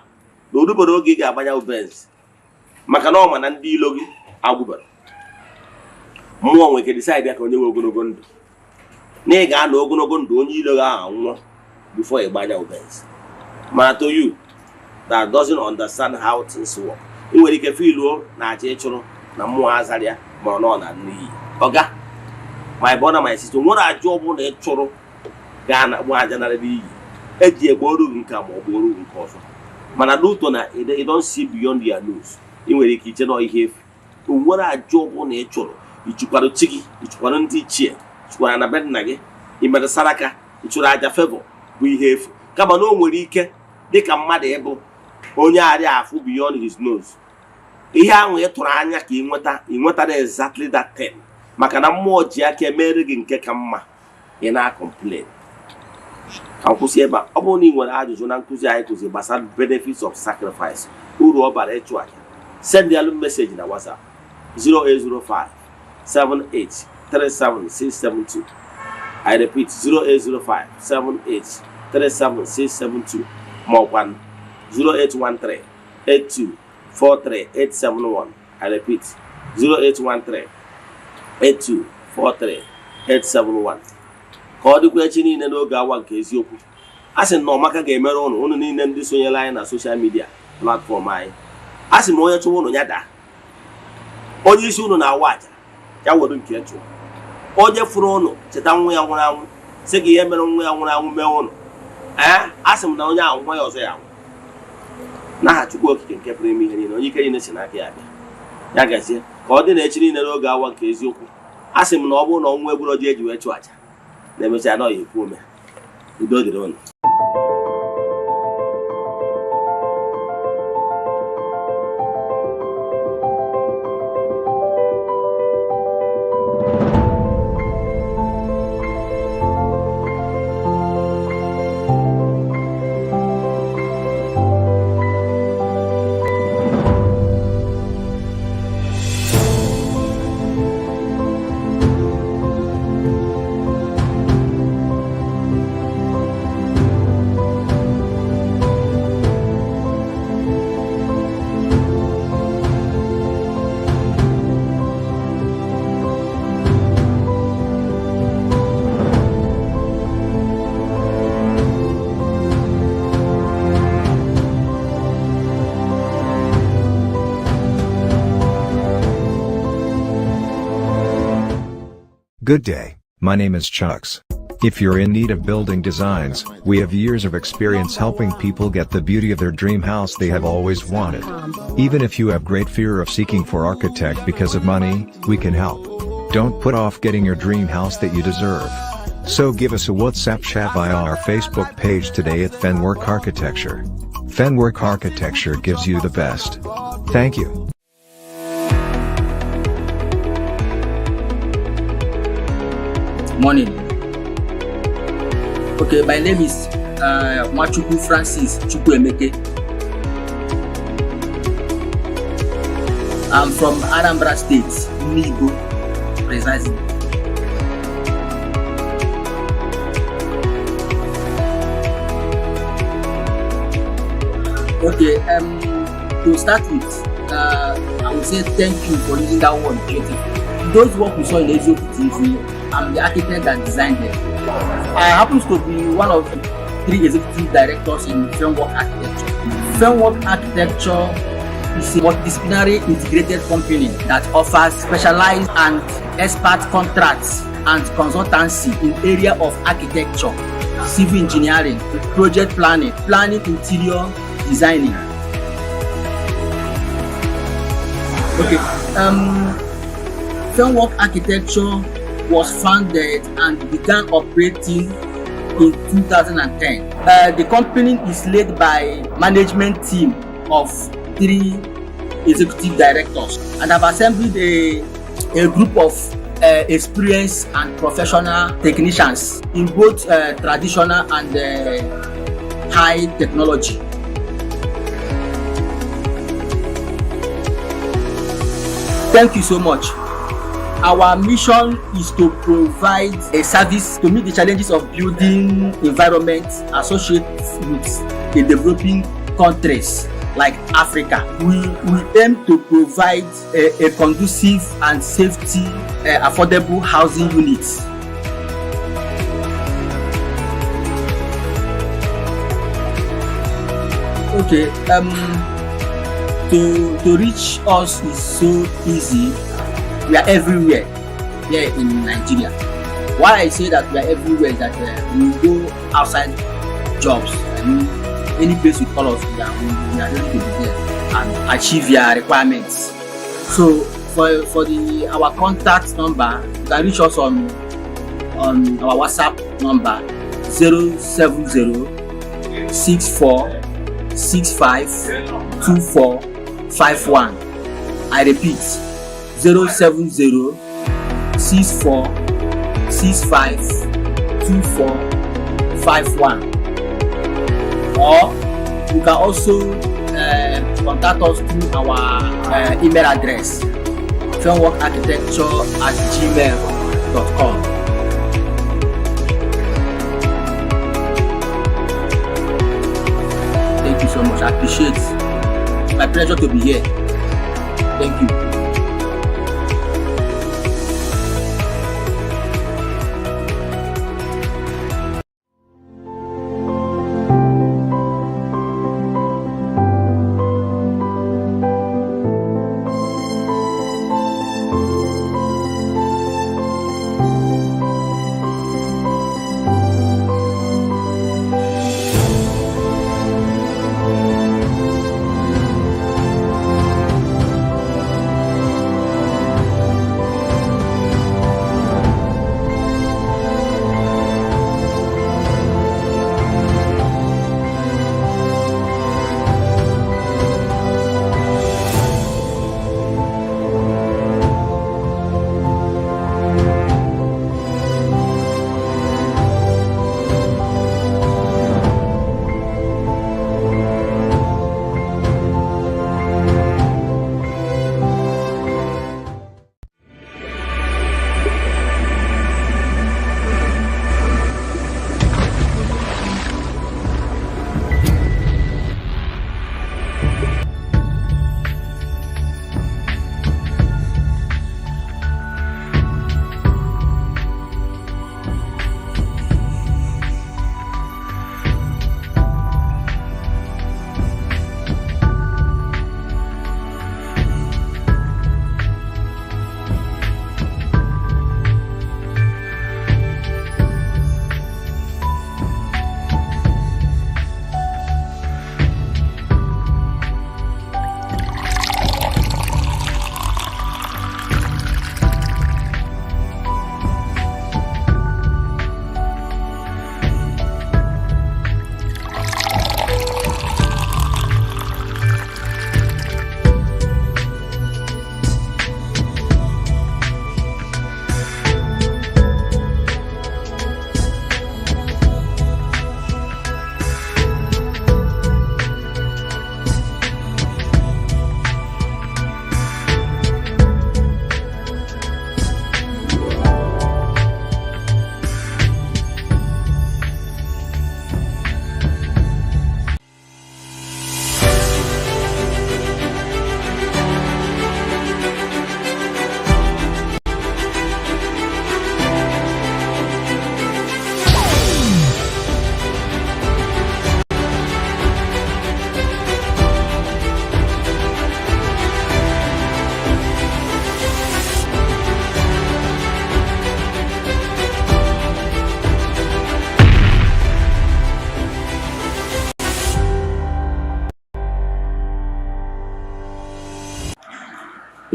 na orubere oge ị ga-agbanya Benz maka na ọma na ndị ilo gị agwụbara. Mmụọ nwere ike decide ya ka onye nwe ogologo ndụ na ị ga-anọ ogologo ndụ onye ilo gị ahụ nwụọ before ị gbanya Benz. Mana to you that doesn't understand how things work, ị nwere ike filuo na aja ịchụrụ na mmụọ azarịa ma ọ nọ na n'iyi. Ọga my brother my sister, nwere aja ọbụla ịchụrụ gaa na gba aja nara n'iyi eji egbe oru gị nke ma ọ bụ oru gị nke ọzọ. Mana n'ụtọ na you don't see beyond your nose, ị nwere ike iche na ihe efu. O nwere aja ọbụla ịchụrụ ichukwara chi gị, ichukwara ndị ichie, chụkwara na be nna gị imere saraka ịchụrụ aja favor bụ ihe efu kama na o nwere ike dịka mmadụ ịbụ onye arịa afụ beyond his nose ihe ahụ ị tụrụ anya ka ị nwetara exactly that thing maka na mmụọ ji aka emere gị nke ka mma ị na-complain. Ka m kwụsị ebe a. Ọ bụrụ na ị nwere ajụjụ na nkụzi anyị kụzi gbasara benefits of sacrifice uru ọ bara ịchụ aja, send ya message na WhatsApp 0805 78 37672. I repeat 0805 78 37672 ma ọkwa 0813 82 43 871. I repeat 0813 82 43 871. Ka ọ dịkwa echi niile n'oge awa nke eziokwu. A sị na ọmaka ga-emere ụnụ niile ndị sonyere anyị na social media platform anyị. A sị m onye chụwa ụnụ ya daa. Onye isi ụnụ na-awa aja ya were nke chụọ. Onye fụrụ ụnụ cheta nwa ya nwụrụ anwụ sị gị ihe mere nwa ya nwụrụ anwụ mee ụnụ. A sị m na onye ahụ nwa ya ọzọ ya anwụ. N'aha Chukwu okike nke pụrụ ime ihe niile, onye ike niile si n'aka ya abịa. Ya gazie ka ọ dị na echi niile n'oge awa nke eziokwu. A sị m na ọ bụrụ na ọnwụ egburu ji eji wee chụọ aja na-emecha anọghị ekwu ome. Udo dịrị ụnụ. Good day, my name is Chucks. If you're in need of building designs, we have years of experience helping people get the beauty of their dream house they have always wanted. Even if you have great fear of seeking for architect because of money, we can help. Don't put off getting your dream house that you deserve. So give us a WhatsApp chat via our Facebook page today at Fenwork Architecture. Fenwork Architecture gives you the best. Thank you. Morning. Okay, my name is Mwachukwu Francis Chukwuemeke. I'm from Anambra State, Nibo, precisely. Okay, to start with, I will say thank you for using that word creative. Those work we saw in Eziokwu TV, I'm the architect that designed them. I happen to be one of 3 executive directors in Framework Architecture. Framework Architecture is a multidisciplinary integrated company that offers specialized and expert contracts and consultancy in area of architecture, civil engineering, project planning, interior designing. Okay, Framework Architecture was founded and began operating in 2010. The company is led by management team of 3 executive directors, and have assembled a group of experienced and professional technicians in both traditional and high technology. Thank you so much. Our mission is to provide a service to meet the challenges of building environments associated with the developing countries like Africa. We aim to provide a conducive and safety, affordable housing units. Okay, to reach us is so easy. We are everywhere here in Nigeria. Why I say that we are everywhere is that we go outside jobs. I mean, any place you call us, we are ready to be there and achieve your requirements. So for our contact number, you can reach us on on our WhatsApp number 070-6465-2451. I repeat, 070-6465-2451. Or you can also contact us through our email address, frameworkarchitecture@gmail.com. Thank you so much. I appreciate it. My pleasure to be here. Thank you.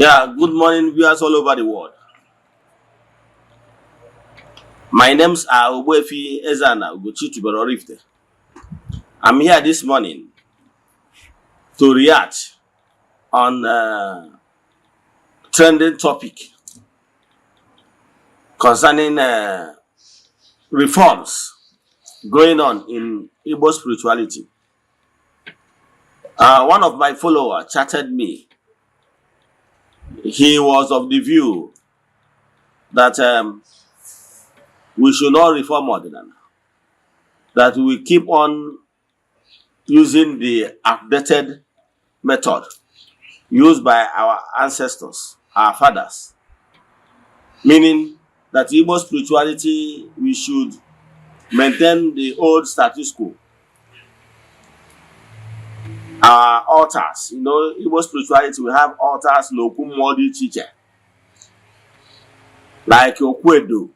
Yeah, good morning, viewers all over the world. My names are Ogbuefi Eze-Ana Rifte. I'm here this morning to react on trending topic concerning reforms going on in Igbo spirituality. One of my followers chatted me. He was of the view that we should not reform Ordinance, that we keep on using the outdated method used by our ancestors, our fathers, meaning that Igbo spirituality, we should maintain the old status quo. Our altars, Igbo spirituality, we have altars no kumodi teacher, like Okwedo,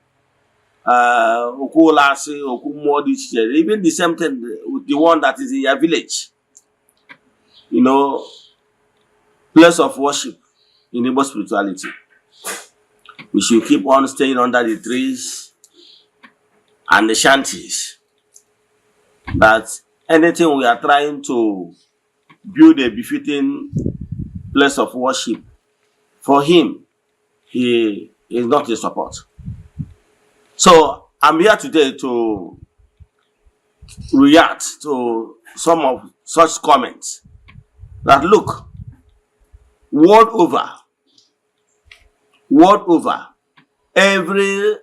Okulasi, Okumodi teacher, even the same thing with the one that is in your village. Place of worship in Igbo spirituality. We should keep on staying under the trees, and the shanties. That anything we are trying to build a befitting place of worship, for him, he is not in support. So I'm here today to react to some of such comments. That look, world over, every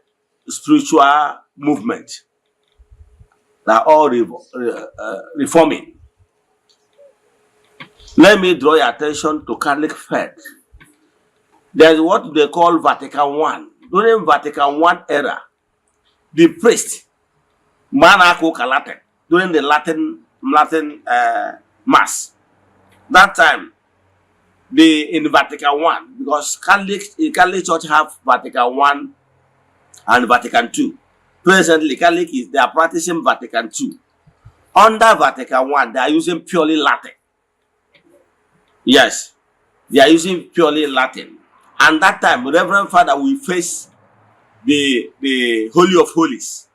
spiritual movement, they're all reforming. Let me draw your attention to Catholic faith. There's what they call Vatican I. During Vatican I era, the priest, Manaco Latin, during the Latin Mass, that time, in Vatican I, because Catholic Church have Vatican I and Vatican II. Presently, they are practicing Vatican II. Under Vatican I, they are using purely Latin. Yes, they are using purely Latin. And that time, Reverend Father will face the Holy of Holies.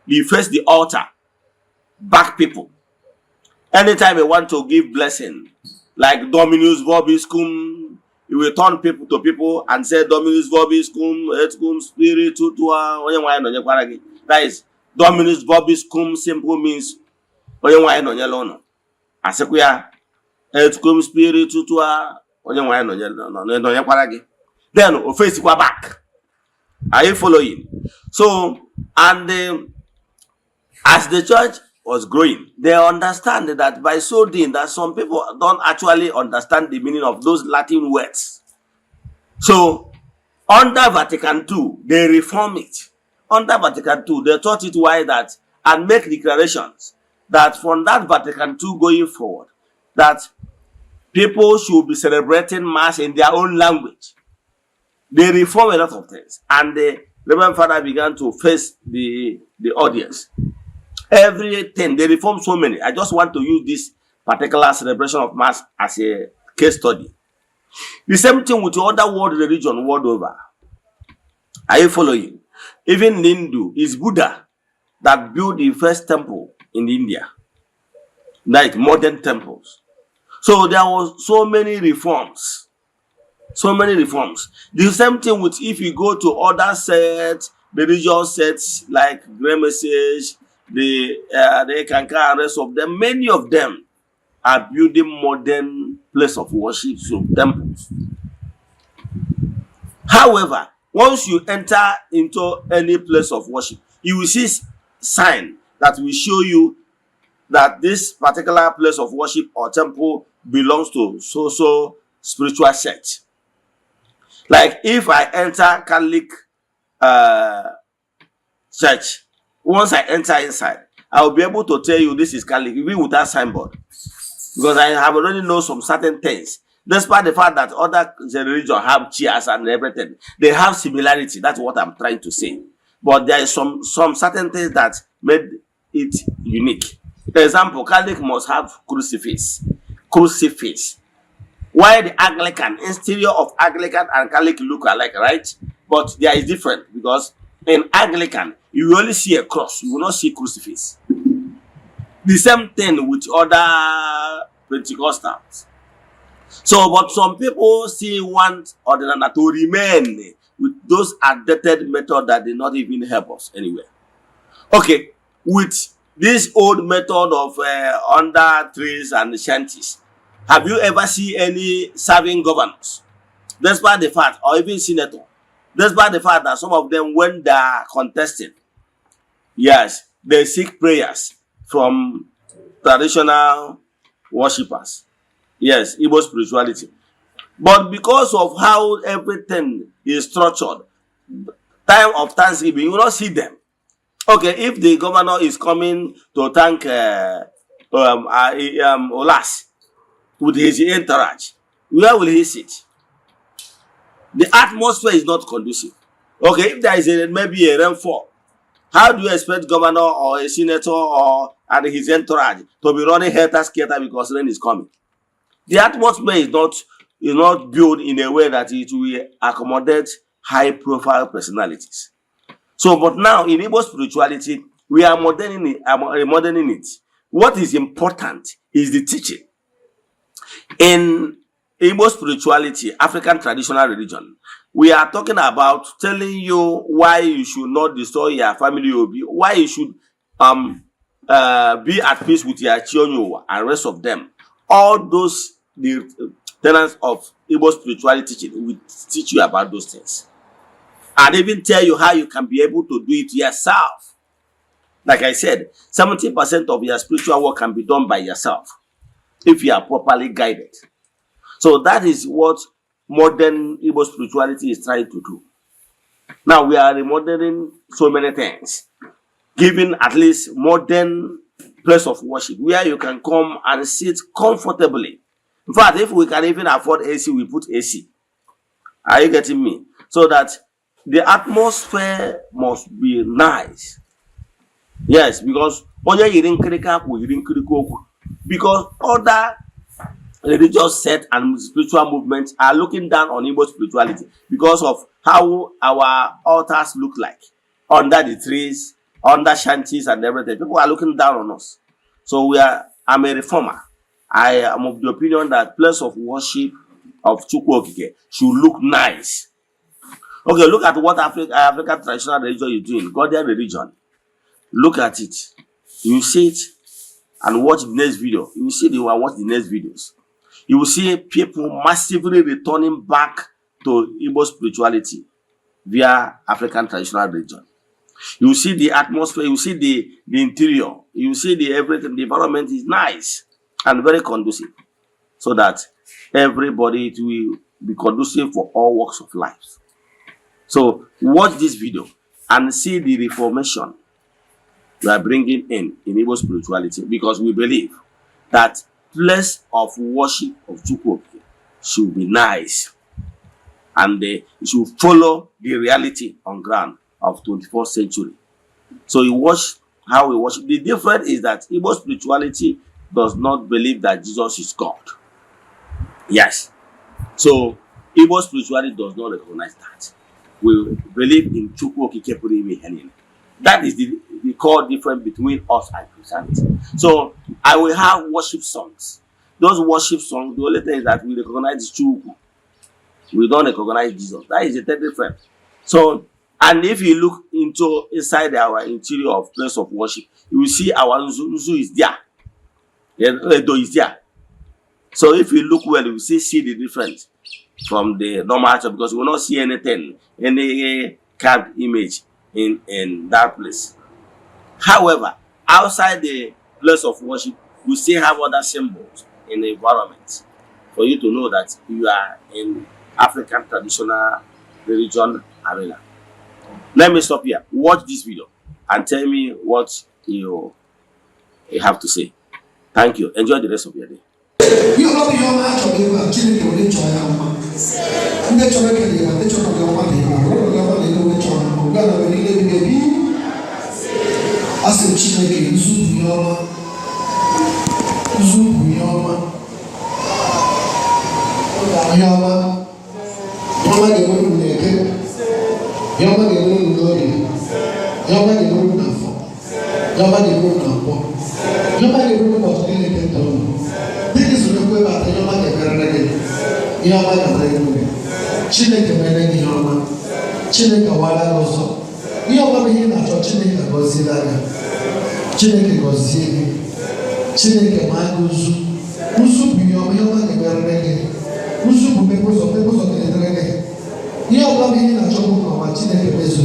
He face the altar, back people. Anytime you want to give blessing, like Dominus Vobiscum, he will turn people to people and say Dominus Vobiscum, et cum spiritu tua. That is Dominus Vobiscum simple means Asekuya et cum spiritu tua. Then face back. Are you following? So, and as the church was growing, they understand that by so doing that some people don't actually understand the meaning of those Latin words. So, under Vatican II, they reform it. Under Vatican II, they taught it why that and make declarations that from that Vatican II going forward, that people should be celebrating Mass in their own language. They reform a lot of things, and the Reverend Father began to face the audience. Everything, they reform so many. I just want to use this particular celebration of Mass as a case study. The same thing with the other world religion world over. Are you following? Even in Hindu, it's Buddha that built the first temple in India, like modern temples. So there was so many reforms. So many reforms. The same thing with if you go to other sets, religious sets like Grey Message, the Kanka, and rest of them, many of them are building modern place of worship, so temples. However, once you enter into any place of worship, you will see sign that will show you that this particular place of worship or temple belongs to so spiritual sect. Like if I enter Catholic church, once I enter inside, I will be able to tell you this is Catholic, even without signboard. Because I have already know some certain things. Despite the fact that other religions have chairs and everything, they have similarity. That's what I'm trying to say. But there is some certain things that made it unique. For example, Catholic must have crucifix. Why the Anglican, interior of Anglican and Catholic look alike, right? But there is different because in Anglican, you will only see a cross. You will not see crucifix. The same thing with other Pentecostals. So, but some people still want Ordinary to remain with those outdated methods that did not even help us anywhere. Okay, with this old method of under trees and shanties, have you ever seen any serving governors? Despite the fact, or even senator, despite the fact that some of them, when they are contesting, yes, they seek prayers from traditional worshippers. Yes, Igbo spirituality. But because of how everything is structured, time of Thanksgiving, you will not see them. Okay, if the governor is coming to thank Olas with his entourage, where will he sit? The atmosphere is not conducive. Okay, if there is maybe a rainfall, how do you expect governor or a senator and his entourage to be running helter-skelter because rain is coming? The atmosphere is not built in a way that it will accommodate high-profile personalities. So, but now in Igbo spirituality, we are moderning it. What is important is the teaching. In Igbo spirituality, African traditional religion, we are talking about telling you why you should not destroy your family, why you should be at peace with your children and rest of them. All those the tenets of Igbo spirituality teaching will teach you about those things, and even tell you how you can be able to do it yourself. Like I said, 70% of your spiritual work can be done by yourself if you are properly guided. So that is what modern Igbo spirituality is trying to do. Now we are remodeling so many things, giving at least modern place of worship where you can come and sit comfortably. In fact, if we can even afford AC, we put AC. Are you getting me? So that the atmosphere must be nice. Yes, because other religious sect and spiritual movements are looking down on Igbo spirituality because of how our altars look like under the trees, under shanties and everything. People are looking down on us. So I'm a reformer. I am of the opinion that place of worship of Chukwu Okike should look nice. Okay, look at what African traditional religion is doing, Ghanaian religion. Look at it. You see it and watch the next video. You will see watch the next videos. You will see people massively returning back to Igbo spirituality via African traditional religion. You will see the atmosphere, you will see the interior, you will see everything. The environment is nice and very conducive, so that everybody will be conducive for all walks of life. So watch this video and see the reformation we are bringing in Igbo spirituality, because we believe that place of worship of Chukwu should be nice, and it should follow the reality on ground of 21st century. So you watch how we worship. The difference is that Igbo spirituality does not believe that Jesus is God. Yes. So Igbo spirituality does not recognize that. We believe in Chukwu Okike Pụrụ Ime Ihe Niile. That is the core difference between us and Christianity. So I will have worship songs. Those worship songs, the only thing is that we recognize Chukwu. We don't recognize Jesus. That is the third difference. So, and if you look inside our interior of place of worship, you will see our Nzu is there. Edo is there. So if you look well, you will see the difference from the normal church, because you will not see anything, any carved image in that place. However, outside the place of worship, we still have other symbols in the environment for you to know that you are in African traditional religion arena. Let me stop here. Watch this video and tell me what you have to say. Thank you. Enjoy the rest of your day. You know the young man of the children to enjoy our Chineke mere gị ọma, Chineke wara gị ọzọ. Ihe ọbụla ihe na-achọ Chineke gọzie ya. Chineke gọzie gị. Chineke ma gị ụzụ. Ụzụ bụ ihe ọma ga-emere gị. Ụzụ bụ mepụzọ ga-edere gị. Ihe ọbụla ihe na-achọ bụ ọma Chineke mezuo.